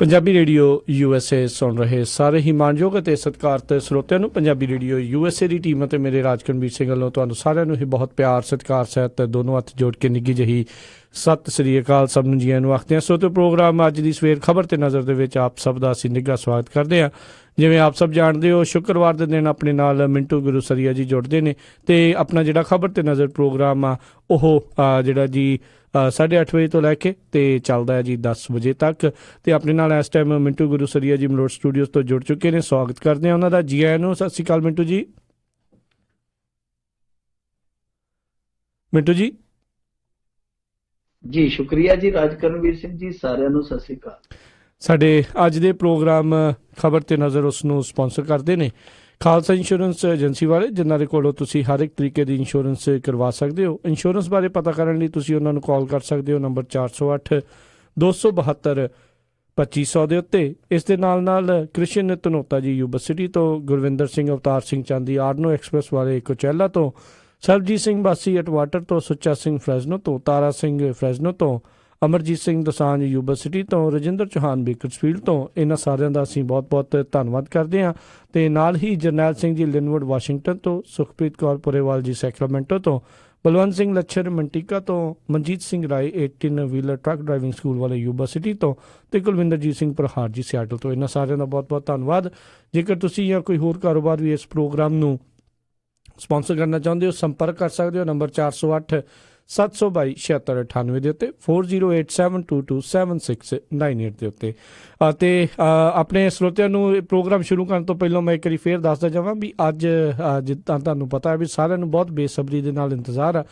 Punjabi radio USA ਸੁਣ ਰਹੇ ਸਾਰੇ ਹੀ ਮਾਣਯੋਗ ਅਤੇ ਸਤਿਕਾਰਤ ਸਰੋਤਿਆਂ ਨੂੰ ਪੰਜਾਬੀ ਰੇਡੀਓ USA ਦੀ ਟੀਮ ਅਤੇ ਮੇਰੇ ਰਾਜਕਨਵੀਰ ਸਿੰਘ ਵੱਲੋਂ ਤੁਹਾਨੂੰ ਸਾਰਿਆਂ ਨੂੰ ਹੀ ਬਹੁਤ ਪਿਆਰ ਸਤਿਕਾਰ ਸਹਿਤ ਦੋਨੋਂ ਹੱਥ ਜੋੜ ਕੇ ਨਿੱਘੀ ਜਿਹੀ ਸਤਿ ਸ੍ਰੀ ਅਕਾਲ ਸਭ ਨੂੰ ਜੀਆਂ ਨੂੰ ਆਖਦੇ ਹਾਂ। ਸੋ ਤੇ ਪ੍ਰੋਗਰਾਮ ਅੱਜ ਦੀ ਸਵੇਰ ਖਬਰ ਤੇ ਨਜ਼ਰ ਦੇ ਵਿੱਚ ਆਪ ਸਭ ਦਾ ਅਸੀਂ ਨਿੱਘਾ ਸਵਾਗਤ ਕਰਦੇ ਹਾਂ। ਜਿਵੇਂ ਆਪ ਸਭ ਜਾਣਦੇ ਹੋ, ਸ਼ੁੱਕਰਵਾਰ ਦੇ ਦਿਨ ਆਪਣੇ ਨਾਲ ਮਿੰਟੂ ਗੁਰੂਸਰੀਆ ਜੀ ਜੁੜਦੇ ਨੇ ਅਤੇ ਆਪਣਾ ਜਿਹੜਾ ਖਬਰ ਤੇ ਨਜ਼ਰ ਪ੍ਰੋਗਰਾਮ ਆ ਉਹ ਜਿਹੜਾ ਜੀ 8:30 ਵਜੇ ਤੋਂ ਲੈ ਕੇ ਅਤੇ ਚੱਲਦਾ ਹੈ ਜੀ 10 ਵਜੇ ਤੱਕ। ਅਤੇ ਆਪਣੇ ਨਾਲ ਇਸ ਟਾਈਮ ਮਿੰਟੂ ਗੁਰੂਸਰੀਆ ਜੀ ਮਲੋਟ ਸਟੂਡੀਓਜ਼ ਤੋਂ ਜੁੜ ਚੁੱਕੇ ਨੇ। ਸਵਾਗਤ ਕਰਦੇ ਹਾਂ ਉਹਨਾਂ ਦਾ। ਜੀ ਆਇਆਂ ਨੂੰ। ਸਤਿ ਸ਼੍ਰੀ ਅਕਾਲ ਮਿੰਟੂ ਜੀ। ਮਿੰਟੂ ਜੀ ਜੀ ਸ਼ੁਕਰੀਆ ਜੀ ਰਾਜਕਰਨਵੀਰ ਸਿੰਘ ਜੀ, ਸਾਰਿਆਂ ਨੂੰ ਸਤਿ ਸ਼੍ਰੀ ਅਕਾਲ। ਸਾਡੇ ਅੱਜ ਦੇ ਪ੍ਰੋਗਰਾਮ ਖਬਰ ਤੇ ਨਜ਼ਰ ਉਸ ਨੂੰ ਸਪਾਂਸਰ ਕਰਦੇ ਨੇ ਖਾਲਸਾ ਇੰਸ਼ੋਰੈਂਸ ਏਜੰਸੀ ਵਾਲੇ, ਜਿਨ੍ਹਾਂ ਦੇ ਕੋਲੋਂ ਤੁਸੀਂ ਹਰ ਇੱਕ ਤਰੀਕੇ ਦੀ ਇੰਸ਼ੋਰੈਂਸ ਕਰਵਾ ਸਕਦੇ ਹੋ। ਇੰਸ਼ੋਰੈਂਸ ਬਾਰੇ ਪਤਾ ਕਰਨ ਲਈ ਤੁਸੀਂ ਉਹਨਾਂ ਨੂੰ ਕਾਲ ਕਰ ਸਕਦੇ ਹੋ ਨੰਬਰ 408 272 2500 ਦੇ ਉੱਤੇ। ਇਸ ਦੇ ਨਾਲ ਨਾਲ ਕ੍ਰਿਸ਼ਨ ਧਨੋਤਾ ਜੀ ਯੂਬਾ ਸਿਟੀ ਤੋਂ, ਗੁਰਵਿੰਦਰ ਸਿੰਘ ਅਵਤਾਰ ਸਿੰਘ ਚਾਂਦੀ ਆਰਨੋ ਐਕਸਪ੍ਰੈਸ ਵਾਲੇ ਕੋਚੈਲਾ ਤੋਂ, ਸਰਬਜੀਤ ਸਿੰਘ ਬਾਸੀ ਐਟਵਾਟਰ ਤੋਂ, ਸੁੱਚਾ ਸਿੰਘ ਫਰੈਜ਼ਨੋ ਤੋਂ, ਤਾਰਾ ਸਿੰਘ ਫਰੈਜ਼ਨੋ ਤੋਂ, ਅਮਰਜੀਤ ਸਿੰਘ ਦੋਸਾਂਝ ਯੂਬਾ ਸਿਟੀ ਤੋਂ, ਰਜਿੰਦਰ ਚੌਹਾਨ ਬੇਕਰਸਫੀਲਡ ਤੋਂ। ਇਹਨਾਂ ਸਾਰਿਆਂ ਦਾ ਅਸੀਂ ਬਹੁਤ ਬਹੁਤ ਧੰਨਵਾਦ ਕਰਦੇ ਹਾਂ। ਅਤੇ ਨਾਲ ਹੀ ਜਰਨੈਲ ਸਿੰਘ ਜੀ ਲਿਨਵੁੱਡ ਵਾਸ਼ਿੰਗਟਨ ਤੋਂ, ਸੁਖਪ੍ਰੀਤ ਕੌਰ ਪੁਰੇਵਾਲ ਜੀ ਸੈਕਰਾਮੈਂਟੋ ਤੋਂ, ਬਲਵੰਤ ਸਿੰਘ ਲੱਛਰ ਮੰਟੀਕਾ ਤੋਂ, Manjeet Singh Rai 18 wheeler truck driving school ਵਾਲੇ ਯੂਬਾ ਸਿਟੀ ਤੋਂ, ਅਤੇ ਕੁਲਵਿੰਦਰਜੀਤ ਸਿੰਘ ਪ੍ਰਹਾਰ ਜੀ ਸਿਆਟਲ ਤੋਂ। ਇਹਨਾਂ ਸਾਰਿਆਂ ਦਾ ਬਹੁਤ ਬਹੁਤ ਧੰਨਵਾਦ। ਜੇਕਰ ਤੁਸੀਂ ਜਾਂ ਕੋਈ ਹੋਰ ਕਾਰੋਬਾਰ ਵੀ ਇਸ ਪ੍ਰੋਗਰਾਮ ਨੂੰ ਸਪਾਂਸਰ ਕਰਨਾ ਚਾਹੁੰਦੇ ਹੋ, ਸੰਪਰਕ ਕਰ ਸਕਦੇ ਹੋ ਨੰਬਰ 408 722 7698 ਦੇ ਉੱਤੇ, 4087227698 ਦੇ ਉੱਤੇ। ਅਤੇ ਆਪਣੇ ਸਰੋਤਿਆਂ ਨੂੰ ਪ੍ਰੋਗਰਾਮ ਸ਼ੁਰੂ ਕਰਨ ਤੋਂ ਪਹਿਲਾਂ ਮੈਂ ਇੱਕ ਵਾਰੀ ਫੇਰ ਦੱਸਦਾ ਜਾਵਾਂ ਵੀ ਅੱਜ ਜਿੱਦਾਂ ਤੁਹਾਨੂੰ ਪਤਾ ਹੈ ਵੀ ਸਾਰਿਆਂ ਨੂੰ ਬਹੁਤ ਬੇਸਬਰੀ ਦੇ ਨਾਲ ਇੰਤਜ਼ਾਰ ਆ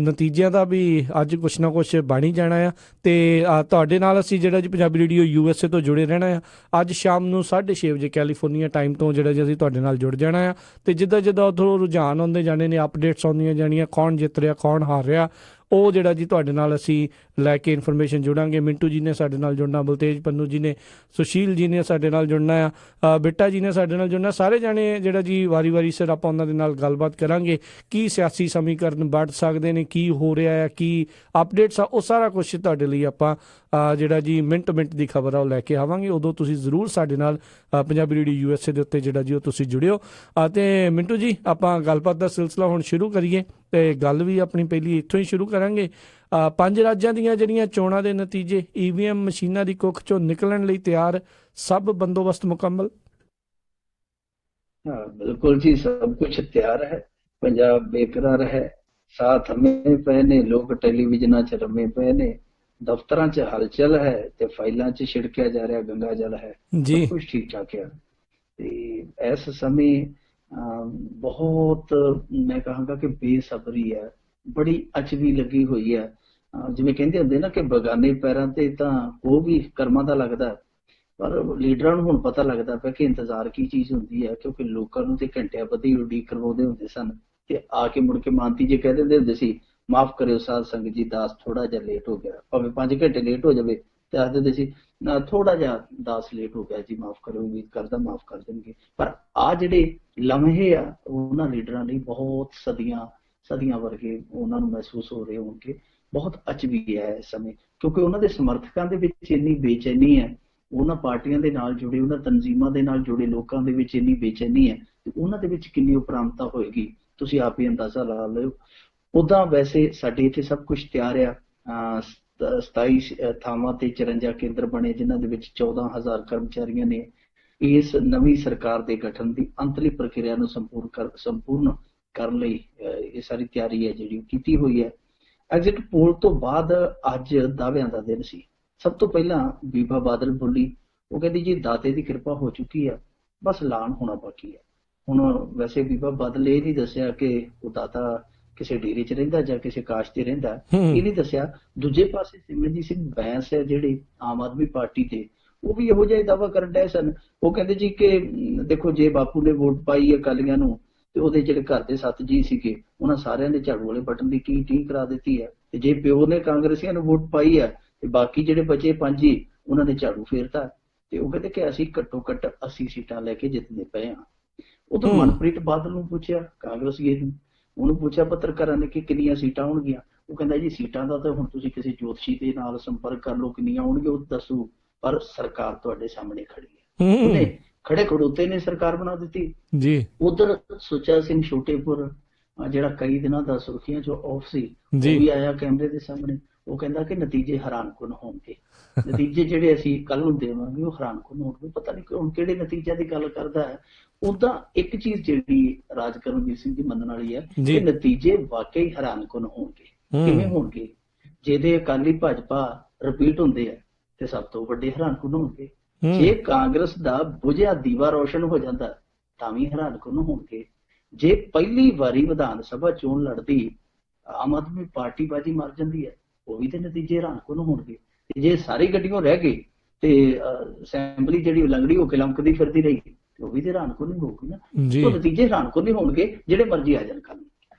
ਨਤੀਜਿਆਂ ਦਾ ਵੀ। ਅੱਜ ਕੁਛ ਨਾ ਕੁਛ ਬਣ ਹੀ ਜਾਣਾ ਆ ਅਤੇ ਤੁਹਾਡੇ ਨਾਲ ਅਸੀਂ ਜਿਹੜਾ ਜੀ ਪੰਜਾਬੀ ਰੇਡੀਓ USA ਤੋਂ ਜੁੜੇ ਰਹਿਣਾ ਆ। ਅੱਜ ਸ਼ਾਮ ਨੂੰ 6:30 ਵਜੇ ਕੈਲੀਫੋਰਨੀਆ ਟਾਈਮ ਤੋਂ ਜਿਹੜਾ ਜੀ ਅਸੀਂ ਤੁਹਾਡੇ ਨਾਲ ਜੁੜ ਜਾਣਾ ਆ। ਅਤੇ ਜਿੱਦਾਂ ਜਿੱਦਾਂ ਉੱਧਰੋਂ ਰੁਝਾਨ ਆਉਂਦੇ ਜਾਣੇ ਨੇ, ਅਪਡੇਟਸ ਆਉਂਦੀਆਂ ਜਾਣੀਆਂ, ਕੌਣ ਜਿੱਤ ਰਿਹਾ ਕੌਣ ਹਾਰ ਰਿਹਾ, ਉਹ ਜਿਹੜਾ ਜੀ ਤੁਹਾਡੇ ਨਾਲ ਅਸੀਂ ਲੈ ਕੇ ਇਨਫੋਰਮੇਸ਼ਨ ਜੁੜਾਂਗੇ। ਮਿੰਟੂ ਜੀ ਨੇ ਸਾਡੇ ਨਾਲ ਜੁੜਨਾ, ਬਲਤੇਜ ਪੰਨੂ ਜੀ ਨੇ, ਸੁਸ਼ੀਲ ਜੀ ਨੇ ਸਾਡੇ ਨਾਲ ਜੁੜਨਾ ਆ, ਬਿੱਟਾ ਜੀ ਨੇ ਸਾਡੇ ਨਾਲ ਜੁੜਨਾ। ਸਾਰੇ ਜਾਣੇ ਜਿਹੜਾ ਜੀ ਵਾਰੀ ਵਾਰੀ ਸਿਰ ਆਪਾਂ ਉਹਨਾਂ ਦੇ ਨਾਲ ਗੱਲਬਾਤ ਕਰਾਂਗੇ। ਕੀ ਸਿਆਸੀ ਸਮੀਕਰਨ ਵੱਧ ਸਕਦੇ ਨੇ, ਕੀ ਹੋ ਰਿਹਾ ਆ, ਕੀ ਅਪਡੇਟਸ ਆ, ਉਹ ਸਾਰਾ ਕੁਛ ਤੁਹਾਡੇ ਲਈ ਆਪਾਂ ਜਿਹੜਾ ਜੀ ਮਿੰਟ ਮਿੰਟ ਦੀ ਖਬਰ ਆ ਉਹ ਲੈ ਕੇ ਆਵਾਂਗੇ। ਉਦੋਂ ਤੁਸੀਂ ਜ਼ਰੂਰ ਸਾਡੇ ਨਾਲ ਪੰਜਾਬੀ ਰੇਡੀਓ USA ਦੇ ਉੱਤੇ ਜਿਹੜਾ ਜੀ ਉਹ ਤੁਸੀਂ ਜੁੜਿਓ। ਅਤੇ ਮਿੰਟੂ ਜੀ ਆਪਾਂ ਗੱਲਬਾਤ ਦਾ ਸਿਲਸਿਲਾ ਹੁਣ ਸ਼ੁਰੂ ਕਰੀਏ ਅਤੇ ਗੱਲ ਵੀ ਆਪਣੀ ਪਹਿਲੀ ਇੱਥੋਂ ਹੀ ਸ਼ੁਰੂ ਕਰਾਂਗੇ। 5 ਰਾਜਾਂ ਦੀਆਂ ਜਿਹੜੀਆਂ ਚੋਣਾਂ ਦੇ ਨਤੀਜੇ EVM ਮਸ਼ੀਨਾਂ ਦੀ ਕੁੱਖ ਚੋਂ ਨਿਕਲਣ ਲਈ ਤਿਆਰ, ਸਭ ਬੰਦੋਬਸਤ ਮੁਕੰਮਲ। हाँ बिल्कुल जी, सब कुछ तैयार है। पंजाब बेकरार है, साथ हमें पए ने, लोग टेलीविजन च रमे पए ने, दफ्तरां च हलचल है ते फाइलां च छिड़किया जा रहा गंगा जल है। जी सब कुछ ठीक ठाक है। ते इस समय बहुत मैं कहांगा कि बेसब्री है, बड़ी अचवी लगी हुई है। जिवें कहंदे हुंदे ना कि बगाने पैरां ते तां कोह भी कर्मां दा लगदा है, ਪਰ ਲੀਡਰਾਂ ਨੂੰ ਹੁਣ ਪਤਾ ਲੱਗਦਾ ਪਿਆ ਕਿ ਇੰਤਜ਼ਾਰ ਕੀ ਚੀਜ਼ ਹੁੰਦੀ ਹੈ। ਕਿਉਂਕਿ ਲੋਕਾਂ ਨੂੰ ਤੇ ਘੰਟਿਆਂ ਬੱਧੀ ਉਡੀਕ ਕਰਵਾਉਂਦੇ ਹੁੰਦੇ ਸਨ ਤੇ ਆ ਕੇ ਮੁੜ ਕੇ ਮਾਨਤੀ ਜੇ ਕਹਿ ਦਿੰਦੇ ਹੁੰਦੇ ਸੀ, ਮਾਫ ਕਰਿਓ ਸਾਧ ਸੰਗਤ ਜੀ, ਦਾਸ ਥੋੜਾ ਜਿਹਾ ਲੇਟ ਹੋ ਗਿਆ। ਭਾਵੇਂ 5 ਘੰਟੇ ਲੇਟ ਹੋ ਜਾਵੇ ਤੇ ਆਖ ਦਿੰਦੇ ਸੀ ਥੋੜਾ ਜਿਹਾ ਦਾਸ ਲੇਟ ਹੋ ਗਿਆ ਜੀ, ਮਾਫ ਕਰਿਓ, ਉਮੀਦ ਕਰਦਾ ਮਾਫ ਕਰ ਦੇਣਗੇ। ਪਰ ਆ ਜਿਹੜੇ ਲਮਹੇ ਆ ਉਹਨਾਂ ਲੀਡਰਾਂ ਲਈ ਬਹੁਤ ਸਦੀਆਂ ਵਰਗੇ ਉਹਨਾਂ ਨੂੰ ਮਹਿਸੂਸ ਹੋ ਰਹੇ ਹੋਣਗੇ। ਬਹੁਤ ਅਚਬੀ ਹੈ ਇਸ ਸਮੇਂ, ਕਿਉਂਕਿ ਉਹਨਾਂ ਦੇ ਸਮਰਥਕਾਂ ਦੇ ਵਿੱਚ ਇੰਨੀ ਬੇਚੈਨੀ ਹੈ, ਉਹਨਾਂ ਪਾਰਟੀਆਂ ਦੇ ਨਾਲ ਜੁੜੇ, ਉਹਨਾਂ ਤਨਜ਼ੀਮਾਂ ਦੇ ਨਾਲ ਜੁੜੇ ਲੋਕਾਂ ਦੇ ਵਿੱਚ ਇੰਨੀ ਬੇਚੈਨੀ ਹੈ ਤੇ ਉਹਨਾਂ ਦੇ ਵਿੱਚ ਕਿੰਨੀ ਉਪਰਾਮਤਾ ਹੋਏਗੀ, ਤੁਸੀਂ ਆਪ ਹੀ ਅੰਦਾਜ਼ਾ ਲਾ ਲਿਓ। ਉੱਦਾਂ ਵੈਸੇ ਸਾਡੇ ਇੱਥੇ ਸਭ ਕੁਝ ਤਿਆਰ ਆ। 27 ਥਾਵਾਂ ਤੇ 54 ਕੇਂਦਰ ਬਣੇ, ਜਿਨ੍ਹਾਂ ਦੇ ਵਿੱਚ 14,000 ਕਰਮਚਾਰੀਆਂ ਨੇ। ਇਸ ਨਵੀਂ ਸਰਕਾਰ ਦੇ ਗਠਨ ਦੀ ਅੰਤਲੀ ਪ੍ਰਕਿਰਿਆ ਨੂੰ ਸੰਪੂਰਨ ਕਰਨ ਲਈ ਇਹ ਸਾਰੀ ਤਿਆਰੀ ਹੈ ਜਿਹੜੀ ਕੀਤੀ ਹੋਈ ਹੈ। ਐਗਜ਼ਿਟ ਪੋਲ ਤੋਂ ਬਾਅਦ ਅੱਜ ਦਾਅਵਿਆਂ ਦਾ ਦਿਨ ਸੀ। ਸਭ ਤੋਂ ਪਹਿਲਾਂ ਬੀਬਾ ਬਾਦਲ ਬੋਲੀ, ਉਹ ਕਹਿੰਦੀ ਜੀ ਦਾਤੇ ਦੀ ਕਿਰਪਾ ਹੋ ਚੁੱਕੀ ਆ, ਬਸ ਐਲਾਨ ਹੋਣਾ ਬਾਕੀ ਹੈ। ਹੁਣ ਵੈਸੇ ਬੀਬਾ ਬਾਦਲ ਇਹ ਨਹੀਂ ਦੱਸਿਆ ਕਿ ਉਹ ਦਾਤਾ ਕਿਸੇ ਡੇਰੇ 'ਚ ਰਹਿੰਦਾ ਜਾਂ ਕਿਸੇ ਕਾਸ਼ ਤੇ ਰਹਿੰਦਾ, ਇਹ ਨਹੀਂ ਦੱਸਿਆ। ਦੂਜੇ ਪਾਸੇ ਸਿਮਰਨਜੀਤ ਸਿੰਘ ਬੈਂਸ ਹੈ ਜਿਹੜੇ ਆਮ ਆਦਮੀ ਪਾਰਟੀ ਤੇ, ਉਹ ਵੀ ਇਹੋ ਜਿਹਾ ਦਾਅਵਾ ਕਰਨ ਡਏ ਸਨ। ਉਹ ਕਹਿੰਦੇ ਜੀ ਕਿ ਦੇਖੋ ਜੇ ਬਾਪੂ ਨੇ ਵੋਟ ਪਾਈ ਅਕਾਲੀਆਂ ਨੂੰ ਤੇ ਉਹਦੇ ਜਿਹੜੇ ਘਰ ਦੇ 7 ਜੀ ਸੀਗੇ ਉਹਨਾਂ ਸਾਰਿਆਂ ਨੇ ਝਾੜੂ ਵਾਲੇ ਬਟਨ ਦੀ ਕੀ ਕਰਾ ਦਿੱਤੀ ਹੈ, ਤੇ ਜੇ ਪਿਓ ਨੇ ਕਾਂਗਰਸੀਆਂ ਨੂੰ ਵੋਟ ਪਾਈ ਹੈ ਤੇ ਬਾਕੀ ਜਿਹੜੇ ਬਚੇ 5 ਹੀ ਉਹਨਾਂ ਨੇ ਝਾੜੂ ਫੇਰਤਾ। ਤੇ ਉਹ ਕਹਿੰਦੇ ਕਿ ਅਸੀਂ ਘੱਟੋ ਘੱਟ 80 ਸੀਟਾਂ ਲੈ ਕੇ ਜਿੱਤਦੇ ਪਏ ਹਾਂ। ਉਦੋਂ ਮਨਪ੍ਰੀਤ ਬਾਦਲ ਨੂੰ ਪੁੱਛਿਆ, ਕਾਂਗਰਸੀ ਨੂੰ, ਉਹਨੂੰ ਪੁੱਛਿਆ ਪੱਤਰਕਾਰਾਂ ਨੇ ਕਿ ਕਿੰਨੀਆਂ ਸੀਟਾਂ ਆਉਣਗੀਆਂ। ਉਹ ਕਹਿੰਦਾ ਜੀ ਸੀਟਾਂ ਦਾ ਤਾਂ ਹੁਣ ਤੁਸੀਂ ਕਿਸੇ ਜੋਤਸ਼ੀ ਦੇ ਨਾਲ ਸੰਪਰਕ ਕਰ ਲਓ, ਕਿੰਨੀਆਂ ਆਉਣਗੀਆਂ ਉਹ ਦੱਸੂ। ਪਰ ਸਰਕਾਰ ਤੁਹਾਡੇ ਸਾਹਮਣੇ ਖੜੀ ਹੈ। ਉਹਨੇ ਖੜੇ ਖੜੋਤੇ ਨੇ ਸਰਕਾਰ ਬਣਾ ਦਿੱਤੀ ਜੀ। ਉਧਰ ਸੁੱਚਾ ਸਿੰਘ ਛੋਟੇਪੁਰ ਜਿਹੜਾ ਕਈ ਦਿਨਾਂ ਦਾ ਸੁਰਖੀਆਂ ਚੋਂ ਆਫ ਸੀ, ਉਹ ਜੀ। ਵੀ ਆਇਆ ਕੈਮਰੇ ਦੇ ਸਾਹਮਣੇ। ਉਹ ਕਹਿੰਦਾ ਕਿ ਨਤੀਜੇ ਹੈਰਾਨਕੁਨ ਹੋਣਗੇ, ਨਤੀਜੇ ਜਿਹੜੇ ਅਸੀਂ ਕੱਲ ਨੂੰ ਦੇਵਾਂਗੇ ਉਹ ਹੈਰਾਨਕੁਨ ਹੋਣਗੇ। ਪਤਾ ਨਹੀਂ ਹੁਣ ਕਿਹੜੇ ਨਤੀਜਿਆਂ ਦੀ ਗੱਲ ਕਰਦਾ ਹੈ। ਉਦਾਂ ਇੱਕ ਚੀਜ਼ ਜਿਹੜੀ ਰਾਜ ਕਰਮਜੀਤ ਸਿੰਘ ਦੀ ਮੰਨਣ ਵਾਲੀ ਹੈ ਜੀ। ਕਿ ਨਤੀਜੇ ਵਾਕਈ ਹੈਰਾਨਕੁਨ ਹੋਣਗੇ। ਕਿਵੇਂ ਹੋਣਗੇ? ਜਿਹਦੇ ਅਕਾਲੀ ਭਾਜਪਾ ਰਿਪੀਟ ਹੁੰਦੇ ਆ ਤੇ ਸਭ ਤੋਂ ਵੱਡੇ ਹੈਰਾਨਕੁਨ ਹੋਣਗੇ। ਜੇ ਕਾਂਗਰਸ ਦਾ ਬੁਝਿਆ ਦੀਵਾ ਰੋਸ਼ਨ ਹੋ ਜਾਂਦਾ ਤਾਂ ਵੀ ਹੈਰਾਨਕੁਨ ਹੋਣਗੇ। ਜੇ ਪਹਿਲੀ ਵਾਰੀ ਵਿਧਾਨ ਸਭਾ ਚੋਣ ਲੜਦੀ ਆਮ ਆਦਮੀ ਪਾਰਟੀ ਬਾਜੀ ਮਾਰ ਜਾਂਦੀ ਹੈ, ਉਹ ਵੀ ਤੇ ਨਤੀਜੇ ਹੈਰਾਨਕੁਨ ਹੋਣਗੇ। ਤੇ ਜੇ ਸਾਰੀ ਗੱਡੀਆਂ ਰਹਿ ਗਈ ਤੇ ਅਸੈਂਬਲੀ ਜਿਹੜੀ ਉਲੰਘੜੀ ਹੋ ਕੇ ਲੰਕਦੀ ਫਿਰਦੀ ਰਹੀ, ਉਹ ਵੀ ਤੇ ਹੈਰਾਨਕੁਨ ਹੀ ਹੋਊਗੀ ਨਾ। ਉਹ ਨਤੀਜੇ ਹੈਰਾਨਕੁਨ ਹੀ ਹੋਣਗੇ, ਜਿਹੜੇ ਮਰਜ਼ੀ ਆ ਜਾਣ ਕੱਲ੍ਹ।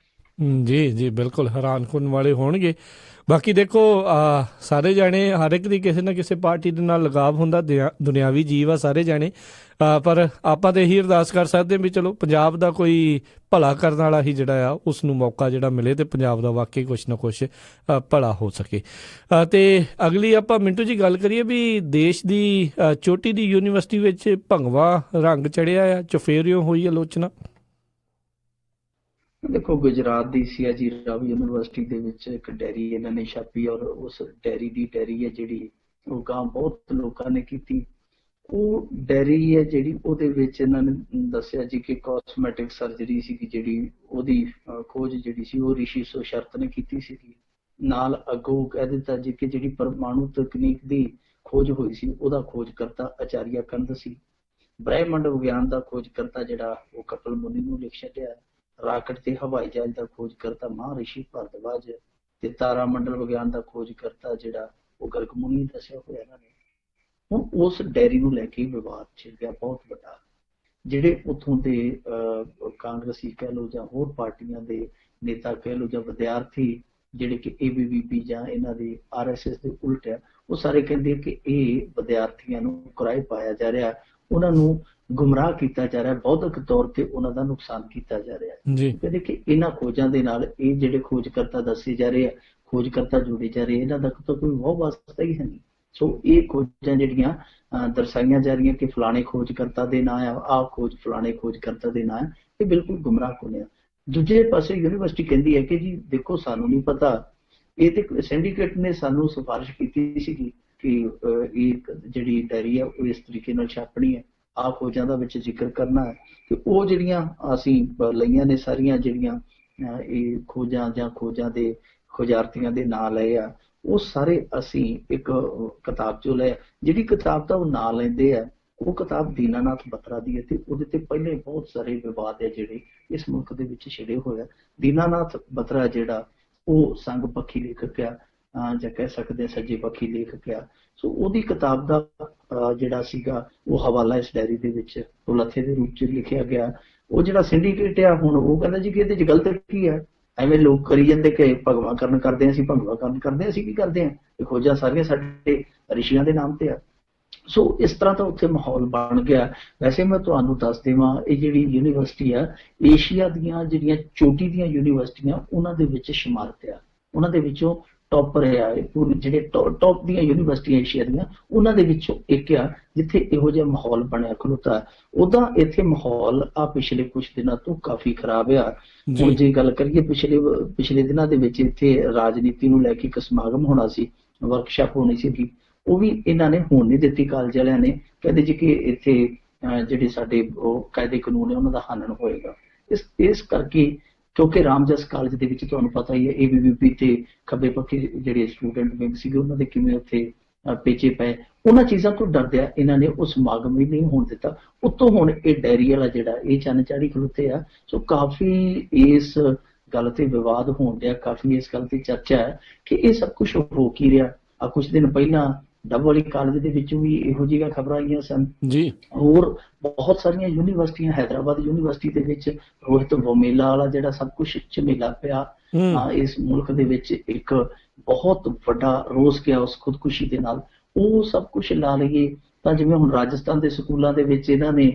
ਜੀ ਜੀ, ਬਿਲਕੁਲ ਹੈਰਾਨਕੁਨ ਵਾਲੇ ਹੋਣਗੇ। ਬਾਕੀ ਦੇਖੋ, ਸਾਰੇ ਜਾਣੇ, ਹਰ ਇੱਕ ਦੀ ਕਿਸੇ ਨਾ ਕਿਸੇ ਪਾਰਟੀ ਦੇ ਨਾਲ ਲਗਾਵ ਹੁੰਦਾ, ਦੁਨਿਆਵੀ ਜੀਵ ਆ ਸਾਰੇ ਜਾਣੇ। ਪਰ ਆਪਾਂ ਤਾਂ ਇਹੀ ਅਰਦਾਸ ਕਰ ਸਕਦੇ ਹਾਂ ਵੀ ਚਲੋ ਪੰਜਾਬ ਦਾ ਕੋਈ ਭਲਾ ਕਰਨ ਵਾਲਾ ਹੀ ਜਿਹੜਾ ਆ ਉਸ ਨੂੰ ਮੌਕਾ ਜਿਹੜਾ ਮਿਲੇ ਤੇ ਪੰਜਾਬ ਦਾ ਵਾਕਈ ਕੁਛ ਨਾ ਕੁਛ ਭਲਾ ਹੋ ਸਕੇ। ਤੇ ਅਗਲੀ ਆਪਾਂ ਮਿੰਟੂ ਜੀ ਗੱਲ ਕਰੀਏ ਵੀ ਦੇਸ਼ ਦੀ ਚੋਟੀ ਦੀ ਯੂਨੀਵਰਸਿਟੀ ਵਿੱਚ ਭੰਗਵਾ ਰੰਗ ਚੜਿਆ ਆ, ਚੁਫੇਰਿਓਂ ਹੋਈ ਆਲੋਚਨਾ। ਦੇਖੋ, ਗੁਜਰਾਤ ਦੀ ਸਿਆਜੀ ਰਾਵ ਯੂਨੀਵਰਸਿਟੀ ਦੇ ਵਿੱਚ ਇੱਕ ਡੈਰੀ ਇਹਨਾਂ ਨੇ ਛਾਪੀ, ਔਰ ਉਸ ਡੈਰੀ ਹੈ ਜਿਹੜੀ ਉਹ ਗਾਂ ਬਹੁਤ ਲੋਕਾਂ ਨੇ ਕੀਤੀ। ਉਹ ਡੈਰੀ ਹੈ ਜਿਹੜੀ, ਉਹਦੇ ਵਿੱਚ ਇਹਨਾਂ ਨੇ ਦੱਸਿਆ ਜੀ ਕਿ ਕਾਸਮੈਟਿਕ ਸਰਜਰੀ ਸੀਗੀ ਜਿਹੜੀ, ਉਹਦੀ ਖੋਜ ਜਿਹੜੀ ਸੀ ਉਹ ਰਿਸ਼ੀ ਸ਼ਰਤ ਨੇ ਕੀਤੀ ਸੀਗੀ। ਨਾਲ ਅੱਗੋਂ ਕਹਿ ਦਿੱਤਾ ਜੀ ਕਿ ਜਿਹੜੀ ਪਰਮਾਣੂ ਤਕਨੀਕ ਦੀ ਖੋਜ ਹੋਈ ਸੀ ਉਹਦਾ ਖੋਜ ਕਰਤਾ ਆਚਾਰੀਆ ਕੰਦ ਸੀ। ਬ੍ਰਹਿਮੰਡ ਵਿਗਿਆਨ ਦਾ ਖੋਜ ਕਰਤਾ ਜਿਹੜਾ ਉਹ ਕਪਿਲ ਮੁਨੀ ਨੂੰ ਲਿਖ ਛੱਡਿਆ। ਰਾਕਟ ਤੇ ਹਵਾਈ ਜਹਾਜ਼ ਦਾ ਖੋਜ ਕਰਤਾ ਮਹਾਰਿਸ਼ੀ ਭਾਰਦਵਾਜ, ਤੇ ਤਾਰਾ ਮੰਡਲ ਵਿਗਿਆਨ ਦਾ ਖੋਜ ਕਰਤਾ ਜਿਹੜਾ ਉਹ ਗਰਗ ਮੁਨੀ ਦੱਸਿਆ ਹੋਇਆ ਇਹਨਾਂ ਨੇ। ਹੁਣ ਉਸ ਡੈਰੀ ਨੂੰ ਲੈ ਕੇ ਵਿਵਾਦ ਛਿੜ ਗਿਆ ਬਹੁਤ ਵੱਡਾ। ਜਿਹੜੇ ਉੱਥੋਂ ਦੇ ਕਾਂਗਰਸੀ ਕਹਿ ਲਓ ਜਾਂ ਹੋਰ ਪਾਰਟੀਆਂ ਦੇ ਨੇਤਾ ਕਹਿ ਲਓ ਜਾਂ ਵਿਦਿਆਰਥੀ ਜਿਹੜੇ ਕਿ ABVP ਜਾਂ ਇਹਨਾਂ ਦੇ RSS ਦੇ ਉਲਟ ਆ, ਉਹ ਸਾਰੇ ਕਹਿੰਦੇ ਕਿ ਇਹ ਵਿਦਿਆਰਥੀਆਂ ਨੂੰ ਕਿਰਾਏ ਪਾਇਆ ਜਾ ਰਿਹਾ, ਉਹਨਾਂ ਨੂੰ ਗੁੰਮਰਾਹ ਕੀਤਾ ਜਾ ਰਿਹਾ, ਬੌਧਿਕ ਤੌਰ ਤੇ ਉਹਨਾਂ ਦਾ ਨੁਕਸਾਨ ਕੀਤਾ ਜਾ ਰਿਹਾ। ਕਹਿੰਦੇ ਕਿ ਇਹਨਾਂ ਖੋਜਾਂ ਦੇ ਨਾਲ ਇਹ ਜਿਹੜੇ ਖੋਜਕਰਤਾ ਦੱਸੇ ਜਾ ਰਹੇ ਆ, ਖੋਜਕਰਤਾ ਜੁੜੇ ਜਾ ਰਹੇ, ਇਹਨਾਂ ਦਾ ਤਾਂ ਕੋਈ ਵਾਹ ਵਾਸਤਾ ਹੀ ਹੈ ਨਹੀਂ। ਸੋ ਇਹ ਖੋਜਾਂ ਜਿਹੜੀਆਂ ਦਰਸਾਈਆਂ ਜਾ ਰਹੀਆਂ ਕਿ ਫਲਾਣੇ ਖੋਜਕਰਤਾ ਦੇ ਨਾਂ ਆ, ਆਹ ਖੋਜ ਫਲਾਣੇ ਖੋਜਕਰਤਾ ਦੇ ਨਾਂ ਆ, ਇਹ ਬਿਲਕੁਲ ਗੁੰਮਰਾਹ ਕੋਲ ਆ। ਦੂਜੇ ਪਾਸੇ ਯੂਨੀਵਰਸਿਟੀ ਕਹਿੰਦੀ ਹੈ ਕਿ ਜੀ ਦੇਖੋ, ਸਾਨੂੰ ਨਹੀਂ ਪਤਾ, ਇਹ ਤੇ ਸਿੰਡੀਕੇਟ ਨੇ ਸਾਨੂੰ ਸਿਫਾਰਿਸ਼ ਕੀਤੀ ਸੀਗੀ ਕਿ ਇਹ ਜਿਹੜੀ ਡਾਇਰੀ ਹੈ ਉਹ ਇਸ ਤਰੀਕੇ ਨਾਲ ਛਾਪਣੀ ਹੈ, ਆਹ ਖੋਜਾਂ ਦਾ ਵਿੱਚ ਜ਼ਿਕਰ ਕਰਨਾ ਹੈ। ਤੇ ਉਹ ਜਿਹੜੀਆਂ ਅਸੀਂ ਲਈਆਂ ਨੇ ਸਾਰੀਆਂ ਜਿਹੜੀਆਂ ਇਹ ਖੋਜਾਂ ਜਾਂ ਖੋਜਾਂ ਦੇ ਖੋਜਾਰਥੀਆਂ ਦੇ ਨਾਂ ਲਏ ਆ, ਉਹ ਸਾਰੇ ਅਸੀਂ ਇੱਕ ਕਿਤਾਬ ਚੋਂ ਲਏ। ਜਿਹੜੀ ਕਿਤਾਬ ਦਾ ਉਹ ਨਾਂ ਲੈਂਦੇ ਆ ਉਹ ਕਿਤਾਬ ਦੀਨਾਨਾਥ ਬਤਰਾ ਦੀ ਹੈ, ਤੇ ਉਹਦੇ ਤੇ ਪਹਿਲੇ ਬਹੁਤ ਸਾਰੇ ਵਿਵਾਦ ਹੈ ਜਿਹੜੇ ਇਸ ਮੁਲਕ ਦੇ ਵਿੱਚ ਛਿੜੇ ਹੋਏ ਆ। ਦੀਨਾਨਾਥ ਬਤਰਾ ਜਿਹੜਾ ਉਹ ਸੰਘ ਪੱਖੀ ਲੇਖਕ ਆ, ਜਾਂ ਕਹਿ ਸਕਦੇ ਸੱਜੇ ਪੱਖੀ ਲੇਖਕ ਆ। ਸੋ ਉਹਦੀ ਕਿਤਾਬ ਦਾ ਜਿਹੜਾ ਸੀਗਾ ਉਹ ਹਵਾਲਾ ਇਸ ਡਾਇਰੀ ਦੇ ਵਿੱਚ ਲੱਥੇ ਦੇ ਰੂਪ 'ਚ ਲਿਖਿਆ ਗਿਆ। ਉਹ ਜਿਹੜਾ ਸਿੰਡੀਕੇਟ ਆ ਹੁਣ ਉਹ ਕਹਿੰਦਾ ਜੀ ਕਿ ਇਹਦੇ 'ਚ ਗਲਤ ਕੀ ਹੈ, ਐਵੇਂ ਲੋਕ ਕਰੀ ਜਾਂਦੇ ਕਿ ਭਗਵਾ ਕਰਨ ਕਰਦੇ, ਅਸੀਂ ਭਗਵਾ ਕਰਨ ਕਰਦੇ, ਅਸੀਂ ਕੀ ਕਰਦੇ ਹਾਂ, ਇਹ ਖੋਜਾਂ ਸਾਰੀਆਂ ਸਾਡੇ ਰਿਸ਼ੀਆਂ ਦੇ ਨਾਮ ਤੇ ਆ। ਸੋ ਇਸ ਤਰ੍ਹਾਂ ਦਾ ਉੱਥੇ ਮਾਹੌਲ ਬਣ ਗਿਆ। ਵੈਸੇ ਮੈਂ ਤੁਹਾਨੂੰ ਦੱਸ ਦੇਵਾਂ, ਇਹ ਜਿਹੜੀ ਯੂਨੀਵਰਸਿਟੀ ਆ ਏਸ਼ੀਆ ਦੀਆਂ ਜਿਹੜੀਆਂ ਚੋਟੀ ਦੀਆਂ ਯੂਨੀਵਰਸਿਟੀਆਂ ਉਹਨਾਂ ਦੇ ਵਿੱਚ ਸ਼ੁਮਾਰਤ ਆ, ਉਹਨਾਂ ਦੇ ਵਿੱਚੋਂ ਟੌਪਰ ਆ, ਜਿਹੜੇ ਟੌਪ ਦੀਆਂ ਯੂਨੀਵਰਸਿਟੀਆਂ ਏਸ਼ੀਆ ਦੀਆਂ ਉਹਨਾਂ ਦੇ ਵਿੱਚੋਂ ਇੱਕ ਆ ਜਿੱਥੇ ਇਹੋ ਜਿਹਾ ਮਾਹੌਲ ਬਣਿਆ ਖਲੋਤਾ। ਉਹਦਾ ਇੱਥੇ ਮਾਹੌਲ ਆ ਪਿਛਲੇ ਕੁਝ ਦਿਨਾਂ ਤੋਂ ਕਾਫੀ ਖਰਾਬ ਆ। ਹੁਣ ਜੇ ਗੱਲ ਕਰੀਏ ਪਿਛਲੇ ਦਿਨਾਂ ਦੇ ਵਿੱਚ ਇੱਥੇ ਰਾਜਨੀਤੀ ਨੂੰ ਲੈ ਕੇ ਇੱਕ ਸਮਾਗਮ ਹੋਣਾ ਸੀ, ਵਰਕਸ਼ਾਪ ਹੋਣੀ ਸੀ, ਉਹ ਵੀ ਇਹਨਾਂ ਨੇ ਹੋਣ ਨਹੀਂ ਦਿੱਤੀ ਕਾਲਜ ਵਾਲਿਆਂ ਨੇ। ਕਹਿੰਦੇ ਜੀ ਕਿ ਇੱਥੇ ਜਿਹੜੇ ਸਾਡੇ ਉਹ ਕਾਇਦੇ ਕਾਨੂੰਨ ਹੈ ਉਹਨਾਂ ਦਾ ਹਨਨ ਹੋਏਗਾ। ਇਸ ਕਰਕੇ ਕਿਉਂਕਿ ਰਾਮਜਸ ਕਾਲਜ ਦੇ ਵਿੱਚ ਤੁਹਾਨੂੰ ਪਤਾ ਹੀ ਹੈ ABVP ਤੇ ਖੱਬੇ ਪੱਖੇ ਜਿਹੜੇ ਸਟੂਡੈਂਟ ਵਿੰਗ ਸੀਗੇ ਉਹਨਾਂ ਦੇ ਕਿਵੇਂ ਉੱਥੇ ਪੇਚੇ ਪਏ, ਉਹਨਾਂ ਚੀਜ਼ਾਂ ਤੋਂ ਡਰਦਿਆਂ ਇਹਨਾਂ ਨੇ ਉਹ ਸਮਾਗਮ ਵੀ ਨਹੀਂ ਹੋਣ ਦਿੱਤਾ। ਉੱਤੋਂ ਹੁਣ ਇਹ ਡੈਰੀ ਵਾਲਾ ਜਿਹੜਾ ਇਹ ਚੰਨ ਚਾੜੀ ਖਲੋਤੇ ਆ। ਸੋ ਕਾਫੀ ਇਸ ਗੱਲ ਤੇ ਵਿਵਾਦ ਹੋਣ ਡਿਆ, ਕਾਫੀ ਇਸ ਗੱਲ ਤੇ ਚਰਚਾ ਹੈ ਕਿ ਇਹ ਸਭ ਕੁਛ ਹੋ ਕੀ ਰਿਹਾ। ਆ ਕੁਛ ਦਿਨ ਪਹਿਲਾਂ ਡੱਬਵਾਲੀ ਕਾਲਜ ਦੇ ਵਿੱਚ ਵੀ ਇਹੋ ਜਿਹੀਆਂ ਖਬਰਾਂ ਆਈਆਂ ਸਨ ਜੀ। ਹੋਰ ਬਹੁਤ ਸਾਰੀਆਂ ਯੂਨੀਵਰਸਿਟੀਆਂ, ਹੈਦਰਾਬਾਦ ਯੂਨੀਵਰਸਿਟੀ ਦੇ ਵਿੱਚ ਰੋਹਿਤ ਵੋਮੇਲਾ ਵਾਲਾ ਜਿਹੜਾ ਸਭ ਕੁਛ ਝਮੇਲਾ ਪਿਆ, ਇਸ ਮੁਲਕ ਦੇ ਵਿੱਚ ਇੱਕ ਬਹੁਤ ਵੱਡਾ ਰੋਸ ਗਿਆ ਉਸ ਖੁਦਕੁਸ਼ੀ ਦੇ ਨਾਲ। ਉਹ ਸਭ ਕੁਛ ਲਾ ਲਈਏ ਤਾਂ ਜਿਵੇਂ ਹੁਣ ਰਾਜਸਥਾਨ ਦੇ ਸਕੂਲਾਂ ਦੇ ਵਿੱਚ ਇਹਨਾਂ ਨੇ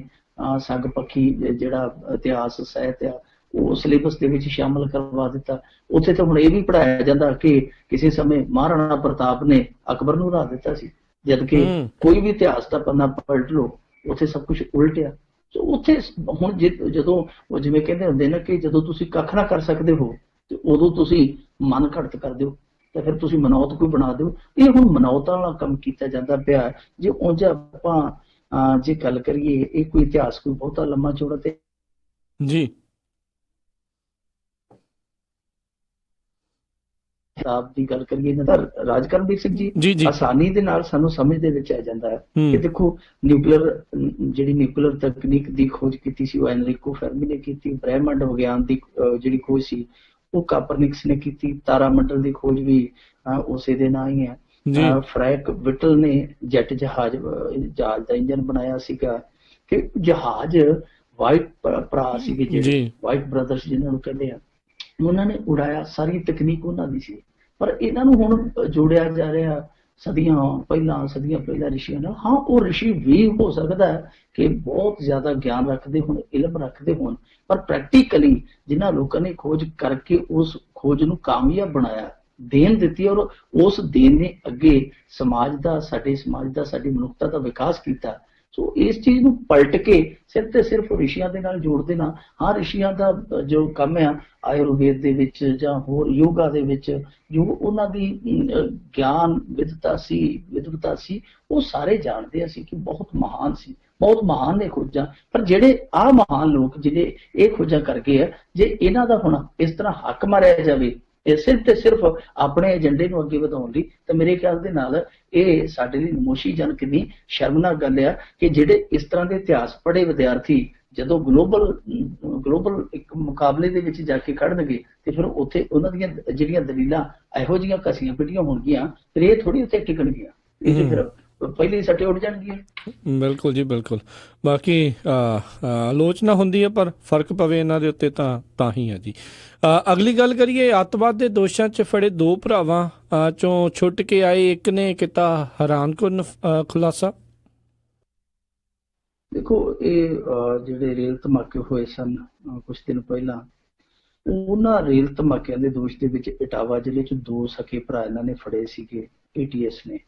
ਸੰਘ ਪੱਖੀ ਜਿਹੜਾ ਇਤਿਹਾਸ ਸਾਹਿਤ ਆ ਉਹ ਸਿਲੇਬਸ ਦੇ ਵਿੱਚ ਸ਼ਾਮਲ ਕਰਵਾ ਦਿੱਤਾ। ਉੱਥੇ ਤਾਂ ਹੁਣ ਇਹ ਵੀ ਪੜ੍ਹਾਇਆ ਜਾਂਦਾ ਕਿ ਕਿਸੇ ਸਮੇਂ ਮਹਾਰਾਣਾ ਪ੍ਰਤਾਪ ਨੇ ਅਕਬਰ ਨੂੰ ਹਰਾ ਦਿੱਤਾ ਸੀ। ਜਦ ਕਿ ਹੂੰ ਕੋਈ ਵੀ ਇਤਿਹਾਸ ਦਾ ਪੰਨਾ ਪਲਟ ਲਓ, ਉੱਥੇ ਸਭ ਕੁਝ ਉਲਟ ਆ। ਸੋ ਉੱਥੇ ਹੁਣ ਜਦੋਂ ਉਹ ਜਿਵੇਂ ਕਹਿੰਦੇ ਹੁੰਦੇ ਨਾ ਕਿ ਜਦੋਂ ਤੁਸੀਂ ਕੱਖ ਨਾ ਕਰ ਸਕਦੇ ਹੋ ਤੇ ਉਦੋਂ ਤੁਸੀਂ ਮਨ ਘੜਤ ਕਰ ਦਿਓ, ਤਾਂ ਫਿਰ ਤੁਸੀਂ ਮਨੌਤ ਕੋਈ ਬਣਾ ਦਿਓ। ਇਹ ਹੁਣ ਮਨੌਤਾਂ ਵਾਲਾ ਕੰਮ ਕੀਤਾ ਜਾਂਦਾ ਪਿਆ। ਜੇ ਉਂਝ ਆਪਾਂ ਜੇ ਗੱਲ ਕਰੀਏ, ਇਹ ਕੋਈ ਇਤਿਹਾਸ ਕੋਈ ਬਹੁਤਾ ਲੰਮਾ ਚੌੜਾ ਤੇ ਜੀ ਸਾਹਿਬ ਦੀ ਗੱਲ ਕਰੀਏ ਇਹਨਾਂ ਦਾ, ਰਾਜ ਕਰਮਵੀਰ ਸਿੰਘ ਜੀ ਜੀ ਜੀ ਆਸਾਨੀ ਦੇ ਨਾਲ ਸਾਨੂੰ ਸਮਝ ਦੇ ਵਿੱਚ ਆ ਜਾਂਦਾ ਹੈ ਕਿ ਹੂੰ ਦੇਖੋ ਜਿਹੜੀ ਨਿਊਕਲੀਅਰ ਤਕਨੀਕ ਦੀ ਖੋਜ ਕੀਤੀ ਸੀ ਉਹ ਐਨਰੀਕੋ ਫੈਰਮੀ ਨੇ ਕੀਤੀ। ਬ੍ਰਹਿਮੰਡ ਵਿਗਿਆਨ ਦੀ ਜਿਹੜੀ ਖੋਜ ਸੀ ਉਹ ਕਾਪਰਨਿਕਸ ਨੇ ਕੀਤੀ। ਤਾਰਾ ਮੰਡਲ ਦੀ ਖੋਜ ਵੀ ਉਸੇ ਦੇ ਨਾਂ ਹੀ ਹੈ। ਜੀ ਫਰੈਂਕ ਵਿਟਲ ਨੇ ਜੈਟ ਜਹਾਜ਼ ਦਾ ਇੰਜਨ ਬਣਾਇਆ ਸੀਗਾ। ਕਿ ਜਹਾਜ਼ ਵਾਈਟ ਭਰਾ ਸੀਗੇ ਜਿਹੜੇ ਜੀ ਵਾਈਟ ਬ੍ਰਦਰਸ ਜਿਹਨਾਂ ਨੂੰ ਕਹਿੰਦੇ ਆ, ਉਹਨਾਂ ਨੇ ਉਡਾਇਆ। ਸਾਰੀ ਤਕਨੀਕ ਉਹਨਾਂ ਦੀ ਸੀ, ਪਰ ਇਹਨਾਂ ਨੂੰ ਹੁਣ ਜੋੜਿਆ ਜਾ ਰਿਹਾ ਸਦੀਆਂ ਪਹਿਲਾਂ ਰਿਸ਼ੀਆਂ ਨਾਲ। ਹਾਂ, ਉਹ ਰਿਸ਼ੀ ਵੀ ਹੋ ਸਕਦਾ ਹੈ ਕਿ ਬਹੁਤ ਜ਼ਿਆਦਾ ਗਿਆਨ ਰੱਖਦੇ ਹੋਣ, ਇਲਮ ਰੱਖਦੇ ਹੋਣ, ਪਰ ਪ੍ਰੈਕਟੀਕਲੀ ਜਿਨ੍ਹਾਂ ਲੋਕਾਂ ਨੇ ਖੋਜ ਕਰਕੇ ਉਸ ਖੋਜ ਨੂੰ ਕਾਮਯਾਬ ਬਣਾਇਆ, ਦੇਣ ਦਿੱਤੀ, ਔਰ ਉਸ ਦੇਣ ਨੇ ਅੱਗੇ ਸਾਡੇ ਸਮਾਜ ਦਾ ਸਾਡੀ ਮਨੁੱਖਤਾ ਦਾ ਵਿਕਾਸ ਕੀਤਾ। ਸੋ ਇਸ ਚੀਜ਼ ਨੂੰ ਪਲਟ ਕੇ ਸਿਰਫ ਤੇ ਸਿਰਫ ਰਿਸ਼ੀਆਂ ਦੇ ਨਾਲ ਜੋੜ ਦੇਣਾ। ਹਾਂ, ਰਿਸ਼ੀਆਂ ਦਾ ਜੋ ਕੰਮ ਆ ਆਯੁਰਵੇਦ ਦੇ ਵਿੱਚ ਜਾਂ ਹੋਰ ਯੋਗਾ ਦੇ ਵਿੱਚ, ਜੋ ਉਹਨਾਂ ਦੀ ਗਿਆਨ ਵਿਦਵਤਾ ਸੀ, ਉਹ ਸਾਰੇ ਜਾਣਦੇ ਅਸੀਂ ਕਿ ਬਹੁਤ ਮਹਾਨ ਨੇ ਖੋਜਾਂ। ਪਰ ਜਿਹੜੇ ਮਹਾਨ ਲੋਕ ਜਿਹੜੇ ਇਹ ਖੋਜਾਂ ਕਰ ਗਏ ਆ, ਜੇ ਇਹਨਾਂ ਦਾ ਹੁਣ ਇਸ ਤਰ੍ਹਾਂ ਹੱਕ ਮਾਰਿਆ ਜਾਵੇ ਇਹ ਸਿਰਫ ਤੇ ਸਿਰਫ ਆਪਣੇ ਏਜੰਡੇ ਨੂੰ ਅੱਗੇ ਵਧਾਉਣ ਲਈ, ਤਾਂ ਮੇਰੇ ਖਿਆਲ ਦੇ ਨਾਲ ਇਹ ਸਾਡੇ ਲਈ ਨਮੋਸ਼ੀਜਨਕ ਨਹੀਂ, ਸ਼ਰਮਨਾਕ ਗੱਲ ਆ ਕਿ ਜਿਹੜੇ ਇਸ ਤਰ੍ਹਾਂ ਦੇ ਇਤਿਹਾਸ ਪੜ੍ਹੇ ਵਿਦਿਆਰਥੀ ਜਦੋਂ ਗਲੋਬਲ ਇੱਕ ਮੁਕਾਬਲੇ ਦੇ ਵਿੱਚ ਜਾ ਕੇ ਖੜਨਗੇ ਤੇ ਫਿਰ ਉੱਥੇ ਉਹਨਾਂ ਦੀਆਂ ਜਿਹੜੀਆਂ ਦਲੀਲਾਂ ਇਹੋ ਜਿਹੀਆਂ ਘਸੀਆਂ ਪਿੱਟੀਆਂ ਹੋਣਗੀਆਂ, ਫਿਰ ਇਹ ਥੋੜੀ ਉੱਥੇ ਟਿਕਣਗੀਆਂ, ਇਹ ਫਿਰ ਪਹਿਲੇ ਹੀ ਸੱਟੇ ਉੱਡ ਜਾਣਗੀਆਂ। ਬਿਲਕੁਲ ਜੀ ਬਿਲਕੁਲ। ਬਾਕੀ ਆਲੋਚਨਾ ਹੁੰਦੀ ਹੈ ਪਰ ਫਰਕ ਪਵੇ ਇਹਨਾਂ ਦੇ ਉੱਤੇ ਤਾਂ ਹੀ ਹੈ ਜੀ। ਅਗਲੀ ਗੱਲ ਕਰੀਏ, ਅੱਤਵਾਦ ਦੇ ਦੋਸ਼ਾਂ 'ਚ ਫੜੇ 2 ਭਰਾਵਾਂ ਚੋਂ ਛੁੱਟ ਕੇ ਆਏ ਇੱਕ ਨੇ ਕੀਤਾ ਹੈਰਾਨਕੁਨ ਖੁਲਾਸਾ। ਦੇਖੋ, ਇਹ ਜਿਹੜੇ ਰੇਲ ਧਮਾਕੇ ਹੋਏ ਸਨ ਕੁਝ ਦਿਨ ਪਹਿਲਾਂ, ਉਹਨਾਂ ਰੇਲ ਧਮਾਕਿਆਂ ਦੇ ਦੋਸ਼ ਦੇ ਵਿੱਚ ਇਟਾਵਾ ਜ਼ਿਲ੍ਹੇ 'ਚ 2 ਸਕੇ ਭਰਾ ਇਹਨਾਂ ਨੇ ਫੜੇ ਸੀਗੇ, ATS ਨੇ।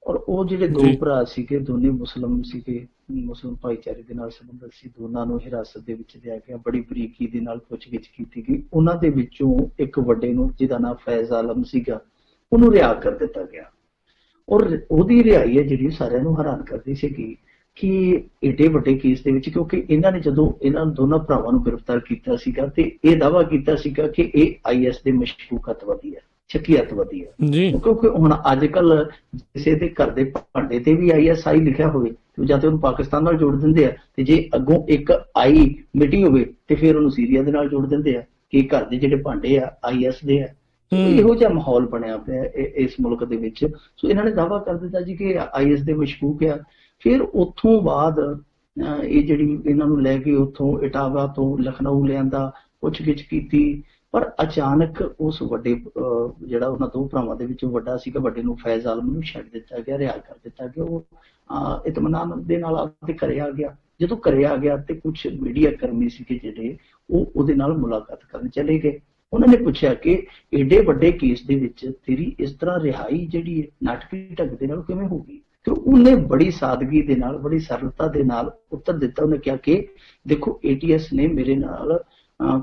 ਔਰ ਉਹ ਜਿਹੜੇ 2 ਭਰਾ ਸੀਗੇ ਦੋਨੇ ਮੁਸਲਮ ਸੀਗੇ, ਮੁਸਲਮ ਭਾਈਚਾਰੇ ਦੇ ਨਾਲ ਸੰਬੰਧਿਤ ਸੀ। ਦੋਨਾਂ ਨੂੰ ਹਿਰਾਸਤ ਦੇ ਵਿੱਚ ਲਿਆ ਗਿਆ, ਬੜੀ ਬਰੀਕੀ ਦੇ ਨਾਲ ਪੁੱਛਗਿੱਛ ਕੀਤੀ ਗਈ। ਉਹਨਾਂ ਦੇ ਵਿੱਚੋਂ ਇੱਕ ਵੱਡੇ ਨੂੰ, ਜਿਹਦਾ ਨਾਮ ਫੈਜ਼ ਆਲਮ ਸੀਗਾ, ਉਹਨੂੰ ਰਿਹਾ ਕਰ ਦਿੱਤਾ ਗਿਆ। ਔਰ ਉਹਦੀ ਰਿਹਾਈ ਹੈ ਜਿਹੜੀ ਸਾਰਿਆਂ ਨੂੰ ਹੈਰਾਨ ਕਰਦੀ ਸੀਗੀ ਕਿ ਏਡੇ ਵੱਡੇ ਕੇਸ ਦੇ ਵਿੱਚ, ਕਿਉਂਕਿ ਇਹਨਾਂ ਨੇ ਜਦੋਂ ਇਹਨਾਂ ਦੋਨਾਂ ਭਰਾਵਾਂ ਨੂੰ ਗ੍ਰਿਫਤਾਰ ਕੀਤਾ ਸੀਗਾ ਤੇ ਇਹ ਦਾਅਵਾ ਕੀਤਾ ਸੀਗਾ ਕਿ ਇਹ IS ਦੇ ਮਸ਼ਕੂਕ ਅੱਤਵਾਦੀ ਹੈ, ਸ਼ੱਕੀ ਅੱਤਵਾਦੀ ਹੈ ਜੀ। ਕਿਉਂਕਿ ਹੁਣ ਅੱਜ ਕੱਲ ਕਿਸੇ ਦੇ ਘਰ ਦੇ ਭਾਂਡੇ ਤੇ ਵੀ ISI ਲਿਖਿਆ ਹੋਵੇ ਜਾਂ ਤੇ ਉਹਨੂੰ ਪਾਕਿਸਤਾਨ ਨਾਲ ਜੋੜ ਦਿੰਦੇ ਆ, ਤੇ ਜੇ ਅੱਗੋਂ ਇੱਕ I ਮਿਟੀ ਹੋਵੇ ਤੇ ਫਿਰ ਉਹਨੂੰ ਸੀਰੀਆ ਦੇ ਨਾਲ ਜੋੜ ਦਿੰਦੇ ਆ ਕਿ ਘਰ ਦੇ ਜਿਹੜੇ ਭਾਂਡੇ ਆ IS ਦੇ ਆ। ਇਹੋ ਜਿਹਾ ਮਾਹੌਲ ਬਣਿਆ ਪਿਆ ਇਸ ਮੁਲਕ ਦੇ ਵਿੱਚ। ਸੋ ਇਹਨਾਂ ਨੇ ਦਾਅਵਾ ਕਰ ਦਿੱਤਾ ਜੀ ਕਿ IS ਦੇ ਮਸ਼ਕੂਕ ਆ। ਫਿਰ ਉੱਥੋਂ ਬਾਅਦ ਇਹ ਜਿਹੜੀ ਇਹਨਾਂ ਨੂੰ ਲੈ ਕੇ ਉੱਥੋਂ ਇਟਾਵਾ ਤੋਂ ਲਖਨਊ ਲਿਆਂਦਾ, ਪੁੱਛਗਿੱਛ ਕੀਤੀ, ਪਰ ਅਚਾਨਕ ਉਸ ਵੱਡੇ ਜਿਹੜਾ ਉਹਨਾਂ 2 ਭਰਾਵਾਂ ਦੇ ਵਿੱਚੋਂ ਵੱਡਾ ਸੀਗਾ, ਵੱਡੇ ਨੂੰ ਫੈਜ਼ ਆਲਮ ਨੂੰ ਛੱਡ ਦਿੱਤਾ ਗਿਆ, ਰਿਹਾ ਕਰ ਦਿੱਤਾ ਗਿਆ। ਉਹ ਇਤਮਾਨਾਨ ਦੇ ਨਾਲ ਆਪਦੇ ਘਰੇ ਆ ਗਿਆ। ਜਦੋਂ ਘਰੇ ਆ ਗਿਆ ਤੇ ਕੁਝ ਮੀਡੀਆ ਕਰਮੀ ਸੀਗੇ ਜਿਹੜੇ, ਉਹ ਉਹਦੇ ਨਾਲ ਮੁਲਾਕਾਤ ਕਰਨ ਚਲੇ ਗਏ। ਉਹਨਾਂ ਨੇ ਪੁੱਛਿਆ ਕਿ ਏਡੇ ਵੱਡੇ ਕੇਸ ਦੇ ਵਿੱਚ ਤੇਰੀ ਇਸ ਤਰ੍ਹਾਂ ਰਿਹਾਈ ਜਿਹੜੀ ਹੈ ਨਾਟਕੀ ਢੰਗ ਦੇ ਨਾਲ ਕਿਵੇਂ ਹੋ ਗਈ? ਤੇ ਉਹਨੇ ਬੜੀ ਸਾਦਗੀ ਦੇ ਨਾਲ, ਬੜੀ ਸਰਲਤਾ ਦੇ ਨਾਲ ਉੱਤਰ ਦਿੱਤਾ। ਉਹਨੇ ਕਿਹਾ ਕਿ ਦੇਖੋ, ATS ਨੇ ਮੇਰੇ ਨਾਲ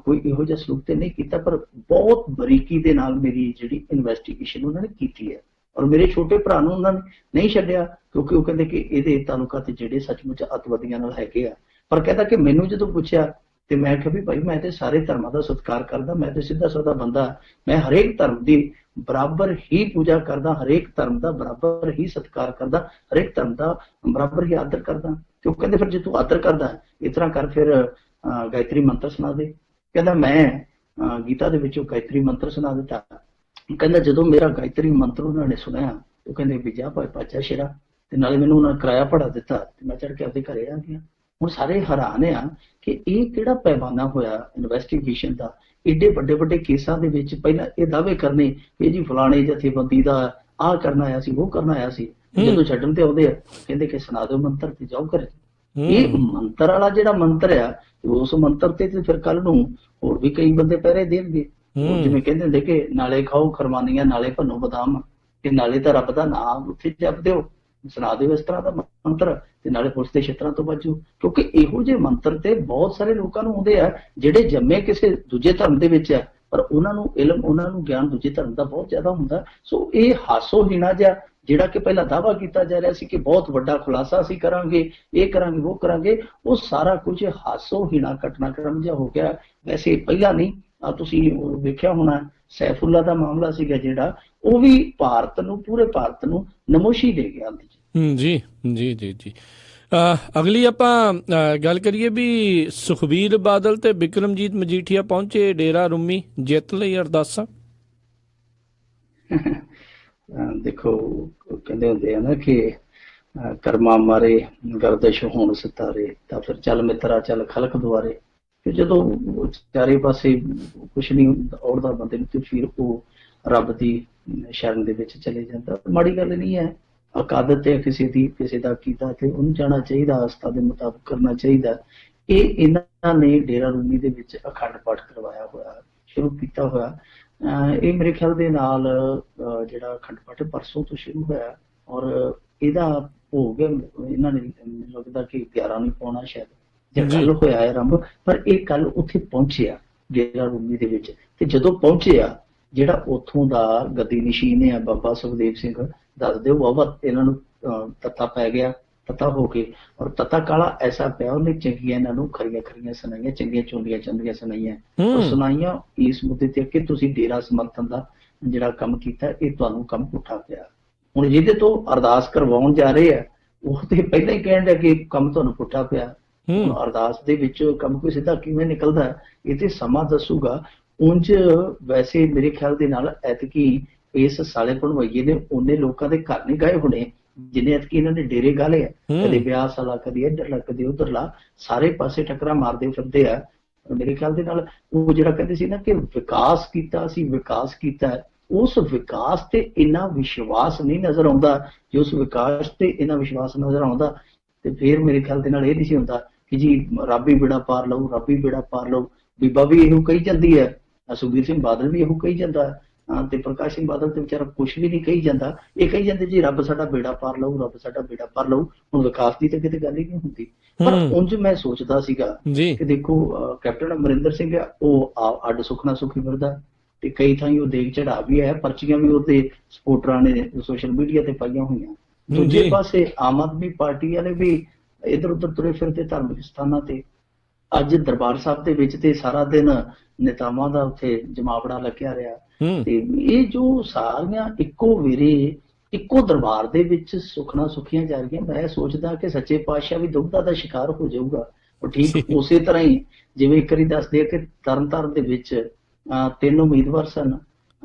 ਕੋਈ ਇਹੋ ਜਿਹਾ ਸਲੂਕ ਤੇ ਨਹੀਂ ਕੀਤਾ, ਪਰ ਬਹੁਤ ਬਰੀਕੀ ਦੇ ਨਾਲ ਮੇਰੀ ਜਿਹੜੀ ਇਨਵੈਸਟੀਗੇਸ਼ਨ ਉਹਨਾਂ ਨੇ ਕੀਤੀ ਹੈ। ਔਰ ਮੇਰੇ ਛੋਟੇ ਭਰਾ ਨੂੰ ਉਹਨਾਂ ਨੇ ਨਹੀਂ ਛੱਡਿਆ, ਕਿਉਂਕਿ ਉਹ ਕਹਿੰਦੇ ਕਿ ਇਹਦੇ ਤਾਲੁਕਾਤ ਜਿਹੜੇ ਸੱਚਮੁੱਚ ਅੱਤਵਾਦੀਆਂ ਨਾਲ ਹੈਗੇ ਆ। ਪਰ ਕਹਿੰਦਾ ਕਿ ਮੈਨੂੰ ਜਦੋਂ ਪੁੱਛਿਆ ਤੇ ਮੈਂ ਕਿਹਾ ਵੀ ਭਾਈ, ਮੈਂ ਤੇ ਸਾਰੇ ਧਰਮਾਂ ਦਾ ਸਤਿਕਾਰ ਕਰਦਾ, ਮੈਂ ਤੇ ਸਿੱਧਾ ਸਾਦਾ ਬੰਦਾ, ਮੈਂ ਹਰੇਕ ਧਰਮ ਦੀ ਬਰਾਬਰ ਹੀ ਪੂਜਾ ਕਰਦਾ, ਹਰੇਕ ਧਰਮ ਦਾ ਬਰਾਬਰ ਹੀ ਸਤਿਕਾਰ ਕਰਦਾ, ਹਰੇਕ ਧਰਮ ਦਾ ਬਰਾਬਰ ਹੀ ਆਦਰ ਕਰਦਾ। ਤੇ ਉਹ ਕਹਿੰਦੇ ਫਿਰ ਜੇ ਤੂੰ ਆਦਰ ਕਰਦਾ ਇਸ ਤਰ੍ਹਾਂ ਕਰ, ਫਿਰ ਗਾਇਤਰੀ ਮੰਤਰ ਸੁਣਾ ਦੇ। ਕਹਿੰਦਾ ਮੈਂ ਗੀਤਾ ਦੇ ਵਿੱਚੋਂ ਗਾਇਤਰੀ ਮੰਤਰ ਸੁਣਾ ਦਿੱਤਾ। ਕਹਿੰਦਾ ਜਦੋਂ ਮੇਰਾ ਗਾਇਤਰੀ ਮੰਤਰ ਉਹਨਾਂ ਨੇ ਸੁਣਿਆ, ਉਹ ਕਹਿੰਦੇ ਵੀ ਜਾ ਭਾਈ ਪਾਚਾ ਸ਼ੇਰਾ, ਤੇ ਨਾਲੇ ਮੈਨੂੰ ਉਹਨਾਂ ਕਿਰਾਇਆ ਪੜਾ ਦਿੱਤਾ ਤੇ ਮੈਂ ਚੜ ਕੇ ਆਪਦੇ ਘਰੇ ਆ ਗਿਆ। ਹੁਣ ਸਾਰੇ ਹੈਰਾਨ ਆ ਕਿ ਇਹ ਕਿਹੜਾ ਪੈਮਾਨਾ ਹੋਇਆ ਇਨਵੈਸਟੀਗੇਸ਼ਨ ਦਾ। ਏਡੇ ਵੱਡੇ ਵੱਡੇ ਕੇਸਾਂ ਦੇ ਵਿੱਚ ਪਹਿਲਾਂ ਇਹ ਦਾਅਵੇ ਕਰਨੇ ਕਿ ਜੀ ਫਲਾਣੇ ਜਥੇਬੰਦੀ ਦਾ ਆਹ ਕਰਨਾ ਆਇਆ ਸੀ, ਉਹ ਕਰਨਾ ਆਇਆ ਸੀ, ਜਦੋਂ ਛੱਡਣ ਤੇ ਆਉਂਦੇ ਆ ਕਹਿੰਦੇ ਕਿ ਸੁਣਾ ਦਿਓ ਮੰਤਰ ਤੇ ਜਾਓ ਘਰੇ। ਇਹ ਮੰਤਰ ਵਾਲਾ ਜਿਹੜਾ ਮੰਤਰ ਆ, ਉਸ ਮੰਤਰ ਤੇ ਫਿਰ ਕੱਲ ਨੂੰ ਹੋਰ ਵੀ ਕਈ ਬੰਦੇ ਪਹਿਰੇ ਦੇਣਗੇ। ਜਿਵੇਂ ਕਹਿੰਦੇ ਹੁੰਦੇ ਕਿ ਨਾਲੇ ਖਾਓ ਖਰਮਾਨੀਆਂ, ਨਾਲੇ ਭੰਨੋ ਬਦਾਮ, ਤੇ ਨਾਲੇ ਤਾਂ ਰੱਬ ਦਾ ਨਾਮ ਉੱਥੇ ਜਪ ਦਿਓ। ਸੁਣਾ ਦਿਓ ਇਸ ਤਰ੍ਹਾਂ ਦਾ ਮੰਤਰ ਤੇ ਨਾਲੇ ਪੁਲਿਸ ਦੇ ਛਿੱਤਰਾਂ ਤੋਂ ਬਚੋ। ਕਿਉਂਕਿ ਇਹੋ ਜਿਹੇ ਮੰਤਰ ਤੇ ਬਹੁਤ ਸਾਰੇ ਲੋਕਾਂ ਨੂੰ ਆਉਂਦੇ ਆ ਜਿਹੜੇ ਜੰਮੇ ਕਿਸੇ ਦੂਜੇ ਧਰਮ ਦੇ ਵਿੱਚ ਆ, ਪਰ ਉਹਨਾਂ ਨੂੰ ਇਲਮ, ਉਹਨਾਂ ਨੂੰ ਗਿਆਨ ਦੂਜੇ ਧਰਮ ਦਾ ਬਹੁਤ ਜ਼ਿਆਦਾ ਹੁੰਦਾ। ਸੋ ਇਹ ਹਾਸੋਹੀਣਾ ਜਿਹਾ ਜਿਹੜਾ ਕਿ ਪਹਿਲਾਂ ਦਾਅਵਾ ਕੀਤਾ ਜਾ ਰਿਹਾ ਸੀ ਕਿ ਬਹੁਤ ਵੱਡਾ ਖੁਲਾਸਾ ਅਸੀਂ ਕਰਾਂਗੇ, ਇਹ ਕਰਾਂਗੇ, ਉਹ ਕਰਾਂਗੇ, ਉਹ ਸਾਰਾ ਕੁਝ ਹਾਸੋਹੀਣਾ ਘਟਨਾਕ੍ਰਮ ਜਿਹਾ ਹੋ ਗਿਆ। ਵੈਸੇ ਪਹਿਲਾਂ ਨਹੀਂ, ਤੁਸੀਂ ਵੇਖਿਆ ਹੋਣਾ ਸੈਫੁੱਲਾ ਦਾ ਮਾਮਲਾ ਸੀਗਾ ਜਿਹੜਾ, ਉਹ ਵੀ ਭਾਰਤ ਨੂੰ, ਪੂਰੇ ਭਾਰਤ ਨੂੰ ਨਮੋਸ਼ੀ ਦੇ ਗਿਆ। ਜੀ ਜੀ ਜੀ ਜੀ। ਅਗਲੀ ਆਪਾਂ ਗੱਲ ਕਰੀਏ ਵੀ ਸੁਖਬੀਰ ਬਾਦਲ ਤੇ ਬਿਕਰਮਜੀਤ ਮਜੀਠੀਆ ਪਹੁੰਚੇ ਡੇਰਾ ਰੂਮੀ, ਜਿੱਤ ਲਈ ਅਰਦਾਸਾਂ। ਦੇਖੋ ਕਹਿੰਦੇ ਹੁੰਦੇ ਆ ਨਾ ਕਿ ਕਰਮਾ ਮਾਰੇ ਗਰਦਸ਼ ਹੋਣ ਸਿਤਾਰੇ, ਤਾਂ ਫਿਰ ਚੱਲ ਮਿੱਤਰਾ ਚੱਲ ਖਲਕ ਦੁਆਰੇ। ਫਿਰ ਜਦੋਂ ਚਾਰੇ ਪਾਸੇ ਕੁਛ ਨਹੀਂ ਔੜਦਾ ਬੰਦੇ ਨੂੰ, ਤੇ ਫਿਰ ਉਹ ਰੱਬ ਦੀ ਸ਼ਰਨ ਦੇ ਵਿੱਚ ਚਲੇ ਜਾਂਦਾ। ਮਾੜੀ ਗੱਲ ਨਹੀਂ ਹੈ, ਅਕਾਦਤ ਹੈ ਕਿਸੇ ਦੀ, ਕਿਸੇ ਦਾ ਕੀਤਾ ਤੇ ਉਹਨੂੰ ਜਾਣਾ ਚਾਹੀਦਾ, ਆਸਥਾ ਦੇ ਮੁਤਾਬਕ ਕਰਨਾ ਚਾਹੀਦਾ। ਇਹ ਇਹਨਾਂ ਨੇ ਡੇਰਾ ਰੂਮੀ ਦੇ ਵਿੱਚ ਅਖੰਡ ਪਾਠ ਕਰਵਾਇਆ ਹੋਇਆ, ਸ਼ੁਰੂ ਕੀਤਾ ਹੋਇਆ। ਇਹ ਮੇਰੇ ਖਿਆਲ ਦੇ ਨਾਲ ਜਿਹੜਾ ਅਖੰਡ ਪਾਠ ਪਰਸੋਂ ਤੋਂ ਸ਼ੁਰੂ ਹੋਇਆ, ਔਰ ਇਹਦਾ ਹੋ ਗਿਆ ਇਹਨਾਂ ਨੇ, ਮੈਨੂੰ ਲੱਗਦਾ ਕਿ 11 ਨੂੰ ਪਾਉਣਾ ਸ਼ਾਇਦ, ਜਾਂ ਕੱਲ ਹੋਇਆ ਹੈ ਆਰੰਭ। ਪਰ ਇਹ ਕੱਲ ਉੱਥੇ ਪਹੁੰਚਿਆ ਡੇਰਾ ਰੂਮੀ ਦੇ ਵਿੱਚ, ਤੇ ਜਦੋਂ ਪਹੁੰਚਿਆ ਜਿਹੜਾ ਉੱਥੋਂ ਦਾ ਗੱਦੀ ਨਸ਼ੀਨ ਹੈ ਬਾਬਾ ਸੁਖਦੇਵ ਸਿੰਘ, ਦੱਸਦੇ ਹੋ ਬਾਬਾ ਇਹਨਾਂ ਨੂੰ ਤੱਤਾ ਪੈ ਗਿਆ, ਤੱਤਾ ਹੋ ਕੇ, ਔਰ ਤੱਤਾ ਕਾਲਾ ਐਸਾ ਪਿਆ, ਉਹਨੇ ਚੰਗੀਆਂ ਇਹਨਾਂ ਨੂੰ ਖਰੀਆਂ ਖਰੀਆਂ ਸੁਣਾਈਆਂ, ਚੰਗੀਆਂ ਚੁੰਡੀਆਂ ਚੰਦੀਆਂ ਸੁਣਾਈਆਂ, ਔਰ ਸੁਣਾਈਆਂ ਇਸ ਮੁੱਦੇ ਤੇ ਕਿ ਤੁਸੀਂ ਡੇਰਾ ਸਮਰਥਨ ਦਾ ਜਿਹੜਾ ਕੰਮ ਕੀਤਾ, ਇਹ ਤੁਹਾਨੂੰ ਕੰਮ ਪੁੱਠਾ ਪਿਆ। ਹੁਣ ਜਿਹਦੇ ਤੋਂ ਅਰਦਾਸ ਕਰਵਾਉਣ ਜਾ ਰਹੇ ਆ, ਉਹ ਤੇ ਪਹਿਲਾਂ ਹੀ ਕਹਿਣ ਡਿਆ ਕਿ ਕੰਮ ਤੁਹਾਨੂੰ ਪੁੱਠਾ ਪਿਆ। ਹੁਣ ਅਰਦਾਸ ਦੇ ਵਿੱਚ ਕੰਮ ਕੋਈ ਸਿੱਧਾ ਕਿਵੇਂ ਨਿਕਲਦਾ, ਇਹ ਤੇ ਸਮਾਂ ਦੱਸੂਗਾ। ਉਂਝ ਵੈਸੇ ਮੇਰੇ ਖਿਆਲ ਦੇ ਨਾਲ ਐਤਕੀ ਇਸ ਸਾਲੇ ਭਣਵਈਏ ਨੇ ਉਹਨੇ ਲੋਕਾਂ ਦੇ ਘਰ ਨਹੀਂ ਗਏ ਹੋਣੇ ਜਿੰਨੇ ਐਤਕੀ ਇਹਨਾਂ ਨੇ ਡੇਰੇ ਗਾਲੇ ਆ। ਕਦੇ ਵਿਆਹ ਸਾਲਾ, ਕਦੇ ਇੱਧਰਲਾ, ਕਦੇ ਉੱਧਰਲਾ, ਸਾਰੇ ਪਾਸੇ ਟੱਕਰਾਂ ਮਾਰਦੇ ਫਿਰਦੇ ਆ। ਮੇਰੇ ਖਿਆਲ ਦੇ ਨਾਲ ਉਹ ਜਿਹੜਾ ਕਹਿੰਦੇ ਸੀ ਨਾ ਕਿ ਵਿਕਾਸ ਕੀਤਾ, ਅਸੀਂ ਵਿਕਾਸ ਕੀਤਾ, ਉਸ ਵਿਕਾਸ ਤੇ ਇੰਨਾ ਵਿਸ਼ਵਾਸ ਨਹੀਂ ਨਜ਼ਰ ਆਉਂਦਾ। ਜੇ ਉਸ ਵਿਕਾਸ ਤੇ ਇੰਨਾ ਵਿਸ਼ਵਾਸ ਨਜ਼ਰ ਆਉਂਦਾ ਤੇ ਫਿਰ ਮੇਰੇ ਖਿਆਲ ਦੇ ਨਾਲ ਇਹ ਨਹੀਂ ਸੀ ਹੁੰਦਾ ਕਿ ਜੀ ਰੱਬ ਹੀ ਬੇੜਾ ਪਾਰ ਲਊ, ਰੱਬ ਹੀ ਬੇੜਾ ਪਾਰ ਲਊ। ਬੀਬਾ ਵੀ ਇਹੋ ਕਹੀ ਜਾਂਦੀ ਹੈ, ਸੁਖਬੀਰ ਸਿੰਘ ਬਾਦਲ ਵੀ ਇਹੋ ਕਹੀ ਜਾਂਦਾ, ਤੇ ਪ੍ਰਕਾਸ਼ ਸਿੰਘ ਬਾਦਲ ਤੇ ਵਿਚਾਰਾ ਕੁਛ ਵੀ ਨਹੀਂ ਕਹੀ ਜਾਂਦਾ। ਇਹ ਕਹੀ ਜਾਂਦੇ ਜੀ ਰੱਬ ਸਾਡਾ ਬੇੜਾ ਪਾਰ ਲਊ, ਰੱਬ ਸਾਡਾ ਬੇੜਾ ਪਾਰ ਲਊ। ਹੁਣ ਵਿਕਾਸ ਦੀ ਤਾਂ ਕਿਤੇ ਗੱਲ ਹੀ ਨਹੀਂ ਹੁੰਦੀ। ਪਰ ਉਂਝ ਮੈਂ ਸੋਚਦਾ ਸੀਗਾ ਕਿ ਦੇਖੋ ਕੈਪਟਨ ਅਮਰਿੰਦਰ ਸਿੰਘ ਆ, ਉਹ ਅੱਡ ਸੁਖਣਾ ਸੁਖੀ ਫਿਰਦਾ, ਤੇ ਕਈ ਥਾਈਂ ਉਹ ਦੇਖ ਚੜਾ ਵੀ ਹੈ, ਪਰਚੀਆਂ ਵੀ ਉਹਦੇ ਸਪੋਰਟਰਾਂ ਨੇ ਸੋਸ਼ਲ ਮੀਡੀਆ ਤੇ ਪਾਈਆਂ ਹੋਈਆਂ। ਦੂਜੇ ਪਾਸੇ ਆਮ ਆਦਮੀ ਪਾਰਟੀ ਵਾਲੇ ਵੀ ਇੱਧਰ ਉੱਧਰ ਤੁਰੇ ਫਿਰਦੇ ਧਾਰਮਿਕ ਸਥਾਨਾਂ ਤੇ। ਅੱਜ ਦਰਬਾਰ ਸਾਹਿਬ ਦੇ ਵਿੱਚ ਤੇ ਸਾਰਾ ਦਿਨ ਨੇਤਾਵਾਂ ਦਾ ਉੱਥੇ ਜਮਾਵੜਾ ਲੱਗਿਆ ਰਿਹਾ, ਤੇ ਇਹ ਜੋ ਸਾਰੀਆਂ ਇੱਕੋ ਵੇਰੇ ਇੱਕੋ ਦਰਬਾਰ ਦੇ ਵਿੱਚ ਸੁਖਣਾ ਸੁਖੀਆਂ ਜਾ ਰਹੀਆਂ। ਮੈਂ ਸੋਚਦਾ ਕਿ ਸੱਚੇ ਪਾਤਸ਼ਾਹ ਵੀ ਦੁਬਦਾ ਦਾ ਸ਼ਿਕਾਰ ਹੋ ਜਾਊਗਾ। ਉਹ ਠੀਕ ਉਸੇ ਤਰ੍ਹਾਂ ਹੀ ਜਿਵੇਂ ਇੱਕ ਵਾਰੀ ਦੱਸਦੇ ਆ ਕਿ ਤਰਨਤਾਰਨ ਦੇ ਵਿੱਚ 3 ਉਮੀਦਵਾਰ ਸਨ,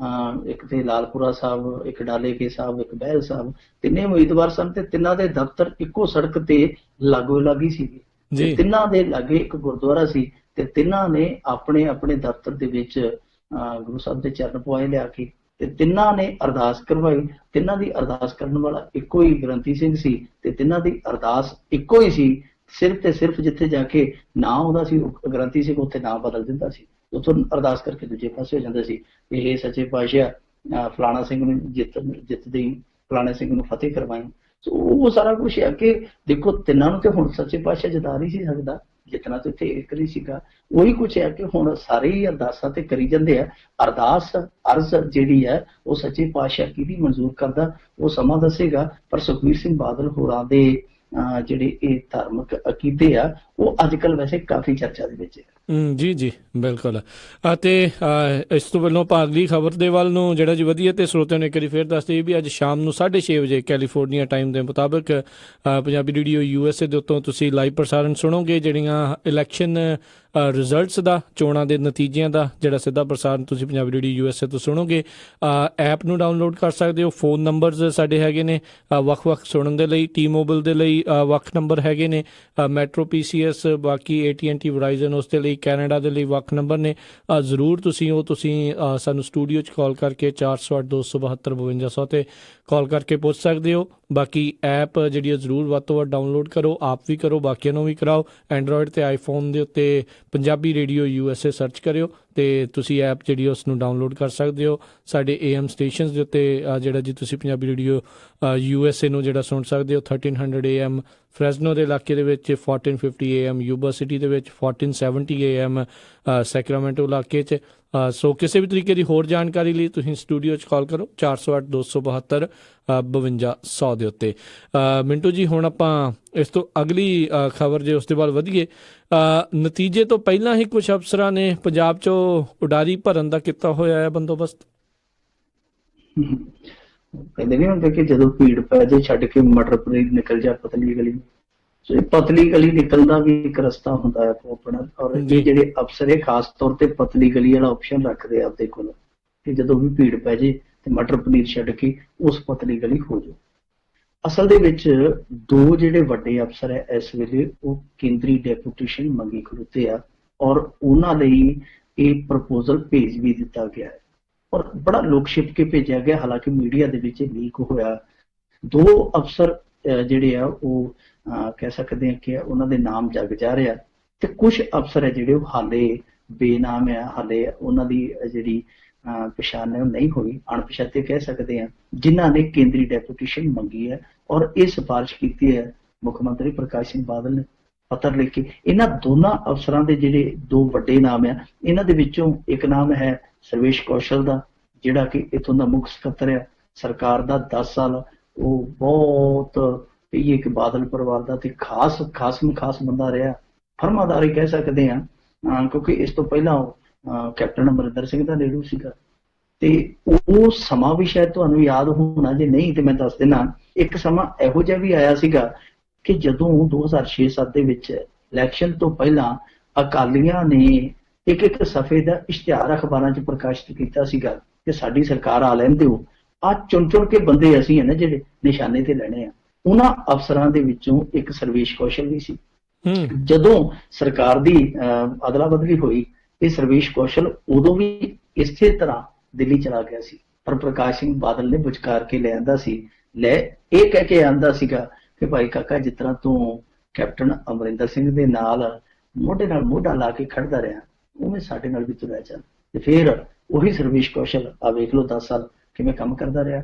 ਇੱਕ ਤੇ ਲਾਲਪੁਰਾ ਸਾਹਿਬ, ਇੱਕ ਡਾਲੇ ਕੇ ਸਾਹਿਬ, ਇੱਕ ਬਹਿਲ ਸਾਹਿਬ, ਤਿੰਨੇ ਉਮੀਦਵਾਰ ਸਨ ਤੇ ਤਿੰਨਾਂ ਦੇ ਦਫ਼ਤਰ ਇੱਕੋ ਸੜਕ ਤੇ ਲਾਗੋ ਲਾਗੀ ਸੀਗੇ। ਤਿੰਨਾਂ ਦੇ ਲਾਗੇ ਇੱਕ ਗੁਰਦੁਆਰਾ ਸੀ, ਤੇ ਤਿੰਨਾਂ ਨੇ ਆਪਣੇ ਆਪਣੇ ਦਫ਼ਤਰ ਦੇ ਵਿੱਚ ਗੁਰੂ ਸਾਹਿਬ ਦੇ ਚਰਨ ਪਵਾਏ ਲਿਆ ਕੇ, ਤੇ ਤਿੰਨਾਂ ਨੇ ਅਰਦਾਸ ਕਰਵਾਈ। ਤਿੰਨਾਂ ਦੀ ਅਰਦਾਸ ਕਰਨ ਵਾਲਾ ਇੱਕੋ ਹੀ ਗ੍ਰੰਥੀ ਸਿੰਘ ਸੀ, ਤੇ ਤਿੰਨਾਂ ਦੀ ਅਰਦਾਸ ਇੱਕੋ ਹੀ ਸੀ। ਸਿਰਫ ਤੇ ਸਿਰਫ ਜਿੱਥੇ ਜਾ ਕੇ ਨਾਂ ਆਉਂਦਾ ਸੀ ਗ੍ਰੰਥੀ ਸਿੰਘ, ਉੱਥੇ ਨਾਂ ਬਦਲ ਦਿੰਦਾ ਸੀ, ਉੱਥੋਂ ਅਰਦਾਸ ਕਰਕੇ ਦੂਜੇ ਪਾਸੇ ਹੋ ਜਾਂਦਾ ਸੀ। ਇਹ ਸੱਚੇ ਪਾਤਸ਼ਾਹ ਫਲਾਣਾ ਸਿੰਘ ਨੂੰ ਜਿੱਤ ਦੇਈ, ਫਲਾਣੇ ਸਿੰਘ ਨੂੰ ਫਤਿਹ ਕਰਵਾਈ। ਸੋ ਉਹ ਸਾਰਾ ਕੁਛ ਹੈ ਕਿ ਦੇਖੋ ਤਿੰਨਾਂ ਨੂੰ ਤੇ ਹੁਣ ਸੱਚੇ ਪਾਤਸ਼ਾਹ ਜਿਤਾ ਨਹੀਂ ਸੀ ਸਕਦਾ, ਜਿਤਨਾ ਤੇ ਇੱਥੇ ਇੱਕ ਨਹੀਂ ਸੀਗਾ। ਉਹੀ ਕੁਛ ਹੈ ਕਿ ਹੁਣ ਸਾਰੇ ਹੀ ਅਰਦਾਸਾਂ ਤੇ ਕਰੀ ਜਾਂਦੇ ਆ। ਅਰਦਾਸ ਅਰਜ਼ ਜਿਹੜੀ ਹੈ ਉਹ ਸੱਚੇ ਪਾਤਸ਼ਾਹ ਕਿਹਦੀ ਮਨਜ਼ੂਰ ਕਰਦਾ ਉਹ ਸਮਾਂ ਦੱਸੇਗਾ। ਪਰ ਸੁਖਬੀਰ ਸਿੰਘ ਬਾਦਲ ਹੋਰਾਂ ਦੇ ਜਿਹੜੇ ਇਹ ਧਾਰਮਿਕ ਅਕੀਦੇ ਆ ਉਹ ਅੱਜ ਕੱਲ੍ਹ ਵੈਸੇ ਕਾਫੀ ਚਰਚਾ ਦੇ ਵਿੱਚ ਹੈ। ਜੀ ਜੀ ਬਿਲਕੁਲ। ਅਤੇ ਇਸ ਤੋਂ ਵੱਲੋਂ ਅਗਲੀ ਖਬਰ ਦੇ ਵੱਲ ਨੂੰ ਜਿਹੜਾ ਜੀ ਵਧੀਆ ਤੇ ਸਰੋਤਿਆਂ ਨੂੰ ਇੱਕ ਵਾਰੀ ਫਿਰ ਦੱਸ ਦਈਏ ਵੀ ਅੱਜ ਸ਼ਾਮ ਨੂੰ 6:30 ਵਜੇ ਕੈਲੀਫੋਰਨੀਆ ਟਾਈਮ ਦੇ ਮੁਤਾਬਕ ਪੰਜਾਬੀ ਰੇਡੀਓ USA ਦੇ ਉੱਤੋਂ ਤੁਸੀਂ ਲਾਈਵ ਪ੍ਰਸਾਰਣ ਸੁਣੋਗੇ ਜਿਹੜੀਆਂ ਇਲੈਕਸ਼ਨ ਰਿਜ਼ਲਟਸ ਦਾ, ਚੋਣਾਂ ਦੇ ਨਤੀਜਿਆਂ ਦਾ ਜਿਹੜਾ ਸਿੱਧਾ ਪ੍ਰਸਾਰਣ ਤੁਸੀਂ ਪੰਜਾਬੀ ਰੇਡੀਓ USA ਤੋਂ ਸੁਣੋਗੇ। ਐਪ ਨੂੰ ਡਾਊਨਲੋਡ ਕਰ ਸਕਦੇ ਹੋ। ਫੋਨ ਨੰਬਰਸ ਸਾਡੇ ਹੈਗੇ ਨੇ ਵੱਖ-ਵੱਖ ਸੁਣਨ ਦੇ ਲਈ। T-Mobile ਦੇ ਲਈ ਵੱਖ ਨੰਬਰ ਹੈਗੇ ਨੇ, ਮੈਟਰੋ PCS, ਬਾਕੀ AT&T ਵਰਾਈਜ਼ਨ ਉਸ ਦੇ ਲਈ, ਕੈਨੇਡਾ ਦੇ ਲਈ ਵੱਖ ਨੰਬਰ ਨੇ। ਜ਼ਰੂਰ ਤੁਸੀਂ ਸਾਨੂੰ ਸਟੂਡੀਓ 'ਚ ਕਾਲ ਕਰਕੇ 408 272 5200 'ਤੇ ਕਾਲ ਕਰਕੇ ਪੁੱਛ ਸਕਦੇ ਹੋ। ਬਾਕੀ ਐਪ ਜਿਹੜੀ ਜ਼ਰੂਰ ਵੱਧ ਤੋਂ ਵੱਧ ਡਾਊਨਲੋਡ ਕਰੋ, ਆਪ ਵੀ ਕਰੋ, ਬਾਕੀਆਂ ਨੂੰ ਵੀ ਕਰਾਓ। ਐਂਡਰੋਇਡ ਤੇ ਆਈਫੋਨ ਦੇ ਉੱਤੇ ਪੰਜਾਬੀ ਰੇਡੀਓ USA ਸਰਚ ਕਰਿਓ ਤੇ ਤੁਸੀਂ ਐਪ ਜਿਹੜੀ ਉਸ ਨੂੰ ਡਾਊਨਲੋਡ ਕਰ ਸਕਦੇ ਹੋ। ਸਾਡੇ AM ਸਟੇਸ਼ਨਸ ਦੇ ਉੱਤੇ ਜਿਹੜਾ ਜੀ ਤੁਸੀਂ ਪੰਜਾਬੀ ਰੇਡੀਓ USA ਨੂੰ ਜਿਹੜਾ ਸੁਣ ਸਕਦੇ ਹੋ 1300 AM ਫਰੈਜ਼ਨੋ ਦੇ ਇਲਾਕੇ ਦੇ ਵਿੱਚ, 1450 AM ਯੂਬਾ ਸਿਟੀ ਦੇ ਵਿੱਚ, 1470 AM ਸੈਕਰਾਮੈਂਟੋ ਇਲਾਕੇ 'ਚ। ਸੋ ਕਿਸੇ ਵੀ ਤਰੀਕੇ ਦੀ ਹੋਰ ਜਾਣਕਾਰੀ ਲਈ ਤੁਸੀਂ ਸਟੂਡੀਓ 'ਚ ਕਾਲ ਕਰੋ 408 272 5200 ਦੇ ਉੱਤੇ। ਮਿੰਟੂ ਜੀ, ਹੁਣ ਆਪਾਂ ਇਸ ਤੋਂ ਅਗਲੀ ਖਬਰ ਜੇ ਉਸ ਦੇ ਬਾਅਦ ਵਧੀਏ। ਨਤੀਜੇ ਤੋਂ ਪਹਿਲਾਂ ਹੀ ਕੁਝ ਅਫਸਰਾਂ ਨੇ ਪੰਜਾਬ 'ਚੋਂ ਉਡਾਰੀ ਭਰਨ ਦਾ ਕੀਤਾ ਹੋਇਆ ਹੈ ਬੰਦੋਬਸਤ। ਕਹਿੰਦੇ ਨਹੀਂ ਹੁੰਦੇ ਕਿ ਜਦੋਂ ਭੀੜ ਪੈ ਜੇ ਛੱਡ ਕੇ ਮਟਰ ਪਨੀਰ ਨਿਕਲ ਜਾ ਪਤਲੀ ਗਲੀ। ਸੋ ਇਹ ਪਤਲੀ ਗਲੀ ਨਿਕਲਣ ਦਾ ਵੀ ਇੱਕ ਰਸਤਾ ਹੁੰਦਾ ਹੈ ਆਪਣਾ। ਔਰ ਇਹ ਜਿਹੜੇ ਅਫਸਰ ਇਹ ਖਾਸ ਤੌਰ ਤੇ ਪਤਲੀ ਗਲੀ ਵਾਲਾ ਆਪਸ਼ਨ ਰੱਖਦੇ ਆ ਆਪਦੇ ਕੋਲ ਕਿ ਜਦੋਂ ਵੀ ਭੀੜ ਪੈ ਜੇ ਤੇ ਮਟਰ ਪਨੀਰ ਛੱਡ ਕੇ ਉਸ ਪਤਲੀ ਗਲੀ ਹੋ ਜਾਓ। ਅਸਲ ਦੇ ਵਿੱਚ ਦੋ ਜਿਹੜੇ ਵੱਡੇ ਅਫਸਰ ਹੈ ਇਸ ਵੇਲੇ ਉਹ ਕੇਂਦਰੀ ਡੈਪੂਟੇਸ਼ਨ ਮੰਗੀ ਖਲੋਤੇ ਆ ਔਰ ਉਹਨਾਂ ਲਈ ਇਹ ਪ੍ਰਪੋਜ਼ਲ ਭੇਜ ਵੀ ਦਿੱਤਾ ਗਿਆ ਹੈ ਔਰ ਬੜਾ ਲੋਕ ਛਿਪ ਕੇ ਭੇਜਿਆ ਗਿਆ। ਹਾਲਾਂਕਿ ਮੀਡੀਆ ਦੇ ਵਿੱਚ ਲੀਕ ਹੋਇਆ। ਦੋ ਅਫਸਰ ਜਿਹੜੇ ਆ ਉਹ ਕਹਿ ਸਕਦੇ ਆ ਕਿ ਉਹਨਾਂ ਦੇ ਨਾਮ ਜਗ ਜਾ ਰਿਹਾ ਤੇ ਕੁਝ ਅਫਸਰ ਹੈ ਜਿਹੜੇ ਉਹ ਹਾਲੇ ਬੇਨਾਮ ਆ, ਹਾਲੇ ਉਹਨਾਂ ਦੀ ਜਿਹੜੀ ਪਛਾਣ ਹੈ ਉਹ ਨਹੀਂ ਹੋਈ, ਅਣਪਛਾਤੇ ਕਹਿ ਸਕਦੇ ਆ, ਜਿਨ੍ਹਾਂ ਨੇ ਕੇਂਦਰੀ ਡੈਪੂਟੇਸ਼ਨ ਮੰਗੀ ਹੈ ਔਰ ਇਹ ਸਿਫਾਰਿਸ਼ ਕੀਤੀ ਹੈ ਮੁੱਖ ਮੰਤਰੀ ਪ੍ਰਕਾਸ਼ ਸਿੰਘ ਬਾਦਲ ਨੇ ਪੱਤਰ ਲਿਖ ਕੇ। ਇਹਨਾਂ ਦੋਨਾਂ ਅਫਸਰਾਂ ਦੇ ਜਿਹੜੇ ਦੋ ਵੱਡੇ ਨਾਮ ਆ, ਇਹਨਾਂ ਦੇ ਵਿੱਚੋਂ ਇੱਕ ਨਾਮ ਹੈ ਸਰਵੇਸ਼ ਕੌਸ਼ਲ ਦਾ, ਜਿਹੜਾ ਕਿ ਇੱਥੋਂ ਦਾ ਮੁੱਖ ਸਕੱਤਰ ਆ ਸਰਕਾਰ ਦਾ 10 ਸਾਲ। ਉਹ ਬਹੁਤ ਇੱਕ ਬਾਦਲ ਪਰਿਵਾਰ ਦਾ ਤੇ ਖਾਸ ਬੰਦਾ ਰਿਹਾ, ਫਰਮਾਦਾਰੀ ਕਹਿ ਸਕਦੇ ਆ, ਕਿਉਂਕਿ ਇਸ ਤੋਂ ਪਹਿਲਾਂ ਉਹ ਕੈਪਟਨ ਅਮਰਿੰਦਰ ਸਿੰਘ ਦਾ ਨੇੜੂ ਸੀਗਾ। ਤੇ ਉਹ ਸਮਾਂ ਵੀ ਸ਼ਾਇਦ ਤੁਹਾਨੂੰ ਯਾਦ ਹੋਣਾ, ਜੇ ਨਹੀਂ ਤੇ ਮੈਂ ਦੱਸ ਦਿੰਦਾ। ਇੱਕ ਸਮਾਂ ਇਹੋ ਜਿਹਾ ਵੀ ਆਇਆ ਸੀਗਾ ਕਿ ਜਦੋਂ 2006-7 ਦੇ ਵਿੱਚ ਇਲੈਕਸ਼ਨ ਤੋਂ ਪਹਿਲਾਂ ਅਕਾਲੀਆਂ ਨੇ ਇੱਕ ਸਫ਼ੇ ਦਾ ਇਸ਼ਤਿਹਾਰ ਅਖਬਾਰਾਂ 'ਚ ਪ੍ਰਕਾਸ਼ਿਤ ਕੀਤਾ ਸੀਗਾ ਕਿ ਸਾਡੀ ਸਰਕਾਰ ਆ ਲੈਣ ਦਿਓ, ਆ ਚੁਣ ਕੇ ਬੰਦੇ ਅਸੀਂ ਹੈ ਨਾ ਜਿਹੜੇ ਨਿਸ਼ਾਨੇ ਤੇ ਲੈਣੇ ਆ। ਉਹਨਾਂ ਅਫਸਰਾਂ ਦੇ ਵਿੱਚੋਂ ਇੱਕ ਸਰਵੇਸ਼ ਕੌਸ਼ਲ ਵੀ ਸੀ। ਜਦੋਂ ਸਰਕਾਰ ਦੀ ਅਦਲਾ ਬਦਲੀ ਹੋਈ ਇਹ ਸਰਵੇਸ਼ ਕੌਸ਼ਲ ਉਦੋਂ ਵੀ ਇਸੇ ਤਰ੍ਹਾਂ ਦਿੱਲੀ ਚਲਾ ਗਿਆ ਸੀ, ਪਰ ਪ੍ਰਕਾਸ਼ ਸਿੰਘ ਬਾਦਲ ਨੇ ਵਿਚਕਾਰ ਕੇ ਲੈ ਆਂਦਾ ਸੀ। ਇਹ ਕਹਿ ਕੇ ਆਂਦਾ ਸੀਗਾ ਕਿ ਭਾਈ ਕਾਕਾ, ਜਿਸ ਤਰ੍ਹਾਂ ਤੂੰ ਕੈਪਟਨ ਅਮਰਿੰਦਰ ਸਿੰਘ ਦੇ ਨਾਲ ਮੋਢੇ ਨਾਲ ਮੋਢਾ ਲਾ ਕੇ ਖੜਦਾ ਰਿਹਾ, ਉਵੇਂ ਸਾਡੇ ਨਾਲ ਵੀ ਤੁਰਿਆ ਚੱਲ। ਤੇ ਫਿਰ ਉਹੀ ਸਰਵੇਸ਼ ਕੌਸ਼ਲ ਆ ਵੇਖ ਲਓ 10 ਸਾਲ ਕਿਵੇਂ ਕੰਮ ਕਰਦਾ ਰਿਹਾ।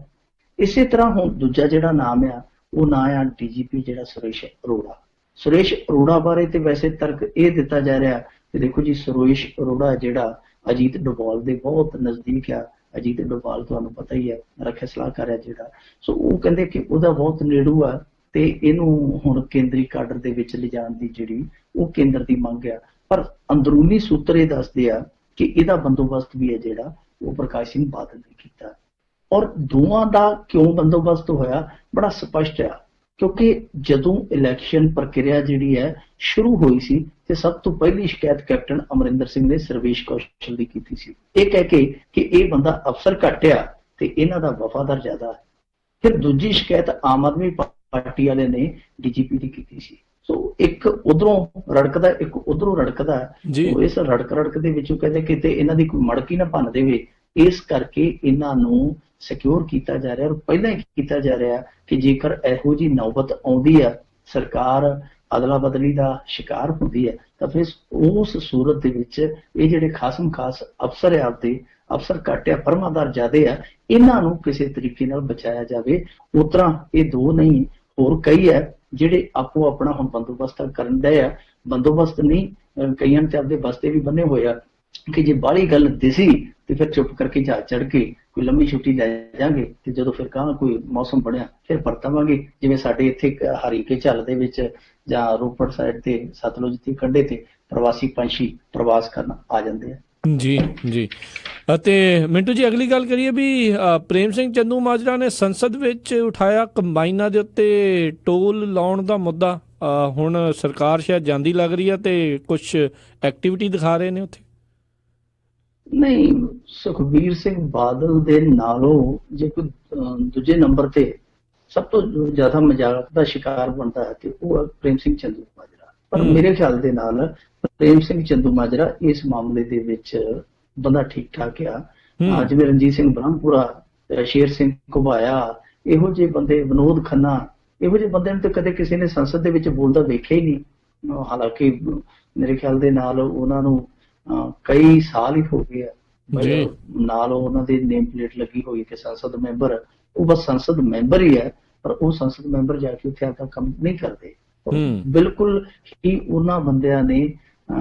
ਇਸੇ ਤਰ੍ਹਾਂ ਹੁਣ ਦੂਜਾ ਜਿਹੜਾ ਨਾਮ ਆ ਉਹ ਨਾਂ ਆ DGP ਜਿਹੜਾ ਸੁਰੇਸ਼ ਅਰੋੜਾ। ਸੁਰੇਸ਼ ਅਰੋੜਾ ਬਾਰੇ ਤੇ ਵੈਸੇ ਤਰਕ ਇਹ ਦਿੱਤਾ ਜਾ ਰਿਹਾ ਕਿ ਦੇਖੋ ਜੀ, ਸੁਰੇਸ਼ ਅਰੋੜਾ ਜਿਹੜਾ ਅਜੀਤ ਡੋਭਾਲ ਦੇ ਬਹੁਤ ਨਜ਼ਦੀਕ ਆ। ਅਜੀਤ ਡੋਭਾਲ ਤੁਹਾਨੂੰ ਪਤਾ ਹੀ ਹੈ ਰੱਖਿਆ ਸਲਾਹਕਾਰ ਹੈ ਜਿਹੜਾ, ਸੋ ਉਹ ਕਹਿੰਦੇ ਕਿ ਉਹਦਾ ਬਹੁਤ ਨੇੜੂ ਆ ਤੇ ਇਹਨੂੰ ਹੁਣ ਕੇਂਦਰੀ ਕਾਡਰ ਦੇ ਵਿੱਚ ਲਿਜਾਣ ਦੀ ਜਿਹੜੀ ਉਹ ਕੇਂਦਰ ਦੀ ਮੰਗ ਆ। ਪਰ ਅੰਦਰੂਨੀ ਸੂਤਰ ਇਹ ਦੱਸਦੇ ਆ ਕਿ ਇਹਦਾ ਬੰਦੋਬਸਤ ਵੀ ਹੈ ਜਿਹੜਾ ਉਹ ਪ੍ਰਕਾਸ਼ ਸਿੰਘ ਬਾਦਲ ਨੇ ਕੀਤਾ। ਔਰ ਦੋਵਾਂ ਦਾ ਕਿਉਂ ਬੰਦੋਬਸਤ ਹੋਇਆ ਬੜਾ ਸਪਸ਼ਟ ਆ, ਕਿਉਂਕਿ ਜਦੋਂ ਇਲੈਕਸ਼ਨ ਪ੍ਰਕਿਰਿਆ ਜਿਹੜੀ ਹੈ ਸ਼ੁਰੂ ਹੋਈ ਸੀ ਤੇ ਸਭ ਤੋਂ ਪਹਿਲੀ ਸ਼ਿਕਾਇਤ ਕੈਪਟਨ ਅਮਰਿੰਦਰ ਸਿੰਘ ਨੇ ਸਰਵੇਸ਼ ਕੌਸ਼ਲ ਦੀ ਕੀਤੀ ਸੀ, ਇਹ ਕਹਿ ਕੇ ਕਿ ਇਹ ਬੰਦਾ ਅਫਸਰ ਘੱਟ ਆ ਤੇ ਇਹਨਾਂ ਦਾ ਵਫਾਦਾਰ ਜ਼ਿਆਦਾ ਹੈ। ਫਿਰ ਦੂਜੀ ਸ਼ਿਕਾਇਤ ਆਮ ਆਦਮੀ ਪਾਰਟੀ ਵਾਲੇ ਨੇ DGP ਦੀ ਕੀਤੀ ਸੀ। ਸੋ ਇੱਕ ਉਧਰੋਂ ਰੜਕਦਾ, ਇੱਕ ਉਧਰੋਂ ਰੜਕਦਾ। ਇਸ ਰੜਕ ਦੇ ਵਿੱਚੋਂ ਕਹਿੰਦੇ ਕਿਤੇ ਇਹਨਾਂ ਦੀ ਕੋਈ ਮੜਕੀ ਨਾ ਭੰਨ ਦੇਵੇ, ਇਸ ਕਰਕੇ ਇਹਨਾਂ ਨੂੰ ਸਿਕਿਉਰ ਕੀਤਾ ਜਾ ਰਿਹਾ ਔਰ ਪਹਿਲਾਂ ਹੀ ਕੀਤਾ ਜਾ ਰਿਹਾ ਕਿ ਜੇਕਰ ਇਹੋ ਜਿਹੀ ਨੌਬਤ ਆਉਂਦੀ ਆ, ਸਰਕਾਰ ਅਦਲਾ ਬਦਲੀ ਦਾ ਸ਼ਿਕਾਰ ਹੁੰਦੀ ਹੈ, ਤਾਂ ਫਿਰ ਉਸ ਸੂਰਤ ਦੇ ਵਿੱਚ ਇਹ ਜਿਹੜੇ ਖਾਸ ਅਫਸਰ ਆ, ਆਪਦੇ ਅਫਸਰ ਘੱਟ ਆ, ਫਰਮਾਦਾਰ ਜ਼ਿਆਦੇ ਆ, ਇਹਨਾਂ ਨੂੰ ਕਿਸੇ ਤਰੀਕੇ ਨਾਲ ਬਚਾਇਆ ਜਾਵੇ। ਉਸ ਤਰ੍ਹਾਂ ਇਹ ਦੋ ਨਹੀਂ ਹੋਰ ਕਈ ਹੈ ਜਿਹੜੇ ਆਪੋ ਆਪਣਾ ਹੁਣ ਬੰਦੋਬਸਤ ਕਰਨ ਦੇ ਆ। ਬੰਦੋਬਸਤ ਨਹੀਂ, ਕਈਆਂ ਨੇ ਆਪਦੇ ਬਸਤੇ ਵੀ ਬੰਨੇ ਹੋਏ ਆ ਕਿ ਜੇ ਬਾਹਲੀ ਗੱਲ ਦਿਸੀ ਤੇ ਫਿਰ ਚੁੱਪ ਕਰਕੇ ਜਹਾਜ਼ ਚੜ੍ਹ ਕੇ ਕੋਈ ਲੰਮੀ ਛੁੱਟੀ ਲੈ ਜਾਵਾਂਗੇ ਤੇ ਜਦੋਂ ਫਿਰ ਕੋਈ ਮੌਸਮ ਬਣਿਆ ਫਿਰ ਪਰਤਾਵਾਂਗੇ। ਜਿਵੇਂ ਸਾਡੇ ਇੱਥੇ ਹਰੀਕੇ ਝੱਲ ਦੇ ਵਿੱਚ ਜਾਂ ਰੋਪੜ ਸਾਈਡ ਤੇ ਸਤਲੁਜ ਦੇ ਕੰਢੇ ਤੇ ਪ੍ਰਵਾਸੀ ਪੰਛੀ ਪ੍ਰਵਾਸ ਕਰਨ ਆ ਜਾਂਦੇ ਆ। ਜੀ ਜੀ। ਅਤੇ ਮਿੰਟੂ ਜੀ, ਅਗਲੀ ਗੱਲ ਕਰੀਏ ਵੀ ਪ੍ਰੇਮ ਸਿੰਘ ਚੰਦੂਮਾਜਰਾ ਨੇ ਸੰਸਦ ਵਿੱਚ ਉਠਾਇਆ ਕੰਬਾਈਨਾਂ ਦੇ ਉੱਤੇ ਟੋਲ ਲਾਉਣ ਦਾ ਮੁੱਦਾ। ਹੁਣ ਸਰਕਾਰ ਸ਼ਾਇਦ ਜਾਂਦੀ ਲੱਗ ਰਹੀ ਹੈ ਤੇ ਕੁਝ ਐਕਟੀਵਿਟੀ ਦਿਖਾ ਰਹੇ ਨੇ ਉੱਥੇ। ਨਹੀਂ, ਸੁਖਬੀਰ ਸਿੰਘ ਬਾਦਲ ਦੇ ਨਾਲੋਂ ਜੇ ਕੋਈ ਦੂਜੇ ਨੰਬਰ ਤੇ ਸਭ ਤੋਂ ਜ਼ਿਆਦਾ ਮਜ਼ਾਕ ਦਾ ਸ਼ਿਕਾਰ ਬਣਦਾ ਹੈ ਤੇ ਉਹ ਪ੍ਰੇਮ ਸਿੰਘ ਚੰਦੂਮਾਜਰਾ। ਪਰ ਮੇਰੇ ਖਿਆਲ ਦੇ ਨਾਲ ਪ੍ਰੇਮ ਸਿੰਘ ਚੰਦੂਮਾਜਰਾ ਇਸ ਮਾਮਲੇ ਦੇ ਵਿੱਚ ਬੰਦਾ ਠੀਕ ਠਾਕ ਆ। ਜਿਵੇਂ ਰਣਜੀਤ ਸਿੰਘ ਬ੍ਰਹਮਪੁਰਾ, ਸ਼ੇਰ ਸਿੰਘ ਘੁਬਾਇਆ, ਇਹੋ ਜਿਹੇ ਬੰਦੇ, ਵਿਨੋਦ ਖੰਨਾ, ਇਹੋ ਜਿਹੇ ਬੰਦੇ ਨੂੰ ਤਾਂ ਕਦੇ ਕਿਸੇ ਨੇ ਸੰਸਦ ਦੇ ਵਿੱਚ ਬੋਲਦਾ ਵੇਖਿਆ ਹੀ ਨਹੀਂ। ਹਾਲਾਂਕਿ ਮੇਰੇ ਖਿਆਲ ਦੇ ਨਾਲ ਉਹਨਾਂ ਨੂੰ ਕਈ ਸਾਲ ਹੀ ਹੋ ਗਏ ਆ, ਜੀ ਨਾਲ ਉਹਨਾਂ ਦੀ ਨੇਮ ਪਲੇਟ ਲੱਗੀ ਹੋਈ ਕਿ ਸੰਸਦ ਮੈਂਬਰ। ਉਹ ਬਸ ਸੰਸਦ ਮੈਂਬਰ ਹੀ ਹੈ, ਪਰ ਉਹ ਸੰਸਦ ਮੈਂਬਰ ਜਾ ਕੇ ਉੱਥੇ ਆਪਦਾ ਕੰਮ ਨਹੀਂ ਕਰਦੇ। ਬਿਲਕੁਲ ਹੀ ਉਹਨਾਂ ਬੰਦਿਆਂ ਨੇ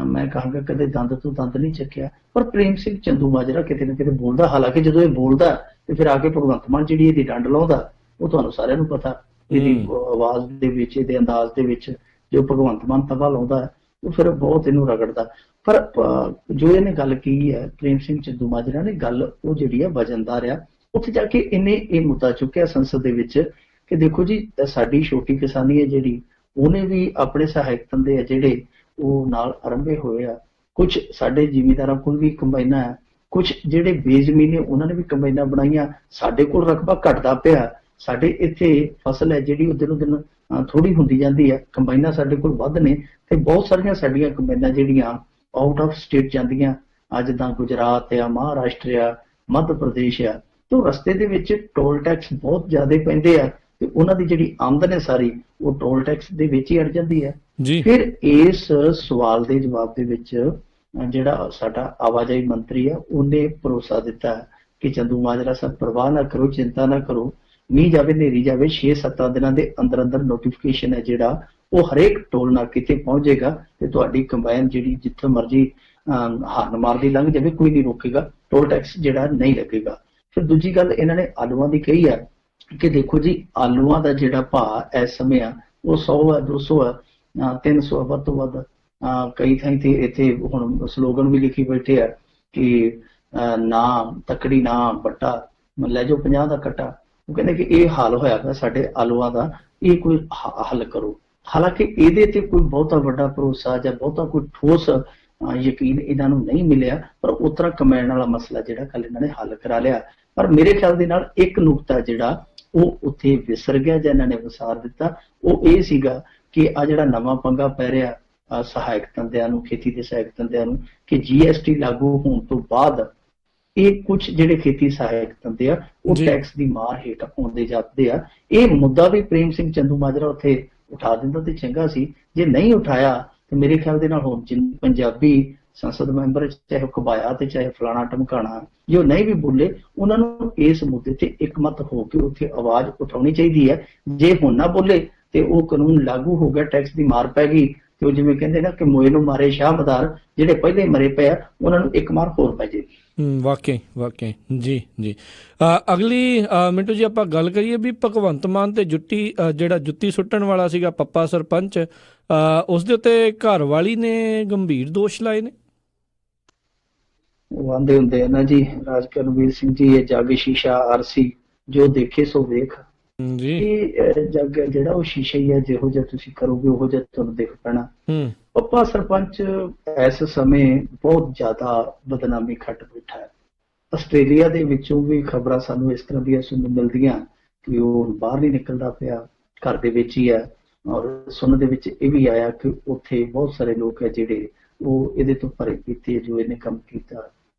ਮੈਂ ਕਹਾਂਗਾ ਕਦੇ ਦੰਦ ਤੋਂ ਦੰਦ ਨਹੀਂ ਚੱਕਿਆ। ਪਰ ਪ੍ਰੇਮ ਸਿੰਘ ਚੰਦੂਮਾਜਰਾ ਕਿਤੇ ਨਾ ਕਿਤੇ ਬੋਲਦਾ, ਹਾਲਾਂਕਿ ਜਦੋਂ ਇਹ ਬੋਲਦਾ ਤੇ ਫਿਰ ਆ ਕੇ ਭਗਵੰਤ ਮਾਨ ਜਿਹੜੀ ਇਹਦੀ ਡੰਡ ਲਾਉਂਦਾ, ਉਹ ਤੁਹਾਨੂੰ ਸਾਰਿਆਂ ਨੂੰ ਪਤਾ। ਇਹਦੀ ਆਵਾਜ਼ ਦੇ ਵਿੱਚ, ਇਹਦੇ ਅੰਦਾਜ਼ ਦੇ ਵਿੱਚ ਜੋ ਭਗਵੰਤ ਮਾਨ ਤਬਾ ਲਾਉਂਦਾ ਹੈ, ਉਹ ਫਿਰ ਬਹੁਤ ਇਹਨੂੰ ਰਗੜਦਾ। ਪਰ ਜੋ ਇਹਨੇ ਗੱਲ ਕੀ ਹੈ, ਪ੍ਰੇਮ ਸਿੰਘ ਚੰਦੂਮਾਜਰਾ ਨੇ ਗੱਲ ਉਹ ਜਿਹੜੀ ਆ ਵਜਨਦਾਰ ਆ। ਉੱਥੇ ਜਾ ਕੇ ਇਹਨੇ ਇਹ ਮੁੱਦਾ ਚੁੱਕਿਆ ਸੰਸਦ ਦੇ ਵਿੱਚ ਕਿ ਦੇਖੋ ਜੀ, ਸਾਡੀ ਛੋਟੀ ਕਿਸਾਨੀ ਹੈ ਜਿਹੜੀ, ਉਹਨੇ ਵੀ ਆਪਣੇ ਸਹਾਇਕ ਧੰਦੇ ਆ ਜਿਹੜੇ ਉਹ ਨਾਲ ਆਰੰਭੇ ਹੋਏ ਆ। ਕੁਝ ਸਾਡੇ ਜ਼ਿਮੀਂਦਾਰਾਂ ਕੋਲ ਵੀ ਕੰਬਾਈਨਾਂ ਹੈ, ਕੁਝ ਜਿਹੜੇ ਬੇਜ਼ਮੀਨ ਨੇ ਉਹਨਾਂ ਨੇ ਵੀ ਕੰਬਾਈਨਾਂ ਬਣਾਈਆਂ। ਸਾਡੇ ਕੋਲ ਰਕਬਾ ਘਟਦਾ ਪਿਆ, ਸਾਡੇ ਇੱਥੇ ਫਸਲ ਹੈ ਜਿਹੜੀ ਉਹ ਦਿਨੋਂ ਦਿਨ ਥੋੜੀ ਹੁੰਦੀ ਜਾਂਦੀ ਹੈ, ਕੰਬਾਈਨਾਂ ਸਾਡੇ ਕੋਲ ਵੱਧ ਨੇ, ਤੇ ਬਹੁਤ ਸਾਰੀਆਂ ਸਾਡੀਆਂ ਕੰਬਾਈਨਾਂ ਜਿਹੜੀਆਂ ਆਊਟ ਆਫ ਸਟੇਟ ਜਾਂਦੀਆਂ, ਅੱਜ ਤਾਂ ਗੁਜਰਾਤ ਆ, ਮਹਾਰਾਸ਼ਟਰ ਆ, ਮੱਧ ਪ੍ਰਦੇਸ਼ ਆ, ਤੇ ਰਸਤੇ ਦੇ ਵਿੱਚ ਟੋਲ ਟੈਕਸ ਬਹੁਤ ਜ਼ਿਆਦਾ ਪੈਂਦੇ ਆ, ਤੇ ਉਹਨਾਂ ਦੀ ਜਿਹੜੀ ਆਮਦਨ ਹੈ ਸਾਰੀ ਉਹ ਟੋਲ ਟੈਕਸ ਦੇ ਵਿੱਚ ਹੀ ਅੜ ਜਾਂਦੀ ਹੈ। ਫਿਰ ਇਸ ਸਵਾਲ ਦੇ ਜਵਾਬ ਦੇ ਵਿੱਚ ਜਿਹੜਾ ਸਾਡਾ ਆਵਾਜਾਈ ਮੰਤਰੀ ਆ, ਉਹਨੇ ਭਰੋਸਾ ਦਿੱਤਾ ਕਿ ਚੰਦੂਮਾਜਰਾ ਸਾਹਿਬ ਪਰਵਾਹ ਨਾ ਕਰੋ, ਚਿੰਤਾ ਨਾ ਕਰੋ, ਮੀਂਹ ਜਾਵੇ ਹਨੇਰੀ ਜਾਵੇ, 6-7 ਦਿਨਾਂ ਦੇ ਅੰਦਰ ਅੰਦਰ ਨੋਟੀਫਿਕੇਸ਼ਨ ਹੈ ਜਿਹੜਾ ਉਹ ਹਰੇਕ ਟੋਲ ਨਾਕੇ ਤੇ ਪਹੁੰਚ ਜਾਏਗਾ, ਤੇ ਤੁਹਾਡੀ ਕੰਬਾਈਨ ਜਿਹੜੀ ਜਿੱਥੇ ਮਰਜ਼ੀ ਹਾਰਨ ਮਾਰਦੀ ਲੰਘ ਜਾਵੇ, ਕੋਈ ਨਹੀਂ ਰੋਕੇਗਾ, ਟੋਲ ਟੈਕਸ ਜਿਹੜਾ ਨਹੀਂ ਲੱਗੇਗਾ। ਫਿਰ ਦੂਜੀ ਗੱਲ ਇਹਨਾਂ ਨੇ ਆਲੂਆਂ ਦੀ ਕਹੀ ਹੈ ਕਿ ਦੇਖੋ ਜੀ, ਆਲੂਆਂ ਦਾ ਜਿਹੜਾ ਭਾਅ ਇਸ ਸਮੇਂ ਆ ਉਹ 100 ਹੈ, 200 ਹੈ, 300 ਹੈ, ਵੱਧ ਤੋਂ ਵੱਧ। ਕਈ ਥਾਈਂ ਤੇ ਇੱਥੇ ਹੁਣ ਸਲੋਗਨ ਵੀ ਲਿਖੀ ਬੈਠੇ ਆ ਕਿ ਨਾ ਤਕੜੀ ਨਾ ਬੱਟਾ, ਲੈ ਜਾਓ 50 ਦਾ ਕੱਟਾ। ਉਹ ਕਹਿੰਦੇ ਕਿ ਇਹ ਹਾਲ ਹੋਇਆ ਪਿਆ ਸਾਡੇ ਆਲੂਆਂ ਦਾ, ਇਹ ਕੋਈ ਹੱਲ ਕਰੋ। ਹਾਲਾਂਕਿ ਇਹਦੇ ਤੇ ਕੋਈ ਬਹੁਤਾ ਵੱਡਾ ਭਰੋਸਾ ਜਾਂ ਬਹੁਤਾ ਕੋਈ ਠੋਸ ਯਕੀਨ ਇਹਨਾਂ ਨੂੰ ਨਹੀਂ ਮਿਲਿਆ, ਪਰ ਉਤਰਾ ਕਮੈਣ ਵਾਲਾ ਮਸਲਾ ਜਿਹੜਾ ਕੱਲ ਇਹਨਾਂ ਨੇ ਹੱਲ ਕਰਾ ਲਿਆ। ਪਰ ਮੇਰੇ ਖਿਆਲ ਦੇ ਨਾਲ ਇੱਕ ਨੁਕਤਾ ਜਿਹੜਾ ਉਹ ਉੱਥੇ ਵਿਸਰ ਗਿਆ ਜਾਂ ਇਹਨਾਂ ਨੇ ਵਿਸਾਰ ਦਿੱਤਾ, ਉਹ ਇਹ ਸੀਗਾ ਕਿ ਆ ਜਿਹੜਾ ਨਵਾਂ ਪੰਗਾ ਪੈ ਰਿਹਾ ਸਹਾਇਕ ਧੰਦਿਆਂ ਨੂੰ, ਖੇਤੀ ਦੇ ਸਹਾਇਕ ਧੰਦਿਆਂ ਨੂੰ, ਕਿ GST ਲਾਗੂ ਹੋਣ ਤੋਂ ਬਾਅਦ ਇਹ ਕੁਝ ਜਿਹੜੇ ਖੇਤੀ ਸਹਾਇਕ ਧੰਦੇ ਆ ਉਹ ਟੈਕਸ ਦੀ ਮਾਰ ਹੇਠ ਆਉਂਦੇ ਜਾਂਦੇ ਆ। ਇਹ ਮੁੱਦਾ ਵੀ ਪ੍ਰੇਮ ਸਿੰਘ ਚੰਦੂਮਾਜਰਾ ਉੱਥੇ ਉਠਾ ਦਿੰਦਾ ਤੇ ਚੰਗਾ ਸੀ। ਜੇ ਨਹੀਂ ਉਠਾਇਆ ਤੇ ਮੇਰੇ ਖਿਆਲ ਦੇ ਨਾਲ ਹੁਣ ਪੰਜਾਬੀ ਸੰਸਦ ਮੈਂਬਰ ਚਾਹੇ ਘਬਾਇਆ ਤੇ ਚਾਹੇ ਫਲਾਣਾ ਟਮਕਾਣਾ, ਜੋ ਨਹੀਂ ਵੀ ਬੋਲੇ, ਉਹਨਾਂ ਨੂੰ ਇਸ ਮੁੱਦੇ ਤੇ ਇਕਮਤ ਹੋ ਕੇ ਉੱਥੇ ਆਵਾਜ਼ ਉਠਾਉਣੀ ਚਾਹੀਦੀ ਹੈ। ਜੇ ਹੁਣ ਨਾ ਬੋਲੇ ਤੇ ਉਹ ਕਾਨੂੰਨ ਲਾਗੂ ਹੋ ਗਿਆ, ਟੈਕਸ ਦੀ ਮਾਰ ਪੈ ਗਈ, ਤੇ ਉਹ ਜਿਵੇਂ ਕਹਿੰਦੇ ਨਾ ਕਿ ਮੋਏ ਨੂੰ ਮਾਰੇ ਸ਼ਾਹਮਦਾਰ, ਜਿਹੜੇ ਪਹਿਲੇ ਮਰੇ ਪਏ ਆ ਉਹਨਾਂ ਨੂੰ ਇੱਕ ਮਾਰ ਹੋਰ ਪੈ ਜਾਏਗੀ। ਵਾਕਈ ਜੀ ਜੀ। ਅਗਲੀ ਮਿੰਟੂ ਜੀ ਆਪਾਂ ਗੱਲ ਕਰੀਏ ਵੀ ਭਗਵੰਤ ਮਾਨ ਤੇ ਜਿਹੜਾ ਜੁੱਤੀ ਸੁੱਟਣ ਵਾਲਾ ਸੀਗਾ ਪੱਪਾ ਸਰਪੰਚ, ਉਸ ਦੇ ਉੱਤੇ ਘਰ ਵਾਲੀ ਨੇ ਗੰਭੀਰ ਦੋਸ਼ ਲਾਏ ਨੇ। ਉਹ ਆਂਦੇ ਹੁੰਦੇ ਆ ਨਾ ਜੀ ਰਾਜ ਕਰਨਵੀਰ ਸਿੰਘ ਜੀ, ਇਹ ਜੱਗ ਸ਼ੀਸ਼ਾ ਆਰਸੀ, ਜੋ ਦੇਖੇ ਸੋ ਵੇਖ ਜੀ। ਇਹ ਜੱਗ ਜਿਹੜਾ ਉਹ ਸ਼ੀਸ਼ਾ ਹੀ ਹੈ, ਜਿਹੋ ਜਿਹਾ ਤੁਸੀਂ ਕਰੋਗੇ ਉਹੋ ਜਿਹਾ ਤੁਹਾਨੂੰ ਦਿਖ ਪੈਣਾ। ਪੱਪਾ ਸਰਪੰਚ ਇਸ ਸਮੇਂ ਬਹੁਤ ਜ਼ਿਆਦਾ ਬਦਨਾਮੀ ਖੱਟ ਬੈਠਾ ਹੈ। ਆਸਟ੍ਰੇਲੀਆ ਦੇ ਵਿੱਚੋਂ ਵੀ ਖਬਰਾਂ ਸਾਨੂੰ ਇਸ ਤਰ੍ਹਾਂ ਦੀਆਂ ਸੁਣਨ ਮਿਲਦੀਆਂ ਕਿ ਉਹ ਬਾਹਰ ਨਹੀਂ ਨਿਕਲਦਾ ਪਿਆ, ਘਰ ਦੇ ਵਿੱਚ ਹੀ ਹੈ। ਔਰ ਸੁਣਨ ਦੇ ਵਿੱਚ ਇਹ ਵੀ ਆਇਆ ਕਿ ਉੱਥੇ ਬਹੁਤ ਸਾਰੇ ਲੋਕ ਹੈ ਜਿਹੜੇ ਉਹ ਇਹਦੇ ਤੋਂ ਭਰੇ ਕੀਤੇ ਜੋ ਇਹਨੇ ਕੰਮ ਕੀਤਾ।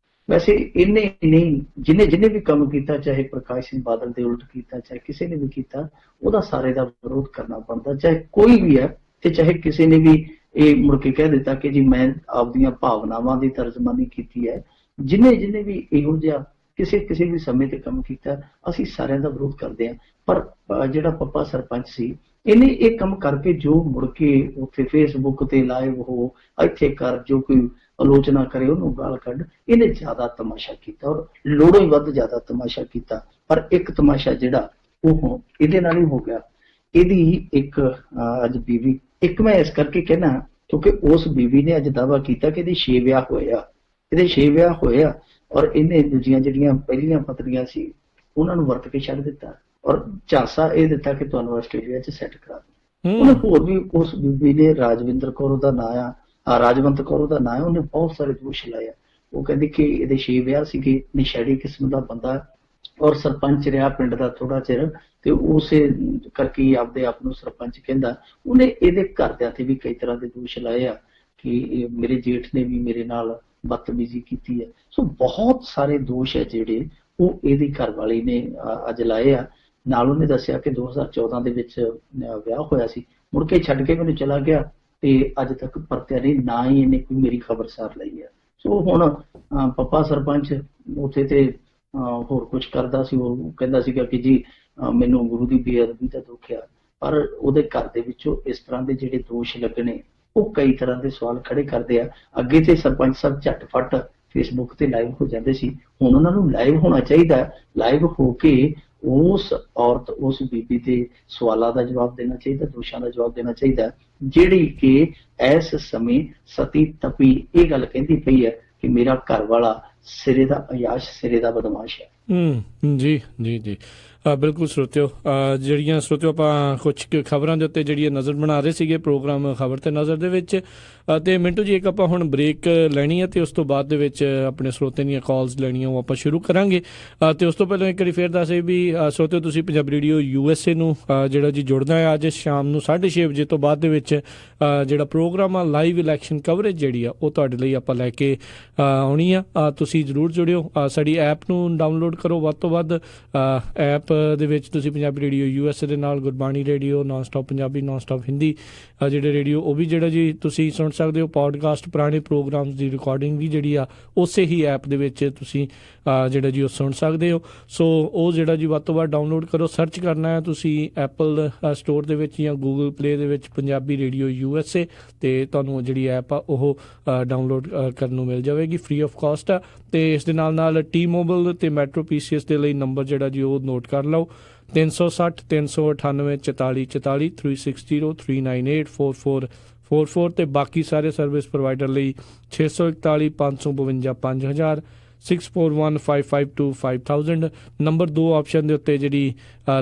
ਵੈਸੇ ਇਹਨੇ ਨਹੀਂ, ਜਿਹਨੇ ਵੀ ਕੰਮ ਕੀਤਾ, ਚਾਹੇ ਪ੍ਰਕਾਸ਼ ਸਿੰਘ ਬਾਦਲ ਦੇ ਉਲਟ ਕੀਤਾ, ਚਾਹੇ ਕਿਸੇ ਨੇ ਵੀ ਕੀਤਾ, ਉਹਦਾ ਸਾਰੇ ਦਾ ਵਿਰੋਧ ਕਰਨਾ ਬਣਦਾ, ਚਾਹੇ ਕੋਈ ਵੀ ਹੈ। ਤੇ ਚਾਹੇ ਕਿਸੇ ਨੇ ਵੀ ਇਹ ਮੁੜ ਕੇ ਕਹਿ ਦਿੱਤਾ ਕਿ ਜੀ ਮੈਂ ਆਪਦੀਆਂ ਭਾਵਨਾਵਾਂ ਦੀ ਤਰਜਮਾਨੀ ਕੀਤੀ ਹੈ, ਜਿਹਨੇ ਵੀ ਇਹੋ ਜਿਹਾ ਕਿਸੇ ਵੀ ਸਮੇਂ ਤੇ ਕੰਮ ਕੀਤਾ, ਅਸੀਂ ਸਾਰਿਆਂ ਦਾ ਵਿਰੋਧ ਕਰਦੇ ਹਾਂ। ਪਰ ਜਿਹੜਾ ਪੱਪਾ ਸਰਪੰਚ ਸੀ, ਇਹਨੇ ਇਹ ਕੰਮ ਕਰਕੇ ਜੋ ਮੁੜ ਕੇ ਉੱਥੇ ਫੇਸਬੁੱਕ ਤੇ ਲਾਈਵ ਹੋ, ਇੱਥੇ ਕਰ, ਜੋ ਕੋਈ ਆਲੋਚਨਾ ਕਰੇ ਉਹਨੂੰ ਗਾਲ ਕੱਢ, ਇਹਨੇ ਜ਼ਿਆਦਾ ਤਮਾਸ਼ਾ ਕੀਤਾ, ਔਰ ਲੋੜੋਂ ਹੀ ਵੱਧ ਜ਼ਿਆਦਾ ਤਮਾਸ਼ਾ ਕੀਤਾ। ਪਰ ਇੱਕ ਤਮਾਸ਼ਾ ਜਿਹੜਾ ਉਹ ਇਹਦੇ ਨਾਲ ਹੀ ਹੋ ਗਿਆ। ਇਹਦੀ ਇੱਕ ਅੱਜ ਬੀਵੀ, ਇੱਕ ਮੈਂ ਇਸ ਕਰਕੇ ਕਹਿਣਾ ਕਿਉਂਕਿ ਉਸ ਬੀਵੀ ਨੇ ਅੱਜ ਦਾਅਵਾ ਕੀਤਾ ਕਿ ਇਹਦੇ 6 ਵਿਆਹ ਹੋਏ ਆ, ਔਰ ਇਹਨੇ ਦੂਜੀਆਂ ਜਿਹੜੀਆਂ ਪਹਿਲੀਆਂ ਪਤਨੀਆਂ ਸੀ ਉਹਨਾਂ ਨੂੰ ਵਰਤ ਕੇ ਛੱਡ ਦਿੱਤਾ, ਔਰ ਝਾਂਸਾ ਇਹ ਦਿੱਤਾ ਕਿ ਤੁਹਾਨੂੰ ਆਸਟ੍ਰੇਲੀਆ 'ਚ ਸੈੱਟ ਕਰਾ ਦਿਓ। ਉਹਨੇ ਹੋਰ ਵੀ ਉਸ ਬੀਬੀ ਨੇ ਰਾਜਵਿੰਦਰ ਕੌਰ ਉਹਦਾ ਨਾਂ ਆ, ਰਾਜਵੰਤ ਕੌਰ ਉਹਦਾ ਨਾਂ ਹੈ, ਉਹਨੇ ਬਹੁਤ ਸਾਰੇ ਦੋਸ਼ ਲਾਇਆ। ਉਹ ਕਹਿੰਦੀ ਕਿ ਇਹਦੇ 6 ਵਿਆਹ ਸੀਗੇ, ਨਸ਼ੇੜੀ ਕਿਸਮ ਦਾ ਬੰਦਾ, ਔਰ ਸਰਪੰਚ ਰਿਹਾ ਪਿੰਡ ਦਾ ਥੋੜਾ ਚਿਰ, ਤੇ ਉਸੇ ਕਰਕੇ ਆਪਦੇ ਆਪ ਨੂੰ ਸਰਪੰਚ ਕਹਿੰਦਾ। ਉਹਨੇ ਇਹਦੇ ਘਰਦਿਆਂ ਤੇ ਵੀ ਕਈ ਤਰ੍ਹਾਂ ਦੇ ਦੋਸ਼ ਲਾਏ ਆ ਕਿ ਮੇਰੇ ਜੇਠ ਨੇ ਵੀ ਮੇਰੇ ਨਾਲ ਬਦਤਮੀਜ਼ੀ ਕੀਤੀ ਹੈ। ਸੋ ਬਹੁਤ ਸਾਰੇ ਦੋਸ਼ ਹੈ ਜਿਹੜੇ ਉਹ ਇਹਦੀ ਘਰਵਾਲੀ ਨੇ ਅੱਜ ਲਾਏ ਆ। ਨਾਲ ਉਹਨੇ ਦੱਸਿਆ ਕਿ 2014 ਦੇ ਵਿੱਚ ਵਿਆਹ ਹੋਇਆ ਸੀ, ਮੁੜ ਕੇ ਛੱਡ ਕੇ ਮੈਨੂੰ ਚਲਾ ਗਿਆ ਤੇ ਅੱਜ ਤੱਕ ਪਰਤਿਆ ਨਹੀਂ, ਨਾ ਹੀ ਇਹਨੇ ਕੋਈ ਮੇਰੀ ਖਬਰਸਾਰ ਲਈ ਹੈ। ਸੋ ਹੁਣ ਪੱਪਾ ਸਰਪੰਚ ਉੱਥੇ ਤੇ ਹੋਰ ਕੁਝ ਕਰਦਾ ਸੀ, ਉਹ ਕਹਿੰਦਾ ਸੀਗਾ ਕਿ ਜੀ ਮੈਨੂੰ ਗੁਰੂ ਦੀ ਬੇਅਦਬੀ ਦਾ ਦੁੱਖ ਆ, ਪਰ ਉਹਦੇ ਘਰ ਦੇ ਵਿੱਚੋਂ ਇਸ ਤਰ੍ਹਾਂ ਦੇ ਜਿਹੜੇ ਦੋਸ਼ ਲੱਗਣੇ ਉਹ ਕਈ ਤਰ੍ਹਾਂ ਦੇ ਸਵਾਲ ਖੜੇ ਕਰਦੇ ਆ। ਅੱਗੇ ਤੇ ਸਰਪੰਚ ਸਾਹਿਬ ਝਟਫਟ ਫੇਸਬੁੱਕ ਤੇ ਲਾਈਵ ਹੋ ਜਾਂਦੇ ਸੀ, ਹੁਣ ਉਹਨਾਂ ਨੂੰ ਲਾਈਵ ਹੋਣਾ ਚਾਹੀਦਾ, ਲਾਈਵ ਹੋ ਕੇ ਉਸ ਔਰਤ ਉਸ ਬੀਬੀ ਦੇ ਸਵਾਲਾਂ ਦਾ ਜਵਾਬ ਦੇਣਾ ਚਾਹੀਦਾ, ਦੋਸ਼ਾਂ ਦਾ ਜਵਾਬ ਦੇਣਾ ਚਾਹੀਦਾ, ਜਿਹੜੀ ਕਿ ਇਸ ਸਮੇਂ ਸਤੀ ਤਪੀ ਇਹ ਗੱਲ ਕਹਿੰਦੀ ਪਈ ਹੈ ਕਿ ਮੇਰਾ ਘਰ ਵਾਲਾ ਸਿਰੇ ਦਾ ਅਯਾਸ਼, ਸਿਰੇ ਦਾ ਬਦਮਾਸ਼ ਹੈ। ਜੀ ਜੀ ਜੀ ਬਿਲਕੁਲ ਸਰੋਤਿਓ, ਜਿਹੜੀਆਂ ਸਰੋਤਿਓ ਆਪਾਂ ਕੁਛ ਖਬਰਾਂ ਦੇ ਉੱਤੇ ਜਿਹੜੀ ਨਜ਼ਰ ਬਣਾ ਰਹੇ ਸੀਗੇ ਪ੍ਰੋਗਰਾਮ ਖਬਰ ਤੇ ਨਜ਼ਰ ਦੇ ਵਿੱਚ, ਅਤੇ ਮਿੰਟੂ ਜੀ ਇੱਕ ਆਪਾਂ ਹੁਣ ਬ੍ਰੇਕ ਲੈਣੀ ਹੈ ਤੇ ਉਸ ਤੋਂ ਬਾਅਦ ਦੇ ਵਿੱਚ ਆਪਣੇ ਸਰੋਤਿਆਂ ਦੀਆਂ ਕਾਲਸ ਲੈਣੀਆਂ ਉਹ ਆਪਾਂ ਸ਼ੁਰੂ ਕਰਾਂਗੇ। ਤੇ ਉਸ ਤੋਂ ਪਹਿਲਾਂ ਇੱਕ ਵਾਰੀ ਫੇਰ ਦੱਸੇ ਵੀ ਸਰੋਤਿਓ ਤੁਸੀਂ ਪੰਜਾਬੀ ਰੇਡੀਓ USA ਨੂੰ ਜਿਹੜਾ ਜੀ ਜੁੜਨਾ ਹੈ ਅੱਜ ਸ਼ਾਮ ਨੂੰ 6:30 ਵਜੇ ਤੋਂ ਬਾਅਦ ਦੇ ਵਿੱਚ ਜਿਹੜਾ ਪ੍ਰੋਗਰਾਮ ਆ ਲਾਈਵ ਇਲੈਕਸ਼ਨ ਕਵਰੇਜ ਜਿਹੜੀ ਆ ਉਹ ਤੁਹਾਡੇ ਲਈ ਆਪਾਂ ਲੈ ਕੇ ਆਉਣੀ ਆ। ਤੁਸੀਂ ਜ਼ਰੂਰ ਜੁੜਿਓ, ਸਾਡੀ ਐਪ ਨੂੰ ਡਾਊਨਲੋਡ ਕਰੋ ਵੱਧ ਤੋਂ ਵੱਧ। ਐਪ ਦੇ ਵਿੱਚ ਤੁਸੀਂ ਪੰਜਾਬੀ ਰੇਡੀਓ USA ਦੇ ਨਾਲ Gurbani radio, non stop Punjabi, non stop Hindi ਜਿਹੜੇ ਰੇਡੀਓ ਉਹ ਵੀ ਜਿਹੜਾ ਜੀ ਤੁਸੀਂ ਸੁਣ ਸਕਦੇ ਹੋ। ਪੋਡਕਾਸਟ ਪੁਰਾਣੇ ਪ੍ਰੋਗਰਾਮਸ ਦੀ ਰਿਕਾਰਡਿੰਗ ਵੀ ਜਿਹੜੀ ਆ ਉਸੇ ਹੀ ਐਪ ਦੇ ਵਿੱਚ ਤੁਸੀਂ ਜਿਹੜਾ ਜੀ ਉਹ ਸੁਣ ਸਕਦੇ ਹੋ। ਸੋ ਉਹ ਜਿਹੜਾ ਜੀ ਵੱਧ ਤੋਂ ਵੱਧ ਡਾਊਨਲੋਡ ਕਰੋ, ਸਰਚ ਕਰਨਾ ਹੈ ਤੁਸੀਂ ਐਪਲ ਸਟੋਰ ਦੇ ਵਿੱਚ ਜਾਂ ਗੂਗਲ ਪਲੇ ਦੇ ਵਿੱਚ ਪੰਜਾਬੀ ਰੇਡੀਓ USA, ਤੇ ਤੁਹਾਨੂੰ ਜਿਹੜੀ ਐਪ ਆ ਉਹ ਡਾਊਨਲੋਡ ਕਰਨ ਨੂੰ ਮਿਲ ਜਾਵੇਗੀ, ਫ੍ਰੀ ਆਫ ਕਾਸਟ ਆ। ਤੇ ਇਸ ਦੇ ਨਾਲ ਨਾਲ T-Mobile ਤੇ ਮੈਟਰੋ PCS ਦੇ ਲਈ ਨੰਬਰ ਜਿਹੜਾ ਜੀ ਉਹ ਨੋਟ ਕਰ ਲਓ, 360 398 44 44 360 398 4444, ਤੇ ਬਾਕੀ ਸਾਰੇ ਸਰਵਿਸ ਪ੍ਰੋਵਾਈਡਰ ਲਈ 641 552 5000 641 552 ਨੰਬਰ 2 ਆਪਸ਼ਨ ਦੇ ਉੱਤੇ ਜਿਹੜੀ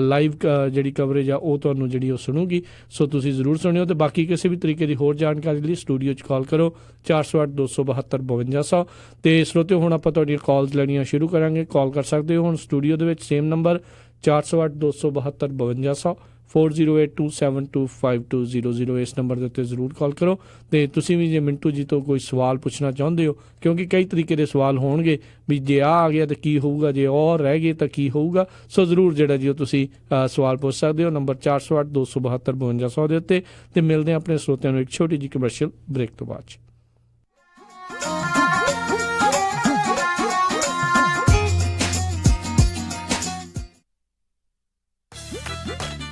ਲਾਈਵ ਜਿਹੜੀ ਕਵਰੇਜ ਆ ਉਹ ਤੁਹਾਨੂੰ ਜਿਹੜੀ ਉਹ ਸੁਣੂਗੀ। ਸੋ ਤੁਸੀਂ ਜ਼ਰੂਰ ਸੁਣਿਓ, ਤੇ ਬਾਕੀ ਕਿਸੇ ਵੀ ਤਰੀਕੇ ਦੀ ਹੋਰ ਜਾਣਕਾਰੀ ਲਈ ਸਟੂਡੀਓ 'ਚ ਕਾਲ ਕਰੋ 408 272 5200। ਤੇ ਸਰੋਤਿਓ ਹੁਣ ਆਪਾਂ ਤੁਹਾਡੀਆਂ ਕਾਲਸ ਲੈਣੀਆਂ ਸ਼ੁਰੂ ਕਰਾਂਗੇ। ਕਾਲ ਕਰ ਸਕਦੇ ਹੋ ਹੁਣ ਸਟੂਡੀਓ ਦੇ ਵਿੱਚ, ਸੇਮ ਨੰਬਰ 408 272 5200 4082725200 ਇਸ ਨੰਬਰ ਦੇ ਉੱਤੇ ਜ਼ਰੂਰ ਕਾਲ ਕਰੋ। ਤੇ ਤੁਸੀਂ ਵੀ ਜੇ ਮਿੰਟੂ ਜੀ ਤੋਂ ਕੋਈ ਸਵਾਲ ਪੁੱਛਣਾ ਚਾਹੁੰਦੇ ਹੋ, ਕਿਉਂਕਿ ਕਈ ਤਰੀਕੇ ਦੇ ਸਵਾਲ ਹੋਣਗੇ ਵੀ ਜੇ ਆ ਗਿਆ ਤਾਂ ਕੀ ਹੋਊਗਾ, ਜੇ ਔਰ ਰਹਿ ਗਏ ਤਾਂ ਕੀ ਹੋਊਗਾ, ਸੋ ਜ਼ਰੂਰ ਜਿਹੜਾ ਜੀ ਉਹ ਤੁਸੀਂ ਸਵਾਲ ਪੁੱਛ ਸਕਦੇ ਹੋ ਨੰਬਰ 408 272 5200 ਦੇ ਉੱਤੇ। ਤੇ ਮਿਲਦੇ ਹਾਂ ਆਪਣੇ ਸਰੋਤਿਆਂ ਨੂੰ ਇੱਕ ਛੋਟੀ ਜਿਹੀ ਕਮਰਸ਼ੀਅਲ ਬ੍ਰੇਕ ਤੋਂ ਬਾਅਦ 'ਚ।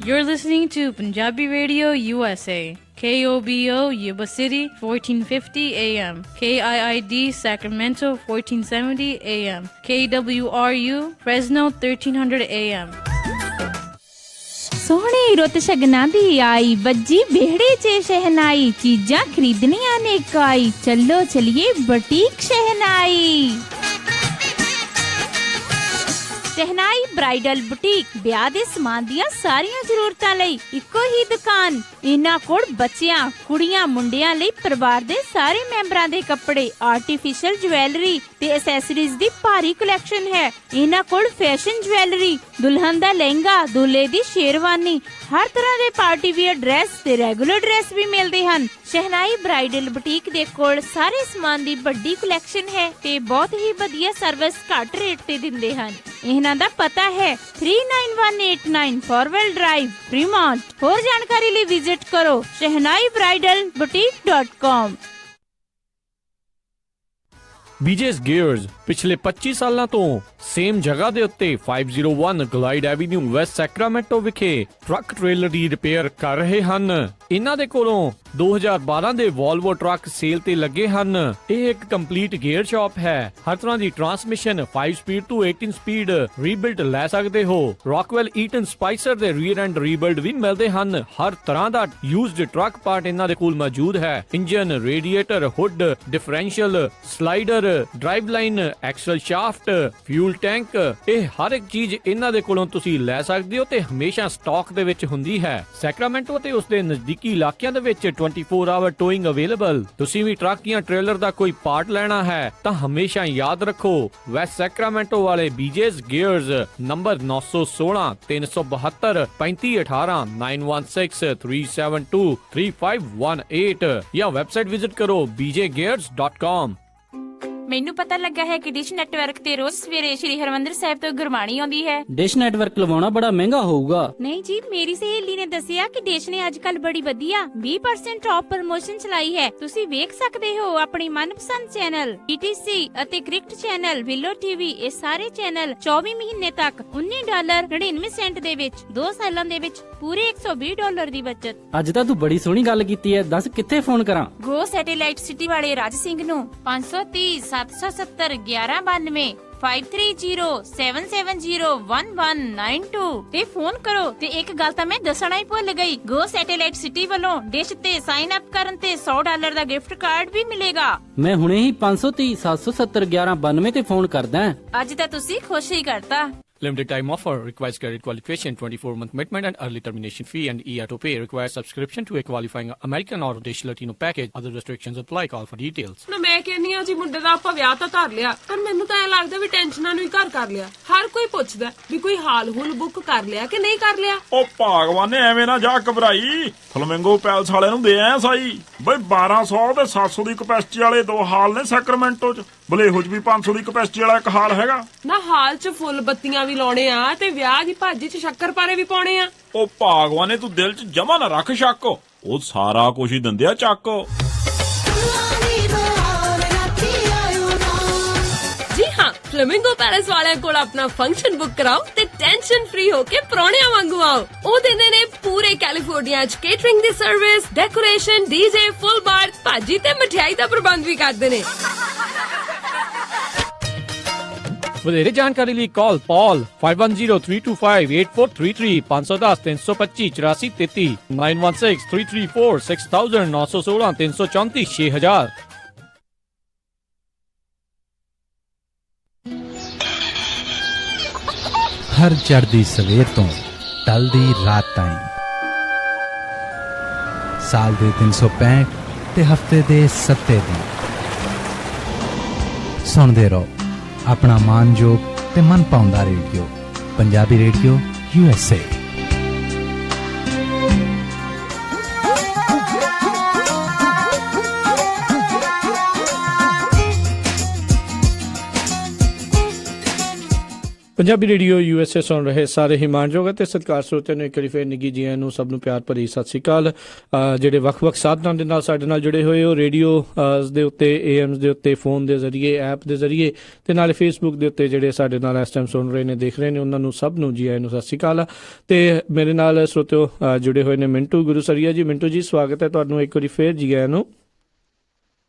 You're listening to Punjabi Radio USA, KOBO Yuba City 1450 AM, KIID Sacramento 1470 AM, KWRU Fresno 1300 AM. ਸੋਹਣੀ ਰੁੱਤ ਸ਼ਗਨਾਂ ਦੀ ਆਈ, ਬੱਜੀ ਵਿਹੜੇ 'ਚ ਸ਼ਹਿਨਾਈ, ਚੀਜ਼ਾਂ ਖਰੀਦਣੀਆਂ ਨੇ ਕਾਈ, ਚੱਲੋ ਚਲੀਏ ਬੁਟੀਕ ਸ਼ਹਿਨਾਈ। ਸ਼ਹਿਨਾਈ ਬ੍ਰਾਈਡਲ ਬੁਟੀਕ, ਵਿਆਹ ਦੇ ਸਮਾਨ ਦੀਆਂ ਸਾਰੀਆਂ ਜ਼ਰੂਰਤਾਂ ਲਈ ਇੱਕੋ ਹੀ ਦੁਕਾਨ। ਇਹਨਾਂ ਕੋਲ ਬੱਚਿਆਂ, ਕੁੜੀਆਂ, ਮੁੰਡਿਆਂ ਲਈ ਪਰਿਵਾਰ ਦੇ ਸਾਰੇ ਮੈਂਬਰਾਂ ਦੇ ਕੱਪੜੇ, ਆਰਟੀਫੀਸ਼ੀਅਲ ਜਵੈਲਰੀ ਤੇ ਐਸੈਸਰੀਜ਼ ਦੀ ਭਾਰੀ ਕਲੈਕਸ਼ਨ ਹੈ। ਇਹਨਾਂ ਕੋਲ ਫੈਸ਼ਨ ਜਵੈਲਰੀ, ਦੁਲਹਨ ਦਾ ਲਹਿੰਗਾ, ਦੁल्हे ਦੀ ਸ਼ੇਰਵਾਨੀ, ਹਰ ਤਰ੍ਹਾਂ ਦੇ ਪਾਰਟੀ ਵੇਅਰ ਡਰੈਸ ਤੇ ਰੈਗੂਲਰ ਡਰੈਸ ਵੀ ਮਿਲਦੇ ਹਨ। ਸ਼ਹਿਨਾਈ ਬ੍ਰਾਈਡਲ ਬੁਟੀਕ ਦੇ ਕੋਲ ਸਾਰੇ ਸਮਾਨ ਦੀ ਵੱਡੀ ਕਲੈਕਸ਼ਨ ਹੈ ਤੇ ਬਹੁਤ ਹੀ ਵਧੀਆ ਸਰਵਿਸ ਘੱਟ ਰੇਟ ਤੇ ਦਿੰਦੇ ਹਨ। ਇਹਨਾਂ ਦਾ ਪਤਾ ਹੈ 39189 ਫੋਰਵੈਲ ਡਰਾਈਵ, ਫ੍ਰੀਮੌਂਟ। ਹੋਰ ਜਾਣਕਾਰੀ ਲਈ ਵਿਜ਼ਿਟ ਕਰੋ shehnaiBridalBoutique.com। BJ's Gears ਪਿਛਲੇ 25 ਸਾਲਾਂ ਤੋਂ ਸੇਮ ਜਗ੍ਹਾ ਦੇ ਉੱਤੇ 501 ਗਲਾਈਡ ਐਵੀਨਿਊ ਵੈਸਟ ਸੈਕਰਾਮੈਂਟੋ ਵਿਖੇ ਟਰੱਕ ਟ੍ਰੇਲਰ ਦੀ ਰਿਪੇਅਰ ਕਰ ਰਹੇ ਹਨ। ਇਹਨਾਂ ਦੇ ਕੋਲੋਂ 2012 ਦੇ ਵੋਲਵੋ ਟਰੱਕ ਸੇਲ ਤੇ ਲੱਗੇ ਹਨ। ਇਹ ਇੱਕ ਕੰਪਲੀਟ ਗੇਅਰ ਸ਼ਾਪ ਹੈ। ਹਰ ਤਰ੍ਹਾਂ ਦੀ ਟਰਾਂਸਮਿਸ਼ਨ 5 ਸਪੀਡ ਤੋਂ 18 ਸਪੀਡ ਰੀਬਿਲਡ ਲੈ ਸਕਦੇ ਹੋ। ਰੌਕਵੈਲ ਈਟਨ ਸਪਾਈਸਰ ਦੇ ਰੀਅਰ ਐਂਡ ਰੀਬਿਲਡ ਵੀ ਮਿਲਦੇ ਹਨ। ਹਰ ਤਰ੍ਹਾਂ ਦਾ ਯੂਜ਼ਡ ਟਰੱਕ ਪਾਰਟ ਇਹਨਾਂ ਦੇ ਕੋਲ ਮੌਜੂਦ ਹੈ। Engine, radiator, hood, differential, slider, drive line, axle shaft, fuel tank, ਇਹ ਹਰ ਇੱਕ ਚੀਜ਼ ਇਹਨਾਂ ਦੇ ਕੋਲੋਂ ਤੁਸੀਂ ਲੈ ਸਕਦੇ ਹੋ ਤੇ ਹਮੇਸ਼ਾ ਸਟਾਕ ਦੇ ਵਿੱਚ ਹੁੰਦੀ ਹੈ। ਸੈਕਰਾਮੈਂਟੋ ਤੇ ਉਸ ਦੇ ਨਜ਼ਦੀਕੀ ਇਲਾਕਿਆਂ ਦੇ ਵਿੱਚ 24 ਆਵਰ ਟੋਇੰਗ ਅਵੇਲੇਬਲ। ਤੁਸੀਂ ਵੀ ਟਰੱਕ ਜਾਂ ਟ੍ਰੇਲਰ ਦਾ ਕੋਈ ਪਾਰਟ ਲੈਣਾ ਹੈ ਤਾਂ ਹਮੇਸ਼ਾ ਯਾਦ ਰੱਖੋ ਵੈਸਟ ਸੈਕਰਾਮੈਂਟੋ ਵਾਲੇ BJ's Gears, ਨੰਬਰ 916 372 3518 916 372 3518 ਜਾਂ ਵੈਬਸਾਈਟ ਵਿਜ਼ਿਟ ਕਰੋ bjgears.com। ਮੈਨੂੰ ਪਤਾ ਲੱਗਾ ਹੈ ਕਿ ਡਿਸ਼ ਨੈਟਵਰਕ ਤੇ ਰੋਜ਼ ਸਵੇਰੇ ਸ਼੍ਰੀ ਹਰਮੰਦਰ ਸਾਹਿਬ ਤੋਂ ਗੁਰਬਾਣੀ ਆਉਂਦੀ ਹੈ। ਡਿਸ਼ ਨੈਟਵਰਕ ਲਵਾਉਣਾ ਬੜਾ ਮਹਿੰਗਾ ਹੋਊਗਾ। ਨਹੀਂ ਜੀ, ਮੇਰੀ ਸਹੇਲੀ ਨੇ ਦੱਸਿਆ ਕਿ ਡਿਸ਼ ਨੇ ਅੱਜਕੱਲ ਬੜੀ ਵਧੀਆ 20% ਆਫ ਪ੍ਰਮੋਸ਼ਨ ਚਲਾਈ ਹੈ। ਤੁਸੀਂ ਵੇਖ ਸਕਦੇ ਹੋ ਆਪਣੀ ਮਨਪਸੰਦ ਚੈਨਲ ETC ਅਤੇ ਕ੍ਰਿਕਟ ਚੈਨਲ ਵਿਲੋ ਟੀਵੀ। ਇਹ ਸਾਰੇ ਚੈਨਲ 24 ਮਹੀਨੇ ਤੱਕ $19.99 ਦੇ ਵਿੱਚ 2 ਸਾਲਾਂ ਦੇ ਵਿੱਚ ਪੂਰੇ $120 ਦੀ ਬਚਤ। ਅੱਜ ਤਾਂ ਤੂੰ ਬੜੀ ਸੋਹਣੀ ਗੱਲ ਕੀਤੀ ਹੈ। ਦੱਸ ਕਿੱਥੇ ਫੋਨ ਕਰਾਂ? ਗੋ ਸੈਟੇਲਾਈਟ ਸਿਟੀ ਵਾਲੇ ਰਾਜ ਸਿੰਘ ਨੂੰ 530 770 1192 5307701192 ਤੇ ਫੋਨ ਕਰੋ। ਤੇ ਇੱਕ ਗੱਲ ਤਾਂ ਮੈਂ ਦੱਸਣਾ ਹੀ ਭੁੱਲ ਗਈ, ਗੋ ਸੈਟੇਲਾਈਟ ਸਿਟੀ ਵੱਲੋਂ ਡਿਸ਼ ਤੇ ਸਾਈਨ ਅਪ ਕਰਨ ਤੇ $100 ਦਾ ਗਿਫਟ ਕਾਰਡ ਵੀ ਮਿਲੇਗਾ। ਮੈਂ ਹੁਣੇ ਹੀ 530 770 1192 ਤੇ ਫੋਨ ਕਰਦਾ। ਅੱਜ ਤਾਂ ਤੁਸੀਂ ਖੁਸ਼ ਹੀ ਕਰਤਾ। Limited time offer requires credit qualification, 24-month commitment and early termination fee and e-auto pay. Requires subscription to a qualifying American or British Latino package. Other restrictions apply. Call for details. ਨਾ ਮੈਂ ਕਹਿੰਨੀ ਆ ਜੀ ਮੁੰਡੇ ਦਾ ਆਪਾਂ ਵਿਆਹ ਤਾਂ ਧਰ ਲਿਆ, ਪਰ ਮੈਨੂੰ ਤਾਂ ਐ ਲੱਗਦਾ ਵੀ ਟੈਨਸ਼ਨਾਂ ਨੂੰ ਹੀ ਘਰ ਕਰ ਲਿਆ। ਹਰ ਕੋਈ ਪੁੱਛਦਾ ਵੀ ਕੋਈ ਹਾਲ ਹੁਲ ਬੁੱਕ ਕਰ ਲਿਆ ਕਿ ਨਹੀਂ ਕਰ ਲਿਆ। ਉਹ ਭਾਗਵਾਨੇ ਐਵੇਂ ਨਾ ਜਾ ਘਬਰਾਈ, ਫਲਮਿੰਗੋ ਪੈਲਸ ਵਾਲਿਆਂ ਨੂੰ ਦੇ ਆਇਆ ਸਾਈ ਬਈ 1200 ਤੇ 700 ਦੀ ਕਪੈਸਿਟੀ ਵਾਲੇ 2 ਹਾਲ ਨੇ ਸੈਕਰਾਮੈਂਟੋ ਚ। ਬਲੇਹੋ ਚ ਵੀ 500 ਦੀ ਕਪੈਸਿਟੀ ਵਾਲਾ ਇੱਕ ਹਾਲ ਹੈਗਾ। ਨਾ ਹਾਲ ਚ ਫੁੱਲ ਬੱਤੀਆਂ ਵੀ ਲਾਉਣੇ ਆ ਤੇ ਵਿਆਹ ਦੀ ਭਾਜੀ ਚ ਸ਼ੱਕਰਪਾਰੇ ਵੀ ਪਾਉਣੇ ਆ। ਉਹ ਭਾਗਵਾਨੇ ਤੂੰ ਦਿਲ ਚ ਜਮਾ ਨਾ ਰੱਖ ਸ਼ੱਕ, ਉਹ ਸਾਰਾ ਕੁਝ ਹੀ ਦਿੰਦੇ ਆ ਚੱਕ। ਜੀ ਹਾਂ, ਫਲੇਮਿੰਗੋ ਪੈਲੇਸ ਵਾਲਿਆਂ ਕੋਲ ਆਪਣਾ ਫੰਕਸ਼ਨ ਬੁੱਕ ਕਰਾਓ ਤੇ ਟੈਨਸ਼ਨ ਫ੍ਰੀ ਹੋ ਕੇ ਪ੍ਰਾਹੁਣਿਆਂ ਵਾਂਗੂ ਆਓ। ਉਹ ਦਿੰਦੇ ਨੇ ਪੂਰੇ ਕੈਲੀਫੋਰਨੀਆ ਚ ਕੇਟਰਿੰਗ ਦੀ ਸਰਵਿਸ, ਡੈਕੋਰੇਸ਼ਨ, DJ, ਫੁੱਲ ਬਾਰ, ਭਾਜੀ ਤੇ ਮਠਿਆਈ ਦਾ ਪ੍ਰਬੰਧ ਵੀ ਕਰਦੇ ਨੇ। ਵਧੇਰੇ ਜਾਣਕਾਰੀ ਲਈ ਕਾਲ Paul 5103258433 510 325 8433 916 334 6000 916 334 6000। ਹਰ ਚੜ੍ਹਦੀ ਸਵੇਰ ਤੋਂ ਢਲਦੀ ਰਾਤ ਤਾਈਂ, ਸਾਲ ਦੇ 365 ਤੇ ਹਫਤੇ ਦੇ 7 ਦਿਨ ਸੁਣਦੇ ਰਹੋ ਆਪਣਾ ਮਾਨਯੋਗ ਤੇ ਮਨ ਪਾਉਂਦਾ radio, Punjabi radio USA। Punjabi radio USA ਸੁਣ ਰਹੇ ਸਾਰੇ ਹੀ ਮਾਣਯੋਗ ਅਤੇ ਸਤਿਕਾਰ ਸਰੋਤਿਆਂ ਨੂੰ ਇੱਕ ਵਾਰੀ ਫੇਰ ਨਿੱਘੀ ਜੀ ਆਇਆਂ ਨੂੰ, ਸਭ ਨੂੰ ਪਿਆਰ ਭਰੀ ਸਤਿ ਸ਼੍ਰੀ ਅਕਾਲ। ਜਿਹੜੇ ਵੱਖ-ਵੱਖ ਸਾਧਨਾਂ ਦੇ ਨਾਲ ਸਾਡੇ ਨਾਲ ਜੁੜੇ ਹੋਏ ਹੋ, ਰੇਡੀਓ ਦੇ ਉੱਤੇ, AMs ਦੇ ਉੱਤੇ, ਫੋਨ ਦੇ ਜ਼ਰੀਏ, ਐਪ ਦੇ ਜ਼ਰੀਏ ਤੇ ਨਾਲੇ ਫੇਸਬੁੱਕ ਦੇ ਉੱਤੇ ਜਿਹੜੇ ਸਾਡੇ ਨਾਲ ਇਸ ਟਾਈਮ ਸੁਣ ਰਹੇ ਨੇ, ਦੇਖ ਰਹੇ ਨੇ, ਉਹਨਾਂ ਨੂੰ ਸਭ ਨੂੰ ਜੀ ਆਇਆਂ ਨੂੰ ਸਤਿ ਸ਼੍ਰੀ ਅਕਾਲ। ਤੇ ਮੇਰੇ ਨਾਲ ਸਰੋਤਿਓ ਜੁੜੇ ਹੋਏ ਨੇ ਮਿੰਟੂ ਗੁਰੂਸਰੀਆ ਜੀ। ਮਿੰਟੂ ਜੀ, ਸਵਾਗਤ ਹੈ ਤੁਹਾਨੂੰ ਇੱਕ ਵਾਰੀ ਫੇਰ ਜੀ ਆਇਆਂ ਨੂੰ।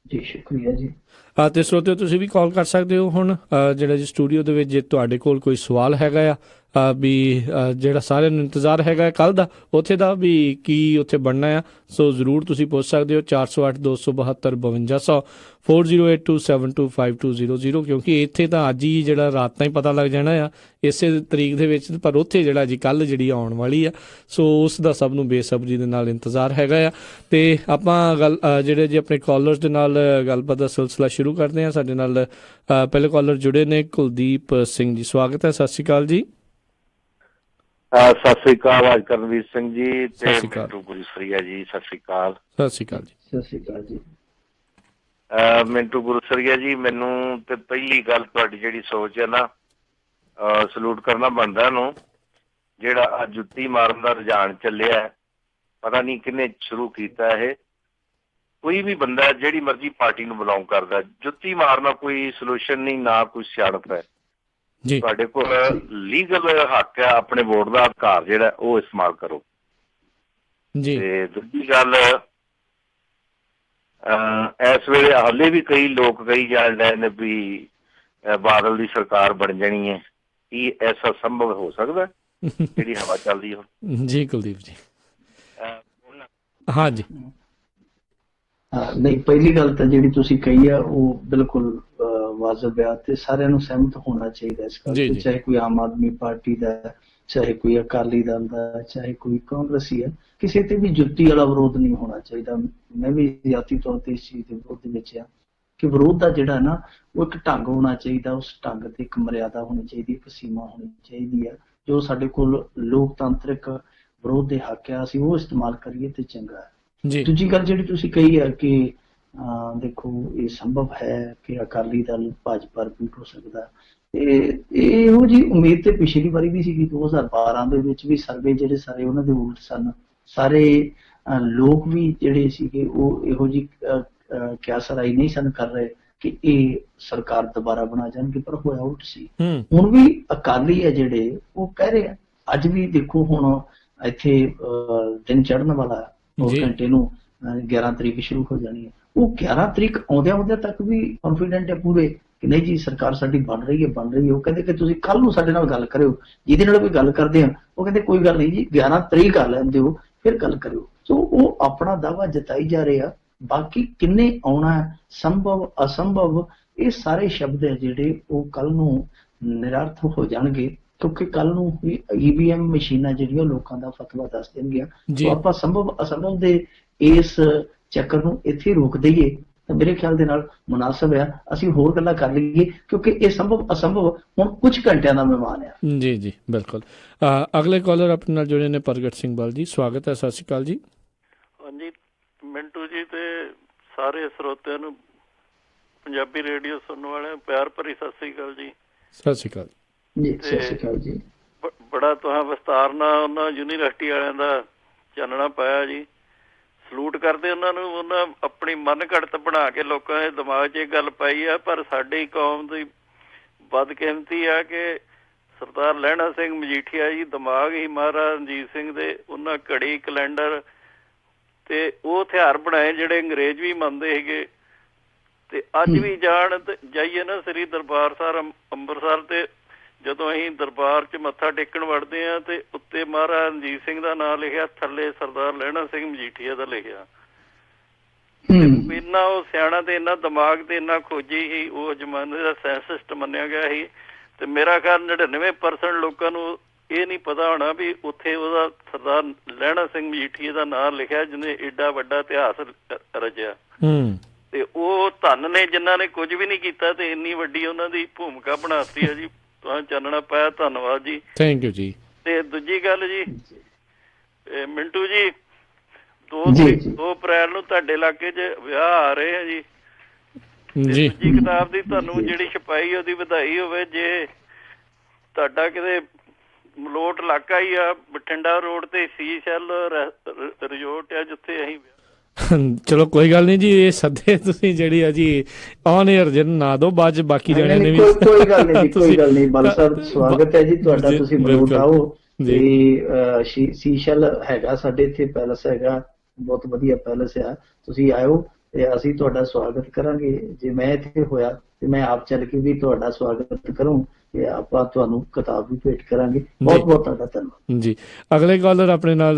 ਜੀ ਸ਼ੁਕਰੀਆ ਜੀ। ਤੇ ਸਰੋਤਿਓ ਤੁਸੀਂ ਵੀ ਕਾਲ ਕਰ ਸਕਦੇ ਹੋ ਹੁਣ ਜਿਹੜਾ ਜੀ ਸਟੂਡੀਓ ਦੇ ਵਿੱਚ, ਜੇ ਤੁਹਾਡੇ ਕੋਲ ਕੋਈ ਸਵਾਲ ਹੈਗਾ ਆ ਵੀ ਜਿਹੜਾ ਸਾਰਿਆਂ ਨੂੰ ਇੰਤਜ਼ਾਰ ਹੈਗਾ ਕੱਲ ਦਾ ਉੱਥੇ ਦਾ ਵੀ ਕੀ ਉੱਥੇ ਬਣਨਾ ਆ, ਸੋ ਜ਼ਰੂਰ ਤੁਸੀਂ ਪੁੱਛ ਸਕਦੇ ਹੋ 408 272 5200 4082725200, ਕਿਉਂਕਿ ਇੱਥੇ ਤਾਂ ਅੱਜ ਹੀ ਜਿਹੜਾ ਰਾਤਾਂ ਹੀ ਪਤਾ ਲੱਗ ਜਾਣਾ ਆ ਇਸੇ ਤਰੀਕ ਦੇ ਵਿੱਚ, ਪਰ ਉੱਥੇ ਜਿਹੜਾ ਜੀ ਕੱਲ ਜਿਹੜੀ ਆਉਣ ਵਾਲੀ ਆ, ਸੋ ਉਸ ਦਾ ਸਭ ਨੂੰ ਬੇਸਬਰੀ ਦੇ ਨਾਲ ਇੰਤਜ਼ਾਰ ਹੈਗਾ ਆ। ਤੇ ਆਪਾਂ ਗੱਲ ਜਿਹੜੇ ਜੀ ਆਪਣੇ ਕਾਲਰਸ ਦੇ ਨਾਲ ਗੱਲਬਾਤ ਦਾ ਸਿਲਸਿਲਾ ਸ਼ੁਰੂ ਕਰਦੇ ਹਾਂ। ਸਾਡੇ ਨਾਲ ਪਹਿਲੇ ਕਾਲਰ ਜੁੜੇ ਨੇ ਕੁਲਦੀਪ ਸਿੰਘ ਜੀ, ਸਵਾਗਤ ਹੈ, ਸਤਿ ਸ਼੍ਰੀ ਅਕਾਲ ਜੀ। ਸਤਿ ਸ੍ਰੀ ਅਕਾਲ ਅੱਜ ਕਰਨਵੀਰ ਸਿੰਘ ਜੀ ਤੇ ਮਿੰਟੂ ਗੁਰਸਰੀਆ ਜੀ, ਸਤਿ ਸ੍ਰੀ ਅਕਾਲ। ਸਤਿ ਸ਼੍ਰੀ ਅਕਾਲ ਜੀ। ਸਤਿ ਸ਼੍ਰੀ ਅਕਾਲ ਜੀ। ਮਿੰਟੂ ਗੁਰਸਰੀਆ ਜੀ, ਮੈਨੂੰ ਤੇ ਪਹਿਲੀ ਗੱਲ ਤੁਹਾਡੀ ਜਿਹੜੀ ਸੋਚ ਹੈ ਨਾ, ਸਲੂਟ ਕਰਨਾ ਬਣਦਾ ਨੂੰ, ਜਿਹੜਾ ਅੱਜ ਜੁੱਤੀ ਮਾਰਨ ਦਾ ਰੁਝਾਨ ਚੱਲਿਆ, ਪਤਾ ਨਹੀਂ ਕਿਹਨੇ ਸ਼ੁਰੂ ਕੀਤਾ ਇਹ। ਕੋਈ ਵੀ ਬੰਦਾ ਜਿਹੜੀ ਮਰਜ਼ੀ ਪਾਰਟੀ ਨੂੰ ਬਿਲੋਂਗ ਕਰਦਾ, ਜੁੱਤੀ ਮਾਰਨਾ ਕੋਈ ਸੋਲੂਸ਼ਨ ਨਹੀਂ, ਨਾ ਕੋਈ ਸਿਆਣਪ ਹੈ। ਤੁਹਾਡੇ ਕੋਲ ਲੀਗਲ ਹੱਕ ਹੈ, ਆਪਣੇ ਵੋਟ ਦਾ ਅਧਿਕਾਰ ਜਿਹੜਾ ਉਹ ਇਸਤੇਮਾਲ ਕਰੋ। ਤੇ ਦੂਜੀ ਗੱਲ, ਇਸ ਵੇਲੇ ਹਾਲੇ ਵੀ ਕਈ ਲੋਕ ਕਹੀ ਜਾ ਰਹੇ ਨੇ ਵੀ ਬਾਦਲ ਦੀ ਸਰਕਾਰ ਬਣ ਜਾਣੀ ਹੈ। ਕੀ ਐਸਾ ਸੰਭਵ ਹੋ ਸਕਦਾ ਜਿਹੜੀ ਹਵਾ ਚੱਲਦੀ ਹੋ? ਜੀ ਕੁਲਦੀਪ ਜੀ। ਹਾਂ ਜੀ। ਨਹੀਂ, ਪਹਿਲੀ ਗੱਲ ਤਾਂ ਜਿਹੜੀ ਤੁਸੀਂ ਕਹੀ ਆ ਉਹ ਬਿਲਕੁਲ ਵਾਜਬ ਆ ਤੇ ਸਾਰਿਆਂ ਨੂੰ ਸਹਿਮਤ ਹੋਣਾ ਚਾਹੀਦਾ ਇਸ ਗੱਲ ਤੇ, ਚਾਹੇ ਕੋਈ ਆਮ ਆਦਮੀ ਪਾਰਟੀ ਦਾ, ਚਾਹੇ ਕੋਈ ਅਕਾਲੀ ਦਲ ਦਾ, ਚਾਹੇ ਕੋਈ ਕਾਂਗਰਸੀ ਹੈ, ਕਿਸੇ ਤੇ ਵੀ ਜੁੱਤੀ ਵਾਲਾ ਵਿਰੋਧ ਨਹੀਂ ਹੋਣਾ ਚਾਹੀਦਾ। ਮੈਂ ਵੀ ਜ਼ਿਆਤੀ ਤੌਰ ਤੇ ਇਸ ਚੀਜ਼ ਦੇ ਵਿਰੋਧ ਦੇ ਵਿੱਚ ਆ ਕਿ ਵਿਰੋਧ ਦਾ ਜਿਹੜਾ ਨਾ ਉਹ ਇੱਕ ਢੰਗ ਹੋਣਾ ਚਾਹੀਦਾ, ਉਸ ਢੰਗ ਤੇ ਇੱਕ ਮਰਿਆਦਾ ਹੋਣੀ ਚਾਹੀਦੀ, ਇੱਕ ਸੀਮਾ ਹੋਣੀ ਚਾਹੀਦੀ ਆ। ਜੋ ਸਾਡੇ ਕੋਲ ਲੋਕਤੰਤਰਿਕ ਵਿਰੋਧ ਦੇ ਹੱਕ ਆ, ਅਸੀਂ ਉਹ ਇਸਤੇਮਾਲ ਕਰੀਏ ਤੇ ਚੰਗਾ ਹੈ। ਦੂਜੀ ਗੱਲ ਜਿਹੜੀ ਤੁਸੀਂ ਕਹੀ ਹੈ ਕਿ ਦੇਖੋ ਇਹ ਸੰਭਵ ਹੈ ਕਿ ਅਕਾਲੀ ਦਲ ਭਾਜਪਾ ਰਿਪੀਟ ਹੋ ਸਕਦਾ। ਇਹੋ ਜੀ ਉਮੀਦ ਤੇ ਪਿਛਲੀ ਵਾਰੀ ਵੀ ਸੀਗੀ, 2012 ਦੇ ਵਿੱਚ ਵੀ ਸਰਵੇ ਜਿਹੜੇ ਸਾਰੇ ਉਹਨਾਂ ਦੇ ਉਲਟ ਸਨ। ਸਾਰੇ ਲੋਕ ਵੀ ਜਿਹੜੇ ਸੀਗੇ ਉਹ ਇਹੋ ਜੀ ਕਿਆਸਰਾਈ ਨਹੀਂ ਸਨ ਕਰ ਰਹੇ ਕਿ ਇਹ ਸਰਕਾਰ ਦੁਬਾਰਾ ਬਣਾ ਜਾਣਗੇ, ਪਰ ਹੋਇਆ ਉਲਟ ਸੀ। ਹੁਣ ਵੀ ਅਕਾਲੀ ਹੈ ਜਿਹੜੇ ਉਹ ਕਹਿ ਰਹੇ ਆ। ਅੱਜ ਵੀ ਦੇਖੋ ਹੁਣ ਇੱਥੇ ਦਿਨ ਚੜ੍ਹਨ ਵਾਲਾ 2 ਘੰਟੇ ਨੂੰ 11 ਤਰੀਕ ਸ਼ੁਰੂ ਹੋ ਜਾਣੀ ਹੈ। ਉਹ 11 ਤਰੀਕ ਆਉਂਦਿਆਂ ਤੱਕ ਵੀ ਕੌਨਫੀਡੈਂਟ ਹੈ ਪੂਰੇ ਕਿ ਨਹੀਂ ਜੀ ਸਰਕਾਰ ਸਾਡੀ ਬਣ ਰਹੀ ਹੈ। ਉਹ ਕਹਿੰਦੇ ਕਿ ਤੁਸੀਂ ਕੱਲ ਨੂੰ ਸਾਡੇ ਨਾਲ ਗੱਲ ਕਰਿਓ, ਜਿਹਦੇ ਨਾਲ ਵੀ ਗੱਲ ਕਰਦੇ ਆ ਉਹ ਕਹਿੰਦੇ ਕੋਈ ਗੱਲ ਨਹੀਂ ਜੀ 11 ਤਰੀਕ ਆ ਲੈਣ ਦਿਓ ਫਿਰ ਗੱਲ ਕਰਿਓ। ਸੋ ਉਹ ਆਪਣਾ ਦਾਅਵਾ ਜਤਾਈ ਜਾ ਰਹੇ ਆ। ਬਾਕੀ ਕਿੰਨੇ ਆਉਣਾ, ਸੰਭਵ ਅਸੰਭਵ, ਇਹ ਸਾਰੇ ਸ਼ਬਦ ਹੈ ਜਿਹੜੇ ਉਹ ਕੱਲ ਨੂੰ ਨਿਰਰਥ ਹੋ ਜਾਣਗੇ, ਕਿਉਂਕਿ ਕੱਲ ਨੂੰ EVM ਮਸ਼ੀਨਾਂ ਜਿਹੜੀਆਂ ਲੋਕਾਂ ਦਾ ਫਤਵਾ ਦੱਸ ਦੇਣਗੀਆਂ। ਸੋ ਆਪਾਂ ਸੰਭਵ ਅਸੰਭਵ ਦੇ ਇਸ ਚੱਕਰ ਨੂੰ ਇੱਥੇ ਰੋਕ ਦਈਏ ਤਾਂ ਮੇਰੇ ਖਿਆਲ ਦੇ ਨਾਲ ਮੁਨਾਸਬ ਆ। ਅਸੀਂ ਹੋਰ ਗੱਲਾਂ ਕਰ ਲਈਏ ਕਿਉਂਕਿ ਇਹ ਸੰਭਵ ਅਸੰਭਵ ਹੁਣ ਕੁਝ ਘੰਟਿਆਂ ਦਾ ਮਹਿਮਾਨ ਆ। ਜੀ ਬਿਲਕੁਲ। ਅਗਲੇ ਕਾਲਰ ਆਪਣੇ ਨਾਲ ਜੁੜੇ ਨੇ ਪ੍ਰਗਟ ਸਿੰਘ ਬਲ ਜੀ, ਸਵਾਗਤ ਹੈ। ਸਤਿ ਸ਼੍ਰੀ ਅਕਾਲ ਜੀ। ਹਾਂਜੀ ਮਿੰਟੂ ਜੀ ਤੇ ਸਾਰੇ ਸਰੋਤਿਆਂ ਨੂੰ, ਪੰਜਾਬੀ ਰੇਡੀਓ ਸੁਣਨ ਵਾਲਿਆਂ ਪਿਆਰ ਭਰੀ ਸਤਿ ਸ਼੍ਰੀ ਅਕਾਲ ਜੀ। ਸਤਿ ਸ਼੍ਰੀ ਅਕਾਲ ਜੀ। ਸਤਿ ਸ਼੍ਰੀ ਅਕਾਲ ਜੀ। ਬੜਾ ਤੁਹਾਂ ਵਿਸਤਾਰ ਨਾਲ ਉਹਨਾਂ ਯੂਨੀਵਰਸਿਟੀ ਵਾਲਿਆਂ ਦਾ ਚਾਨਣਾ ਪਾਇਆ ਜੀ। ਸਲੂਟ ਕਰਦੇ ਉਹਨਾਂ ਨੂੰ। ਉਹਨਾਂ ਆਪਣੀ ਮਨ ਘੜਤ ਬਣਾ ਕੇ ਲੋਕਾਂ ਦੇ ਦਿਮਾਗ 'ਚ ਇਹ ਗੱਲ ਪਾਈ ਆ, ਪਰ ਸਾਡੀ ਕੌਮ ਦੀ ਬਦਕਿਸਮਤੀ ਆ ਕਿ ਸਰਦਾਰ ਲਹਿਣਾ ਸਿੰਘ ਮਜੀਠੀਆ ਜੀ ਦਿਮਾਗ ਹੀ ਮਹਾਰਾਜਾ ਰਣਜੀਤ ਸਿੰਘ ਦੇ, ਉਹਨਾਂ ਘੜੀ ਕੈਲੰਡਰ ਤੇ ਉਹ ਹਥਿਆਰ ਬਣਾਏ ਜਿਹੜੇ ਅੰਗਰੇਜ਼ ਵੀ ਮੰਨਦੇ ਸੀਗੇ। ਤੇ ਅੱਜ ਵੀ ਜਾਈਏ ਨਾ ਸ੍ਰੀ ਦਰਬਾਰ ਸਾਹਿਬ ਅੰਮ੍ਰਿਤਸਰ, ਤੇ ਜਦੋਂ ਅਸੀਂ ਦਰਬਾਰ 'ਚ ਮੱਥਾ ਟੇਕਣ ਵੜਦੇ ਹਾਂ ਤੇ ਉੱਤੇ ਮਹਾਰਾਜਾ ਰਣਜੀਤ ਸਿੰਘ ਦਾ ਨਾਂ ਲਿਖਿਆ, ਥੱਲੇ ਸਰਦਾਰ ਲਹਿਣਾ ਸਿੰਘ ਮਜੀਠੀਆ ਦਾ ਲਿਖਿਆ। ਇੰਨਾ ਉਹ ਸਿਆਣਾ ਤੇ ਇੰਨਾ ਦਿਮਾਗ ਤੇ ਇੰਨਾ ਖੋਜੀ ਸੀ, ਉਹ ਜ਼ਮਾਨੇ ਦਾ ਸਾਇੰਸਿਸਟ ਮੰਨਿਆ ਗਿਆ ਸੀ। ਤੇ ਮੇਰਾ ਖਿਆਲ 99% ਲੋਕਾਂ ਨੂੰ ਇਹ ਨਹੀਂ ਪਤਾ ਹੋਣਾ ਵੀ ਉੱਥੇ ਉਹਦਾ ਸਰਦਾਰ ਲਹਿਣਾ ਸਿੰਘ ਮਜੀਠੀਆ ਦਾ ਨਾਂ ਲਿਖਿਆ, ਜਿਹਨੇ ਏਡਾ ਵੱਡਾ ਇਤਿਹਾਸ ਰਚਿਆ। ਤੇ ਉਹ ਧੰਨ ਨੇ ਜਿਨ੍ਹਾਂ ਨੇ ਕੁਝ ਵੀ ਨਹੀਂ ਕੀਤਾ ਤੇ ਇੰਨੀ ਵੱਡੀ ਉਹਨਾਂ ਦੀ ਭੂਮਿਕਾ ਬਣਾਤੀ ਹੈ ਜੀ। ਤੁਹਾਨੂੰ ਚਾਨਣਾ ਪਾਇਆ, ਧੰਨਵਾਦ ਜੀ। ਥੈਂਕ ਯੂ ਜੀ। ਤੇ ਦੂਜੀ ਗੱਲ ਜੀ, ਮਿੰਟੂ ਜੀ 2 ਅਪ੍ਰੈਲ ਨੂੰ ਤੁਹਾਡੇ ਇਲਾਕੇ 'ਚ ਵਿਆਹ ਆ ਰਹੇ ਆ ਜੀ। ਦੂਜੀ ਕਿਤਾਬ ਦੀ ਤੁਹਾਨੂੰ ਜਿਹੜੀ ਛਪਾਈ ਉਹਦੀ ਵਧਾਈ ਹੋਵੇ। ਜੇ ਤੁਹਾਡਾ ਕਿਤੇ ਮਲੋਟ ਇਲਾਕਾ ਹੀ ਆ, ਬਠਿੰਡਾ ਰੋਡ ਤੇ ਸੀਸ਼ੈਲ ਰਿਜ਼ੋਰਟ ਆ ਜਿੱਥੇ ਅਸੀਂ ਚਲੋ ਕੋਈ ਗੱਲ ਨਹੀਂ ਜੀ, ਇਹ ਸੱਦੇ ਤੁਸੀਂ ਜਿਹੜੀ ਆ ਜੀ ਔਨ 에ਅਰ ਜਨ ਨਾ ਦੋ, ਬਾਅਦ ਬਾਕੀ ਜਾਣੇ ਨੇ ਵੀ ਕੋਈ ਗੱਲ ਨਹੀਂ। ਕੋਈ ਗੱਲ ਨਹੀਂ ਬਲ ਸਾਹਿਬ, ਸਵਾਗਤ ਹੈ ਜੀ ਤੁਹਾਡਾ। ਤੁਸੀਂ ਮਲੋਟ ਆਓ ਤੇ ਸੀਸ਼ੈਲ ਹੈਗਾ ਸਾਡੇ ਇੱਥੇ ਪੈਲਸ ਹੈਗਾ, ਬਹੁਤ ਵਧੀਆ ਪੈਲਸ ਆ। ਤੁਸੀਂ ਆਇਓ ਤੇ ਅਸੀਂ ਤੁਹਾਡਾ ਸਵਾਗਤ ਕਰਾਂਗੇ। ਜੇ ਮੈਂ ਇੱਥੇ ਹੋਇਆ ਤੇ ਮੈਂ ਆਪ ਚੱਲ ਕੇ ਵੀ ਤੁਹਾਡਾ ਸਵਾਗਤ ਕਰੂੰ ਤੇ ਆਪਾਂ ਤੁਹਾਨੂੰ ਕਿਤਾਬ ਵੀ ਭੇਟ ਕਰਾਂਗੇ। ਬਹੁਤ ਬਹੁਤ ਤੁਹਾਡਾ ਧੰਨਵਾਦ ਜੀ। ਅਗਲੇ ਕਾਲਰ ਆਪਣੇ ਨਾਲ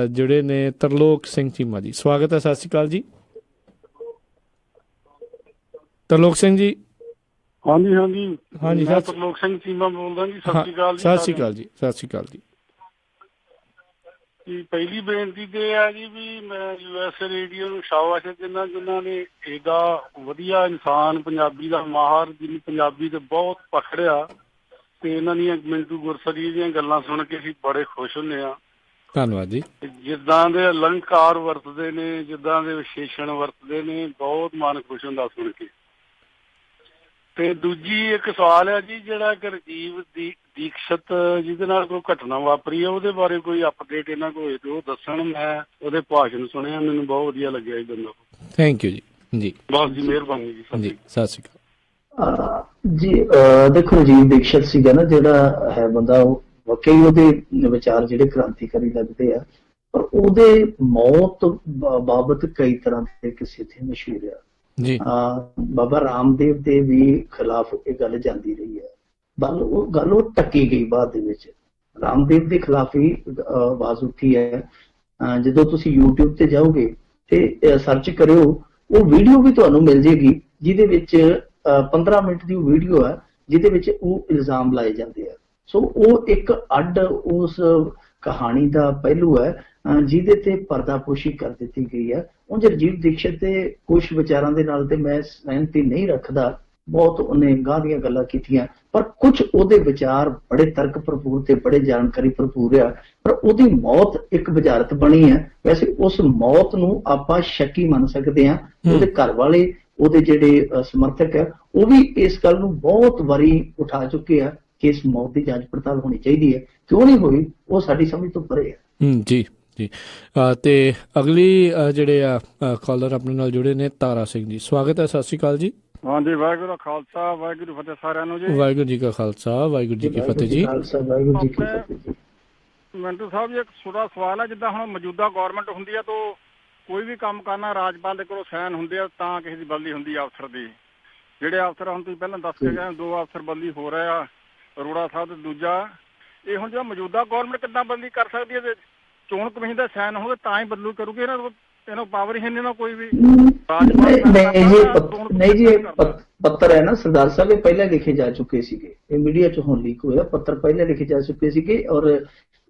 ਜੁੜੇ ਨੇ ਤਰਲੋਕ ਸਿੰਘ ਚੀਮਾ ਜੀ, ਸਵਾਗਤ ਹੈ। ਸਤਿ ਸ਼੍ਰੀ ਅਕਾਲ ਜੀ। ਤਰਲੋਕ ਸਿੰਘ ਜੀ। ਹਾਂਜੀ ਮੈਂ ਤਰਲੋਕ ਸਿੰਘ ਚੀਮਾ ਬੋਲਦਾ ਜੀ। ਸਤਿ ਸ਼੍ਰੀ ਅਕਾਲ ਜੀ। ਸਤਿ ਸ਼੍ਰੀ ਅਕਾਲ ਜੀ। ਸਤਿ ਸ਼੍ਰੀ ਅਕਾਲ ਜੀ। ਪਹਿਲੀ ਬੇਨਤੀ ਤੇ ਹੈ ਜੀ ਵੀ ਮੈਂ USA ਰੇਡੀਓ ਨੂੰ ਸ਼ਾਬਾਸ਼ ਦਿੰਦਾ, ਜਿਨ੍ਹਾਂ ਨੇ ਇਹਦਾ ਵਧੀਆ ਇਨਸਾਨ, ਪੰਜਾਬੀ ਦਾ ਮਾਹਰ, ਜਿਹਨੂੰ ਪੰਜਾਬੀ ਤੇ ਬਹੁਤ ਪਕੜਿਆ। ਤੇ ਇਹਨਾਂ ਦੀਆਂ ਮਿੰਟੂ ਗੁਰਸਰੀ ਦੀਆਂ ਗੱਲਾਂ ਸੁਣ ਕੇ ਅਸੀਂ ਬੜੇ ਖੁਸ਼ ਹੁੰਦੇ ਹਾਂ। ਧੰਨਵਾਦ ਜੀ। ਜਿੱਦਾਂ ਦੇ ਅਲੰਕਾਰ ਵਰਤਦੇ ਨੇ, ਜਿੱਦਾਂ ਦੇ ਵਿਸ਼ੇਸ਼ਣ ਵਰਤਦੇ ਨੇ, ਬਹੁਤ ਮਨ ਖੁਸ਼ ਹੁੰਦਾ ਸੁਣ ਕੇ। ਤੇ ਦੂਜੀ ਇੱਕ ਸਵਾਲ ਹੈ ਜੀ, ਜਿਹੜਾ ਕਿ ਰਾਜੀਵ ਦੀਕਸ਼ਤ ਜਿਹਦੇ ਨਾਲ ਕੋਈ ਘਟਨਾ ਵਾਪਰੀ ਹੈ, ਉਹਦੇ ਬਾਰੇ ਕੋਈ ਅਪਡੇਟ ਇਹਨਾਂ ਕੋਲ ਹੋਏ ਤੇ ਉਹ ਦੱਸਣ। ਮੈਂ ਉਹਦੇ ਭਾਸ਼ਣ ਸੁਣਿਆ, ਮੈਨੂੰ ਬਹੁਤ ਵਧੀਆ ਲੱਗਿਆ ਇਹ ਬੰਦਾ। ਥੈਂਕ ਯੂ ਜੀ। ਜੀ ਬਸ ਜੀ, ਮਿਹਰਬਾਨੀ ਜੀ। ਸਤਿ ਸ਼੍ਰੀ ਅਕਾਲ ਜੀ। ਦੇਖੋ ਰਾਜੀਵ ਦੀਕਸ਼ਤ ਸੀਗਾ ਨਾ ਜਿਹੜਾ ਹੈ ਬੰਦਾ, ਉਹ ਵਾਕਈ ਉਹਦੇ ਵਿਚਾਰ ਜਿਹੜੇ ਕ੍ਰਾਂਤੀਕਾਰੀ ਲੱਗਦੇ ਆ, ਪਰ ਉਹਦੇ ਮੌਤ ਬਾਬਤ ਕਈ ਤਰ੍ਹਾਂ ਦੇ ਕਿਸੇ ਤੇ ਮਸ਼ਹੂਰ ਆ ਜੀ। ਬਾਬਾ ਰਾਮਦੇਵ ਦੇ ਵੀ ਖਿਲਾਫ ਇਹ ਗੱਲ ਜਾਂਦੀ ਰਹੀ ਹੈ। ਗੱਲ ਉਹ ਟੱਕੀ ਗਈ ਬਾਅਦ ਦੇ ਵਿੱਚ। ਰਾਮਦੇਵ ਦੇ ਖਿਲਾਫ ਹੀ ਆਵਾਜ਼ ਉੱਠੀ ਹੈ। ਜਦੋਂ ਤੁਸੀਂ YouTube ਤੇ ਜਾਓਗੇ ਤੇ ਸਰਚ ਕਰਿਓ, ਉਹ ਵੀਡੀਓ ਵੀ ਤੁਹਾਨੂੰ ਮਿਲ ਜੇਗੀ, ਜਿਹਦੇ ਵਿੱਚ 15 ਮਿੰਟ ਦੀ ਵੀਡੀਓ ਹੈ, ਜਿਹਦੇ ਵਿੱਚ ਉਹ ਇਲਜ਼ਾਮ ਲਾਏ ਜਾਂਦੇ ਆ। ਸੋ ਉਹ ਇੱਕ ਅੱਡ ਉਸ ਕਹਾਣੀ ਦਾ ਪਹਿਲੂ ਹੈ ਜਿਹਦੇ ਤੇ ਪਰਦਾਪੋਸ਼ੀ ਕਰ ਦਿੱਤੀ ਗਈ ਹੈ। ਉਂਝ ਰਾਜੀਵ ਦੀਕਸ਼ਤ ਦੇ ਕੁਝ ਵਿਚਾਰਾਂ ਦੇ ਨਾਲ ਤੇ ਮੈਂ ਸਹਿਮਤੀ ਨਹੀਂ ਰੱਖਦਾ, ਬਹੁਤ ਉਹਨੇ ਗਾਹ ਦੀਆਂ ਗੱਲਾਂ ਕੀਤੀਆਂ, ਪਰ ਕੁਝ ਉਹਦੇ ਵਿਚਾਰ ਬੜੇ ਤਰਕ ਭਰਪੂਰ ਤੇ ਬੜੇ ਜਾਣਕਾਰੀ ਭਰਪੂਰ ਆ। ਪਰ ਉਹਦੀ ਮੌਤ ਇੱਕ ਬੁਝਾਰਤ ਬਣੀ ਹੈ। ਵੈਸੇ ਉਸ ਮੌਤ ਨੂੰ ਆਪਾਂ ਸ਼ੱਕੀ ਮੰਨ ਸਕਦੇ ਹਾਂ। ਉਹਦੇ ਘਰ ਵਾਲੇ, ਉਹਦੇ ਜਿਹੜੇ ਸਮਰਥਕ ਆ, ਉਹ ਵੀ ਇਸ ਗੱਲ ਨੂੰ ਬਹੁਤ ਵਾਰੀ ਉਠਾ ਚੁੱਕੇ ਆ ਕਿ ਇਸ ਮੌਤ ਦੀ ਜਾਂਚ ਪੜਤਾਲ ਹੋਣੀ ਚਾਹੀਦੀ ਹੈ। ਕਿਉਂ ਨਹੀਂ ਹੋਈ, ਉਹ ਸਾਡੀ ਸਮਝ ਤੋਂ ਪਰੇ ਹੈ। ਜੀ ਜੀ। ਤੇ ਅਗਲੀ ਜਿਹੜੇ ਆ ਕਾਲਰ ਆਪਣੇ ਨਾਲ ਜੁੜੇ ਨੇ, ਤਾਰਾ ਸਿੰਘ ਜੀ, ਸਵਾਗਤ ਹੈ। ਸਤਿ ਸ਼੍ਰੀ ਅਕਾਲ ਜੀ। ਹਾਂਜੀ, ਵਾਹਿਗੁਰੂ ਦਾ ਖਾਲਸਾ, ਵਾਹਿਗੁਰੂ ਫਤਿਹ ਸਾਰਿਆਂ ਨੂੰ ਜੀ। ਵਾਹਿਗੁਰੂ ਜੀ ਕਾ ਖਾਲਸਾ, ਵਾਹਿਗੁਰੂ ਜੀ ਕੀ ਫਤਿਹ ਜੀ। ਮਿੰਟੂ ਸਾਹਿਬ ਜੀ, ਇੱਕ ਛੋਟਾ ਸਵਾਲ ਹੈ। ਜਿੱਦਾਂ ਹੁਣ ਮੌਜੂਦਾ ਗੌਰਮੈਂਟ ਹੁੰਦੀ ਹੈ ਤਾਂ ਕੋਈ ਵੀ ਕੰਮ ਕਰਨਾ ਰਾਜਪਾਲ ਦੇ ਕੋਲੋਂ ਸਾਈਨ ਹੁੰਦੇ ਆ ਤਾਂ ਕਿਸੇ ਦੀ ਬਦਲੀ ਹੁੰਦੀ ਆ ਅਫਸਰ ਦੀ। ਜਿਹੜੇ ਅਫਸਰ ਹੁਣ ਤੁਸੀਂ ਪਹਿਲਾਂ ਦੱਸ ਕੇ ਗਏ, 2 ਅਫਸਰ ਬਦਲੀ ਹੋ ਰਹੇ ਆ, ਅਰੋੜਾ ਸਾਹਿਬ ਤੇ ਦੂਜਾ। ਇਹ ਹੁਣ ਜਿਹੜਾ ਮੌਜੂਦਾ ਗੌਰਮੈਂਟ ਕਿੱਦਾਂ ਬਦਲੀ ਕਰ ਸਕਦੀ ਹੈ? ਚੋਣ ਕਮਿਸ਼ਨ ਦਾ ਸਾਈਨ ਹੋਵੇ ਤਾਂ ਹੀ ਬਦਲੂ ਕਰੂਗੀ। ਇਹਨਾਂ ਪਾਵਰ ਹੀ ਨਹੀਂ ਨਾ ਕੋਈ ਵੀ। ਨਹੀਂ ਜੀ, ਇਹ ਪੱਤਰ ਹੈ ਨਾ ਸਰਦਾਰ ਸਾਹਿਬ, ਇਹ ਪਹਿਲਾਂ ਲਿਖੇ ਜਾ ਚੁੱਕੇ ਸੀਗੇ। ਇਹ ਮੀਡੀਆ ਚ ਹੁਣ ਲੀਕ ਹੋਇਆ। ਪੱਤਰ ਪਹਿਲਾਂ ਲਿਖੇ ਜਾ ਚੁੱਕੇ ਸੀਗੇ ਔਰ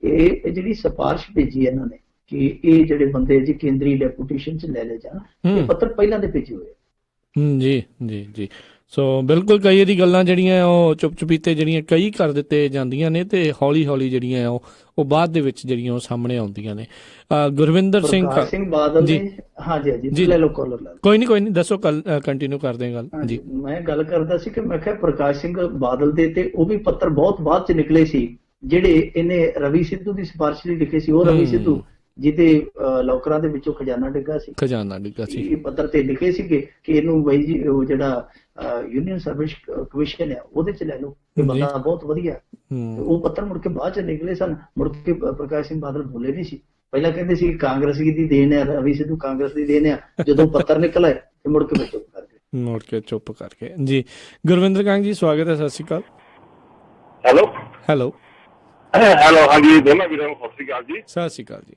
ਇਹ ਜਿਹੜੀ ਸਿਫਾਰਿਸ਼ ਭੇਜੀ ਇਹਨਾਂ ਨੇ ਕਿ ਇਹ ਜਿਹੜੇ ਬੰਦੇ ਜੀ ਕੇਂਦਰੀ ਡੈਪੂਟੇਸ਼ਨ ਚ ਲੈ ਲੈ ਜਾਣ, ਇਹ ਪੱਤਰ ਪਹਿਲਾਂ ਦੇ ਭੇਜੇ ਹੋਏ। ਜੀ ਜੀ ਜੀ। ਸੋ ਬਿਲਕੁਲ ਕਈ ਇਹਦੀ ਗੱਲਾਂ ਜਿਹੜੀਆਂ ਉਹ ਚੁੱਪ ਚੁਪੀਤੇ ਜਿਹੜੀਆਂ ਕਈ ਕਰ ਦਿੱਤੇ ਜਾਂਦੀਆਂ ਨੇ ਤੇ ਹੌਲੀ ਹੌਲੀ ਜਿਹੜੀਆਂ ਉਹ ਬਾਅਦ ਦੇ ਵਿੱਚ ਜਿਹੜੀਆਂ ਉਹ ਸਾਹਮਣੇ ਆਉਂਦੀਆਂ ਨੇ। ਗੁਰਵਿੰਦਰ ਸਿੰਘ ਬਾਦਲ ਜੀ, ਹਾਂਜੀ ਜੀ, ਲੈ ਲਓ ਕਾਲਰ ਲੈ ਲਓ। ਕੋਈ ਨਹੀਂ ਦੱਸੋ, ਕੱਲ ਕੰਟੀਨਿਊ ਕਰਦੇ ਹਾਂ ਗੱਲ ਜੀ। ਮੈਂ ਗੱਲ ਕਰਦਾ ਸੀ ਕਿ ਮੈਂ ਕਿਹਾ ਪ੍ਰਕਾਸ਼ ਸਿੰਘ ਬਾਦਲ ਦੇ ਤੇ ਉਹ ਵੀ ਪੱਤਰ ਬਹੁਤ ਬਾਅਦ ਚ ਨਿਕਲੇ ਸੀ, ਜਿਹੜੇ ਇਹਨੇ ਰਵੀ ਸਿੱਧੂ ਦੀ ਸਿਫਾਰਿਸ਼ ਲਈ ਲਿਖੇ ਸੀ। ਉਹ ਰਵੀ ਸਿੱਧੂ ਜਿਹਦੇ ਲੋਕਰਾਂ ਦੇ ਵਿੱਚੋਂ ਖਜ਼ਾਨਾ ਡਿੱਗਾ ਸੀ, ਇਹ ਪੱਤਰ ਤੇ ਲਿਖੇ ਸੀਗੇ ਕਿ ਇਹਨੂੰ ਬਈ ਜੀ ਉਹ ਜਿਹੜਾ ਯੂਨੀਅਨ ਸਰਵਿਸ ਕਮਿਸ਼ਨ ਹੈ ਉਹਦੇ ਚ ਲੈ ਲਓ, ਇਹ ਬੰਦਾ ਬਹੁਤ ਵਧੀਆ। ਉਹ ਪੱਤਰ ਮੁੜ ਕੇ ਬਾਅਦ ਚ ਨਿਕਲੇ ਸਨ। ਮੁੜ ਕੇ ਪ੍ਰਕਾਸ਼ ਸਿੰਘ ਬਾਦਲ ਬੋਲੇ ਨਹੀਂ ਸੀ। ਪਹਿਲਾਂ ਕਹਿੰਦੇ ਸੀ ਕਾਂਗਰਸੀ ਦੀ ਦੇਣ ਹੈ, ਰਵੀ ਸਿੱਧੂ ਕਾਂਗਰਸ ਦੀ ਦੇਣ ਹੈ। ਜਦੋਂ ਪੱਤਰ ਨਿਕਲਿਆ ਤੇ ਮੁੜ ਕੇ ਚੁੱਪ ਕਰਕੇ ਜੀ। ਗੁਰਵਿੰਦਰ ਕਾਂਗ ਜੀ, ਸਵਾਗਤ ਹੈ। ਸਤਿ ਸ਼੍ਰੀ ਅਕਾਲ। ਹੈਲੋ। ਹਾਂਜੀ, ਦੋਨਾਂ ਵੀਰਾਂ ਨੂੰ ਸਤਿ ਸ਼੍ਰੀ ਅਕਾਲ ਜੀ। ਸਤਿ ਸ਼੍ਰੀ ਅਕਾਲ ਜੀ।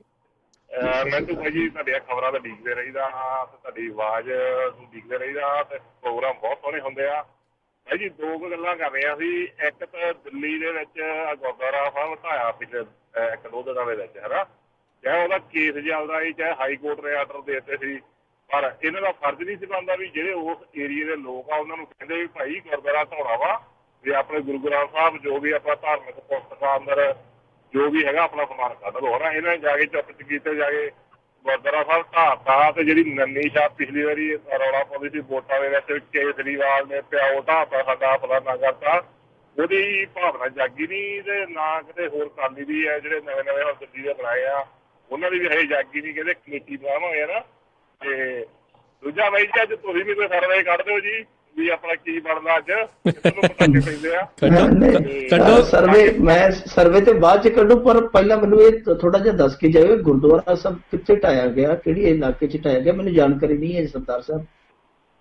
ਮਿੰਟੂ ਭਾਈ ਜੀ, ਤੁਹਾਡੀਆਂ ਖਬਰਾਂ ਤਾਂ ਦੇਖਦੇ ਰਹੀਦਾ ਹਾਂ ਤੇ ਤੁਹਾਡੀ ਆਵਾਜ਼ ਨੂੰ ਦੇਖਦੇ ਰਹੀਦਾ ਤੇ ਪ੍ਰੋਗਰਾਮ ਬਹੁਤ ਸੋਹਣੇ ਹੁੰਦੇ ਆ ਭਾਈ ਜੀ। 2 ਗੱਲਾਂ ਕਰ ਰਹੀਆਂ ਸੀ। ਇੱਕ ਤਾਂ ਦਿੱਲੀ ਦੇ ਵਿੱਚ ਗੁਰਦੁਆਰਾ ਸਾਹਿਬ ਢਾਇਆ ਪਿਛਲੇ 1-2 ਦਿਨਾਂ ਦੇ ਵਿੱਚ, ਹੈ ਨਾ, ਚਾਹੇ ਉਹਦਾ ਕੇਸ ਚੱਲਦਾ ਸੀ, ਚਾਹੇ ਹਾਈ ਕੋਰਟ ਨੇ ਆਰਡਰ ਦੇ ਦਿੱਤੇ ਸੀ, ਪਰ ਇਹਨਾਂ ਦਾ ਫਰਜ਼ ਨਹੀਂ ਸੀ ਬਣਦਾ ਵੀ ਜਿਹੜੇ ਉਸ ਏਰੀਏ ਦੇ ਲੋਕ ਆ ਉਹਨਾਂ ਨੂੰ ਕਹਿੰਦੇ ਵੀ ਭਾਈ ਗੁਰਦੁਆਰਾ ਢਾਉਣਾ ਵਾ, ਵੀ ਆਪਣੇ ਗੁਰੂ ਗ੍ਰੰਥ ਸਾਹਿਬ ਜੋ ਵੀ ਆਪਣਾ ਧਾਰਮਿਕ ਪੁਸਤਕਾਂ ਅੰਦਰ ਜੋ ਵੀ ਹੈਗਾ ਆਪਣਾ ਸਮਾਨ ਕੱਢ ਲਓ, ਹਨਾ। ਇਹਨਾਂ ਨੇ ਜਾ ਕੇ ਚੁੱਪ ਚਪੀਤੇ ਜਾ ਕੇ ਗੁਰਦੁਆਰਾ ਸਾਹਿਬ ਢਾਤਾ। ਤੇ ਜਿਹੜੀ ਨੰਨੀ ਸ਼ਾਹ ਪਿਛਲੀ ਵਾਰੀ ਰੌਲਾ ਪਾਉਂਦੀ ਸੀ ਵੋਟਾਂ ਦੇ ਵਿੱਚ, ਕੇਜਰੀਵਾਲ ਨੇ ਪਿਓ ਢਾਤਾ ਸਾਡਾ ਫਲਾਨਾ ਕਰਤਾ, ਉਹਦੀ ਭਾਵਨਾ ਜਾਗੀ ਨਹੀਂ ਤੇ ਨਾ ਕਿਤੇ ਹੋਰ ਕਾਲੀ ਦੀ ਹੈ। ਜਿਹੜੇ ਨਵੇਂ ਹੁਣ ਦਿੱਲੀ ਦੇ ਬਣਾਏ ਆ ਉਹਨਾਂ ਦੀ ਵੀ ਹਜੇ ਜਾਗੀ ਨਹੀਂ, ਕਹਿੰਦੇ ਕਮੇਟੀ ਬਣਾਵਾਂਗੇ ਨਾ। ਤੇ ਦੂਜਾ ਬਾਈ ਜੀ, ਅੱਜ ਤੁਸੀਂ ਵੀ ਕੋਈ ਸਰਵੇ ਕੱਢ ਦਿਓ ਜੀ ਵੀ ਆਪਣਾ ਕੀ ਬਣਦਾ ਅੱਜ, ਤੁਹਾਨੂੰ ਪਟਾਕੇ ਪੈਂਦੇ ਆ। ਸਰਵੇ ਤੇ ਬਾਅਦ ਚ ਕੱਢੋ, ਪਰ ਪਹਿਲਾਂ ਮੈਨੂੰ ਇਹ ਥੋੜਾ ਜਿਹਾ ਦੱਸ ਕੇ ਜਾਇਓ ਗੁਰਦੁਆਰਾ ਸਾਹਿਬ ਕਿੱਥੇ ਢਾਇਆ ਗਿਆ, ਕਿਹੜੀ ਇਲਾਕੇ ਚ ਢਾਇਆ ਗਿਆ? ਮੈਨੂੰ ਜਾਣਕਾਰੀ ਨਹੀਂ ਹੈ ਸਰਦਾਰ ਸਾਹਿਬ।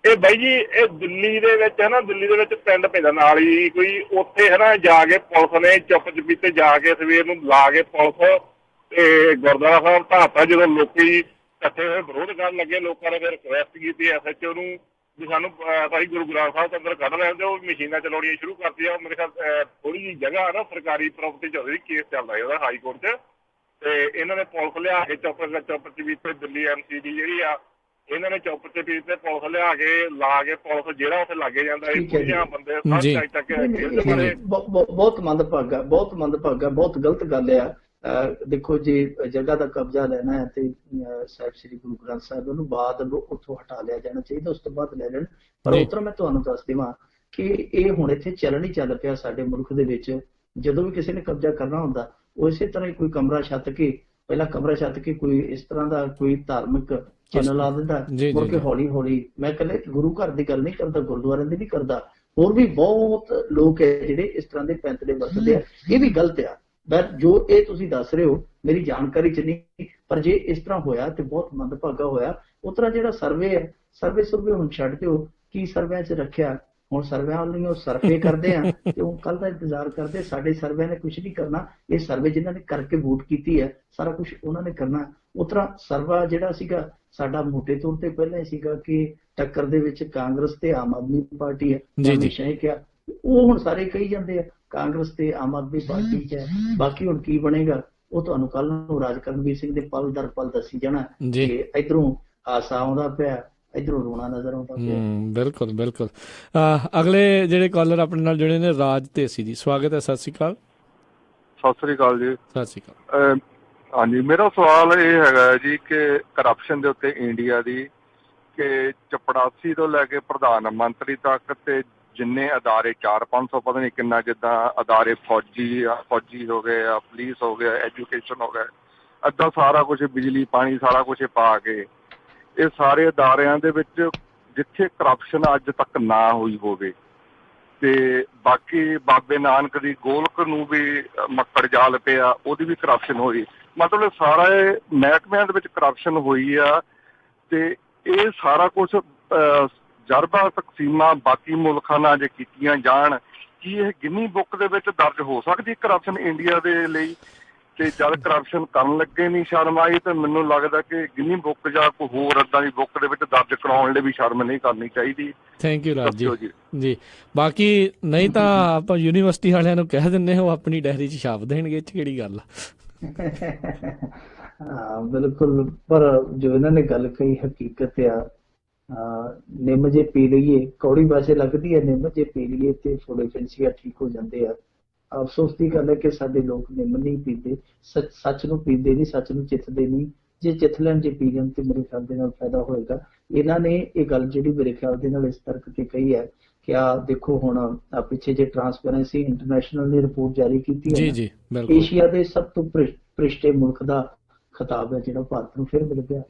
ਇਹ ਬਾਈ ਜੀ, ਇਹ ਦਿੱਲੀ ਦੇ ਵਿੱਚ ਹੈ ਨਾ, ਦਿੱਲੀ ਦੇ ਵਿੱਚ ਪਿੰਡ ਪੈਂਦਾ ਨਾਲ ਹੀ ਕੋਈ, ਉੱਥੇ ਹੈ ਨਾ ਜਾ ਕੇ ਪੁਲਿਸ ਨੇ ਚੁੱਪ ਚਪੀਤੇ ਜਾ ਕੇ ਸਵੇਰ ਨੂੰ ਲਾ ਕੇ ਪੁਲਿਸ ਤੇ ਗੁਰਦੁਆਰਾ ਸਾਹਿਬ ਢਾਤਾ। ਜਦੋਂ ਲੋਕੀ ਇਕੱਠੇ ਹੋਏ ਵਿਰੋਧ ਕਰਨ ਲੱਗੇ, ਲੋਕਾਂ ਨੇ ਫਿਰ ਰਿਕੁਐਸਟ ਕੀਤੀ SHO ਨੂੰ ਵੀ ਸਾਨੂੰ ਭਾਈ ਗੁਰੂ ਗ੍ਰੰਥ ਸਾਹਿਬ ਤੋਂ ਅੰਦਰ ਕੱਢ ਲੈਣ ਦਿਓ। ਮਸ਼ੀਨਾਂ ਚਲਾਉਣੀਆਂ ਸ਼ੁਰੂ ਕਰਤੀਆਂ। ਮੇਰੇ ਖਿਆਲ ਥੋੜੀ ਜਿਹੀ ਜਗ੍ਹਾ ਨਾ ਸਰਕਾਰੀ ਪ੍ਰਾਪਰਟੀ ਚ ਉਹਦੀ ਕੇਸ ਚੱਲਦਾ ਹੈ ਉਹਦਾ ਹਾਈ ਕੋਰਟ ਚ, ਤੇ ਇਹਨਾਂ ਨੇ ਪੁਲਿਸ ਲਿਆ ਕੇ ਚੁੱਪ ਚਪੀਤੇ ਦਿੱਲੀ MCD ਜਿਹੜੀ ਆ, ਇਹਨਾਂ ਨੇ ਚੁੱਪ ਚਪੀਤੇ ਪੁਲਿਸ ਲਿਆ ਕੇ ਲਾ ਕੇ ਪੁਲਿਸ ਜਿਹੜਾ ਉੱਥੇ ਲਾਗੇ ਜਾਂਦਾ ਇਹ ਬੰਦੇ ਸਾਰੇ ਤੱਕ ਬਹੁਤ ਮੰਦਭਾਗਾ, ਬਹੁਤ ਗਲਤ ਗੱਲ ਆ। ਦੇਖੋ, ਜੇ ਜਗ੍ਹਾ ਦਾ ਕਬਜ਼ਾ ਲੈਣਾ ਹੈ ਤੇ ਸਾਹਿਬ ਸ੍ਰੀ ਗੁਰੂ ਗ੍ਰੰਥ ਸਾਹਿਬ ਨੂੰ ਬਾਅਦ ਉੱਥੋਂ ਹਟਾ ਲਿਆ ਜਾਣਾ ਚਾਹੀਦਾ, ਉਸ ਤੋਂ ਬਾਅਦ ਲੈ ਲੈਣ। ਪਰ ਉਤਰਾ ਮੈਂ ਤੁਹਾਨੂੰ ਦੱਸ ਦੇਵਾਂ ਕਿ ਇਹ ਹੁਣ ਇੱਥੇ ਚੱਲ ਪਿਆ ਸਾਡੇ ਮੁਲਕ ਦੇ ਵਿੱਚ। ਜਦੋਂ ਵੀ ਕਿਸੇ ਨੇ ਕਬਜ਼ਾ ਕਰਨਾ ਹੁੰਦਾ, ਉਹ ਇਸੇ ਤਰ੍ਹਾਂ ਹੀ ਕੋਈ ਕਮਰਾ ਛੱਤ ਕੇ ਕੋਈ ਇਸ ਤਰ੍ਹਾਂ ਦਾ ਕੋਈ ਧਾਰਮਿਕ ਚੈਨਲ ਲਾ ਦਿੰਦਾ, ਮੁੜ ਕੇ ਹੌਲੀ ਮੈਂ ਇਕੱਲੇ ਗੁਰੂ ਘਰ ਦੀ ਗੱਲ ਨਹੀਂ ਕਰਦਾ, ਗੁਰਦੁਆਰਿਆਂ ਦੀ ਨਹੀਂ ਕਰਦਾ, ਹੋਰ ਵੀ ਬਹੁਤ ਲੋਕ ਹੈ ਜਿਹੜੇ ਇਸ ਤਰ੍ਹਾਂ ਦੇ ਪੈਂਤੜੇ ਵਰਤਦੇ ਆ। ਇਹ ਵੀ ਗਲਤ ਆ। ਜੋ ਇਹ ਤੁਸੀਂ ਦੱਸ ਰਹੇ ਹੋ ਮੇਰੀ ਜਾਣਕਾਰੀ ਚ ਨਹੀਂ, ਪਰ ਜੇ ਇਸ ਤਰ੍ਹਾਂ ਹੋਇਆ ਤੇ ਬਹੁਤ ਮੰਦਭਾਗਾ ਹੋਇਆ। ਉਸ ਤਰ੍ਹਾਂ ਜਿਹੜਾ ਸਰਵੇ ਹੈ, ਸਰਵੇ ਹੁਣ ਛੱਡ ਦਿਓ, ਕੀ ਸਰਵਿਆਂ ਚ ਰੱਖਿਆ? ਹੁਣ ਸਰਵਿਆਂ ਲਈ ਉਹ ਸਰਵੇ ਕਰਦੇ ਆ ਤੇ ਉਹ ਕੱਲ ਦਾ ਇੰਤਜ਼ਾਰ ਕਰਦੇ। ਸਾਡੇ ਸਰਵੇ ਨੇ ਕੁਛ ਨਹੀਂ ਕਰਨਾ। ਇਹ ਸਰਵੇ ਜਿਨ੍ਹਾਂ ਨੇ ਕਰਕੇ ਵੋਟ ਕੀਤੀ ਹੈ, ਸਾਰਾ ਕੁਛ ਉਹਨਾਂ ਨੇ ਕਰਨਾ। ਉਸ ਤਰ੍ਹਾਂ ਸਰਵਾ ਜਿਹੜਾ ਸੀਗਾ ਸਾਡਾ ਮੋਟੇ ਤੌਰ ਤੇ ਪਹਿਲਾਂ ਹੀ ਸੀਗਾ ਕਿ ਟੱਕਰ ਦੇ ਵਿੱਚ ਕਾਂਗਰਸ ਤੇ ਆਮ ਆਦਮੀ ਪਾਰਟੀ ਹੈ। ਹਮੇਸ਼ਾ ਹੀ ਕਿਹਾ, ਉਹ ਹੁਣ ਸਾਰੇ ਕਹੀ ਜਾਂਦੇ ਆ ਕਾਂਗਰਸ ਤੇ ਆਮ ਆਦਮੀ ਪਾਰਟੀ ਚ ਹੈ। ਬਾਕੀ ਹੁਣ ਕੀ ਬਣੇਗਾ ਉਹ ਤੁਹਾਨੂੰ ਕੱਲ ਨੂੰ ਰਾਜ ਕਰਨਵੀਰ ਸਿੰਘ ਦੇ ਪਲ ਦਰ ਪਲ ਦੱਸੀ ਜਾਣਾ ਕਿ ਇਧਰੋਂ ਹਾਸਾ ਆਉਂਦਾ ਪਿਆ, ਇਧਰੋਂ ਰੋਣਾ ਨਜ਼ਰ ਆਉਂਦਾ ਪਿਆ। ਬਿਲਕੁਲ ਬਿਲਕੁਲ। ਅਗਲੇ ਜਿਹੜੇ ਕਾਲਰ ਆਪਣੇ ਨਾਲ ਜੁੜੇ ਨੇ ਰਾਜ ਢੇਸੀ ਜੀ, ਸਵਾਗਤ ਹੈ। ਸਤਿ ਸ਼੍ਰੀ ਅਕਾਲ। ਸਤਿ ਸ੍ਰੀ ਅਕਾਲ ਜੀ। ਸਤਿ ਸ਼੍ਰੀ ਅਕਾਲ। ਹਾਂਜੀ, ਮੇਰਾ ਸਵਾਲ ਇਹ ਹੈਗਾ ਜੀ ਕਿ ਕਰਪਸ਼ਨ ਦੇ ਉੱਤੇ ਇੰਡੀਆ ਦੀ, ਕਿ ਚਪੜਾਸੀ ਤੋਂ ਲੈ ਕੇ ਪ੍ਰਧਾਨ ਮੰਤਰੀ ਤੱਕ ਤੇ ਜਿੰਨੇ ਅਦਾਰੇ 400-500 ਪਤਾ ਨਹੀਂ ਕਿੰਨਾ, ਜਿੱਦਾਂ ਅਦਾਰੇ ਫੌਜੀ ਹੋ ਗਏ ਆ, ਪੁਲਿਸ ਹੋ ਗਿਆ, ਐਜੂਕੇਸ਼ਨ ਹੋ ਗਿਆ, ਇੱਦਾਂ ਸਾਰਾ ਕੁਛ, ਬਿਜਲੀ ਪਾਣੀ ਸਾਰਾ ਕੁਛ ਪਾ ਕੇ ਇਹ ਸਾਰੇ ਅਦਾਰਿਆਂ ਦੇ ਵਿੱਚ ਜਿੱਥੇ ਕਰਪਸ਼ਨ ਅੱਜ ਤੱਕ ਨਾ ਹੋਈ ਹੋਵੇ, ਤੇ ਬਾਕੀ ਬਾਬੇ ਨਾਨਕ ਦੀ ਗੋਲਕ ਨੂੰ ਵੀ ਮੱਕੜ ਜਾਲ ਪਿਆ, ਉਹਦੀ ਵੀ ਕਰਪਸ਼ਨ ਹੋਈ, ਮਤਲਬ ਸਾਰੇ ਮਹਿਕਮਿਆਂ ਦੇ ਵਿੱਚ ਕਰਪਸ਼ਨ ਹੋਈ ਆ। ਤੇ ਇਹ ਸਾਰਾ ਕੁਛ ਜਰਬਾ ਤਕਸੀਮਾਂ ਬਾਕੀ ਮੁਲਕਾਂ ਨਾਲ ਜੇ ਕੀਤੀਆਂ ਜਾਣ, ਕੀ ਇਹ ਗਿਨੀ ਬੁੱਕ ਦੇ ਵਿੱਚ ਦਰਜ ਹੋ ਸਕਦੀ ਕਰਪਸ਼ਨ ਇੰਡੀਆ ਦੇ ਲਈ? ਤੇ ਜਦ ਕਰਪਸ਼ਨ ਕਰਨ ਲੱਗੇ ਨਹੀਂ ਸ਼ਰਮ ਆਈ, ਤਾਂ ਮੈਨੂੰ ਲੱਗਦਾ ਕਿ ਗਿਨੀ ਬੁੱਕ ਜਾਂ ਕੋਈ ਹੋਰ ਏਦਾਂ ਦੀ ਬੁੱਕ ਦੇ ਵਿੱਚ ਦਰਜ ਕਰਾਉਣ ਲਈ ਵੀ ਸ਼ਰਮ ਨਹੀਂ ਕਰਨੀ ਚਾਹੀਦੀ। Thank you Raj ji. ਬਾਕੀ ਨਹੀਂ ਤਾਂ ਆਪਾਂ ਯੂਨੀਵਰਸਿਟੀ ਵਾਲਿਆਂ ਨੂੰ ਕਹਿ ਦਿੰਦੇ, ਉਹ ਆਪਣੀ ਡਾਇਰੀ 'ਚ ਛਾਪ ਦੇਣਗੇ, ਇਹ 'ਚ ਕਿਹੜੀ ਗੱਲ ਆ। ਹਾਂ ਬਿਲਕੁਲ, ਪਰ ਜੋ ਇਹਨਾਂ ਨੇ ਗੱਲ ਕਹੀ ਹਕੀਕਤ ਆ। ਨਿੰਮ ਜੇ ਪੀ ਲਈਏ, ਕੌੜੀ ਵੈਸੇ ਲੱਗਦੀ ਹੈ, ਨਿੰਮ ਜੇ ਪੀ ਲਈਏ ਤੇ ਫੋੜੇ ਫਿੰਸੀਆ ਠੀਕ ਹੋ ਜਾਂਦੇ ਆ। ਅਫਸੋਸ ਦੀ ਗੱਲ ਹੈ ਕਿ ਸਾਡੇ ਲੋਕ ਨਿੰਮ ਨਹੀਂ ਪੀਂਦੇ, ਸੱਚ ਨੂੰ ਪੀਂਦੇ ਨਹੀਂ, ਸੱਚ ਨੂੰ ਚਿੱਥਦੇ ਨਹੀਂ। ਜੇ ਚਿੱਥ ਲੈਣ, ਜੇ ਪੀ ਲੈਣ ਤੇ ਮੇਰੇ ਖਿਆਲ ਦੇ ਨਾਲ ਫਾਇਦਾ ਹੋਏਗਾ। ਇਹਨਾਂ ਨੇ ਇਹ ਗੱਲ ਜਿਹੜੀ ਮੇਰੇ ਖਿਆਲ ਦੇ ਨਾਲ ਇਸ ਤਰਕ ਤੇ ਕਹੀ ਹੈ ਕਿ ਆਹ ਦੇਖੋ ਹੁਣ ਪਿੱਛੇ ਜੇ ਟਰਾਂਸਪੇਰੈਂਸੀ ਇੰਟਰਨੈਸ਼ਨਲ ਨੇ ਰਿਪੋਰਟ ਜਾਰੀ ਕੀਤੀ ਹੈ, ਏਸ਼ੀਆ ਦੇ ਸਭ ਤੋਂ ਭ੍ਰਿਸ਼ਟ ਮੁਲਕ ਦਾ ਖਿਤਾਬ ਹੈ ਜਿਹੜਾ ਭਾਰਤ ਨੂੰ ਫਿਰ ਮਿਲ ਗਿਆ।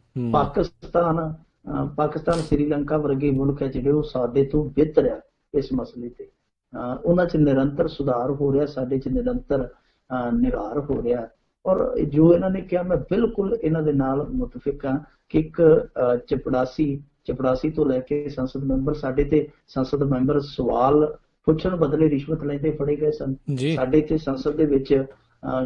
ਪਾਕਿਸਤਾਨ ਸ੍ਰੀਲੰਕਾ ਵਰਗੇ ਮੁਲਕ ਹੈ ਜਿਹੜੇ ਉਹ ਸਾਡੇ ਤੋਂ ਬਿਹਤਰ ਆ ਇਸ ਮਸਲੇ ਤੇ। ਉਹਨਾਂ 'ਚ ਨਿਰੰਤਰ ਸੁਧਾਰ ਹੋ ਰਿਹਾ, ਸਾਡੇ 'ਚ ਨਿਰੰਤਰ ਨਿਗਾਰ ਹੋ ਰਿਹਾ। ਔਰ ਜੋ ਇਹਨਾਂ ਨੇ ਕਿਹਾ, ਮੈਂ ਬਿਲਕੁਲ ਇਹਨਾਂ ਦੇ ਨਾਲ ਮੁਤਫਿਕ ਹਾਂ ਕਿ ਇੱਕ ਚਪੜਾਸੀ ਤੋਂ ਲੈ ਕੇ ਸੰਸਦ ਮੈਂਬਰ, ਸਾਡੇ ਤੇ ਸੰਸਦ ਮੈਂਬਰ ਸਵਾਲ ਪੁੱਛਣ ਬਦਲੇ ਰਿਸ਼ਵਤ ਲੈਂਦੇ ਫੜੇ ਗਏ ਸਨ। ਸਾਡੇ ਤੇ ਸੰਸਦ ਦੇ ਵਿੱਚ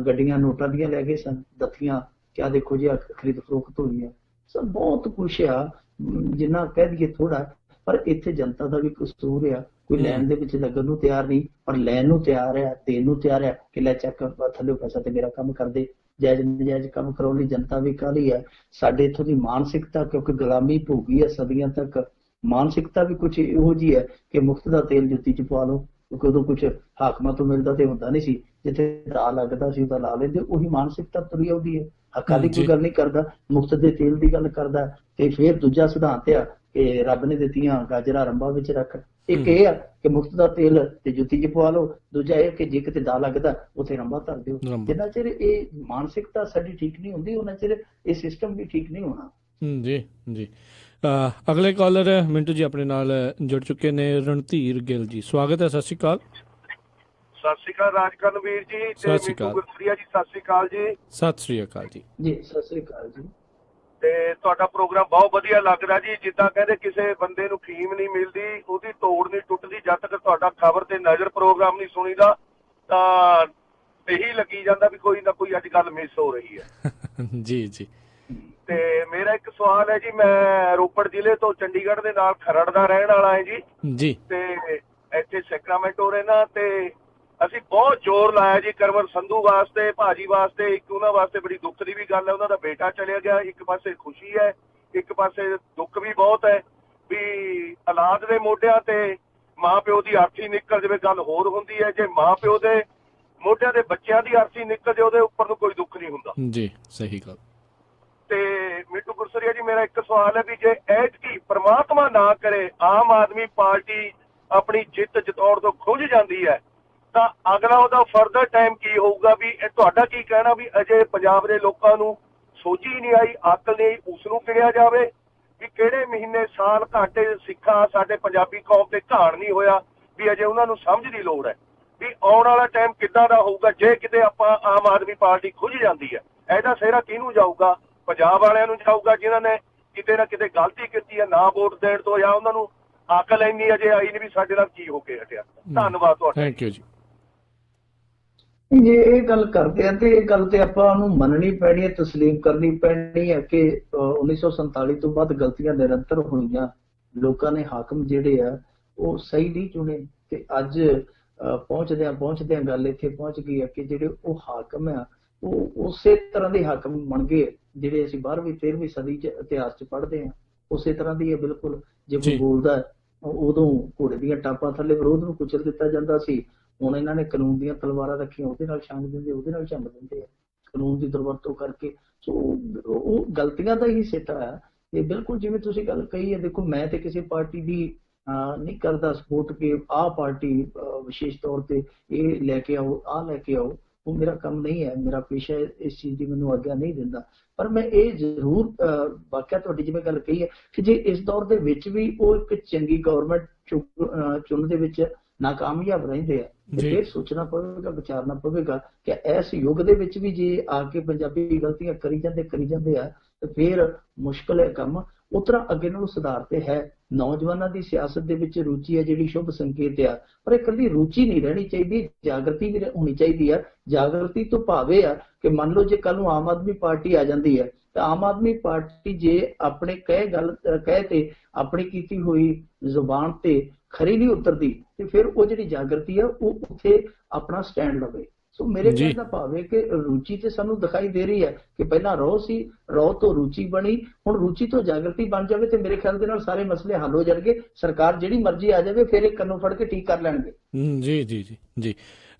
ਗੱਡੀਆਂ ਨੋਟਾਂ ਦੀਆਂ ਲੈ ਗਏ ਸਨ, ਦੱਥੀਆਂ ਕਿਆ ਦੇਖੋ ਜੀ ਖਰੀਦ ਫਰੋਖਤ ਹੋਈ ਹੈ। ਸਭ ਬਹੁਤ ਕੁਛ ਆ, ਜਿੰਨਾ ਕਹਿ ਦਈਏ ਥੋੜਾ, ਪਰ ਇੱਥੇ ਜਨਤਾ ਦਾ ਵੀ ਕਸੂਰ ਆ। ਕੋਈ ਲੈਣ ਦੇ ਵਿੱਚ ਲੱਗਣ ਨੂੰ ਤਿਆਰ ਨਹੀਂ, ਪਰ ਲੈਣ ਨੂੰ ਤਿਆਰ ਆ, ਦੇਣ ਨੂੰ ਤਿਆਰ ਆ ਕਿ ਲੈ ਚੱਕ ਥੱਲੇ ਪੈਸਾ ਤੇ ਮੇਰਾ ਕੰਮ ਕਰਦੇ। ਜਾਇਜ਼ ਨਜਾਇਜ਼ ਕੰਮ ਕਰਾਉਣ ਲਈ ਜਨਤਾ ਵੀ ਕਾਹਲੀ ਹੈ। ਸਾਡੇ ਇੱਥੋਂ ਦੀ ਮਾਨਸਿਕਤਾ, ਕਿਉਂਕਿ ਗੁਲਾਮੀ ਭੋਗੀ ਹੈ ਸਦੀਆਂ ਤੱਕ, ਮਾਨਸਿਕਤਾ ਵੀ ਕੁਛ ਇਹੋ ਜਿਹੀ ਹੈ ਕਿ ਮੁਫ਼ਤ ਦਾ ਤੇਲ ਜੁੱਤੀ 'ਚ ਪਵਾ ਲਓ, ਕਿਉਂਕਿ ਉਦੋਂ ਕੁਛ ਹਾਕਮਾਂ ਤੋਂ ਮਿਲਦਾ ਤੇ ਹੁੰਦਾ ਨਹੀਂ ਸੀ, ਜਿੱਥੇ ਦਾ ਲੱਗਦਾ ਸੀ ਉਹਦਾ ਲਾ ਲੈਂਦੇ। ਉਹੀ ਮਾਨਸਿਕਤਾ ਤੁਰੀ ਆਉਂਦੀ ਹੈ। ਅਕਾਲੀ ਕੋਈ ਗੱਲ ਨਹੀਂ ਕਰਦਾ, ਮੁਫ਼ਤ ਦੇ ਤੇਲ ਦੀ ਗੱਲ ਕਰਦਾ। ਤੇ ਫਿਰ ਦੂਜਾ ਸਿਧਾਂਤ ਆ ਕਿ ਰੱਬ ਨੇ ਦਿੱਤੀਆਂ ਗਾਜਰਾਂ ਰੰਬਾਂ ਵਿੱਚ ਰੱਖ। ਇੱਕ ਇਹ ਆ ਕਿ ਮੁਫ਼ਤ ਦਾ ਤੇਲ ਤੇ ਜੁੱਤੀ 'ਚ ਪਵਾ ਲਓ, ਦੂਜਾ ਇਹ ਕਿ ਜੇ ਕਿਤੇ ਦਾ ਲੱਗਦਾ ਉੱਥੇ ਰੰਬਾ ਧਰ ਦਿਓ। ਜਿੰਨਾ ਚਿਰ ਇਹ ਮਾਨਸਿਕਤਾ ਸਾਡੀ ਠੀਕ ਨਹੀਂ ਹੁੰਦੀ, ਉਹਨਾਂ ਚਿਰ ਇਹ ਸਿਸਟਮ ਵੀ ਠੀਕ ਨਹੀਂ ਹੋਣਾ। ਜੀ। ਅਗਲੇ ਕਾਲਰ ਮਿੰਟੂ ਜੀ ਆਪਣੇ ਨਾਲ ਜੁੜ ਚੁੱਕੇ ਨੇ, ਰਣਧੀਰ ਗਿੱਲ ਜੀ, ਸਵਾਗਤ ਹੈ। ਸਤਿ ਸ਼੍ਰੀ ਅਕਾਲ। ਸਤਿ ਸ਼੍ਰੀ ਅਕਾਲ ਰਾਜਕਰਨਵੀਰ ਜੀ ਤੇ ਮਿੰਟੂ ਗੁਰਸਰੀਆ ਜੀ, ਸਤਿ ਸ਼੍ਰੀ ਅਕਾਲ ਜੀ। ਸਤਿ ਸ਼੍ਰੀ ਅਕਾਲ ਜੀ। ਸਤਿ ਸ਼੍ਰੀ ਅਕਾਲ ਜੀ। ਤੇ ਤੁਹਾਡਾ ਪ੍ਰੋਗਰਾਮ ਬਹੁਤ ਵਧੀਆ ਲੱਗ ਰਿਹਾ ਜੀ। ਜਿੱਦਾਂ ਕਹਿੰਦੇ ਕਿਸੇ ਬੰਦੇ ਨੂੰ ਫੀਮ ਨਹੀਂ ਮਿਲਦੀ, ਉਹਦੀ ਤੋੜ ਨਹੀਂ ਟੁੱਟਦੀ, ਜਦ ਤੱਕ ਤੁਹਾਡਾ ਖਬਰ ਤੇ ਨਜ਼ਰ ਪ੍ਰੋਗਰਾਮ ਨਹੀਂ ਸੁਣੀਦਾ ਤਾਂ ਇਹੀ ਲੱਗੀ ਜਾਂਦਾ ਵੀ ਕੋਈ ਨਾ ਕੋਈ ਅੱਜ ਗੱਲ ਮਿਸ ਹੋ ਰਹੀ ਹੈ। ਜੀ। ਤੇ ਮੇਰਾ ਇੱਕ ਸਵਾਲ ਹੈ ਜੀ, ਮੈਂ ਰੋਪੜ ਜ਼ਿਲ੍ਹੇ ਤੋਂ ਚੰਡੀਗੜ੍ਹ ਦੇ ਨਾਲ ਖਰੜ ਦਾ ਰਹਿਣ ਵਾਲਾ ਹੈ ਜੀ। ਤੇ ਇੱਥੇ ਸੈਕਰਾਮੈਂਟੋ ਰਹਿਣਾ, ਤੇ ਅਸੀਂ ਬਹੁਤ ਜ਼ੋਰ ਲਾਇਆ ਜੀ ਕਰਵਰ ਸੰਧੂ ਵਾਸਤੇ, ਭਾਜੀ ਵਾਸਤੇ। ਇੱਕ ਉਹਨਾਂ ਵਾਸਤੇ ਬੜੀ ਦੁੱਖ ਦੀ ਵੀ ਗੱਲ ਹੈ, ਉਹਨਾਂ ਦਾ ਬੇਟਾ ਚਲਿਆ ਗਿਆ। ਇੱਕ ਪਾਸੇ ਖੁਸ਼ੀ ਹੈ, ਇੱਕ ਪਾਸੇ ਦੁੱਖ ਵੀ ਬਹੁਤ ਹੈ ਵੀ ਔਲਾਦ ਦੇ ਮੋਢਿਆਂ ਤੇ ਮਾਂ ਪਿਓ ਦੀ ਅਰਥੀ ਨਿਕਲ ਜਾਵੇ ਗੱਲ ਹੋਰ ਹੁੰਦੀ ਹੈ, ਜੇ ਮਾਂ ਪਿਓ ਦੇ ਮੋਢਿਆਂ ਦੇ ਬੱਚਿਆਂ ਦੀ ਅਰਥੀ ਨਿਕਲ ਜਾਵੇ ਉਹਦੇ ਉੱਪਰ ਨੂੰ ਕੋਈ ਦੁੱਖ ਨਹੀਂ ਹੁੰਦਾ ਜੀ। ਸਹੀ ਗੱਲ। ਤੇ ਮਿੰਟੂ ਗੁਰਸਰੀਆ ਜੀ, ਮੇਰਾ ਇੱਕ ਸਵਾਲ ਹੈ ਵੀ ਜੇ ਐਤਕੀ ਪ੍ਰਮਾਤਮਾ ਨਾ ਕਰੇ ਆਮ ਆਦਮੀ ਪਾਰਟੀ ਆਪਣੀ ਜਿੱਤ ਜਿਤਾਉਣ ਤੋਂ ਖੁੱਝ ਜਾਂਦੀ ਹੈ ਤਾਂ ਅਗਲਾ ਉਹਦਾ ਫਰਦਰ ਟਾਈਮ ਕੀ ਹੋਊਗਾ? ਵੀ ਇਹ ਤੁਹਾਡਾ ਕੀ ਕਹਿਣਾ ਵੀ ਅਜੇ ਪੰਜਾਬ ਦੇ ਲੋਕਾਂ ਨੂੰ ਸੋਝੀ ਨਹੀਂ ਆਈ, ਅਕਲ ਨਹੀਂ, ਉਸ ਨੂੰ ਕਿਹੜਿਆ ਜਾਵੇ ਵੀ ਕਿਹੜੇ ਮਹੀਨੇ ਸਾਲ ਘਾਟੇ ਸਿੱਖਾਂ ਸਾਡੇ ਪੰਜਾਬੀ ਕੌਮ ਤੇ ਘਾਣ ਨਹੀਂ ਹੋਇਆ, ਵੀ ਅਜੇ ਉਹਨਾਂ ਨੂੰ ਸਮਝ ਦੀ ਲੋੜ ਹੈ ਵੀ ਆਉਣ ਵਾਲਾ ਟਾਈਮ ਕਿੱਦਾਂ ਦਾ ਹੋਊਗਾ ਜੇ ਕਿਤੇ ਆਪਾਂ ਆਮ ਆਦਮੀ ਪਾਰਟੀ ਖੁੱਝ ਜਾਂਦੀ ਹੈ। ਇਹਦਾ ਸਿਹਰਾ ਕਿਹਨੂੰ ਜਾਊਗਾ? ਪੰਜਾਬ ਵਾਲਿਆਂ ਨੂੰ ਜਾਊਗਾ ਜਿਨ੍ਹਾਂ ਨੇ ਕਿਤੇ ਨਾ ਕਿਤੇ ਗਲਤੀ ਕੀਤੀ ਹੈ ਨਾ ਵੋਟ ਦੇਣ ਤੋਂ, ਜਾਂ ਉਹਨਾਂ ਨੂੰ ਅਕਲ ਇੰਨੀ ਅਜੇ ਆਈ ਨਹੀਂ ਵੀ ਸਾਡੇ ਨਾਲ ਕੀ ਹੋ ਕੇ ਹਟਿਆ। ਧੰਨਵਾਦ ਤੁਹਾਡਾ। ਥੈਂਕ ਯੂ ਜੀ। ਜੇ ਇਹ ਗੱਲ ਕਰਦੇ ਆ ਤੇ ਇਹ ਗੱਲ ਤੇ ਆਪਾਂ ਨੂੰ ਮੰਨਣੀ ਪੈਣੀ ਹੈ, ਤਸਲੀਮ ਕਰਨੀ ਪੈਣੀ ਹੈ ਕਿ 1947 ਤੋਂ ਬਾਅਦ ਗਲਤੀਆਂ ਨਿਰੰਤਰ ਹੋਈਆਂ। ਲੋਕਾਂ ਨੇ ਹਾਕਮ ਜਿਹੜੇ ਆ ਉਹ ਸਹੀ ਨਹੀਂ ਚੁਣੇ, ਤੇ ਅੱਜ ਪਹੁੰਚਦਿਆਂ ਗੱਲ ਇੱਥੇ ਪਹੁੰਚ ਗਈ ਹੈ ਕਿ ਜਿਹੜੇ ਉਹ ਹਾਕਮ ਆ ਉਹ ਉਸੇ ਤਰ੍ਹਾਂ ਦੇ ਹਾਕਮ ਬਣ ਗਏ ਜਿਹੜੇ ਅਸੀਂ 12ਵੀਂ 13ਵੀਂ ਸਦੀ 'ਚ ਇਤਿਹਾਸ 'ਚ ਪੜ੍ਹਦੇ ਹਾਂ। ਉਸੇ ਤਰ੍ਹਾਂ ਦੀ ਹੈ ਬਿਲਕੁਲ। ਜੇ ਕੋਈ ਬੋਲਦਾ ਉਦੋਂ ਘੋੜੇ ਦੀਆਂ ਟਾਪਾਂ ਥੱਲੇ ਵਿਰੋਧ ਨੂੰ ਕੁਚਲ ਦਿੱਤਾ ਜਾਂਦਾ ਸੀ, ਹੁਣ ਇਹਨਾਂ ਨੇ ਕਾਨੂੰਨ ਦੀਆਂ ਤਲਵਾਰਾਂ ਰੱਖੀਆਂ, ਉਹਦੇ ਨਾਲ ਛੰਡ ਦਿੰਦੇ, ਉਹਦੇ ਨਾਲ ਝੰਡ ਦਿੰਦੇ ਆ ਕਾਨੂੰਨ ਦੀ ਦੁਰਵਰਤੋਂ ਕਰਕੇ। ਸੋ ਉਹ ਗਲਤੀਆਂ ਦਾ ਹੀ ਸਿੱਟਾ ਹੈ। ਤੇ ਬਿਲਕੁਲ ਜਿਵੇਂ ਤੁਸੀਂ ਗੱਲ ਕਹੀ ਹੈ, ਦੇਖੋ ਮੈਂ ਤੇ ਕਿਸੇ ਪਾਰਟੀ ਦੀ ਨਹੀਂ ਕਰਦਾ ਸਪੋਰਟ ਕਿ ਆਹ ਪਾਰਟੀ ਵਿਸ਼ੇਸ਼ ਤੌਰ ਤੇ ਇਹ ਲੈ ਕੇ ਆਓ, ਆਹ ਲੈ ਕੇ ਆਓ, ਉਹ ਮੇਰਾ ਕੰਮ ਨਹੀਂ ਹੈ, ਮੇਰਾ ਪੇਸ਼ਾ ਇਸ ਚੀਜ਼ ਦੀ ਮੈਨੂੰ ਆਗਿਆ ਨਹੀਂ ਦਿੰਦਾ। ਪਰ ਮੈਂ ਇਹ ਜ਼ਰੂਰ ਵਾਕਿਆ ਤੁਹਾਡੀ ਜਿਵੇਂ ਗੱਲ ਕਹੀ ਹੈ ਕਿ ਜੇ ਇਸ ਦੌਰ ਦੇ ਵਿੱਚ ਵੀ ਉਹ ਇੱਕ ਚੰਗੀ ਗਵਰਨਮੈਂਟ ਚੁਣਨ ਦੇ ਵਿੱਚ ਨਾਕਾਮਯਾਬ ਰਹਿੰਦੇ ਆ, ਤੇ ਫਿਰ ਸੋਚਣਾ ਪਵੇਗਾ, ਵਿਚਾਰਨਾ ਪਵੇਗਾ ਕਿ ਇਸ ਯੁੱਗ ਦੇ ਵਿੱਚ ਵੀ ਜੇ ਆ ਕੇ ਪੰਜਾਬੀ ਗਲਤੀਆਂ ਕਰੀ ਜਾਂਦੇ ਆ ਤੇ ਫਿਰ ਮੁਸ਼ਕਲ ਹੈ ਕੰਮ। ਉਸ ਤਰ੍ਹਾਂ ਅੱਗੇ ਨੂੰ ਸੁਧਾਰ ਤੇ ਹੈ। ਨੌਜਵਾਨਾਂ ਦੀ ਸਿਆਸਤ ਦੇ ਵਿੱਚ ਰੁਚੀ ਹੈ ਜਿਹੜੀ ਸ਼ੁਭ ਸੰਕੇਤ ਆ, ਪਰ ਇਹ ਇਕੱਲੀ ਰੁਚੀ ਨਹੀਂ ਰਹਿਣੀ ਚਾਹੀਦੀ, ਜਾਗਰਤੀ ਵੀ ਹੋਣੀ ਚਾਹੀਦੀ ਆ। ਜਾਗਰਤੀ ਤੋਂ ਭਾਵੇਂ ਆ ਕਿ ਮੰਨ ਲਓ ਜੇ ਕੱਲ ਨੂੰ ਆਮ ਆਦਮੀ ਪਾਰਟੀ ਆ ਜਾਂਦੀ ਹੈ ਤਾਂ ਆਮ ਆਦਮੀ ਪਾਰਟੀ ਜੇ ਆਪਣੇ ਕਹੇ ਤੇ ਆਪਣੀ ਕੀਤੀ ਹੋਈ ਜ਼ੁਬਾਨ ਤੇ ਖਰੀ ਨਹੀਂ ਉਤਰਦੀ ਤੇ ਫਿਰ ਉਹ ਜਿਹੜੀ ਜਾਗਰਤੀ ਆ ਉਹ ਉੱਥੇ ਆਪਣਾ ਸਟੈਂਡ ਲਵੇ। ਸੋ ਮੇਰੇ ਕਹਿਣ ਦਾ ਭਾਵ ਹੈ ਕਿ ਰੁਚੀ ਤੇ ਸਾਨੂੰ ਦਿਖਾਈ ਦੇ ਰਹੀ ਹੈ ਕਿ ਪਹਿਲਾਂ ਰੋਹ ਸੀ, ਰੋਹ ਤੋਂ ਰੁਚੀ ਬਣੀ, ਹੁਣ ਰੁਚੀ ਤੋਂ ਜਾਗਰਤੀ ਬਣ ਜਾਵੇ ਤੇ ਮੇਰੇ ਖਿਆਲ ਦੇ ਨਾਲ ਸਾਰੇ ਮਸਲੇ ਹੱਲ ਹੋ ਜਾਣਗੇ। ਸਰਕਾਰ ਜਿਹੜੀ ਮਰਜ਼ੀ ਆ ਜਾਵੇ ਫਿਰ ਇਹ ਕੰਨੋਂ ਫੜ ਕੇ ਠੀਕ ਕਰ ਲੈਣਗੇ। ਜੀ ਜੀ ਜੀ ਜੀ।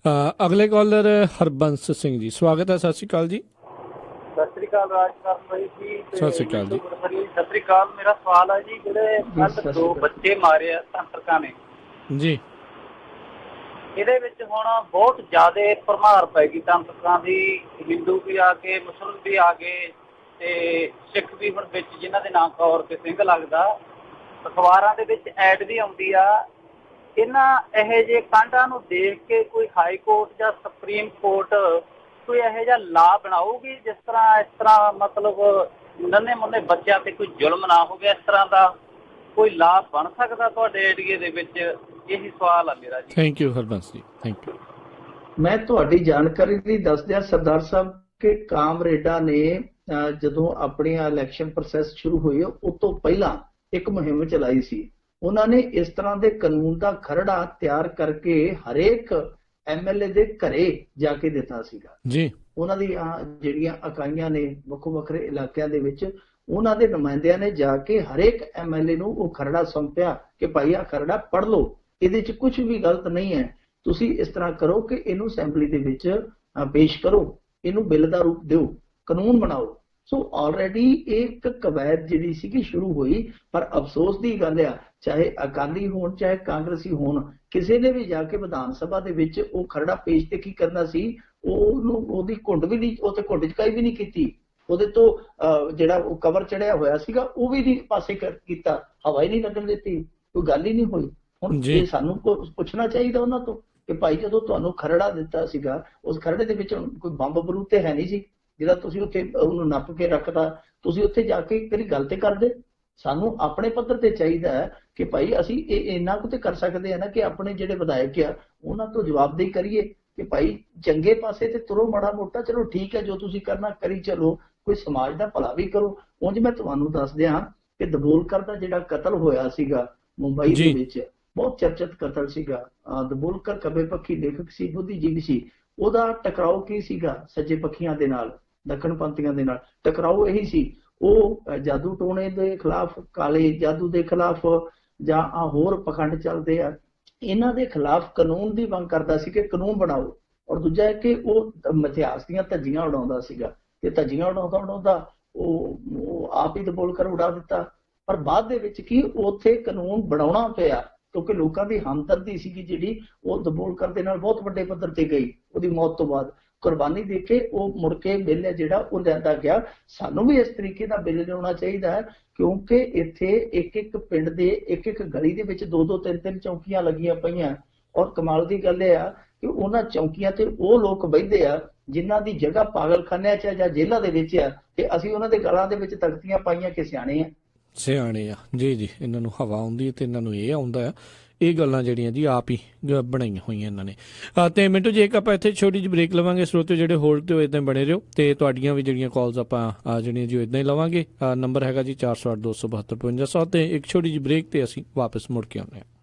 ਅਗਲੇ ਕਾਲਰ ਹਰਬੰਸ ਸਿੰਘ ਜੀ, ਸਵਾਗਤ ਹੈ। ਸਤਿ ਸ਼੍ਰੀ ਅਕਾਲ ਜੀ। ਸਤਿ ਸ੍ਰੀ ਅਕਾਲ ਰਾਜਕਰਨ ਭਾਈ ਜੀ। ਸਤਿ ਸ਼੍ਰੀ ਅਕਾਲ ਜੀ। ਸਤਿ ਸ੍ਰੀ ਅਕਾਲ। ਮੇਰਾ ਸਵਾਲ ਹੈ ਜੀ, ਜਿਹੜੇ ਕੱਲ 2 ਬੱਚੇ ਮਾਰੇ ਆ ਤਾਂਤਰਕਾਂ ਨੇ ਜੀ, ਇਹਦੇ ਵਿੱਚ ਹੁਣ ਬਹੁਤ ਜ਼ਿਆਦਾ ਭਰਮਾਰ ਪੈ ਗਈ ਤਾਂਤਰਕਾਂ ਦੀ। ਹਿੰਦੂ ਵੀ ਆ ਗਏ, ਮੁਸਲਿਮ ਵੀ ਆ ਗਏ ਤੇ ਸਿੱਖ ਵੀ ਹੁਣ ਵਿੱਚ, ਜਿਨ੍ਹਾਂ ਦੇ ਨਾਂ ਕੌਰ ਤੇ ਸਿੰਘ ਲੱਗਦਾ। ਅਖਬਾਰਾਂ ਦੇ ਵਿੱਚ ਐਡ ਵੀ ਆਉਂਦੀ ਆ। ਇਹਨਾਂ ਇਹੋ ਜਿਹੇ ਕਾਂਡਾਂ ਨੂੰ ਦੇਖ ਕੇ ਕੋਈ ਹਾਈ ਕੋਰਟ ਜਾਂ ਸੁਪਰੀਮ ਕੋਰਟ ਕੋਈ ਇਹੋ ਜਿਹਾ ਲਾਅ ਬਣਾਊਗੀ ਜਿਸ ਤਰ੍ਹਾਂ ਇਸ ਤਰ੍ਹਾਂ ਮਤਲਬ ਨੰਨੇ ਮੁੰਨੇ ਬੱਚਿਆਂ ਤੇ ਕੋਈ ਜ਼ੁਲਮ ਨਾ ਹੋਵੇ, ਇਸ ਤਰ੍ਹਾਂ ਦਾ ਕੋਈ ਲਾਅ ਬਣ ਸਕਦਾ ਤੁਹਾਡੇ ਏਰੀਏ ਦੇ ਵਿੱਚ? ਇਹੀ ਸਵਾਲ ਆ ਮੇਰਾ ਜੀ। ਥੈਂਕ ਯੂ ਹਰਬੰਸ ਜੀ, ਥੈਂਕ ਯੂ। ਮੈਂ ਤੁਹਾਡੀ ਜਾਣਕਾਰੀ ਲਈ ਦੱਸ ਦਿਆਂ ਸਰਦਾਰ ਸਾਹਿਬ ਕਿ ਕਾਮਰੇਡਾਂ ਨੇ ਜਦੋਂ ਆਪਣੀ ਇਲੈਕਸ਼ਨ ਪ੍ਰੋਸੈਸ ਸ਼ੁਰੂ ਹੋਈ ਉਸ ਤੋਂ ਪਹਿਲਾਂ ਇੱਕ ਮੁਹਿੰਮ ਚਲਾਈ ਸੀ। ਉਹਨਾਂ ਨੇ ਇਸ ਤਰ੍ਹਾਂ ਦੇ ਕਾਨੂੰਨ ਦਾ ਖਰੜਾ ਤਿਆਰ ਕਰਕੇ ਹਰੇਕ MLA ਦੇ ਘਰੇ ਜਾ ਕੇ ਦਿੱਤਾ ਸੀਗਾ ਜੀ। ਉਹਨਾਂ ਦੀ ਜਿਹੜੀਆਂ ਇਕਾਈਆਂ ਨੇ ਵੱਖੋ ਵੱਖਰੇ ਇਲਾਕਿਆਂ ਦੇ ਵਿੱਚ, ਉਹਨਾਂ ਦੇ ਨੁਮਾਇੰਦਿਆਂ ਨੇ ਜਾ ਕੇ ਹਰੇਕ MLA ਨੂੰ ਉਹ ਖਰੜਾ ਸੌਂਪਿਆ ਕਿ ਭਾਈ ਆ ਖਰੜਾ ਪੜ੍ਹ ਲਓ, ਇਹਦੇ 'ਚ ਕੁਝ ਵੀ ਗਲਤ ਨਹੀਂ ਹੈ, ਤੁਸੀਂ ਇਸ ਤਰ੍ਹਾਂ ਕਰੋ ਕਿ ਇਹਨੂੰ ਅਸੈਂਬਲੀ ਦੇ ਵਿੱਚ ਪੇਸ਼ ਕਰੋ, ਇਹਨੂੰ ਬਿੱਲ ਦਾ ਰੂਪ ਦਿਓ, ਕਾਨੂੰਨ ਬਣਾਓ। ਸੋ ਆਲਰੇਡੀ ਇੱਕ ਕਵਾਇਦ ਜਿਹੜੀ ਸੀਗੀ ਸ਼ੁਰੂ ਹੋਈ। ਪਰ ਅਫਸੋਸ ਦੀ ਗੱਲ ਆ, ਚਾਹੇ ਅਕਾਲੀ ਹੋਣ ਚਾਹੇ ਕਾਂਗਰਸੀ ਹੋਣ, ਕਿਸੇ ਨੇ ਵੀ ਜਾ ਕੇ ਵਿਧਾਨ ਸਭਾ ਦੇ ਵਿੱਚ ਉਹ ਖਰੜਾ ਪੇਸ਼ ਤੇ ਕੀ ਕਰਨਾ ਸੀ, ਉਹਨੂੰ ਉਹਦੀ ਘੁੰਡ ਵੀ ਨਹੀਂ, ਉਹ ਤੇ ਘੁੰਡ ਚਕਾਈ ਵੀ ਨਹੀਂ ਕੀਤੀ, ਉਹਦੇ ਤੋਂ ਜਿਹੜਾ ਉਹ ਕਵਰ ਚੜਿਆ ਹੋਇਆ ਸੀਗਾ ਉਹ ਵੀ ਨਹੀਂ ਪਾਸੇ ਕੀਤਾ, ਹਵਾ ਹੀ ਨਹੀਂ ਲੱਗਣ ਦਿੱਤੀ, ਕੋਈ ਗੱਲ ਹੀ ਨਹੀਂ ਹੋਈ। ਹੁਣ ਇਹ ਸਾਨੂੰ ਪੁੱਛਣਾ ਚਾਹੀਦਾ ਉਹਨਾਂ ਤੋਂ ਕਿ ਭਾਈ ਜਦੋਂ ਤੁਹਾਨੂੰ ਖਰੜਾ ਦਿੱਤਾ ਸੀਗਾ, ਉਸ ਖਰੜੇ ਦੇ ਵਿੱਚ ਕੋਈ ਬੰਬ ਬਰੂਦ ਤੇ ਹੈ ਨਹੀਂ ਸੀ ਜਿਹੜਾ ਤੁਸੀਂ ਉੱਥੇ ਉਹਨੂੰ ਨੱਪ ਕੇ ਰੱਖਦਾ, ਤੁਸੀਂ ਉੱਥੇ ਜਾ ਕੇ ਕਿਹੜੀ ਗੱਲ ਤੇ ਕਰਦੇ। ਸਾਨੂੰ ਆਪਣੇ ਪੱਧਰ ਤੇ ਚਾਹੀਦਾ ਹੈ ਕਿ ਭਾਈ ਅਸੀਂ ਇਹ ਇੰਨਾ ਕੁ ਤੇ ਕਰ ਸਕਦੇ ਆ ਨਾ ਕਿ ਆਪਣੇ ਜਿਹੜੇ ਵਿਧਾਇਕ ਆ ਉਹਨਾਂ ਤੋਂ ਜਵਾਬਦੇਹੀ ਕਰੀਏ ਕਿ ਭਾਈ ਚੰਗੇ ਪਾਸੇ ਤੇ ਤੁਰੋ, ਮਾੜਾ ਮੋਟਾ ਚਲੋ ਠੀਕ ਹੈ ਜੋ ਤੁਸੀਂ ਕਰਨਾ ਕਰੀ ਚਲੋ, ਕੋਈ ਸਮਾਜ ਦਾ ਭਲਾ ਵੀ ਕਰੋ। ਉਂਝ ਮੈਂ ਤੁਹਾਨੂੰ ਦੱਸ ਦਿਆਂ ਕਿ ਦਬੋਲਕਰ ਦਾ ਜਿਹੜਾ ਕਤਲ ਹੋਇਆ ਸੀਗਾ ਮੁੰਬਈ ਦੇ ਵਿੱਚ, ਬਹੁਤ ਚਰਚਿਤ ਕਤਲ ਸੀਗਾ। ਦਬੋਲਕਰ ਖੱਬੇ ਪੱਖੀ ਲੇਖਕ ਸੀ, ਬੁੱਧੀਜੀਵੀ ਸੀ। ਉਹਦਾ ਟਕਰਾਓ ਕੀ ਸੀਗਾ ਸੱਜੇ ਪੱਖੀਆਂ ਦੇ ਨਾਲ, ਦੱਖਣ ਪੰਥੀਆਂ ਦੇ ਨਾਲ ਟਕਰਾਓ ਇਹੀ ਸੀ। ਉਹ ਜਾਦੂ ਟੋਣੇ ਦੇ ਖਿਲਾਫ, ਕਾਲੇ ਜਾਦੂ ਦੇ ਖਿਲਾਫ ਜਾਂ ਹੋਰ ਪਖੰਡ ਚੱਲਦੇ ਆ, ਇਹਨਾਂ ਦੇ ਖਿਲਾਫ ਕਾਨੂੰਨ ਦੀ ਮੰਗ ਕਰਦਾ ਸੀ ਕਿ ਕਾਨੂੰਨ ਬਣਾਓ। ਔਰ ਦੂਜਾ ਹੈ ਕਿ ਉਹ ਇਤਿਹਾਸ ਦੀਆਂ ਧੱਜੀਆਂ ਉਡਾਉਂਦਾ ਸੀਗਾ ਤੇ ਧੱਜੀਆਂ ਉਡਾਉਂਦਾ ਉਹ ਆਪ ਹੀ ਦਬੋਲਕਰ ਉਡਾ ਦਿੱਤਾ। ਪਰ ਬਾਅਦ ਦੇ ਵਿੱਚ ਕੀ ਉੱਥੇ ਕਾਨੂੰਨ ਬਣਾਉਣਾ ਪਿਆ ਕਿਉਂਕਿ ਲੋਕਾਂ ਦੀ ਹਮਦਰਦੀ ਸੀਗੀ ਜਿਹੜੀ ਉਹ ਦਬੋਲਕਰ ਦੇ ਨਾਲ ਬਹੁਤ ਵੱਡੇ ਪੱਧਰ ਤੇ ਗਈ। ਉਹਦੀ ਮੌਤ ਤੋਂ ਬਾਅਦ ਕੁਰਬਾਨੀ ਦੇ ਕੇ ਉਹ ਮੁੜ ਕੇ ਬਿੱਲ ਹੈ ਜਿਹੜਾ ਉਹ ਲਿਆਂਦਾ ਗਿਆ। ਸਾਨੂੰ ਵੀ ਇਸ ਤਰੀਕੇ ਦਾ ਬਿੱਲ ਲਿਆਉਣਾ ਚਾਹੀਦਾ ਹੈ ਕਿਉਂਕਿ ਇੱਥੇ ਇੱਕ ਇੱਕ ਪਿੰਡ ਦੇ ਇੱਕ ਇੱਕ ਗਲੀ ਦੇ ਵਿੱਚ 2-2 3-3 ਚੌਕੀਆਂ ਲੱਗੀਆਂ ਪਈਆਂ। ਔਰ ਕਮਾਲ ਦੀ ਗੱਲ ਇਹ ਆ ਕਿ ਉਹਨਾਂ ਚੌਕੀਆਂ ਤੇ ਉਹ ਲੋਕ ਬੈਠਦੇ ਆ ਜਿਨ੍ਹਾਂ ਦੀ ਜਗ੍ਹਾ ਪਾਗਲਖਾਨਿਆਂ 'ਚ ਜਾਂ ਜੇਲ੍ਹਾਂ ਦੇ ਵਿੱਚ ਆ ਤੇ ਅਸੀਂ ਉਹਨਾਂ ਦੇ ਗਲਾਂ ਦੇ ਵਿੱਚ ਤਖਤੀਆਂ ਪਾਈਆਂ ਕਿ ਸਿਆਣੇ ਆ। ਸਿਆਣੇ ਆ ਜੀ ਜੀ, ਇਹਨਾਂ ਨੂੰ ਹਵਾ ਆਉਂਦੀ ਹੈ ਤੇ ਇਹਨਾਂ ਨੂੰ ਇਹ ਆਉਂਦਾ ਆ। ਇਹ ਗੱਲਾਂ ਜਿਹੜੀਆਂ ਜੀ ਆਪ ਹੀ ਬਣਾਈਆਂ ਹੋਈਆਂ ਇਹਨਾਂ ਨੇ। ਤੇ ਮਿੰਟੂ ਜੀ ਇੱਕ ਆਪਾਂ ਇੱਥੇ ਛੋਟੀ ਜਿਹੀ ਬ੍ਰੇਕ ਲਵਾਂਗੇ। ਸਰੋਤਿਓ ਜਿਹੜੇ ਹੋਲਡ ਤੇ ਹੋ ਇੱਦਾਂ ਬਣੇ ਰਹੋ ਤੇ ਤੁਹਾਡੀਆਂ ਵੀ ਜਿਹੜੀਆਂ ਕਾਲਸ ਆਪਾਂ ਜਿਹੜੀਆਂ ਜੀ ਇੱਦਾਂ ਹੀ ਲਵਾਂਗੇ। ਨੰਬਰ ਹੈਗਾ ਜੀ 408 272 5500 ਤੇ ਇੱਕ ਛੋਟੀ ਜਿਹੀ ਬ੍ਰੇਕ ਤੇ ਅਸੀਂ ਵਾਪਸ ਮੁੜ ਕੇ ਆਉਂਦੇ ਹਾਂ।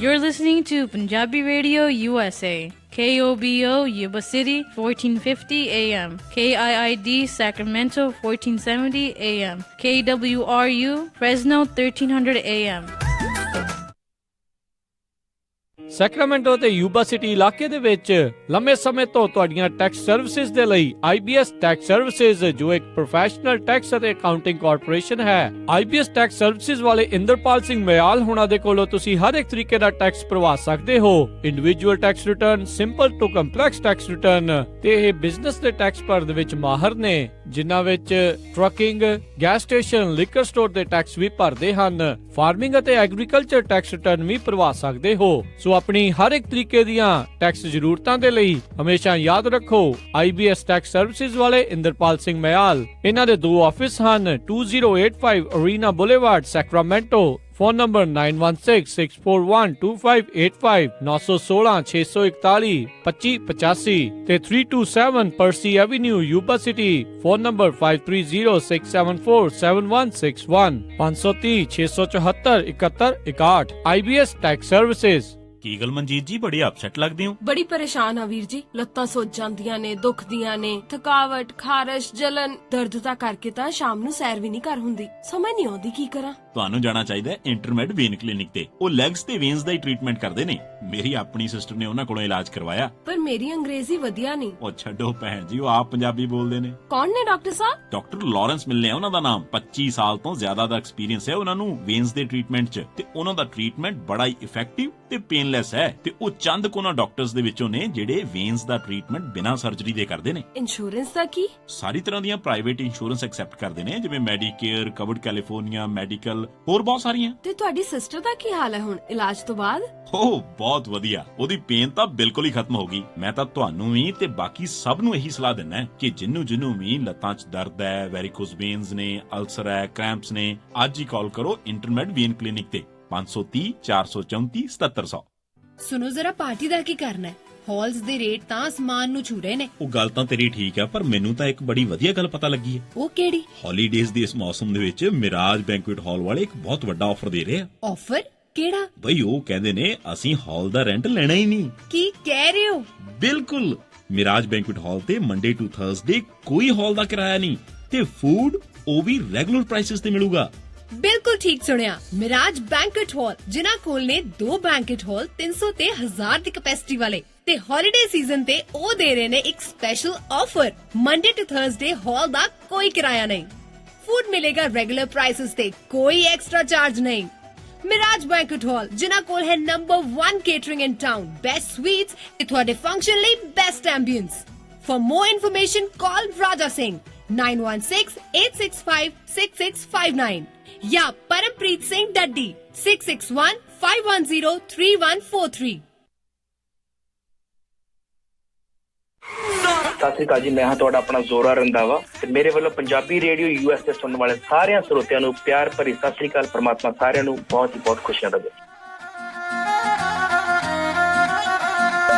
You're listening to Punjabi Radio USA. KOBO Yuba City 1450 AM, KIID Sacramento 1470 AM, KWRU Fresno 1300 AM. Sacramento ਤੇ ਯੂਬਾ ਸਿਟੀ ਇਲਾਕੇ ਦੇ ਵਿੱਚ ਲੰਮੇ ਸਮੇਂ ਤੋਂ ਤੁਹਾਡੀਆਂ ਟੈਕਸ ਸਰਵਿਸਿਜ਼ ਦੇ ਲਈ IBS ਟੈਕਸ ਸਰਵਿਸਿਜ਼ ਜੋ ਇੱਕ ਪ੍ਰੋਫੈਸ਼ਨਲ ਟੈਕਸ ਅਤੇ ਅਕਾਊਂਟਿੰਗ ਕਾਰਪੋਰੇਸ਼ਨ ਹੈ। IBS ਟੈਕਸ ਸਰਵਿਸਿਜ਼ ਵਾਲੇ ਇੰਦਰਪਾਲ ਸਿੰਘ ਮਿਆਲ ਹੁਣਾਂ ਦੇ ਕੋਲੋਂ ਤੁਸੀਂ ਹਰ ਇੱਕ ਤਰੀਕੇ ਦਾ ਟੈਕਸ ਭਰਵਾ ਸਕਦੇ ਹੋ। Individual tax return, simple to complex tax return ਤੇ ਇਹ ਬਿਜ਼ਨਸ ਦੇ ਟੈਕਸ ਭਰਨ ਦੇ ਵਿੱਚ ਮਾਹਰ ਨੇ, ਜਿਨ੍ਹਾਂ ਵਿੱਚ trucking, gas station, liquor store ਦੇ ਟੈਕਸ ਵੀ ਭਰਦੇ ਹਨ। ਫਾਰਮਿੰਗ ਅਤੇ ਐਗਰੀਕਲਚਰ ਟੈਕਸ ਰਿਟਰਨ ਵੀ ਭਰਵਾ ਸਕਦੇ ਹੋ। ਸੋ ਆਪਣੀ ਹਰ ਇੱਕ ਤਰੀਕੇ ਦੀਆਂ ਟੈਕਸ ਜ਼ਰੂਰਤਾਂ ਦੇ ਲਈ ਹਮੇਸ਼ਾ ਯਾਦ ਰੱਖੋ IBS ਟੈਕਸ ਸਰਵਿਸਿਜ਼ ਵਾਲੇ ਇੰਦਰਪਾਲ ਸਿੰਘ ਮਿਆਲ। ਇਹਨਾਂ ਦੇ 2 ਆਫਿਸ ਹਨ, 2085 Arena Boulevard Sacramento. Phone number 9166412585, 916-641-2585 ਤੇ 327 Percy Avenue Yuba City. Phone number 5306747161, 530-674-7161। IBS tax services. ਕੀ ਗੱਲ ਮਨਜੀਤ ਜੀ, ਬੜੇ ਅਪਸੈਟ ਲੱਗਦੇ ਹੋ? ਬੜੀ ਪਰੇਸ਼ਾਨ ਆ ਵੀਰ ਜੀ, ਲੱਤਾਂ ਸੁੱਜ ਜਾਂਦੀਆਂ ਨੇ, ਦੁਖਦੀਆਂ ਨੇ, ਥਕਾਵਟ, ਖਾਰਸ਼, ਜਲਨ, ਦਰਦ ਤਾਂ ਕਰਕੇ ਤਾਂ ਸ਼ਾਮ ਨੂੰ ਸੈਰ ਵੀ ਨਹੀਂ ਕਰ ਹੁੰਦੀ। ਸਮਝ ਨਹੀਂ ਆਉਂਦੀ ਕੀ ਕਰਾਂ। ਤੁਹਾਨੂੰ ਜਾਣਾ ਚਾਹੀਦਾ ਹੈ ਇੰਟਰਮੈਡ ਵੇਨ ਕਲੀਨਿਕ ਤੇ। ਉਹ ਲੈਗਸ ਤੇ ਵੇਨਸ ਦਾ ਹੀ ਟ੍ਰੀਟਮੈਂਟ ਕਰਦੇ ਨੇ। ਮੇਰੀ ਆਪਣੀ ਸਿਸਟਰ ਨੇ ਉਹਨਾਂ ਕੋਲੋਂ ਇਲਾਜ ਕਰਵਾਇਆ। ਪਰ ਮੇਰੀ ਅੰਗਰੇਜ਼ੀ ਵਧੀਆ ਨਹੀਂ। ਉਹ ਛੱਡੋ ਭੈਣ ਜੀ, ਉਹ ਆਪ ਪੰਜਾਬੀ ਬੋਲਦੇ ਨੇ। ਕੌਣ ਨੇ ਡਾਕਟਰ ਸਾਹਿਬ? ਡਾਕਟਰ ਲਾਰੈਂਸ ਮਿਲਨੇ ਆ ਉਹਨਾਂ ਦਾ ਨਾਮ। 25 ਸਾਲ ਤੋਂ ਜ਼ਿਆਦਾ ਦਾ ਐਕਸਪੀਰੀਅੰਸ ਹੈ ਉਹਨਾਂ ਨੂੰ ਵੇਨਸ ਦੇ ਟ੍ਰੀਟਮੈਂਟ 'ਚ, ਤੇ ਉਹਨਾਂ ਦਾ ਟ੍ਰੀਟਮੈਂਟ ਬੜਾ ਹੀ ਇਫੈਕਟਿਵ ਤੇ ਪੇਨਲੈਸ ਹੈ। ਤੇ ਉਹ ਚੰਦ ਕੋਨਾ ਡਾਕਟਰਸ ਦੇ ਵਿੱਚੋਂ ਨੇ ਜਿਹੜੇ ਵੇਨਸ ਦਾ ਟ੍ਰੀਟਮੈਂਟ ਬਿਨਾਂ ਸਰਜਰੀ ਦੇ ਕਰਦੇ ਨੇ। ਇੰਸ਼ੋਰੈਂਸ ਦਾ ਕੀ? ਸਾਰੀ ਤਰ੍ਹਾਂ ਦੀਆਂ ਪ੍ਰਾਈਵੇਟ ਇੰਸ਼ੋਰੈਂਸ ਐਕਸੈਪਟ ਕਰਦੇ ਨੇ, ਜਿਵੇਂ ਮੈਡੀਕੇਅਰ, ਕਵਰਡ ਕੈਲੀਫੋਰਨੀਆ, ਮੈਡੀਕਲ, ਹੋਰ ਬਹੁਤ ਸਾਰੀਆਂ। ਤੇ ਤੁਹਾਡੀ ਸਿਸਟਰ ਦਾ ਕੀ ਹਾਲ ਹੈ ਹੁਣ ਇਲਾਜ ਤੋਂ ਬਾਅਦ? ਓ ਬਹੁਤ ਵਧੀਆ, ਉਹਦੀ ਪੇਨ ਤਾਂ ਬਿਲਕੁਲ ਹੀ ਖਤਮ ਹੋ ਗਈ। ਮੈਂ ਤਾਂ ਤੁਹਾਨੂੰ ਵੀ ਤੇ ਬਾਕੀ ਸਭ ਨੂੰ ਇਹੀ ਸਲਾਹ ਦਿੰਦਾ ਕਿ ਜਿਹਨੂੰ ਵੀ ਲੱਤਾਂ 'ਚ ਦਰਦ ਹੈ, ਵੈਰੀਕੋਸ ਵੇਨਸ ਨੇ, ਅਲਸਰ ਹੈ, ਕ੍ਰੈਂਪਸ ਨੇ, ਅੱਜ ਹੀ ਕਾਲ ਕਰੋ ਇੰਟਰਮੈਡ ਵੇਨ ਕਲੀਨਿਕ ਤੇ 530 434 7700। ਸੁਣੋ ਜ਼ਰਾ, ਪਾਰਟੀ ਦਾ ਕੀ ਕਰਨਾ ਹੈ? ਹਾਲਸ ਦੇ ਰੇਟ ਤਾਂ ਅਸਮਾਨ ਨੂੰ ਛੂ ਰਹੇ ਨੇ। ਉਹ ਗੱਲ ਤਾਂ ਤੇਰੀ ਠੀਕ ਆ, ਪਰ ਮੈਨੂੰ ਤਾਂ ਇੱਕ ਬੜੀ ਵਧੀਆ ਗੱਲ ਪਤਾ ਲੱਗੀ ਹੈ। ਉਹ ਕਿਹੜੀ? ਹੌਲੀਡੇਜ਼ ਦੇ ਇਸ ਮੌਸਮ ਦੇ ਵਿੱਚ ਮਿਰਾਜ ਬੈਂਕੁਏਟ ਹਾਲ ਵਾਲੇ ਇੱਕ ਬਹੁਤ ਵੱਡਾ ਆਫਰ ਦੇ ਰਹੇ ਆ। ਆਫਰ ਕਿਹੜਾ? ਬਈ ਉਹ ਕਹਿੰਦੇ ਨੇ ਅਸੀਂ ਹਾਲ ਦਾ ਰੈਂਟ ਲੈਣਾ ਹੀ ਨਹੀਂ। ਕੀ ਕਹਿ ਰਹੇ ਹੋ? ਬਿਲਕੁਲ, ਮਿਰਾਜ ਬੈਂਕੁਏਟ ਹਾਲ ਤੇ ਮੰਡੇ ਟੂ ਥਰਸਡੇ ਕੋਈ ਹਾਲ ਦਾ ਕਿਰਾਇਆ ਨਹੀਂ, ਤੇ ਫੂਡ ਉਹ ਵੀ ਰੈਗੂਲਰ ਪ੍ਰਾਈਸਸ ਤੇ ਮਿਲੂਗਾ। ਬਿਲਕੁਲ ਠੀਕ ਸੁਣਿਆ। ਮਿਰਾਜ ਬੈਂਕਟ ਹਾਲ, ਜਿਨ੍ਹਾਂ ਕੋਲ ਨੇ 2 ਬੈਂਕਟ ਹਾਲ 300 ਤੇ 1000 ਦੀ ਕੈਪੈਸਿਟੀ ਵਾਲੇ, ਤੇ ਹੌਲੀਡੇ ਸੀਜ਼ਨ ਤੇ ਉਹ ਦੇ ਰਹੇ ਨੇ ਇੱਕ special offer. Monday to Thursday hall ਦਾ ਕੋਈ ਕਿਰਾਇਆ ਨਹੀਂ, ਫੂਡ ਮਿਲੇਗਾ ਰੈਗੂਲਰ ਪ੍ਰਾਈਸਸ ਤੇ, ਕੋਈ ਐਕਸਟਰਾ ਚਾਰਜ ਨਹੀਂ। ਮਿਰਾਜ ਬੈਂਕਟ ਹਾਲ, ਜਿਨ੍ਹਾਂ ਕੋਲ ਹੈ number 1 catering in town, best sweets ਤੇ ਤੁਹਾਡੇ ਫੰਕਸ਼ਨ ਲਈ best ambience. For more information call Raja Singh 9168656659 या परमप्रीत सिंह डड्डी 6615103143। ਸਤਿ ਸ਼੍ਰੀ ਅਕਾਲ ਜੀ, ਮੈਂ ਹਾਂ ਤੁਹਾਡਾ ਆਪਣਾ ਜ਼ੋਰਾ ਰੰਧਾਵਾ ਤੇ ਮੇਰੇ ਵੱਲੋਂ ਪੰਜਾਬੀ ਰੇਡੀਓ USA ਸੁਣਨ ਵਾਲੇ ਸਾਰਿਆਂ ਸਰੋਤਿਆਂ ਨੂੰ ਪਿਆਰ ਭਰੀ ਸਤਿ ਸ਼੍ਰੀ ਅਕਾਲ। ਪਰਮਾਤਮਾ ਸਾਰਿਆਂ ਨੂੰ ਬਹੁਤ ਹੀ ਬਹੁਤ ਖੁਸ਼ੀਆਂ ਦੇਵੇ।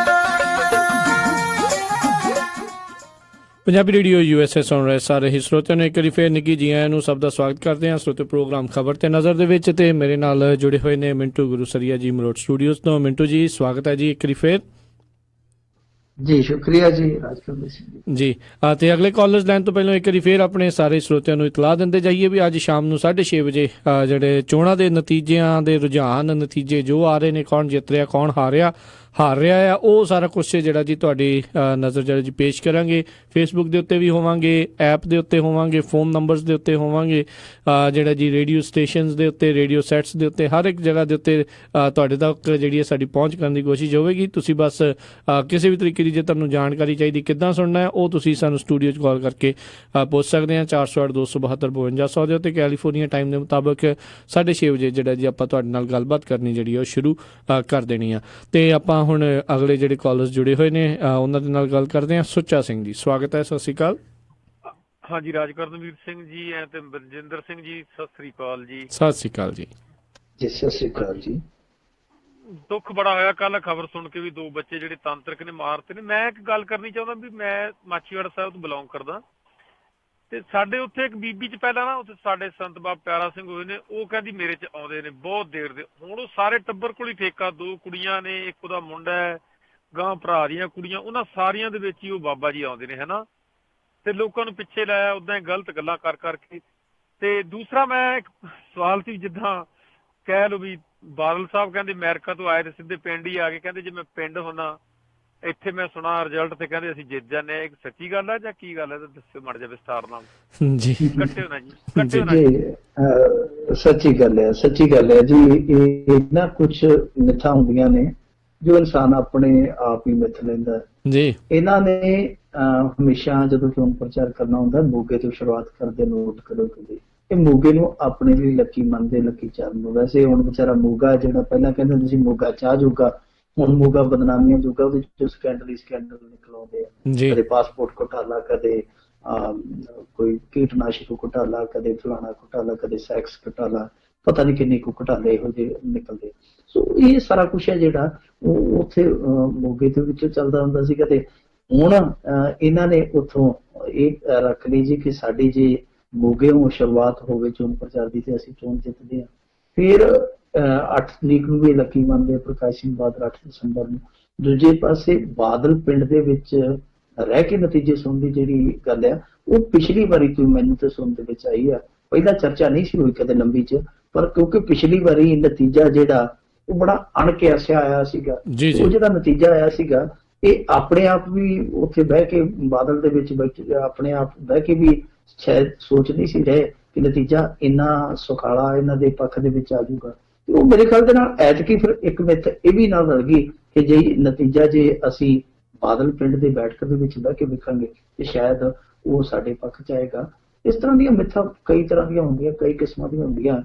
ਪੰਜਾਬੀ ਰੇਡੀਓ USA ਸੁਣ ਰਹੇ ਸਾਰੇ ਹੀ ਸਰੋਤਿਆਂ ਨੂੰ ਇੱਕ ਵਾਰੀ ਫੇਰ ਨਿੱਘੀ ਜੀ ਆਇਆਂ ਨੂੰ ਸਭ ਦਾ ਸਵਾਗਤ ਕਰਦੇ ਹਾਂ। ਸਰੋਤੇ ਪ੍ਰੋਗਰਾਮ ਖਬਰ ਤੇ ਨਜ਼ਰ ਦੇ ਵਿੱਚ, ਤੇ ਮੇਰੇ ਨਾਲ ਜੁੜੇ ਹੋਏ ਨੇ ਮਿੰਟੂ ਗੁਰੂਸਰੀਆ ਜੀ ਮਲੋਟ ਸਟੂਡੀਓਜ਼ ਤੋਂ। ਮਿੰਟੂ ਜੀ, ਸਵਾਗਤ ਹੈ ਜੀ ਇੱਕ ਵਾਰੀ ਫੇਰ। ਜੀ ਸ਼ੁਕਰੀਆ ਜੀ ਰਾਜਕੁਮਾਰ ਸਿੰਘ ਜੀ। ਤੇ ਅਗਲੇ ਕਾਲਰਸ ਲੈਣ ਤੋਂ ਪਹਿਲਾਂ ਇੱਕ ਵਾਰੀ ਫੇਰ ਆਪਣੇ ਸਾਰੇ ਸਰੋਤਿਆਂ ਨੂੰ ਇਤਲਾਹ ਦਿੰਦੇ ਜਾਈਏ ਵੀ ਅੱਜ ਸ਼ਾਮ ਨੂੰ 6:30 ਵਜੇ ਜਿਹੜੇ ਚੋਣਾਂ ਦੇ ਨਤੀਜਿਆਂ ਦੇ ਰੁਝਾਨ ਨਤੀਜੇ ਜੋ ਆ ਰਹੇ ਨੇ, ਕੌਣ ਜਿੱਤ ਰਿਹਾ ਕੌਣ ਹਾਰ ਰਿਹਾ ਆ, ਉਹ ਸਾਰਾ ਕੁਛ ਜਿਹੜਾ ਜੀ ਤੁਹਾਡੀ ਨਜ਼ਰ ਜਿਹੜਾ ਜੀ ਪੇਸ਼ ਕਰਾਂਗੇ। ਫੇਸਬੁੱਕ ਦੇ ਉੱਤੇ ਵੀ ਹੋਵਾਂਗੇ, ਐਪ ਦੇ ਉੱਤੇ ਹੋਵਾਂਗੇ, ਫੋਨ ਨੰਬਰਸ ਦੇ ਉੱਤੇ ਹੋਵਾਂਗੇ, ਜਿਹੜਾ ਜੀ ਰੇਡੀਓ ਸਟੇਸ਼ਨਸ ਦੇ ਉੱਤੇ, ਰੇਡੀਓ ਸੈਟਸ ਦੇ ਉੱਤੇ, ਹਰ ਇੱਕ ਜਗ੍ਹਾ ਦੇ ਉੱਤੇ ਤੁਹਾਡੇ ਤੱਕ ਜਿਹੜੀ ਹੈ ਸਾਡੀ ਪਹੁੰਚ ਕਰਨ ਦੀ ਕੋਸ਼ਿਸ਼ ਹੋਵੇਗੀ। ਤੁਸੀਂ ਬਸ ਕਿਸੇ ਵੀ ਤਰੀਕੇ ਦੀ ਜੇ ਤੁਹਾਨੂੰ ਜਾਣਕਾਰੀ ਚਾਹੀਦੀ ਕਿੱਦਾਂ ਸੁਣਨਾ ਹੈ, ਉਹ ਤੁਸੀਂ ਸਾਨੂੰ ਸਟੂਡੀਓ 'ਚ ਕਾਲ ਕਰਕੇ ਪੁੱਛ ਸਕਦੇ ਹਾਂ। 408-272-5200 ਦੇ ਉੱਤੇ ਕੈਲੀਫੋਰਨੀਆ ਟਾਈਮ ਦੇ ਮੁਤਾਬਕ 6:30 ਵਜੇ ਜਿਹੜਾ ਜੀ ਆਪਾਂ ਤੁਹਾਡੇ ਨਾਲ ਗੱਲਬਾਤ ਕਰਨੀ ਜਿਹੜੀ ਉਹ ਸ਼ੁਰੂ ਕਰ ਦੇਣੀ ਆ। ਤੇ ਆਪਾਂ ਹੁਣ ਅਗਲੇ ਜਿਹੜੇ ਕਾਲਰਸ ਜੁੜੇ ਹੋਏ ਨੇ ਉਹਨਾਂ ਦੇ ਨਾਲ ਗੱਲ ਕਰਦੇ ਹਾਂ। ਸੁੱਚਾ ਸਿੰਘ ਜੀ, ਸਵਾਗਤ ਹੈ, ਸਤਿ ਸ਼੍ਰੀ ਅਕਾਲ। ਹਾਂਜੀ, ਰਾਜਕਰਨਵੀਰ ਸਿੰਘ ਜੀ ਤੇ ਬਲਜਿੰਦਰ ਸਿੰਘ ਜੀ, ਸਤਿ ਸ਼੍ਰੀ ਅਕਾਲ ਜੀ। ਸਤਿ ਸ਼੍ਰੀ ਅਕਾਲ ਜੀ। ਜੀ ਸਤਿ ਸ਼੍ਰੀ ਅਕਾਲ ਜੀ। ਦੁੱਖ ਬੜਾ ਹੋਇਆ ਕੱਲ ਖਬਰ ਸੁਣ ਕੇ ਵੀ 2 ਬੱਚੇ ਜਿਹੜੇ ਤਾਂਤਰਿਕ ਨੇ ਮਾਰਤੇ ਨੇ। ਮੈਂ ਇੱਕ ਗੱਲ ਕਰਨੀ ਚਾਹੁੰਦਾ ਵੀ ਮੈਂ ਮਾਛੀਵਾੜਾ ਸਾਹਿਬ ਤੋਂ ਬਿਲੋਂਗ ਕਰਦਾ, ਤੇ ਸਾਡੇ ਉੱਥੇ ਇੱਕ ਬੀਬੀ ਚ ਪਹਿਲਾਂ ਨਾ ਉੱਥੇ ਸਾਡੇ ਸੰਤ ਬਾਬਾ ਪਿਆਰਾ ਸਿੰਘ ਹੋਏ ਨੇ, ਉਹ ਕਹਿੰਦੀ ਮੇਰੇ ਚ ਆਉਂਦੇ ਨੇ ਬਹੁਤ ਦੇਰ ਦੇ। ਹੁਣ ਉਹ ਸਾਰੇ ਟੱਬਰ ਕੋਲ ਹੀ ਠੇਕਾ, 2 ਕੁੜੀਆਂ ਨੇ, ਇੱਕ ਉਹਦਾ ਮੁੰਡਾ ਹੈ, ਗਾਂ ਭਰਾ ਦੀਆਂ ਕੁੜੀਆਂ, ਉਹਨਾਂ ਸਾਰੀਆਂ ਦੇ ਵਿੱਚ ਹੀ ਉਹ ਬਾਬਾ ਜੀ ਆਉਂਦੇ ਨੇ, ਹਨਾ। ਤੇ ਲੋਕਾਂ ਨੂੰ ਪਿੱਛੇ ਲਾਇਆ ਉਦਾਂ ਹੀ ਗਲਤ ਗੱਲਾਂ ਕਰ ਕਰਕੇ। ਤੇ ਦੂਸਰਾ ਮੈਂ ਇੱਕ ਸਵਾਲ ਸੀ, ਜਿੱਦਾਂ ਕਹਿ ਲਓ ਵੀ ਬਾਦਲ ਸਾਹਿਬ ਕਹਿੰਦੇ ਅਮਰੀਕਾ ਤੋਂ ਆਏ ਤੇ ਸਿੱਧੇ ਪਿੰਡ ਹੀ ਆ ਗਏ, ਕਹਿੰਦੇ ਜੇ ਮੈਂ ਪਿੰਡ ਹੁੰਦਾ ਇੱਥੇ ਮੈਂ ਸੁਣਾ ਰਿਜ਼ਲਟ ਤੇ ਕਹਿੰਦੇ ਅਸੀਂ ਜਿੱਤ ਜਾਂਦੇ ਆ। ਇੱਕ ਸੱਚੀ ਗੱਲ ਹੈ ਜਾਂ ਕੀ ਗੱਲ ਹੈ, ਤਾਂ ਦੱਸਿਓ ਮਾੜਾ ਜਿਹਾ ਵਿਸਤਾਰ ਨਾਲ। ਜੀ ਕੱਟਿਓ ਨਾ ਜੀ, ਕੱਟਿਓ ਨਾ ਜੀ। ਸੱਚੀ ਗੱਲ ਹੈ ਜੀ। ਇਹ ਨਾ ਕੁਝ ਮਿੱਥਾਂ ਹੁੰਦੀਆਂ ਨੇ ਜੋ ਇਨਸਾਨ ਆਪਣੇ ਆਪ ਹੀ ਮਿੱਥ ਲੈਂਦਾ ਜੀ। ਇਹਨਾਂ ਨੇ ਹਮੇਸ਼ਾ ਜਦੋਂ ਚੋਣ ਪ੍ਰਚਾਰ ਕਰਨਾ ਹੁੰਦਾ ਮੋਗੇ ਤੋਂ ਸ਼ੁਰੂਆਤ ਕਰਦੇ, ਨੋਟ ਕਰੋ ਕਦੇ। ਇਹ ਮੋਗੇ ਨੂੰ ਆਪਣੇ ਲਈ ਲੱਕੀ ਮੰਨਦੇ, ਲੱਕੀ ਚਾਰ ਨੂੰ। ਵੈਸੇ ਹੁਣ ਵਿਚਾਰਾ ਮੋਗਾ ਜਿਹੜਾ ਪਹਿਲਾਂ ਕਹਿੰਦੇ ਹੁੰਦੇ ਸੀ ਮੋਗਾ ਚਾਹ ਜੋਗਾ, ਹੁਣ ਮੋਗਾ ਬਦਨਾਮੀਆਂ ਜੋਗਾ, ਉਹਦੇ ਵਿੱਚੋਂ ਸਕੈਂਡਲ ਨਿਕਲ ਆਉਂਦੇ ਆ। ਕਦੇ ਪਾਸਪੋਰਟ ਘੁਟਾਲਾ, ਕਦੇ ਕੋਈ ਕੀਟਨਾਸ਼ਕ ਘੁਟਾਲਾ, ਕਦੇ ਫਲਾਣਾ ਘੁਟਾਲਾ, ਕਦੇ ਸੈਕਸ ਘੁਟਾਲਾ, ਪਤਾ ਨਹੀਂ ਕਿੰਨੇ ਕੁ ਘੁਟਾਲੇ ਇਹੋ ਜਿਹੇ ਨਿਕਲਦੇ। ਸੋ ਇਹ ਸਾਰਾ ਕੁਛ ਹੈ ਜਿਹੜਾ ਉਹ ਉੱਥੇ ਮੋਗੇ ਦੇ ਵਿੱਚੋਂ ਚੱਲਦਾ ਹੁੰਦਾ ਸੀਗਾ। ਤੇ ਹੁਣ ਇਹਨਾਂ ਨੇ ਉੱਥੋਂ ਇਹ ਰੱਖ ਲਈ ਜੀ ਕਿ ਸਾਡੀ ਜੇ ਮੋਗੇੋਂ ਸ਼ੁਰੂਆਤ ਹੋਵੇ ਚੋਣ ਪ੍ਰਚਾਰ ਦੀ ਤੇ ਅਸੀਂ ਚੋਣ ਜਿੱਤਦੇ ਹਾਂ। ਫਿਰ 8 ਤਰੀਕ ਨੂੰ ਵੀ ਲੱਕੀ ਮੰਨਦੇ ਪ੍ਰਕਾਸ਼ ਸਿੰਘ ਬਾਦਲ, 8 ਦਸੰਬਰ ਨੂੰ। ਦੂਜੇ ਪਾਸੇ ਬਾਦਲ ਪਿੰਡ ਦੇ ਵਿੱਚ ਰਹਿ ਕੇ ਨਤੀਜੇ ਸੁਣਨ ਦੀ ਜਿਹੜੀ ਗੱਲ ਆ ਉਹ ਪਿਛਲੀ ਵਾਰੀ ਤੋਂ ਮੈਨੂੰ ਤੇ ਸੁਣਨ ਦੇ ਵਿੱਚ ਆਈ ਆ। ਪਹਿਲਾਂ ਚਰਚਾ ਨਹੀਂ ਸੀ ਹੋਈ ਕਦੇ ਲੰਬੀ ਚ, ਪਰ ਕਿਉਂਕਿ ਪਿਛਲੀ ਵਾਰੀ ਨਤੀਜਾ ਜਿਹੜਾ ਉਹ ਬੜਾ ਅਣਕਿਆਸਿਆ ਆਇਆ ਸੀਗਾ। ਉਹ ਜਿਹੜਾ ਨਤੀਜਾ ਆਇਆ ਸੀਗਾ ਇਹ ਆਪਣੇ ਆਪ ਵੀ ਉੱਥੇ ਬਹਿ ਕੇ ਬਾਦਲ ਦੇ ਵਿੱਚ ਬੈਠੇ ਆਪਣੇ ਆਪ ਬਹਿ ਕੇ ਵੀ ਸ਼ਾਇਦ ਸੋਚ ਨਹੀਂ ਸੀ ਰਹੇ ਕਿ ਨਤੀਜਾ ਇੰਨਾ ਸੁਖਾਲਾ ਇਹਨਾਂ ਦੇ ਪੱਖ ਦੇ ਵਿੱਚ ਆ ਜਾਊਗਾ। ਤੇ ਉਹ ਮੇਰੇ ਖਿਆਲ ਦੇ ਨਾਲ ਐਤਕੀ ਫਿਰ ਇੱਕ ਮਿੱਥ ਇਹ ਵੀ ਨਾਲ ਰਲ ਗਈ ਕਿ ਜੇ ਨਤੀਜਾ ਜੇ ਅਸੀਂ ਬਾਦਲ ਪਿੰਡ ਦੇ ਬੈਠਕ ਦੇ ਵਿੱਚ ਬਹਿ ਕੇ ਵੇਖਾਂਗੇ ਤੇ ਸ਼ਾਇਦ ਉਹ ਸਾਡੇ ਪੱਖ ਚ ਆਏਗਾ। ਇਸ ਤਰ੍ਹਾਂ ਦੀਆਂ ਮਿੱਥਾਂ ਕਈ ਤਰ੍ਹਾਂ ਦੀਆਂ ਹੁੰਦੀਆਂ, ਕਈ ਕਿਸਮਾਂ ਦੀਆਂ ਹੁੰਦੀਆਂ।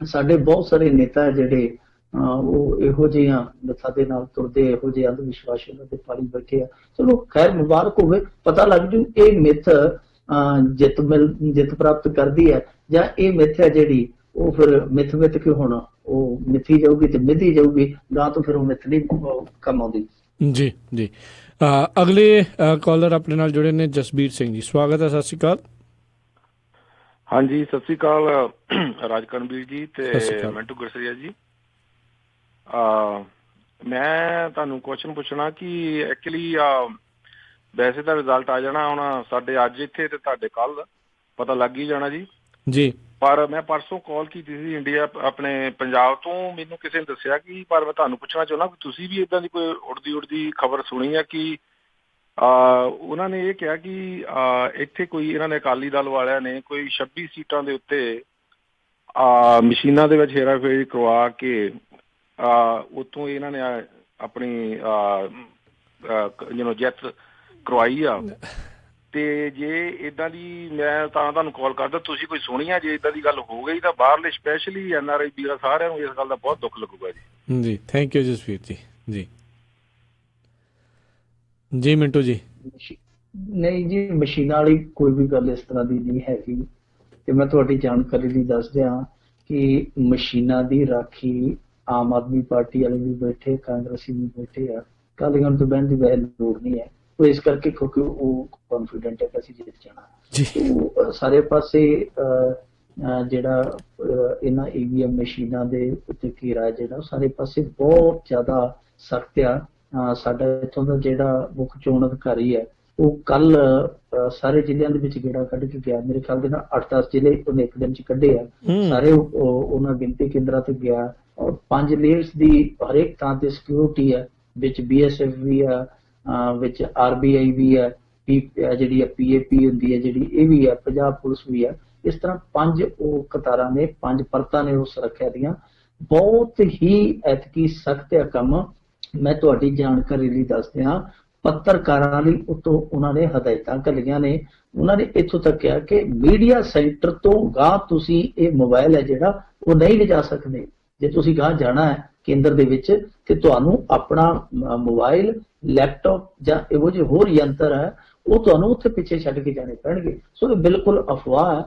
ਸਾਡੇ ਬਹੁਤ ਸਾਰੇ ਨੇਤਾ ਜਿਹੜੇ ਉਹ ਇਹੋ ਜਿਹੀਆਂ ਮਿੱਥਾਂ ਦੇ ਨਾਲ ਤੁਰਦੇ, ਇਹੋ ਜਿਹੇ ਅੰਧ ਵਿਸ਼ਵਾਸ ਉਹਨਾਂ ਦੇ ਪਾਲੀ ਬੈਠੇ ਆ। ਚਲੋ ਖੈਰ ਮੁਬਾਰਕ ਹੋਵੇ, ਪਤਾ ਲੱਗ ਜੂ ਇਹ ਮਿੱਥ ਜਿੱਤ ਪ੍ਰਾਪਤ ਕਰਦੀ ਹੈ ਜਾਂ ਇਹ ਮਿੱਥ ਹੈ ਜਿਹੜੀ ਉਹ ਫਿਰ ਮਿੱਥ ਕੇ ਹੁਣ ਉਹ ਮਿੱਥੀ ਜਾਊਗੀ ਤੇ ਮਿੱਧੀ ਜਾਊਗੀ, ਨਾ ਤਾਂ ਫਿਰ ਉਹ ਮਿੱਥ ਨਹੀਂ ਕੰਮ ਆਉਂਦੀ। ਜੀ ਜੀ। ਅਗਲੇ ਕਾਲਰ ਆਪਣੇ ਨਾਲ ਜੁੜੇ ਨੇ ਜਸਬੀਰ ਸਿੰਘ ਜੀ, ਸਵਾਗਤ ਹੈ। ਸਤਿ ਸ਼੍ਰੀ ਅਕਾਲ। ਹਾਂਜੀ, ਸਤਿ ਸ਼੍ਰੀ ਅਕਾਲ ਰਾਜਕਰਨਵੀਰ ਜੀ ਤੇ ਮਿੰਟੂ ਗੁਰਸਰੀਆ ਜੀ। ਮੈਂ ਤੁਹਾਨੂੰ ਕੁਐਸਚਨ ਪੁੱਛਣਾ ਕਿ ਐਕਚੁਅਲੀ ਵੈਸੇ ਤਾਂ ਰਿਜ਼ਲਟ ਆ ਜਾਣਾ ਹੁਣ ਸਾਡੇ ਅੱਜ ਇੱਥੇ ਤੇ ਤੁਹਾਡੇ ਕੱਲ ਪਤਾ ਲੱਗ ਹੀ ਜਾਣਾ ਜੀ। ਜੀ। ਪਰ ਮੈਂ ਪਰਸੋਂ ਕਾਲ ਕੀਤੀ ਸੀ ਇੰਡੀਆ ਆਪਣੇ ਪੰਜਾਬ ਤੋਂ, ਮੈਨੂੰ ਕਿਸੇ ਨੇ ਦੱਸਿਆ ਕਿ, ਪਰ ਮੈਂ ਤੁਹਾਨੂੰ ਪੁੱਛਣਾ ਚਾਹੁੰਦਾ ਕਿ ਤੁਸੀਂ ਵੀ ਏਦਾਂ ਦੀ ਕੋਈ ਉੜਦੀ ਖਬਰ ਸੁਣੀ ਹੈ ਕਿ ਉਹਨਾਂ ਨੇ ਇਹ ਕਿਹਾ ਕਿ ਇੱਥੇ ਕੋਈ ਇਹਨਾਂ ਨੇ ਅਕਾਲੀ ਦਲ ਵਾਲਿਆਂ ਨੇ ਕੋਈ 26 ਸੀਟਾਂ ਦੇ ਉੱਤੇ ਮਸ਼ੀਨਾਂ ਦੇ ਵਿੱਚ ਹੇਰਾਫੇਰੀ ਕਰਵਾ ਕੇ ਉੱਥੋਂ ਇਹਨਾਂ ਨੇ ਆਪਣੀ ਜਿੱਤ ਕਰਵਾਈ ਆ। ਤੇ ਜੇ ਇਦਾਂ ਦੀ ਮੈਂ ਤਾਂ ਤੁਹਾਨੂੰ ਕਾਲ ਕਰਦਾ, ਤੁਸੀਂ ਕੋਈ ਸੁਣੀ ਆ? ਜੇ ਇਦਾਂ ਦੀ ਗੱਲ ਹੋ ਗਈ ਤਾਂ ਬਾਹਰਲੇ ਸਪੈਸ਼ਲੀ NRI ਵੀਰਾਂ ਸਾਰਿਆਂ ਨੂੰ ਇਸ ਗੱਲ ਦਾ ਬਹੁਤ ਦੁੱਖ ਲੱਗੂਗਾ ਜੀ। ਜੀ ਥੈਂਕ ਯੂ ਜਸਵੀਰ ਜੀ। ਜੀ ਜੀ ਮਿੰਟੂ ਜੀ। ਨਹੀਂ ਜੀ, ਮਸ਼ੀਨਾਂ ਵਾਲੀ ਕੋਈ ਵੀ ਗੱਲ ਇਸ ਤਰ੍ਹਾਂ ਦੀ ਨਹੀਂ ਹੈਗੀ। ਤੇ ਮੈਂ ਤੁਹਾਡੀ ਜਾਣਕਾਰੀ ਲਈ ਦੱਸ ਦਿਆਂ ਕਿ ਮਸ਼ੀਨਾਂ ਦੀ ਰਾਖੀ ਆਮ ਆਦਮੀ ਪਾਰਟੀ ਵਾਲੇ ਵੀ ਬੈਠੇ, ਕਾਂਗਰਸੀ ਵੀ ਬੈਠੇ ਆ, ਅਕਾਲੀਆਂ ਤੋਂ ਬਹਿਣ ਦੀ ਵੈਸੇ ਲੋੜ ਨਹੀਂ ਹੈ। ਉਹ ਇਸ ਕਰਕੇ ਕਿਉਂਕਿ ਉਹ ਕੌਨਫੀਡੈਂਟ ਹੈ ਕਿ ਅਸੀਂ ਜਿੱਤ ਜਾਣਾ। ਸਾਰੇ ਪਾਸੇ ਜਿਹੜਾ ਇਹਨਾਂ EVM ਮਸ਼ੀਨਾਂ ਦੇ ਉੱਤੇ ਘੇਰਾ ਜਿਹੜਾ ਸਾਰੇ ਪਾਸੇ ਬਹੁਤ ਜ਼ਿਆਦਾ ਸਖਤ ਆ। ਸਾਡਾ ਇੱਥੋਂ ਦਾ ਜਿਹੜਾ ਮੁੱਖ ਚੋਣ ਅਧਿਕਾਰੀ ਹੈ ਉਹ ਕੱਲ ਸਾਰੇ ਜ਼ਿਲ੍ਹਿਆਂ ਦੇ ਵਿੱਚ ਗੇੜਾ ਕੱਢ ਕੇ ਗਿਆ। ਮੇਰੇ ਖਿਆਲ ਦੇ ਨਾਲ 8-10 ਜ਼ਿਲ੍ਹੇ ਉਹਨੇ ਇੱਕ ਦਿਨ ਚ ਕੱਢੇ ਆ। ਸਾਰੇ ਉਹਨਾਂ ਗਿਣਤੀ ਕੇਂਦਰਾਂ ਤੇ ਗਿਆ ਔਰ 5 ਲੇਅਰਸ ਦੀ ਹਰੇਕ ਥਾਂ ਤੇ ਸਿਕਿਉਰਿਟੀ ਹੈ, ਵਿੱਚ BSF ਵੀ ਆ, ਵਿੱਚ RBI ਵੀ ਹੈ, ਜਿਹੜੀ PAP ਹੁੰਦੀ ਹੈ ਜਿਹੜੀ ਇਹ ਵੀ ਹੈ, ਪੰਜਾਬ ਪੁਲਿਸ ਵੀ ਹੈ। ਇਸ ਤਰ੍ਹਾਂ 5 ਉਹ ਕਤਾਰਾਂ ਨੇ, 5 ਪਰਤਾਂ ਨੇ ਉਸ ਸੁਰੱਖਿਆ ਦੀਆਂ। ਬਹੁਤ ਹੀ ਐਤਕੀ ਸਖਤ ਹੈ ਕੰਮ। ਮੈਂ ਤੁਹਾਡੀ ਜਾਣਕਾਰੀ ਲਈ ਦੱਸ ਦਿਆਂ, ਪੱਤਰਕਾਰਾਂ ਲਈ ਉੱਤੋਂ ਉਹਨਾਂ ਨੇ ਹਦਾਇਤਾਂ ਘੱਲੀਆਂ ਨੇ। ਉਹਨਾਂ ਨੇ ਇੱਥੋਂ ਤੱਕ ਕਿਹਾ ਕਿ ਮੀਡੀਆ ਸੈਂਟਰ ਤੋਂ ਗਾਂਹ ਤੁਸੀਂ ਇਹ ਮੋਬਾਈਲ ਹੈ ਜਿਹੜਾ ਉਹ ਨਹੀਂ ਲਿਜਾ ਸਕਦੇ। ਜੇ ਤੁਸੀਂ ਗਾਂਹ ਜਾਣਾ ਹੈ ਕੇਂਦਰ ਦੇ ਵਿੱਚ ਤੇ ਤੁਹਾਨੂੰ ਆਪਣਾ ਮੋਬਾਈਲ, ਲੈਪਟਾਪ ਜਾਂ ਇਹੋ ਜਿਹੇ ਹੋਰ ਯੰਤਰ ਹੈ ਉਹ ਤੁਹਾਨੂੰ ਉੱਥੇ ਪਿੱਛੇ ਛੱਡ ਕੇ ਜਾਣੇ ਪੈਣਗੇ। ਸੋ ਇਹ ਬਿਲਕੁਲ ਅਫਵਾਹ ਹੈ।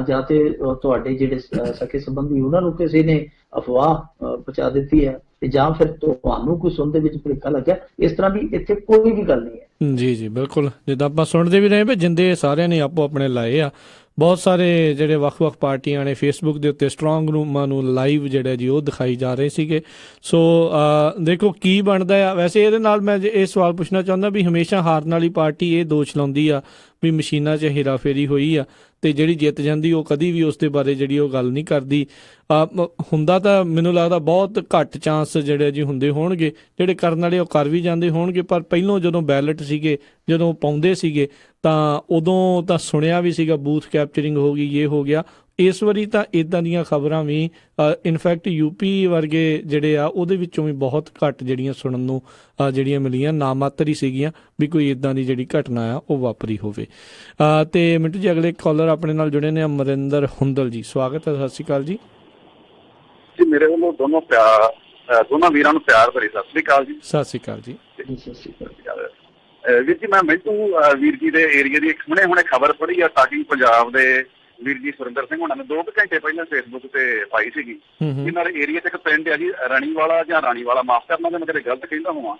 ਜਾਂ ਤੇ ਤੁਹਾਡੇ ਜਿਹੜੇ ਸਕੇ ਸੰਬੰਧੀ ਉਹਨਾਂ ਨੂੰ ਕਿਸੇ ਨੇ ਅਫਵਾਹ ਪਹੁੰਚਾ ਦਿੱਤੀ ਹੈ ਤੇ ਜਾਂ ਫਿਰ ਤੁਹਾਨੂੰ ਕੋਈ ਸੁਣਨ ਦੇ ਵਿੱਚ ਭੁਲੇਖਾ ਲੱਗਿਆ। ਇਸ ਤਰ੍ਹਾਂ ਦੀ ਇੱਥੇ ਕੋਈ ਵੀ ਗੱਲ ਨਹੀਂ ਹੈ। ਜੀ ਜੀ ਬਿਲਕੁਲ, ਜਿੱਦਾਂ ਆਪਾਂ ਸੁਣਦੇ ਵੀ ਰਹੇ ਵੀ ਜਿੰਦੇ ਸਾਰਿਆਂ ਨੇ ਆਪੋ ਆਪਣੇ ਲਾਏ ਆ, ਬਹੁਤ ਸਾਰੇ ਜਿਹੜੇ ਵੱਖ-ਵੱਖ ਪਾਰਟੀਆਂ ਨੇ ਫੇਸਬੁੱਕ ਦੇ ਉੱਤੇ ਸਟਰੋਂਗ ਰੂਮਾਂ ਨੂੰ ਲਾਈਵ ਜਿਹੜਾ ਜੀ ਉਹ ਦਿਖਾਈ ਜਾ ਰਹੇ ਸੀਗੇ। ਸੋ ਦੇਖੋ ਕੀ ਬਣਦਾ ਆ। ਵੈਸੇ ਇਹਦੇ ਨਾਲ ਮੈਂ ਇਹ ਸਵਾਲ ਪੁੱਛਣਾ ਚਾਹੁੰਦਾ ਵੀ ਹਮੇਸ਼ਾ ਹਾਰਨ ਵਾਲੀ ਪਾਰਟੀ ਇਹ ਦੋਸ਼ ਲਾਉਂਦੀ ਆ ਵੀ ਮਸ਼ੀਨਾਂ 'ਚ ਹੇਰਾਫੇਰੀ ਹੋਈ ਆ, ਅਤੇ ਜਿਹੜੀ ਜਿੱਤ ਜਾਂਦੀ ਉਹ ਕਦੀ ਵੀ ਉਸ ਦੇ ਬਾਰੇ ਜਿਹੜੀ ਉਹ ਗੱਲ ਨਹੀਂ ਕਰਦੀ। ਹੁੰਦਾ ਤਾਂ ਮੈਨੂੰ ਲੱਗਦਾ ਬਹੁਤ ਘੱਟ ਚਾਂਸ ਜਿਹੜੇ ਜੀ ਹੁੰਦੇ ਹੋਣਗੇ, ਜਿਹੜੇ ਕਰਨ ਵਾਲੇ ਉਹ ਕਰ ਵੀ ਜਾਂਦੇ ਹੋਣਗੇ, ਪਰ ਪਹਿਲੋਂ ਜਦੋਂ ਬੈਲਟ ਸੀਗੇ, ਜਦੋਂ ਪਾਉਂਦੇ ਸੀਗੇ ਤਾਂ ਉਦੋਂ ਤਾਂ ਸੁਣਿਆ ਵੀ ਸੀਗਾ ਬੂਥ ਕੈਪਚਰਿੰਗ ਹੋ ਗਈ, ਇਹ ਹੋ ਗਿਆ। ਇਸ ਵਾਰੀ ਤਾਂ ਇੱਦਾਂ ਦੀਆਂ ਖਬਰਾਂ ਵੀ ਇਨਫੈਕਟ ਯੂਪੀ ਵਰਗੇ ਜਿਹੜੇ ਆ ਉਹਦੇ ਵਿੱਚੋਂ ਵੀ ਬਹੁਤ ਘੱਟ ਜਿਹੜੀਆਂ ਸੁਣਨ ਨੂੰ ਜਿਹੜੀਆਂ ਮਿਲੀਆਂ, ਨਾ ਮਾਤਰ ਹੀ ਸੀਗੀਆਂ ਵੀ ਕੋਈ ਇੱਦਾਂ ਦੀ ਜਿਹੜੀ ਘਟਨਾ ਆ ਉਹ ਵਾਪਰੀ ਹੋਵੇ। ਅਤੇ ਮਿੰਟੂ ਜੀ ਅਗਲੇ ਕਾਲਰ ਆਪਣੇ ਨਾਲ ਜੁੜੇ ਨੇ ਅਮਰਿੰਦਰ ਹੁੰਦਲ ਜੀ, ਸਵਾਗਤ ਹੈ। ਸਤਿ ਸ਼੍ਰੀ ਅਕਾਲ ਜੀ। ਜੀ ਮੇਰੇ ਵੱਲੋਂ ਦੋਨਾਂ ਵੀਰਾਂ ਨੂੰ ਪਿਆਰ ਭਰੀ ਸਤਿ ਸ਼੍ਰੀ ਅਕਾਲ ਜੀ। ਸਤਿ ਸ਼੍ਰੀ ਅਕਾਲ ਜੀ। ਵੀਰ ਜੀ ਮੈਂ ਮਿੰਟੂ ਵੀਰ ਜੀ ਦੇ ਏਰੀਏ ਦੀ ਹੁਣੇ ਖਬਰ ਪੜ੍ਹੀ ਆ ਟਾਕਿੰਗ ਪੰਜਾਬ ਦੇ ਵੀਰ ਜੀ ਸੁਰਿੰਦਰ ਸਿੰਘ ਹੋਣਾ ਨੇ 2 ਘੰਟੇ ਪਹਿਲਾਂ ਫੇਸਬੁੱਕ ਤੇ ਪਾਈ ਸੀਗੀ। ਇਹਨਾਂ ਦੇ ਏਰੀਏ 'ਚ ਇੱਕ ਪਿੰਡ ਆ ਜੀ ਰਾਣੀਵਾਲਾ ਜਾਂ ਰਾਣੀਵਾਲਾ, ਮਾਫ ਕਰਨਾ ਜੇ ਮੈਂ ਕਦੇ ਗਲਤ ਕਹਿੰਦਾ ਹੋਵਾਂ,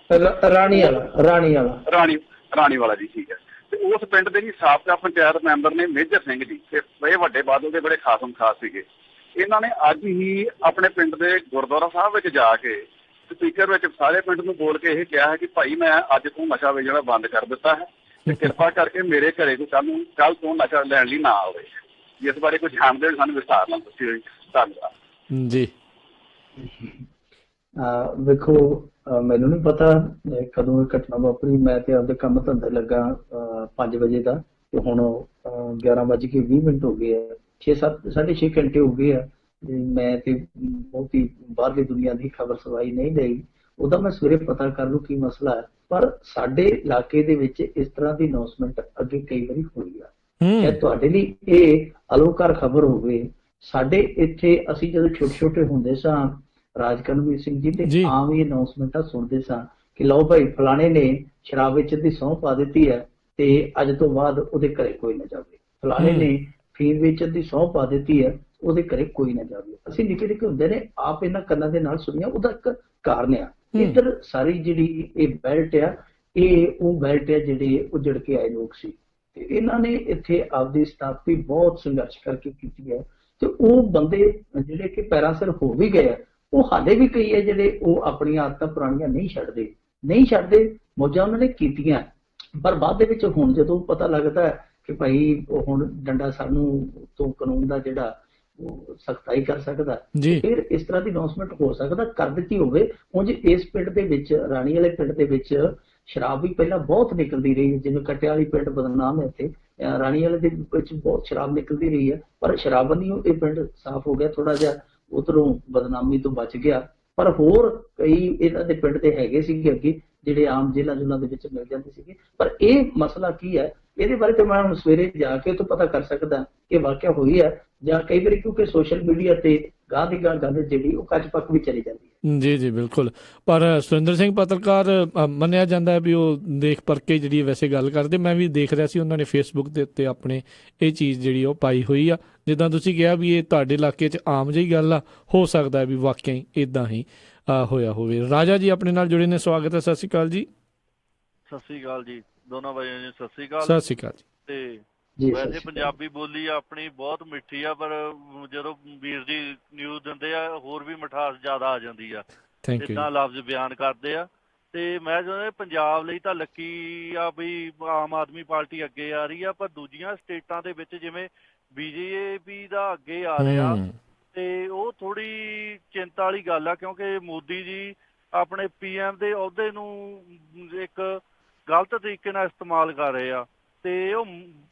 ਰਾਣੀਵਾਲਾ ਜੀ, ਠੀਕ ਹੈ। ਤੇ ਉਸ ਪਿੰਡ ਦੇ ਜੀ ਸਾਬਕਾ ਪੰਚਾਇਤ ਮੈਂਬਰ ਨੇ ਮੇਜਰ ਸਿੰਘ ਜੀ, ਤੇ ਇਹ ਵੱਡੇ ਬਾਦਲ ਦੇ ਬੜੇ ਖਾਸਮ ਖਾਸ ਸੀਗੇ। ਇਹਨਾਂ ਨੇ ਅੱਜ ਹੀ ਆਪਣੇ ਪਿੰਡ ਦੇ ਗੁਰਦੁਆਰਾ ਸਾਹਿਬ ਵਿੱਚ ਜਾ ਕੇ ਸਪੀਕਰ ਵਿੱਚ ਸਾਰੇ ਪਿੰਡ ਨੂੰ ਬੋਲ ਕੇ ਇਹ ਕਿਹਾ ਹੈ ਕਿ ਭਾਈ ਮੈਂ ਅੱਜ ਤੋਂ ਨਸ਼ਾ ਵੇਚਣਾ ਬੰਦ ਕਰ ਦਿੱਤਾ ਹੈ ਤੇ ਕਿਰਪਾ ਕਰਕੇ ਮੇਰੇ ਘਰੇ ਕੋਈ ਕੱਲ ਤੋਂ ਨਸ਼ਾ ਲੈਣ ਲਈ ਨਾ ਆਵੇ। ਇਸ ਬਾਰੇ ਕੁਝ ਜਾਣਦੇ ਹੋ ਸਾਨੂੰ ਵਿਸਥਾਰ ਨਾਲ ਦੱਸਿਓ ਜੀ। ਧੰਨਵਾਦ ਜੀ। ਵੇਖੋ ਮੈਨੂੰ ਨਹੀਂ ਪਤਾ ਕਦੋਂ ਇਹ ਘਟਨਾ ਵਾਪਰੀ। ਮੈਂ ਤੇ ਆਪਦੇ ਕੰਮ ਧੰਦੇ ਲੱਗਾ 5 ਵਜੇ ਦਾ, ਤੇ ਹੁਣ 11:20 ਹੋ ਗਏ ਆ, 6.5 ਘੰਟੇ ਹੋ ਗਏ ਆ। ਮੈਂ ਤੇ ਬਹੁਤੀ ਬਾਹਰਲੀ ਦੁਨੀਆ ਦੀ ਖਬਰ ਸਵਾਈ ਨਹੀਂ ਲਈ। ਉਹਦਾ ਮੈਂ ਸਵੇਰੇ ਪਤਾ ਕਰ ਲੂ ਕੀ ਮਸਲਾ ਹੈ। ਪਰ ਸਾਡੇ ਇਲਾਕੇ ਦੇ ਵਿੱਚ ਇਸ ਤਰ੍ਹਾਂ ਦੀ ਅਨਾਉਂਸਮੈਂਟ ਅੱਗੇ ਕਈ ਵਾਰੀ ਹੋਈ ਆ। ਇਹ ਤੁਹਾਡੇ ਲਈ ਇਹ ਅਲੋਕਾਰ ਖਬਰ ਹੋਵੇ। ਸਾਡੇ ਇੱਥੇ ਅਸੀਂ ਜਦੋਂ ਛੋਟੇ ਹੁੰਦੇ ਸਾਂ, ਰਾਜ ਕਰਨਵੀਰ ਸਿੰਘ ਜੀ ਦੇ ਆਮ ਹੀ ਅਨਾਉਂਸਮੈਂਟਾਂ ਸੁਣਦੇ ਸਾਂ ਕਿ ਲਓ ਭਾਈ ਫਲਾਣੇ ਨੇ ਸ਼ਰਾਬ ਵੇਚਣ ਦੀ ਸਹੁੰ ਪਾ ਦਿੱਤੀ ਹੈ ਤੇ ਅੱਜ ਤੋਂ ਬਾਅਦ ਉਹਦੇ ਘਰੇ ਕੋਈ ਨਾ ਜਾਵੇ। ਫਲਾਣੇ ਨੇ ਫੀਮ ਵੇਚਣ ਦੀ ਸਹੁੰ ਪਾ ਦਿੱਤੀ ਹੈ, ਉਹਦੇ ਘਰੇ ਕੋਈ ਨਾ ਜਾਵੇ। ਅਸੀਂ ਨਿੱਕੇ ਨਿੱਕੇ ਹੁੰਦੇ ਨੇ ਆਪ ਇਹਨਾਂ ਕੰਨਾਂ ਦੇ ਨਾਲ ਸੁਣਿਆ। ਉਹਦਾ ਇੱਕ ਕਾਰਨ ਆ, ਇੱਧਰ ਸਾਰੀ ਜਿਹੜੀ ਇਹ ਬੈਲਟ ਆ, ਇਹ ਉਹ ਬੈਲਟ ਆ ਜਿਹੜੇ ਉਜੜ ਕੇ ਆਏ ਲੋਕ ਸੀ, ਤੇ ਇਹਨਾਂ ਨੇ ਇੱਥੇ ਆਪਦੀ ਸਥਾਪਤੀ ਬਹੁਤ ਸੰਘਰਸ਼ ਕਰਕੇ ਕੀਤੀ ਹੈ। ਤੇ ਉਹ ਬੰਦੇ ਜਿਹੜੇ ਕਿ ਪੈਰਾਂ ਸਿਰ ਹੋ ਵੀ ਗਏ ਆ, ਉਹ ਹਾਲੇ ਵੀ ਕਈ ਹੈ ਜਿਹੜੇ ਉਹ ਆਪਣੀਆਂ ਆਦਤਾਂ ਪੁਰਾਣੀਆਂ ਨਹੀਂ ਛੱਡਦੇ। ਮੌਜਾਂ ਉਹਨਾਂ ਨੇ ਕੀਤੀਆਂ, ਪਰ ਬਾਅਦ ਦੇ ਵਿੱਚ ਹੁਣ ਜਦੋਂ ਪਤਾ ਲੱਗਦਾ ਹੈ ਕਿ ਭਾਈ ਹੁਣ ਡੰਡਾ ਸਾਨੂੰ ਤੋਂ ਕਾਨੂੰਨ ਦਾ ਜਿਹੜਾ ਸਖਤਾਈ ਕਰ ਸਕਦਾ, ਫਿਰ ਇਸ ਤਰ੍ਹਾਂ ਦੀ ਅਨਾਉਂਸਮੈਂਟ ਹੋ ਸਕਦਾ ਕਰ ਦਿੱਤੀ ਹੋਵੇ। ਉਂਝ ਇਸ ਪਿੰਡ ਦੇ ਵਿੱਚ, ਰਾਣੀ ਵਾਲੇ ਪਿੰਡ ਦੇ ਵਿੱਚ ਸ਼ਰਾਬ ਵੀ ਪਹਿਲਾਂ ਬਹੁਤ ਨਿਕਲਦੀ ਰਹੀ ਹੈ। ਜਿਵੇਂ ਕਟਿਆਲੀ ਪਿੰਡ ਬਦਨਾਮ ਹੈ, ਇੱਥੇ ਰਾਣੀ ਵਾਲੇ ਦੇ ਵਿੱਚ ਬਹੁਤ ਸ਼ਰਾਬ ਨਿਕਲਦੀ ਰਹੀ ਹੈ, ਪਰ ਸ਼ਰਾਬਨੀ ਇਹ ਪਿੰਡ ਸਾਫ਼ ਹੋ ਗਿਆ, ਥੋੜਾ ਜਿਹਾ ਉਧਰੋਂ ਬਦਨਾਮੀ ਤੋਂ ਬਚ ਗਿਆ। ਪਰ ਹੋਰ ਕਈ ਇਹਨਾਂ ਦੇ ਪਿੰਡ ਦੇ ਹੈਗੇ ਸੀਗੇ ਅੱਗੇ ਜਿਹੜੇ ਆਮ ਜੇਲ੍ਹਾਂ ਜੁਲ੍ਹਾਂ ਦੇ ਵਿੱਚ ਮਿਲ ਜਾਂਦੇ ਸੀਗੇ। ਪਰ ਇਹ ਮਸਲਾ ਕੀ ਹੈ, ਇਹਦੇ ਬਾਰੇ ਤੇ ਮੈਂ ਹੁਣ ਸਵੇਰੇ ਜਾ ਕੇ ਤੋਂ ਪਤਾ ਕਰ ਸਕਦਾ ਕਿ ਵਾਕਿਆ ਹੋਈ ਹੈ ਜਾਂ ਕਈ ਵਾਰੀ ਕਿਉਂਕਿ ਸੋਸ਼ਲ ਮੀਡੀਆ ਤੇ ਗਾਹ ਦੀ ਗੱਲ ਜਿਹੜੀ ਉਹ ਕੱਚ ਪੱਕ ਵੀ ਚਲੀ ਜਾਂਦੀ ਹੈ। ਜੀ ਬਿਲਕੁਲ। ਪਰ ਸੁਰਿੰਦਰ ਸਿੰਘ ਪੱਤਰਕਾਰ ਮੰਨਿਆ ਜਾਂਦਾ ਹੈ ਵੀ ਉਹ ਦੇਖ ਪਰਕੇ ਜਿਹੜੀ ਵੈਸੇ ਗੱਲ ਕਰਦੇ। ਮੈਂ ਵੀ ਦੇਖ ਰਿਹਾ ਸੀ ਉਹਨਾਂ ਨੇ ਫੇਸਬੁੱਕ ਦੇ ਉੱਤੇ ਆਪਣੇ ਇਹ ਚੀਜ਼ ਜਿਹੜੀ ਉਹ ਪਾਈ ਹੋਈ ਆ। ਜਿੱਦਾਂ ਤੁਸੀਂ ਕਿਹਾ ਵੀ ਇਹ ਤੁਹਾਡੇ ਇਲਾਕੇ 'ਚ ਆਮ ਜਿਹੀ ਗੱਲ ਆ, ਹੋ ਸਕਦਾ ਵੀ ਵਾਕਿਆ ਹੀ ਇੱਦਾਂ ਹੀ ਹੋਇਆ ਹੋਵੇ। ਰਾਜਾ ਜੀ ਆਪਣੇ ਨਾਲ ਜੁੜੇ ਨੇ, ਸਵਾਗਤ ਹੈ। ਸਤਿ ਸ਼੍ਰੀ ਅਕਾਲ ਜੀ। ਸਤਿ ਸ਼੍ਰੀ ਅਕਾਲ ਜੀ ਦੋਨਾਂ ਬਾਈਆਂ ਜੀ। ਸਤਿ ਸ਼੍ਰੀ ਅਕਾਲ। ਸਤਿ ਸ਼੍ਰੀ ਅਕਾਲ ਜੀ। ਤੇ ਵੈਸੇ ਪੰਜਾਬੀ ਬੋਲੀ ਆਪਣੀ ਬਹੁਤ ਮਿੱਠੀ ਆ, ਪਰ ਜਦੋਂ ਵੀਰ ਜੀ ਨਿਊਜ਼ ਦਿੰਦੇ ਆ ਹੋਰ ਵੀ ਮਿਠਾਸ ਜ਼ਿਆਦਾ ਆ ਜਾਂਦੀ ਆ, ਜਿੱਦਾਂ ਲਫ਼ਜ਼ ਬਿਆਨ ਕਰਦੇ ਆ। ਤੇ ਮੈਂ ਚਾਹੁੰਦਾ ਪੰਜਾਬ ਲਈ ਤਾਂ ਲੱਕੀ ਆ ਵੀ ਆਮ ਆਦਮੀ ਪਾਰਟੀ ਅੱਗੇ ਆ ਰਹੀ ਆ, ਪਰ ਦੂਜੀਆਂ ਸਟੇਟਾਂ ਦੇ ਵਿੱਚ ਜਿਵੇਂ BJP ਦਾ ਅੱਗੇ ਆ ਰਿਹਾ, ਤੇ ਉਹ ਥੋੜੀ ਚਿੰਤਾ ਵਾਲੀ ਗੱਲ ਆ, ਕਿਉਂਕਿ ਮੋਦੀ ਜੀ ਆਪਣੇ PM ਦੇ ਅਹੁਦੇ ਨੂੰ ਇੱਕ ਗਲਤ ਤਰੀਕੇ ਨਾਲ ਇਸਤੇਮਾਲ ਕਰ ਰਹੇ ਆ। ਤੇ ਉਹ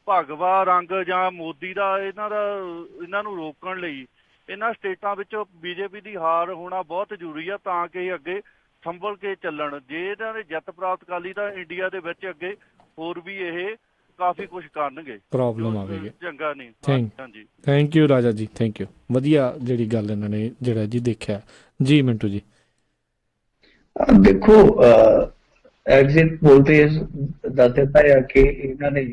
ਭਗਵਾ ਰੰਗ ਜਾਂ ਮੋਦੀ ਦਾ ਇਹਨਾਂ ਨੂੰ ਰੋਕਣ ਲਈ ਇਹਨਾਂ ਸਟੇਟਾਂ ਵਿੱਚ BJP ਦੀ ਹਾਰ ਹੋਣਾ ਬਹੁਤ ਜ਼ਰੂਰੀ ਆ, ਤਾਂ ਕਿ ਅੱਗੇ ਸੰਭਲ ਕੇ ਚੱਲਣ। ਜੇ ਇਹਨਾਂ ਨੇ ਜਿੱਤ ਪ੍ਰਾਪਤ ਕਰ ਲਈ ਤਾਂ ਇੰਡੀਆ ਦੇ ਵਿੱਚ ਅੱਗੇ ਹੋਰ ਵੀ ਇਹ ਕਾਫੀ ਕੁਝ ਕਰਨਗੇ, ਪ੍ਰੋਬਲਮ ਆਵੇਗੀ, ਚੰਗਾ ਨਹੀਂ। ਹਾਂਜੀ, ਥੈਂਕ ਯੂ ਰਾਜਾ ਜੀ, ਥੈਂਕ ਯੂ। ਵਧੀਆ ਜਿਹੜੀ ਗੱਲ ਇਹਨਾਂ ਨੇ ਜਿਹੜਾ ਜੀ ਦੇਖਿਆ ਜੀ। ਮਿੰਟੂ ਜੀ ਦੇਖੋ ਐਗਜ਼ਿਟ ਪੋਲ ਤੇ ਦੱਸ ਦਿੱਤਾ ਹੈ ਕਿ ਇਹਨਾਂ ਨੇ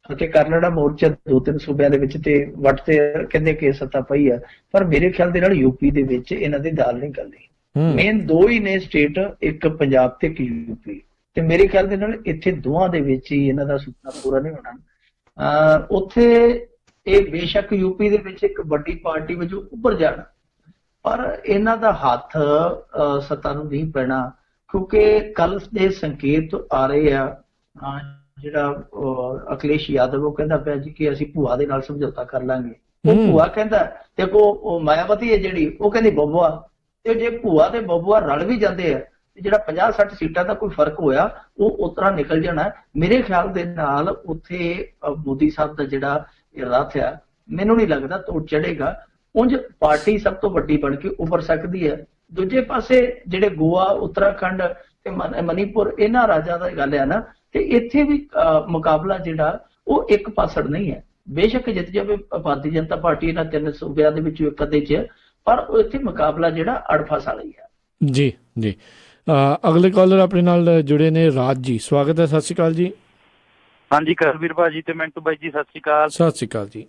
ਅਤੇ ਕਰਨਾਟਕ ਮੋਰਚਾ 2-3 ਸੂਬਿਆਂ ਦੇ ਵਿੱਚ ਤੇ ਵੱਟ ਤੇ ਕਹਿੰਦੇ ਕਿ ਸੱਤਾ ਪਈ ਆ, ਪਰ ਮੇਰੇ ਖਿਆਲ ਦੇ ਨਾਲ ਯੂਪੀ ਦੇ ਵਿੱਚ ਇਹਨਾਂ ਦੀ ਦਾਲ ਨਹੀਂ ਗਲਦੀ। ਮੇਨ 2 ਹੀ ਨੇ ਸਟੇਟ, ਇੱਕ ਪੰਜਾਬ ਤੇ ਇੱਕ ਯੂਪੀ, ਤੇ ਮੇਰੇ ਖਿਆਲ ਦੇ ਨਾਲ ਇੱਥੇ ਦੋਵਾਂ ਦੇ ਵਿੱਚ ਹੀ ਇਹਨਾਂ ਦਾ ਸੁਪਨਾ ਪੂਰਾ ਨਹੀਂ ਹੋਣਾ। ਉੱਥੇ ਇਹ ਬੇਸ਼ੱਕ ਯੂਪੀ ਦੇ ਵਿੱਚ ਇੱਕ ਵੱਡੀ ਪਾਰਟੀ ਵਜੋਂ ਉੱਭਰ ਜਾਣ, ਪਰ ਇਹਨਾਂ ਦਾ ਹੱਥ ਸੱਤਾ ਨੂੰ ਨਹੀਂ ਪੈਣਾ, ਕਿਉਂਕਿ ਕੱਲ ਦੇ ਸੰਕੇਤ ਆ ਰਹੇ ਆ। ਜਿਹੜਾ ਅਖਿਲੇਸ਼ ਯਾਦਵ ਉਹ ਕਹਿੰਦਾ ਪਿਆ ਜੀ ਕਿ ਅਸੀਂ ਭੂਆ ਦੇ ਨਾਲ ਸਮਝੌਤਾ ਕਰ ਲਾਂਗੇ। ਉਹ ਭੂਆ ਕਹਿੰਦਾ, ਦੇਖੋ ਉਹ ਮਾਇਆਵਤੀ ਹੈ ਜਿਹੜੀ, ਉਹ ਕਹਿੰਦੀ ਬਬੂਆ, ਤੇ ਜੇ ਭੂਆ ਤੇ ਬਬੂਆ ਰਲ ਵੀ ਜਾਂਦੇ ਆ, ਜਿਹੜਾ 50-60 ਸੀਟਾਂ ਦਾ ਕੋਈ ਫਰਕ ਹੋਇਆ ਉਹ ਉਤਰਾ ਨਿਕਲ ਜਾਣਾ। ਮੇਰੇ ਖਿਆਲ ਦੇ ਨਾਲ ਉੱਥੇ ਮੋਦੀ ਸਾਹਿਬ ਦਾ ਜਿਹੜਾ ਰੱਥ ਆ, ਮੈਨੂੰ ਨਹੀਂ ਲੱਗਦਾ ਤੋੜ ਚੜੇਗਾ। ਉਂਝ ਪਾਰਟੀ ਸਭ ਤੋਂ ਵੱਡੀ ਬਣ ਕੇ ਉੱਭਰ ਸਕਦੀ ਹੈ। ਦੂਜੇ ਪਾਸੇ ਜਿਹੜੇ ਗੋਆ, ਉੱਤਰਾਖੰਡ ਤੇ ਮਨੀਪੁਰ, ਇਹਨਾਂ ਰਾਜਾਂ ਦਾ ਗੱਲ ਆ ਨਾ, ਤੇ ਇੱਥੇ ਵੀ ਮੁਕਾਬਲਾ ਜਿਹੜਾ ਉਹ ਇੱਕ ਪਾਸੜ ਨਹੀਂ ਹੈ। ਬੇਸ਼ੱਕ ਜਿੱਤ ਜਾਵੇ ਭਾਰਤੀ ਜਨਤਾ ਪਾਰਟੀ ਇਹਨਾਂ 3 ਸੂਬਿਆਂ ਦੇ ਵਿੱਚੋਂ ਇੱਕ ਅੱਧੇ 'ਚ, ਪਰ ਇੱਥੇ ਮੁਕਾਬਲਾ ਜਿਹੜਾ ਅੜਫਸ ਵਾਲਾ ਹੀ ਹੈ। ਜੀ ਜੀ, ਅਗਲੇ ਕਾਲਰ ਆਪਣੇ ਨਾਲ ਜੁੜੇ ਨੇ, ਰਾਜ ਜੀ, ਸਵਾਗਤ ਹੈ। ਸਤਿ ਸ਼੍ਰੀ ਅਕਾਲ ਜੀ। ਹਾਂਜੀ ਕਰਵੀਰ ਭਾਜੀ ਤੇ ਮਿੰਟੂ ਬਾਈ ਜੀ, ਸਤਿ ਸ਼੍ਰੀ ਅਕਾਲ। ਸਤਿ ਸ਼੍ਰੀ ਅਕਾਲ ਜੀ।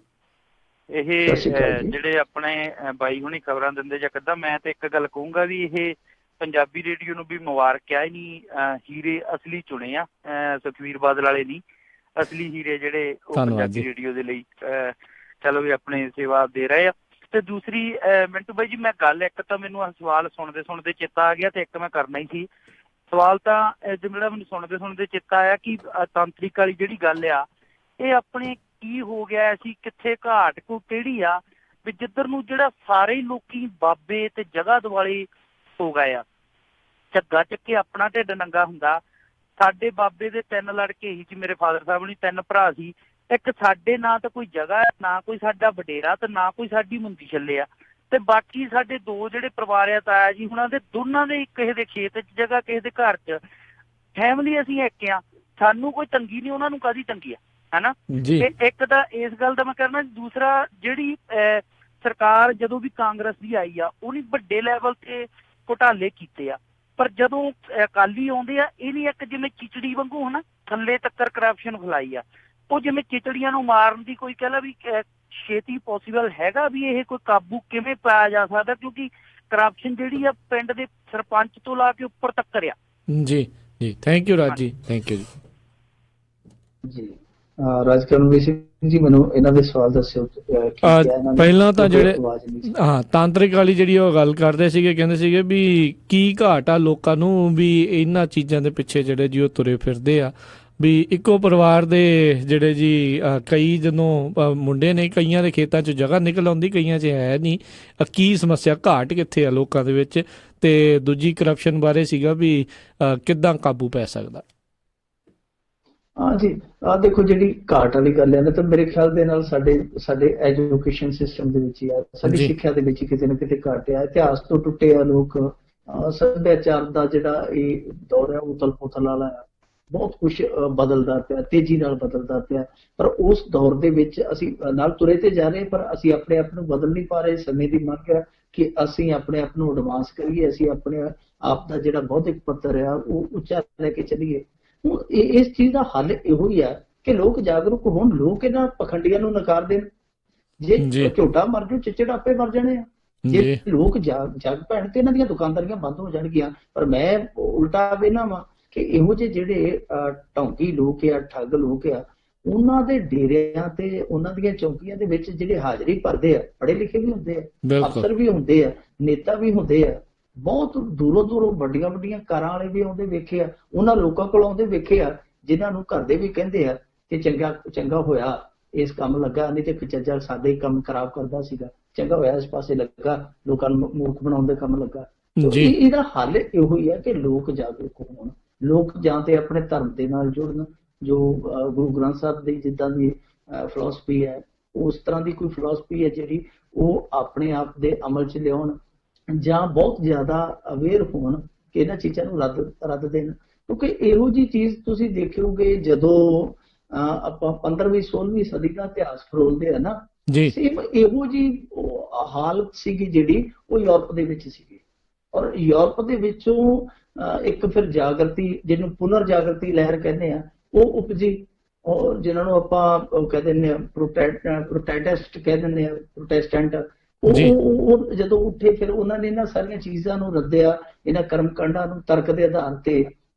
ਇਹ ਜਿਹੜੇ ਆਪਣੇ ਬਾਈ ਹੁਣੀ ਖਬਰਾਂ ਦਿੰਦੇ ਜਾਂ ਕਿੱਦਾਂ, ਮੈਂ ਤੇ ਇੱਕ ਗੱਲ ਕਹੂੰਗਾ ਵੀ ਇਹ ਪੰਜਾਬੀ ਰੇਡੀਓ ਨੂੰ ਵੀ ਮੁਬਾਰਕ ਆ। ਨਹੀਂ ਹੀਰੇ ਅਸਲੀ ਚੁਣੇ ਆ, ਸੁਖਵੀਰ ਬਾਦਲ ਵਾਲੇ ਨਹੀਂ, ਅਸਲੀ ਹੀਰੇ ਜਿਹੜੇ ਉਹ ਪੰਜਾਬੀ ਰੇਡੀਓ ਦੇ ਲਈ ਚਲੋ ਵੀ ਆਪਣੀ ਸੇਵਾ ਦੇ ਰਹੇ ਆ। ਤੇ ਦੂਸਰੀ ਮਿੰਟੂ ਬਾਈ ਜੀ, ਮੈਂ ਗੱਲ ਇੱਕ ਤਾਂ ਮੈਨੂੰ ਸਵਾਲ ਸੁਣਦੇ ਸੁਣਦੇ ਚੇਤਾ ਆ ਗਿਆ, ਤੇ ਇੱਕ ਮੈਂ ਕਰਨਾ ਹੀ ਸੀ ਸਵਾਲ। ਤਾਂ ਜਿਹੜਾ ਮੈਨੂੰ ਸੁਣਦੇ ਸੁਣਦੇ ਚੇਤਾ ਆਇਆ ਕਿ ਤਾਂਤਰਿਕ ਵਾਲੀ ਜਿਹੜੀ ਗੱਲ ਆ, ਇਹ ਆਪਣੇ ਕੀ ਹੋ ਗਿਆ, ਅਸੀਂ ਕਿੱਥੇ ਘਾਟ ਕੋ ਕਿਹੜੀ ਆ ਵੀ ਜਿੱਧਰ ਨੂੰ ਜਿਹੜਾ ਸਾਰੇ ਲੋਕੀ ਬਾਬੇ ਤੇ ਜਗ੍ਹਾ ਦੁਆਲੇ ਹੋ ਗਏ ਆ। ਝੱਗਾ ਚੱਕੇ ਆਪਣਾ ਢਿੱਡ ਨੰਗਾ ਹੁੰਦਾ। ਸਾਡੇ ਬਾਬੇ ਦੇ 3 ਲੜਕੇ ਸੀ ਜੀ, ਮੇਰੇ ਫਾਦਰ ਸਾਹਿਬ ਨੇ 3 ਭਰਾ ਸੀ। ਇੱਕ ਸਾਡੇ ਨਾ ਤਾਂ ਕੋਈ ਜਗ੍ਹਾ, ਨਾ ਕੋਈ ਸਾਡਾ ਵਡੇਰਾ, ਤੇ ਨਾ ਕੋਈ ਸਾਡੀ ਮੁੰਦੀ ਛੱਲੇ ਆ। ਤੇ ਬਾਕੀ ਸਾਡੇ 2 ਜਿਹੜੇ ਪਰਿਵਾਰ ਆ, ਤਾਇਆ ਜੀ ਹੁਣਾਂ ਦੇ, ਦੋਨਾਂ ਦੇ ਕਿਸੇ ਦੇ ਖੇਤ 'ਚ ਜਗ੍ਹਾ, ਕਿਸੇ ਦੇ ਘਰ 'ਚ ਫੈਮਿਲੀ, ਅਸੀਂ ਇੱਕ ਆ, ਸਾਨੂੰ ਕੋਈ ਤੰਗੀ ਨਹੀਂ, ਉਹਨਾਂ ਨੂੰ ਕਾਹਦੀ ਤੰਗੀ ਆ, ਹੈਨਾ। ਤੇ ਇੱਕ ਤਾਂ ਇਸ ਗੱਲ ਦਾ ਮੈਂ ਕਰਨਾ। ਦੂਸਰਾ, ਜਿਹੜੀ ਸਰਕਾਰ ਜਦੋਂ ਵੀ ਕਾਂਗਰਸ ਦੀ ਆਈ ਆ, ਉਹਨੇ ਵੱਡੇ ਲੈਵਲ ਤੇ ਘੁਟਾਲੇ ਕੀਤੇ ਆ, ਪਰ ਜਦੋਂ ਅਕਾਲੀ ਆਉਂਦੇ ਆ, ਇਹਨੇ ਇੱਕ ਜਿਵੇਂ ਚਿਚੜੀ ਵਾਂਗੂ ਹਨਾ ਥੱਲੇ ਤੱਕਰ ਕਰਪਸ਼ਨ ਫੈਲਾਈ ਆ। ਉਹ ਜਿਵੇਂ ਚਿਚੜੀਆਂ ਨੂੰ ਮਾਰਨ ਦੀ ਕੋਈ ਕਹਿ ਲਾ ਵੀ ਛੇਤੀ ਪੋਸੀਬਲ ਹੈਗਾ ਵੀ ਇਹ ਕੋਈ ਕਾਬੂ ਕਿਵੇਂ ਪਾਇਆ ਜਾ ਸਕਦਾ, ਕਿਉਂਕਿ ਕਰਪਸ਼ਨ ਜਿਹੜੀ ਆ ਪਿੰਡ ਦੇ ਸਰਪੰਚ ਤੋਂ ਲਾ ਕੇ ਉੱਪਰ ਤੱਕ ਆ। ਜੀ ਜੀ, thank you Raj ji, thank you ਜੀ। ਰਾਜਕਰਨਵੀਰ ਸਿੰਘ ਜੀ, ਮੈਨੂੰ ਇਹਨਾਂ ਦੇ ਸਵਾਲ ਦੱਸਿਓ। ਪਹਿਲਾਂ ਤਾਂ ਜਿਹੜੇ ਤਾਂਤਰਿਕ ਵਾਲੀ ਜਿਹੜੀ ਉਹ ਗੱਲ ਕਰਦੇ ਸੀਗੇ, ਕਹਿੰਦੇ ਸੀਗੇ ਵੀ ਕੀ ਘਾਟ ਆ ਲੋਕਾਂ ਨੂੰ ਵੀ ਇਹਨਾਂ ਚੀਜ਼ਾਂ ਦੇ ਪਿੱਛੇ ਜਿਹੜੇ ਜੀ ਉਹ ਤੁਰੇ ਫਿਰਦੇ ਆ, ਵੀ ਇੱਕੋ ਪਰਿਵਾਰ ਦੇ ਜਿਹੜੇ ਜੀ ਕਈ ਜਦੋਂ ਮੁੰਡੇ ਨੇ, ਕਈਆਂ ਦੇ ਖੇਤਾਂ 'ਚ ਜਗ੍ਹਾ ਨਿਕਲ ਆਉਂਦੀ, ਕਈਆਂ 'ਚ ਹੈ ਨਹੀਂ। ਕੀ ਸਮੱਸਿਆ, ਘਾਟ ਕਿੱਥੇ ਆ ਲੋਕਾਂ ਦੇ ਵਿੱਚ? ਤੇ ਦੂਜੀ ਕਰਪਸ਼ਨ ਬਾਰੇ ਸੀਗਾ ਵੀ ਕਿੱਦਾਂ ਕਾਬੂ ਪੈ ਸਕਦਾ। ਹਾਂਜੀ, ਦੇਖੋ ਜਿਹੜੀ ਘਾਟ ਵਾਲੀ ਗੱਲ ਹੈ ਨਾ, ਤਾਂ ਮੇਰੇ ਖਿਆਲ ਦੇ ਨਾਲ ਸਾਡੇ ਐਜੂਕੇਸ਼ਨ ਸਿਸਟਮ ਦੇ ਵਿੱਚ ਹੀ ਆ, ਸਾਡੀ ਸਿੱਖਿਆ ਦੇ ਵਿੱਚ ਕਿਤੇ ਨਾ ਕਿਤੇ ਘਾਟ ਆ। ਇਤਿਹਾਸ ਤੋਂ ਟੁੱਟੇ ਆ ਲੋਕ, ਸੱਭਿਆਚਾਰ ਦਾ ਜਿਹੜਾ ਇਹ ਦੌਰ ਹੈ ਉਥਲ ਪੁਥਲ ਵਾਲਾ ਆ। ਬਹੁਤ ਕੁਛ ਬਦਲਦਾ ਪਿਆ, ਤੇਜ਼ੀ ਨਾਲ ਬਦਲਦਾ ਪਿਆ, ਪਰ ਉਸ ਦੌਰ ਦੇ ਵਿੱਚ ਅਸੀਂ ਨਾਲ ਤੁਰੇ ਤੇ ਜਾ ਰਹੇ, ਪਰ ਅਸੀਂ ਆਪਣੇ ਆਪ ਨੂੰ ਬਦਲ ਨਹੀਂ ਪਾ ਰਹੇ। ਸਮੇਂ ਦੀ ਮੰਗ ਹੈ ਕਿ ਅਸੀਂ ਆਪਣੇ ਆਪ ਨੂੰ ਐਡਵਾਂਸ ਕਰੀਏ, ਅਸੀਂ ਆਪਣੇ ਆਪ ਦਾ ਜਿਹੜਾ ਬੌਧਿਕ ਪੱਧਰ ਆ ਉਹ ਉੱਚਾ ਲੈ ਕੇ ਚੱਲੀਏ। ਹੁਣ ਇਸ ਚੀਜ਼ ਦਾ ਹੱਲ ਇਹੋ ਹੀ ਆ ਕਿ ਲੋਕ ਜਾਗਰੂਕ ਹੋਣ, ਲੋਕ ਇਹਨਾਂ ਪਖੰਡੀਆਂ ਨੂੰ ਨਕਾਰ ਦੇਣ। ਜੇ ਝੋਟਾ ਮਰ ਜਾਓ, ਚਿੱਚੜ ਆਪੇ ਮਰ ਜਾਣੇ ਆ। ਜੇ ਲੋਕ ਜਾਗ ਪੈਣ ਤੇ ਇਹਨਾਂ ਦੀਆਂ ਦੁਕਾਨਦਾਰੀਆਂ ਬੰਦ ਹੋ ਜਾਣਗੀਆਂ। ਪਰ ਮੈਂ ਉਲਟਾ ਵੇਖਣਾ ਵਾ ਕਿ ਇਹੋ ਜਿਹੇ ਜਿਹੜੇ ਢੌਂਗੀ ਲੋਕ ਆ, ਠੱਗ ਲੋਕ ਆ, ਉਹਨਾਂ ਦੇ ਡੇਰਿਆਂ ਤੇ ਉਹਨਾਂ ਦੀਆਂ ਚੌਕੀਆਂ ਦੇ ਵਿੱਚ ਜਿਹੜੇ ਹਾਜ਼ਰੀ ਭਰਦੇ ਆ, ਪੜ੍ਹੇ ਲਿਖੇ ਵੀ ਹੁੰਦੇ ਆ, ਅਫਸਰ ਵੀ ਹੁੰਦੇ ਆ, ਨੇਤਾ ਵੀ ਹੁੰਦੇ ਆ, ਬਹੁਤ ਦੂਰੋਂ ਦੂਰੋਂ ਵੱਡੀਆਂ ਵੱਡੀਆਂ ਕਾਰਾਂ ਵਾਲੇ ਵੀ ਆਉਂਦੇ ਵੇਖੇ ਆ, ਉਹਨਾਂ ਲੋਕਾਂ ਕੋਲ ਆਉਂਦੇ ਵੇਖੇ ਆ ਜਿਨ੍ਹਾਂ ਨੂੰ ਘਰ ਦੇ ਵੀ ਕਹਿੰਦੇ ਆ ਕਿ ਚੰਗਾ ਹੋਇਆ ਇਸ ਕੰਮ ਲੱਗਾ, ਨਹੀਂ ਤੇ ਕਚੱਜਾ ਸਾਡੇ ਕੰਮ ਖਰਾਬ ਕਰਦਾ ਸੀਗਾ, ਚੰਗਾ ਹੋਇਆ ਇਸ ਪਾਸੇ ਲੱਗਾ, ਲੋਕਾਂ ਨੂੰ ਮੂਰਖ ਬਣਾਉਣ ਦੇ ਕੰਮ ਲੱਗਾ। ਇਹਦਾ ਹੱਲ ਇਹੋ ਹੀ ਹੈ ਕਿ ਲੋਕ ਜਾਗਰੂਕ ਹੋਣ, ਲੋਕ ਜਾਂ ਤੇ ਆਪਣੇ ਧਰਮ ਦੇ ਨਾਲ ਜੁੜਨ, ਜੋ ਗੁਰੂ ਗ੍ਰੰਥ ਸਾਹਿਬ ਦੀ ਜਿੱਦਾਂ ਦੀ ਫਿਲਾਸਫੀ ਹੈ, ਉਸ ਤਰ੍ਹਾਂ ਦੀ ਕੋਈ ਫਿਲਾਸਫੀ ਹੈ ਜਿਹੜੀ ਉਹ ਆਪਣੇ ਆਪ ਦੇ ਅਮਲ 'ਚ ਲਿਆਉਣ, ਜਾਂ ਬਹੁਤ ਜ਼ਿਆਦਾ ਅਵੇਅਰ ਹੋਣ ਕਿ ਇਹਨਾਂ ਚੀਜ਼ਾਂ ਨੂੰ ਰੱਦ ਦੇਣ। ਕਿਉਂਕਿ ਇਹੋ ਜਿਹੀ ਚੀਜ਼ ਤੁਸੀਂ ਦੇਖੋਗੇ ਜਦੋਂ ਆਪਾਂ 15ਵੀਂ 16ਵੀਂ ਸਦੀ ਦਾ ਇਤਿਹਾਸ ਫਰੋਲਦੇ ਆ ਨਾ, ਸੇਮ ਇਹੋ ਜਿਹੀ ਹਾਲਤ ਸੀਗੀ ਜਿਹੜੀ ਉਹ ਯੂਰਪ ਦੇ ਵਿੱਚ ਸੀਗੀ। ਔਰ ਯੂਰਪ ਦੇ ਵਿੱਚੋਂ ਇੱਕ ਫਿਰ ਜਾਗਰਤੀ, ਜਿਹਨੂੰ ਪੁਨਰ ਜਾਗਰਤੀ ਲਹਿਰ ਕਹਿੰਦੇ ਆ, ਉਹ ਉਪਜੀ, ਔਰ ਜਿਹਨਾਂ ਨੂੰ ਆਪਾਂ ਕਹਿ ਦਿੰਦੇ ਆ ਪ੍ਰੋਟੈਸਟ ਕਹਿ ਦਿੰਦੇ ਆ, ਪ੍ਰੋਟੈਸਟੈਂਟ। ਉਹ ਜਦੋਂ ਉੱਠੇ ਫਿਰ ਉਹਨਾਂ ਨੇ ਇਹਨਾਂ ਸਾਰੀਆਂ ਚੀਜ਼ਾਂ ਨੂੰ ਰੱਦਿਆ, ਇਹਨਾਂ ਕਰਮਕਾਂਡਾਂ ਨੂੰ ਤਰਕ ਦੇ ਆਧਾਰ ਤੇ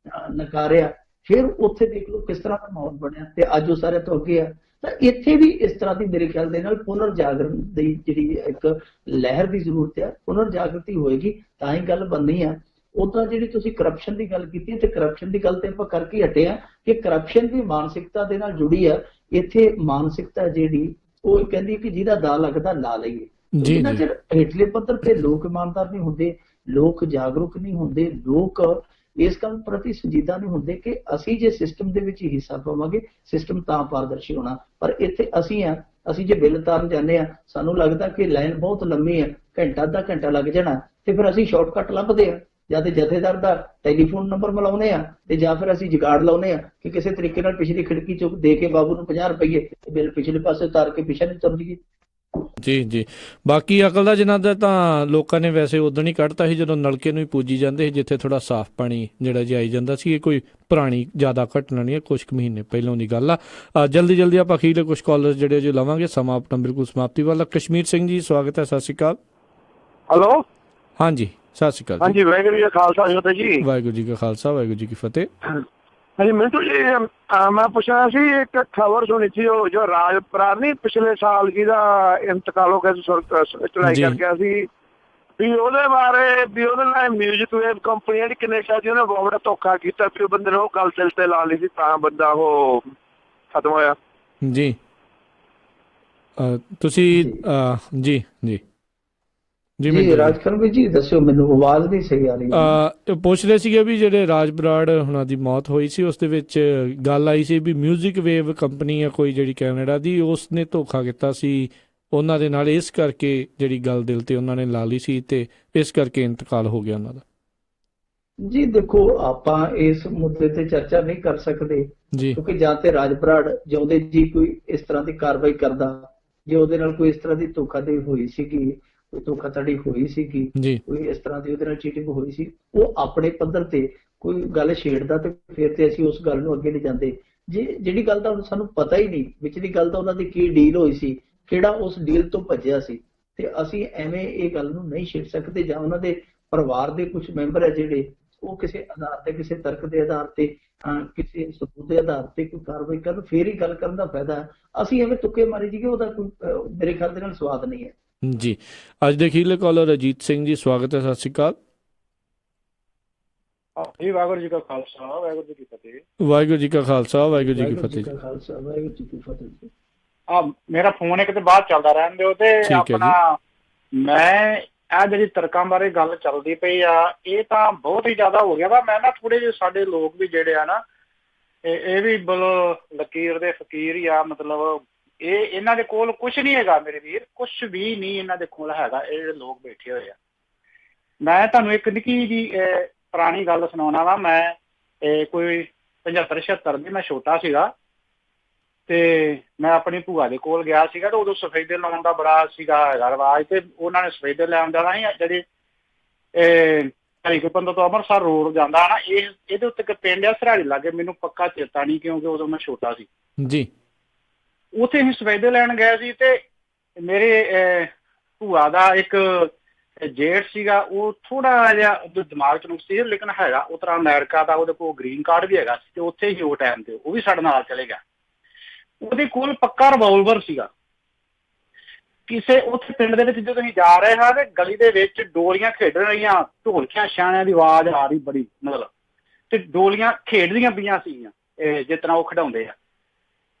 ਨਕਾਰਿਆ। ਫਿਰ ਉੱਥੇ ਦੇਖ ਲਓ ਕਿਸ ਤਰ੍ਹਾਂ ਦਾ ਮਾਹੌਲ ਬਣਿਆ, ਤੇ ਅੱਜ ਉਹ ਸਾਰੇ ਤੋਂ ਅੱਗੇ ਆ। ਤਾਂ ਇੱਥੇ ਵੀ ਇਸ ਤਰ੍ਹਾਂ ਦੀ ਮੇਰੇ ਖਿਆਲ ਦੇ ਨਾਲ ਪੁਨਰ ਜਾਗਰਣ ਦੀ ਜਿਹੜੀ ਇੱਕ ਲਹਿਰ ਦੀ ਜ਼ਰੂਰਤ ਹੈ। ਪੁਨਰ ਜਾਗਰਤੀ ਹੋਏਗੀ ਤਾਂ ਹੀ ਗੱਲ ਬਣਨੀ ਆ। ਉਦਾਂ ਜਿਹੜੀ ਤੁਸੀਂ ਕਰਪਸ਼ਨ ਦੀ ਗੱਲ ਕੀਤੀ ਤੇ ਕਰਪਸ਼ਨ ਦੀ ਗੱਲ ਤੇ ਆਪਾਂ ਕਰਕੇ ਹਟੇ ਆ ਕਿ ਕਰਪਸ਼ਨ ਵੀ ਮਾਨਸਿਕਤਾ ਦੇ ਨਾਲ ਜੁੜੀ ਆ। ਇੱਥੇ ਮਾਨਸਿਕਤਾ ਜਿਹੜੀ ਉਹ ਕਹਿੰਦੀ ਕਿ ਜਿਹਦਾ ਦਾ ਲੱਗਦਾ ਲਾ ਲਈਏ। ਜਿੰਨਾ ਚਿਰ ਹੇਠਲੇ ਪੱਧਰ ਤੇ ਲੋਕ ਇਮਾਨਦਾਰ ਨਹੀਂ ਹੁੰਦੇ, ਲੋਕ ਜਾਗਰੂਕ ਨਹੀਂ ਹੁੰਦੇ, ਲੋਕ ਇਸ ਕੰਮ ਪ੍ਰਤੀ ਸੰਜੀਦਾ ਨਹੀਂ ਹੁੰਦੇ ਕਿ ਅਸੀਂ ਜੇ ਸਿਸਟਮ ਦੇ ਵਿੱਚ ਹਿੱਸਾ ਪਾਵਾਂਗੇ, ਸਿਸਟਮ ਤਾਂ ਪਾਰਦਰਸ਼ੀ ਹੋਣਾ। ਪਰ ਇੱਥੇ ਅਸੀਂ ਜੇ ਬਿੱਲ ਤਾਰਨ ਜਾਂਦੇ ਆ, ਸਾਨੂੰ ਲੱਗਦਾ ਕਿ ਲਾਈਨ ਬਹੁਤ ਲੰਮੀ ਹੈ, ਘੰਟਾ ਅੱਧਾ ਘੰਟਾ ਲੱਗ ਜਾਣਾ, ਤੇ ਫਿਰ ਅਸੀਂ ਸ਼ਾਰਟਕਟ ਲੱਭਦੇ ਆ, ਜਾਂ ਤੇ ਜਥੇਦਾਰ ਦਾ ਟੈਲੀਫੋਨ ਨੰਬਰ ਮਿਲਾਉਂਦੇ ਆ, ਤੇ ਜਾਂ ਫਿਰ ਅਸੀਂ ਜੁਗਾੜ ਲਾਉਂਦੇ ਆ ਕਿ ਕਿਸੇ ਤਰੀਕੇ ਨਾਲ ਪਿਛਲੀ ਖਿੜਕੀ ਚੋਂ ਦੇ ਕੇ ਬਾਬੂ ਨੂੰ 50 ਰੁਪਏ ਬਿੱਲ ਪਿਛਲੇ ਪਾਸੇ ਉਤਾਰ ਕੇ ਪਿੱਛੇ ਨਹੀਂ ਤੁਰ ਜੀਏ। ਜੀ ਬਾਕੀ ਅਕਲ ਦਾ ਜਿਨ੍ਹਾਂ ਦਾ ਤਾਂ ਲੋਕਾਂ ਨੇ ਵੈਸੇ ਉਦੋਂ ਹੀ ਕੱਢਤਾ ਸੀ ਜਦੋਂ ਨਲਕੇ ਨੂੰ ਹੀ ਪੂਜੀ ਜਾਂਦੇ ਸੀ, ਜਿੱਥੇ ਥੋੜਾ ਸਾਫ਼ ਪਾਣੀ ਜਿਹੜਾ ਜੀ ਆਈ ਜਾਂਦਾ ਸੀ। ਇਹ ਕੋਈ ਪੁਰਾਣੀ ਜ਼ਿਆਦਾ ਘਟਨਾ ਨਹੀਂ ਹੈ, ਕੁਝ ਕੁ ਮਹੀਨੇ ਪਹਿਲਾਂ ਦੀ ਗੱਲ ਆ। ਜਲਦੀ ਆਪਾਂ ਅਖੀਰਲੇ ਕੁਝ ਕਾਲਰ ਜਿਹੜੇ ਜੋ ਲਵਾਂਗੇ, ਸਮਾਂ ਆਪਣਾ ਬਿਲਕੁਲ ਸਮਾਪਤੀ ਵਾਲਾ। ਕਸ਼ਮੀਰ ਸਿੰਘ ਜੀ ਸਵਾਗਤ ਹੈ, ਸਤਿ ਸ਼੍ਰੀ ਅਕਾਲ। ਹੈਲੋ ਹਾਂਜੀ ਸਤਿ ਸ਼੍ਰੀ ਅਕਾਲ ਹਾਂਜੀ, ਵਾਹਿਗੁਰੂ ਜੀ ਕਾ ਖਾਲਸਾ ਫਤਿਹ ਜੀ। ਵਾਹਿਗੁਰੂ ਜੀ ਕਾ ਖਾਲਸਾ ਵਾਹਿਗੁਰੂ ਜੀ ਕੀ ਫਤਿਹ। ਹਾਂਜੀ ਮਿੰਟੂ ਜੀ, ਮੈਂ ਪੁੱਛਣਾ ਸੀ, ਇੱਕ ਖਬਰ ਸੁਣੀ ਸੀ ਉਹ ਜੋ ਰਾਜ ਬਰਾੜ ਨਹੀਂ ਪਿਛਲੇ ਸਾਲ ਜਿਹਦਾ ਇੰਤਕਾਲ ਹੋ ਗਿਆ, ਚੜਾਈ ਕਰ ਗਿਆ ਸੀ, ਵੀ ਉਹਦੇ ਬਾਰੇ ਵੀ ਉਹਦੇ ਨਾਲ ਮਿਊਜ਼ਿਕ ਵੇਵ ਕੰਪਨੀ ਜਿਹੜੀ ਕਨੇਡਾ ਦੀ ਉਹਨੇ ਬਹੁਤ ਬੜਾ ਧੋਖਾ ਕੀਤਾ, ਵੀ ਉਹ ਬੰਦੇ ਨੇ ਉਹ ਗੱਲ ਦਿਲ ਤੇ ਲਾ ਲਈ ਸੀ ਤਾਂ ਬੰਦਾ ਉਹ ਖਤਮ ਹੋਇਆ। ਜੀ ਤੁਸੀਂ ਜੀ ਰਾਜਕਰਮ ਜੀ ਦੱਸਿਓ, ਮੈਨੂੰ ਆਵਾਜ਼ ਨਹੀਂ ਸਹੀ ਆ ਰਹੀ। ਪੁੱਛ ਰਹੇ ਸੀਗੇ ਵੀ ਜਿਹੜੇ ਰਾਜ ਬਰਾੜ ਹੁਣਾਂ ਦੀ ਮੌਤ ਹੋਈ ਸੀ, ਉਸ ਦੇ ਵਿੱਚ ਗੱਲ ਆਈ ਸੀ ਵੀ ਮਿਊਜ਼ਿਕ ਵੇਵ ਕੰਪਨੀ ਆ ਕੋਈ ਜਿਹੜੀ ਕੈਨੇਡਾ ਦੀ, ਉਸ ਨੇ ਧੋਖਾ ਕੀਤਾ ਸੀ ਉਹਨਾਂ ਦੇ ਨਾਲ, ਇਸ ਕਰਕੇ ਜਿਹੜੀ ਗੱਲ ਦਿਲ ਤੇ ਉਹਨਾਂ ਨੇ ਲਾ ਲਈ ਸੀ ਤੇ ਇਸ ਕਰਕੇ ਇੰਤਕਾਲ ਹੋ ਗਿਆ ਉਹਨਾਂ ਦਾ। ਜੀ ਦੇਖੋ, ਆਪਾਂ ਇਸ ਮੁੱਦੇ ਤੇ ਚਰਚਾ ਨਹੀਂ ਕਰ ਸਕਦੇ ਜੀ, ਕਿਉਂਕਿ ਜਾਂ ਤੇ ਰਾਜ ਬਰਾੜ ਜਿਉਂਦੇ ਜੀ ਕੋਈ ਇਸ ਤਰ੍ਹਾਂ ਦੀ ਕਾਰਵਾਈ ਕਰਦਾ, ਜੇ ਉਹਦੇ ਨਾਲ ਕੋਈ ਇਸ ਤਰ੍ਹਾਂ ਦੀ ਧੋਖਾਧੜੀ ਹੋਈ ਸੀਗੀ, ਕੋਈ ਧੋਖਾਧੜੀ ਹੋਈ ਸੀਗੀ, ਕੋਈ ਇਸ ਤਰ੍ਹਾਂ ਦੀ ਉਹਦੇ ਨਾਲ ਚੀਟਿੰਗ ਹੋਈ ਸੀ, ਉਹ ਆਪਣੇ ਪੱਧਰ ਤੇ ਕੋਈ ਗੱਲ ਛੇੜਦਾ ਤੇ ਫਿਰ ਤੇ ਅਸੀਂ ਉਸ ਗੱਲ ਨੂੰ ਅੱਗੇ ਨਹੀਂ ਜਾਂਦੇ। ਜਿਹੜੀ ਗੱਲ ਦਾ ਸਾਨੂੰ ਪਤਾ ਹੀ ਨਹੀਂ, ਵਿਚਲੀ ਗੱਲ ਤਾਂ ਉਹਨਾਂ ਦੀ ਕੀ ਡੀਲ ਹੋਈ ਸੀ, ਕਿਹੜਾ ਉਸ ਡੀਲ ਤੋਂ ਭੱਜਿਆ ਸੀ, ਤੇ ਅਸੀਂ ਐਵੇਂ ਇਹ ਗੱਲ ਨੂੰ ਨਹੀਂ ਛੇੜ ਸਕਦੇ। ਜਾਂ ਉਹਨਾਂ ਦੇ ਪਰਿਵਾਰ ਦੇ ਕੁਝ ਮੈਂਬਰ ਹੈ ਜਿਹੜੇ ਉਹ ਕਿਸੇ ਆਧਾਰ ਤੇ, ਕਿਸੇ ਤਰਕ ਦੇ ਆਧਾਰ ਤੇ, ਕਿਸੇ ਸਬੂਤ ਦੇ ਆਧਾਰ ਤੇ ਕੋਈ ਕਾਰਵਾਈ ਕਰਨ, ਫੇਰ ਹੀ ਗੱਲ ਕਰਨ ਦਾ ਫਾਇਦਾ ਹੈ। ਅਸੀਂ ਐਵੇਂ ਤੁੱਕੇ ਮਾਰੀ ਜੀਏ, ਉਹਦਾ ਕੋਈ ਮੇਰੇ ਖਿਆਲ ਦੇ ਨਾਲ ਸਵਾਦ ਨਹੀਂ ਹੈ। ਜੀ ਅੱਜ ਦੇ ਅਖੀਰਲੇ ਕਾਲਰ ਅਜੀਤ ਸਿੰਘ ਜੀ ਸਵਾਗਤ ਹੈ, ਸਤਿ ਸ਼੍ਰੀ ਅਕਾਲ। ਜੀ ਵਾਹਿਗੁਰੂ ਜੀ ਕਾ ਖਾਲਸਾ ਵਾਹਿਗੁਰੂ ਜੀ ਕੀ ਫਤਿਹ। ਵਾਹਿਗੁਰੂ ਜੀ ਕਾ ਖਾਲਸਾ ਵਾਹਿਗੁਰੂ ਜੀ ਕੀ ਫਤਿਹ। ਵਾਹਿਗੁਰੂ ਜੀ ਕੀ ਫਤਿਹ। ਮੇਰਾ ਫੋਨ ਇੱਕ ਤੇ ਬਾਅਦ ਚੱਲਦਾ ਰਹਿਣ ਦਿਓ, ਤੇ ਆਪਣਾ ਮੈਂ ਇਹ ਜਿਹੜੀ ਤਰਕਾਂ ਬਾਰੇ ਗੱਲ ਚੱਲਦੀ ਪਈ ਆ, ਇਹ ਤਾਂ ਬਹੁਤ ਹੀ ਜ਼ਿਆਦਾ ਹੋ ਗਿਆ ਵਾ। ਮੈਂ ਨਾ ਥੋੜੇ ਜਿਹੇ ਸਾਡੇ ਲੋਕ ਵੀ ਜਿਹੜੇ ਆ ਨਾ, ਇਹ ਵੀ ਬੋਲੋ ਲਕੀਰ ਦੇ ਫਕੀਰ ਹੀ ਆ, ਮਤਲਬ ਇਹਨਾਂ ਦੇ ਕੋਲ ਕੁਛ ਨਹੀਂ ਹੈਗਾ ਮੇਰੇ ਵੀਰ, ਕੁਛ ਵੀ ਨਹੀਂ ਇਹਨਾਂ ਦੇ ਕੋਲ ਹੈਗਾ। ਇਹ ਜਿਹੜੇ ਲੋਕ ਬੈਠੇ ਹੋਏ ਆ, ਮੈਂ ਤੁਹਾਨੂੰ ਇੱਕ ਨਿੱਕੀ ਜੀ ਪੁਰਾਣੀ ਗੱਲ ਸੁਣਾਉਣਾ ਵਾ। ਮੈਂ ਕੋਈ 75-76 ਦੀ ਮੈਂ ਛੋਟਾ ਸੀਗਾ, ਤੇ ਮੈਂ ਆਪਣੀ ਭੂਆ ਦੇ ਕੋਲ ਗਿਆ ਸੀਗਾ, ਤੇ ਉਦੋਂ ਸਫੈਦੇ ਲਾਉਣ ਦਾ ਬੜਾ ਸੀਗਾ ਰਿਵਾਜ, ਤੇ ਉਹਨਾਂ ਨੇ ਸਫੈਦੇ ਲੈਣ ਜਾਣਾ ਸੀ। ਜਿਹੜੀ ਹਰੀਕੋਪੰਦ ਤੋਂ ਅੰਮ੍ਰਿਤਸਰ ਰੋਡ ਜਾਂਦਾ ਨਾ, ਇਹਦੇ ਉੱਤੇ ਇੱਕ ਪਿੰਡ ਆ ਸਰਾੜੀ ਲਾਗੇ, ਮੈਨੂੰ ਪੱਕਾ ਚੇਤਾ ਨਹੀਂ ਕਿਉਂਕਿ ਉਦੋਂ ਮੈਂ ਛੋਟਾ ਸੀ ਜੀ। ਉੱਥੇ ਅਸੀਂ ਸਫੈਦੇ ਲੈਣ ਗਏ ਸੀ, ਤੇ ਮੇਰੇ ਭੂਆ ਦਾ ਇੱਕ ਜੇਠ ਸੀਗਾ, ਉਹ ਥੋੜਾ ਜਿਹਾ ਦਿਮਾਗ ਚ ਨੁਕਸ ਸੀ, ਲੇਕਿਨ ਹੈਗਾ ਉਹ ਤਰ੍ਹਾਂ ਅਮਰੀਕਾ ਦਾ, ਉਹਦੇ ਕੋਲ ਗ੍ਰੀਨ ਕਾਰਡ ਵੀ ਹੈਗਾ ਸੀ, ਤੇ ਉੱਥੇ ਹੀ ਉਹ ਟਾਈਮ ਤੇ ਉਹ ਵੀ ਸਾਡੇ ਨਾਲ ਚਲੇ ਗਿਆ। ਉਹਦੇ ਕੋਲ ਪੱਕਾ ਰਿਵਾਲਵਰ ਸੀਗਾ। ਕਿਸੇ ਉੱਥੇ ਪਿੰਡ ਦੇ ਵਿੱਚ ਜਦੋਂ ਅਸੀਂ ਜਾ ਰਹੇ ਹਾਂ, ਤੇ ਗਲੀ ਦੇ ਵਿੱਚ ਡੋਲੀਆਂ ਖੇਡ ਰਹੀਆਂ, ਢੋਲਕਿਆਂ ਛਾਣਿਆਂ ਦੀ ਆਵਾਜ਼ ਆ ਰਹੀ ਬੜੀ, ਮਤਲਬ, ਤੇ ਡੋਲੀਆਂ ਖੇਡਦੀਆਂ ਪਈਆਂ ਸੀਗੀਆਂ ਜਿਸ ਤਰ੍ਹਾਂ ਉਹ ਖਿਡਾਉਂਦੇ ਆ,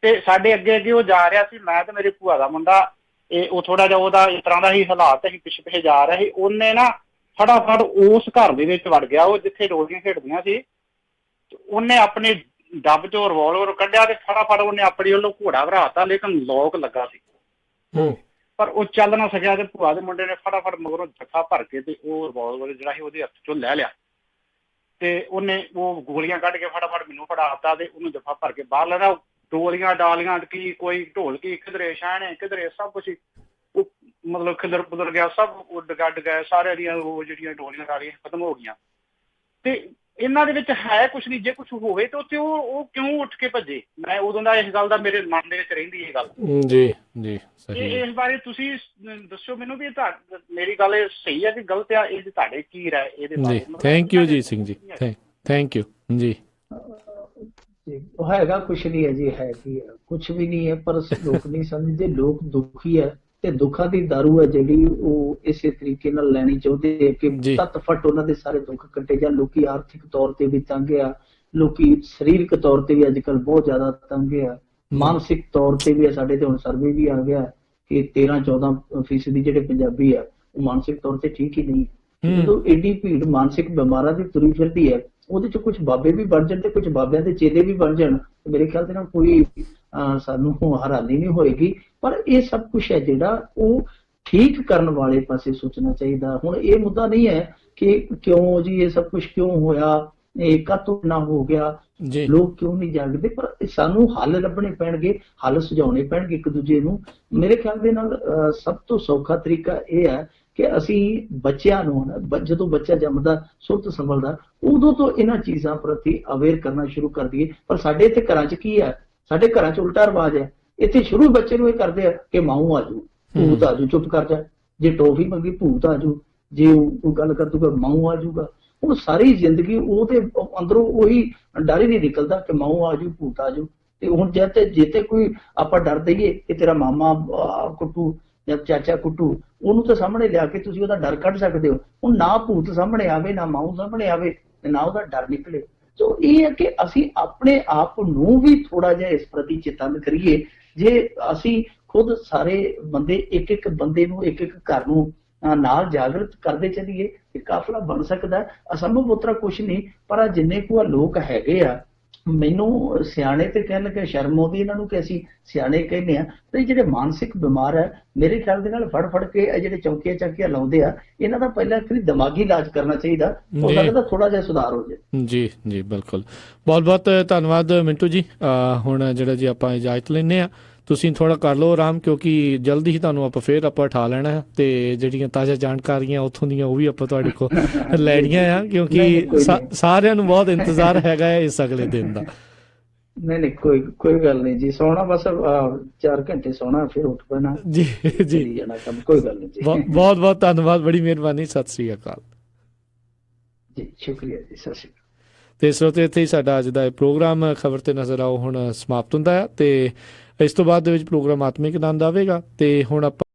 ਤੇ ਸਾਡੇ ਅੱਗੇ ਅੱਗੇ ਉਹ ਜਾ ਰਿਹਾ ਸੀ। ਮੈਂ ਤੇ ਮੇਰੀ ਭੂਆ ਦਾ ਮੁੰਡਾ, ਉਹ ਥੋੜਾ ਜਿਹਾ ਉਹਦਾ ਇਸ ਤਰ੍ਹਾਂ ਦਾ ਹੀ ਹਾਲਾਤ, ਅਸੀਂ ਪਿੱਛੇ ਪਿੱਛੇ ਜਾ ਰਹੇ ਸੀ। ਉਹਨੇ ਨਾ ਫਟਾਫਟ ਉਸ ਘਰ ਦੇ ਵਿੱਚ ਵੜ ਗਿਆ, ਉਹ ਜਿੱਥੇ ਡੋਲੀਆਂ ਖੇਡਦੀਆਂ ਸੀ, ਉਹਨੇ ਆਪਣੇ ਡੱਬ ਚੋਂ ਰਿਵਾਲਵਰ ਕੱਢਿਆ, ਤੇ ਫਟਾਫਟ ਉਹਨੇ ਆਪਣੀ ਵੱਲੋਂ ਘੋੜਾ ਭਰਾਤਾ, ਲੇਕਿਨ ਲੋਕ ਲੱਗਾ ਸੀ, ਪਰ ਉਹ ਚੱਲ ਨਾ ਸਕਿਆ। ਤੇ ਭੂਆ ਦੇ ਮੁੰਡੇ ਨੇ ਫਟਾਫਟ ਮਗਰੋਂ ਜੱਫਾ ਭਰ ਕੇ ਤੇ ਉਹ ਰਿਵਾਲਵਰ ਜਿਹੜਾ ਸੀ ਉਹਦੇ ਹੱਥ ਚੋਂ ਲੈ ਲਿਆ, ਤੇ ਉਹਨੇ ਉਹ ਗੋਲੀਆਂ ਕੱਢ ਕੇ ਫਟਾਫਟ ਮੈਨੂੰ ਫੜਾਤਾ, ਤੇ ਉਹਨੂੰ ਜੱਫਾ ਭਰ ਕੇ ਬਾਹਰ ਲੈਣਾ। ਡੋਲੀਆਂ ਡਾਲੀਆਂ ਕੀ, ਕੋਈ ਢੋਲਕੀ, ਕਿਧਰੇ ਛਾਣੇ, ਕਿਧਰੇ ਸਭ ਕੁਛ ਉਹ ਮਤਲਬ ਖਿਲਰ ਪੁਲਰ ਗਿਆ, ਸਭ ਉੱਡ ਗੱਡ ਗਏ, ਸਾਰਿਆਂ ਦੀਆਂ ਉਹ ਜਿਹੜੀਆਂ ਡੋਲੀਆਂ ਡਾਲੀਆਂ ਖਤਮ ਹੋ ਗਈਆਂ। ਤੇ ਇਹਨਾਂ ਦੇ ਵਿੱਚ ਹੈ ਕੁਛ ਨਹੀਂ, ਜੇ ਕੁਛ ਹੋਵੇ ਤਾਂ ਉੱਥੇ ਉਹ ਕਿਉਂ ਉੱਠ ਕੇ ਭੱਜੇ? ਮੈਂ ਉਦੋਂ ਦਾ ਇਸ ਗੱਲ ਦਾ ਮੇਰੇ ਮਨ ਦੇ ਵਿੱਚ ਰਹਿੰਦੀ ਇਹ ਗੱਲ। ਜੀ ਜੀ ਸਹੀ। ਇਸ ਬਾਰੇ ਤੁਸੀਂ ਦੱਸੋ ਮੈਨੂੰ ਵੀ ਮੇਰੀ ਗੱਲ ਸਹੀ ਹੈ ਕਿ ਗਲਤ ਆ, ਇਹ ਤੁਹਾਡੇ ਕੀ ਰਾਏ ਇਹਦੇ ਬਾਰੇ? ਥੈਂਕ ਯੂ ਜੀ ਸਿੰਘ ਜੀ, ਥੈਂਕ ਯੂ ਜੀ। ਜੀ ਉਹ ਹੈਗਾ ਕੁਛ ਨਹੀਂ ਹੈ ਜੀ, ਹੈ ਕੀ ਹੈ, ਕੁਛ ਵੀ ਨਹੀਂ ਹੈ, ਪਰ ਲੋਕ ਨਹੀਂ ਸਮਝਦੇ। ਲੋਕ ਦੁਖੀ ਹੈ ਤੇ ਦੁੱਖਾਂ ਦੀ ਦਾਰੂ ਹੈ ਜਿਹੜੀ ਉਹ ਇਸੇ ਤਰੀਕੇ ਨਾਲ ਲੈਣੀ ਚਾਹੁੰਦੇ ਹੈ ਕਿ ਤੱਤ ਫੱਟ ਉਹਨਾਂ ਦੇ ਸਾਰੇ ਦੁੱਖ ਕੱਟੇ ਜਾਣ। ਲੋਕੀ ਆਰਥਿਕ ਤੌਰ ਤੇ ਵੀ ਤੰਗ ਆ, ਲੋਕੀ ਸਰੀਰਕ ਤੌਰ ਤੇ ਵੀ ਅੱਜ ਕੱਲ੍ਹ ਬਹੁਤ ਜ਼ਿਆਦਾ ਤੰਗ ਆ, ਮਾਨਸਿਕ ਤੌਰ ਤੇ ਵੀ। ਸਾਡੇ ਤੇ ਹੁਣ ਸਰਵੇ ਵੀ ਆ ਗਿਆ ਕਿ 13-14% ਜਿਹੜੇ ਪੰਜਾਬੀ ਆ ਉਹ ਮਾਨਸਿਕ ਤੌਰ ਤੇ ਠੀਕ ਹੀ ਨਹੀਂ। ਜਦੋਂ ਏਡੀ ਭੀੜ ਮਾਨਸਿਕ ਬਿਮਾਰਾਂ ਦੀ ਤੁਰੀ ਫਿਰਦੀ ਹੈ, ਉਹਦੇ ਚ ਕੁਝ ਬਾਬੇ ਵੀ ਬਣ ਜਾਣ ਤੇ ਕੁਝ ਬਾਬਿਆਂ ਦੇ ਚੇਲੇ ਵੀ ਬਣ ਜਾਣ, ਮੇਰੇ ਖਿਆਲ ਦੇ ਨਾਲ ਕੋਈ ਸਾਨੂੰ ਹੈਰਾਨੀ ਨਹੀਂ ਹੋਏਗੀ। ਪਰ ਇਹ ਸਭ ਕੁਛ ਹੈ ਜਿਹੜਾ ਉਹ ਠੀਕ ਕਰਨ ਵਾਲੇ ਪਾਸੇ ਸੋਚਣਾ ਚਾਹੀਦਾ। ਹੁਣ ਇਹ ਮੁੱਦਾ ਨਹੀਂ ਹੈ ਕਿ ਕਿਉਂ ਜੀ ਇਹ ਸਭ ਕੁਛ ਕਿਉਂ ਹੋਇਆ, ਇਹ ਕਾਹਤੋਂ ਨਾ ਹੋ ਗਿਆ, ਲੋਕ ਕਿਉਂ ਨਹੀਂ ਜਾਗਦੇ, ਪਰ ਸਾਨੂੰ ਹੱਲ ਲੱਭਣੇ ਪੈਣਗੇ, ਹੱਲ ਸੁਝਾਉਣੇ ਪੈਣਗੇ ਇੱਕ ਦੂਜੇ ਨੂੰ। ਮੇਰੇ ਖਿਆਲ ਦੇ ਨਾਲ ਸਭ ਤੋਂ ਸੌਖਾ ਤਰੀਕਾ ਇਹ ਹੈ ਕਿ ਅਸੀਂ ਬੱਚਿਆਂ ਨੂੰ, ਜਦੋਂ ਬੱਚਾ ਜੰਮਦਾ ਸੁਰਤ ਸੰਭਲਦਾ, ਉਦੋਂ ਤੋਂ ਇਹਨਾਂ ਚੀਜ਼ਾਂ ਪ੍ਰਤੀ ਅਵੇਅਰ ਕਰਨਾ ਸ਼ੁਰੂ ਕਰ ਦਈਏ। ਪਰ ਸਾਡੇ ਇੱਥੇ ਘਰਾਂ 'ਚ ਕੀ ਹੈ, ਸਾਡੇ ਘਰਾਂ 'ਚ ਉਲਟਾ ਰਿਵਾਜ ਹੈ। ਇੱਥੇ ਸ਼ੁਰੂ ਬੱਚੇ ਨੂੰ ਇਹ ਕਰਦੇ ਆ ਕਿ ਮਾਊ ਆਜੂ, ਭੂਤ ਆਜੂ, ਚੁੱਪ ਕਰ ਜਾ, ਜੇ ਟੋਫੀ ਮੰਗੀ ਭੂਤ ਆਜੂ, ਜੇ ਉਹ ਗੱਲ ਕਰ ਦੂਗਾ ਮਾਊ ਆਜੂਗਾ। ਹੁਣ ਸਾਰੀ ਜ਼ਿੰਦਗੀ ਉਹਦੇ ਅੰਦਰੋਂ ਉਹੀ ਡਰ ਹੀ ਨਹੀਂ ਨਿਕਲਦਾ ਕਿ ਮਾਊ ਆਜੂ, ਭੂਤ ਆਜੂ। ਤੇ ਹੁਣ ਜੇ ਤੇ ਕੋਈ ਆਪਾਂ ਡਰ ਦਈਏ ਕਿ ਤੇਰਾ ਮਾਮਾ ਕੁੱਟੂ ਜਾਂ ਚਾਚਾ ਕੁੱਟੂ, ਉਹਨੂੰ ਤਾਂ ਸਾਹਮਣੇ ਲਿਆ ਕੇ ਤੁਸੀਂ ਉਹਦਾ ਡਰ ਕੱਢ ਸਕਦੇ ਹੋ। ਹੁਣ ਨਾ ਭੂਤ ਸਾਹਮਣੇ ਆਵੇ, ਨਾ ਮਾਊ ਸਾਹਮਣੇ ਆਵੇ, ਤੇ ਨਾ ਉਹਦਾ ਡਰ ਨਿਕਲੇ। ਸੋ ਇਹ ਹੈ ਕਿ ਅਸੀਂ ਆਪਣੇ ਆਪ ਨੂੰ ਵੀ ਥੋੜਾ ਜਿਹਾ ਇਸ ਪ੍ਰਤੀ ਚੇਤਨ ਕਰੀਏ। ਜੇ ਅਸੀਂ ਖੁਦ ਸਾਰੇ ਬੰਦੇ ਇੱਕ ਇੱਕ ਬੰਦੇ ਨੂੰ, ਇੱਕ ਇੱਕ ਘਰ ਨੂੰ ਨਾਲ ਜਾਗਰਤ ਕਰਦੇ ਚੱਲੀਏ, ਇਹ ਕਾਫਲਾ ਬਣ ਸਕਦਾ। ਅਸੰਭਵ ਉਤਰਾ ਕੁਛ ਨਹੀਂ, ਪਰ ਜਿੰਨੇ ਕੁ ਲੋਕ ਹੈਗੇ ਆ, ਮੈਨੂੰ ਸਿਆਣੇ ਤੇ ਕਹਿਣ ਲੱਗੇ ਸ਼ਰਮ ਆਉਂਦੀ ਇਹਨਾਂ ਨੂੰ ਕਿ ਅਸੀਂ ਸਿਆਣੇ ਕਹਿੰਦੇ ਆ। ਤੇ ਜਿਹੜੇ ਮਾਨਸਿਕ ਬਿਮਾਰ ਹੈ, ਮੇਰੇ ਖਿਆਲ ਦੇ ਨਾਲ ਫੜ ਫੜ ਕੇ ਜਿਹੜੇ ਚੌਕੀਆਂ ਚਾਕੀਆਂ ਲਾਉਂਦੇ ਆ, ਇਹਨਾਂ ਦਾ ਪਹਿਲਾਂ ਇੱਕ ਦਿਮਾਗੀ ਇਲਾਜ ਕਰਨਾ ਚਾਹੀਦਾ। ਹੋ ਸਕਦਾ ਥੋੜਾ ਜਿਹਾ ਸੁਧਾਰ ਹੋ ਜਾਏ। ਜੀ ਜੀ ਬਿਲਕੁਲ, ਬਹੁਤ ਬਹੁਤ ਧੰਨਵਾਦ ਮਿੰਟੂ ਜੀ। ਹੁਣ ਜਿਹੜਾ ਜੀ ਆਪਾਂ ਇਜਾਜ਼ਤ ਲੈਂਦੇ ਹਾਂ, ਤੁਸੀਂ ਥੋੜਾ ਕਰ ਲਓ ਆਰਾਮ, ਕਿਉਂਕਿ ਜਲਦੀ ਹੀ ਤੁਹਾਨੂੰ ਆਪਾਂ ਫੇਰ ਉਠਾ ਲੈਣਾ ਹੈ ਤੇ ਜਿਹੜੀਆਂ ਤਾਜ਼ਾ ਜਾਣਕਾਰੀਆਂ ਉੱਥੋਂ ਦੀਆਂ ਉਹ ਵੀ ਆਪਾਂ ਤੁਹਾਡੇ ਕੋਲ ਲੈਣੀਆਂ ਆ, ਕਿਉਂਕਿ ਸਾਰਿਆਂ ਨੂੰ ਬਹੁਤ ਇੰਤਜ਼ਾਰ ਹੈਗਾ ਹੈ ਇਸ ਅਗਲੇ ਦਿਨ ਦਾ। ਨਹੀਂ ਕੋਈ ਗੱਲ ਨਹੀਂ ਜੀ, ਸੋਣਾ ਬਸ 4 ਘੰਟੇ ਸੋਣਾ, ਫਿਰ ਉੱਠ ਪੈਣਾ ਜੀ ਜੀ, ਜਾਣਾ ਕੰਮ, ਕੋਈ ਗੱਲ ਨਹੀਂ ਜੀ। ਬਹੁਤ ਬਹੁਤ ਧੰਨਵਾਦ, ਬੜੀ ਮਿਹਰਬਾਨੀ, ਸਤਿ ਸ੍ਰੀ ਅਕਾਲ ਜੀ। ਸ਼ੁਕਰੀਆ ਜੀ, ਸਤਿ ਸ੍ਰੀ ਅਕਾਲ। ਤੇ ਸਰੋਤੇ, ਇੱਥੇ ਹੀ ਸਾਡਾ ਅੱਜ ਦਾ ਇਹ ਪ੍ਰੋਗਰਾਮ ਖਬਰ ਤੇ ਨਜ਼ਰ ਆਓ ਹੁਣ ਸਮਾਪਤ ਹੁੰਦਾ ਹੈ ਤੇ ਇਸ ਤੋਂ ਬਾਅਦ ਦੇ ਵਿੱਚ ਪ੍ਰੋਗਰਾਮ ਆਤਮਿਕ ਆਨੰਦ ਆਵੇਗਾ। ਤੇ ਹੁਣ ਆਪਾਂ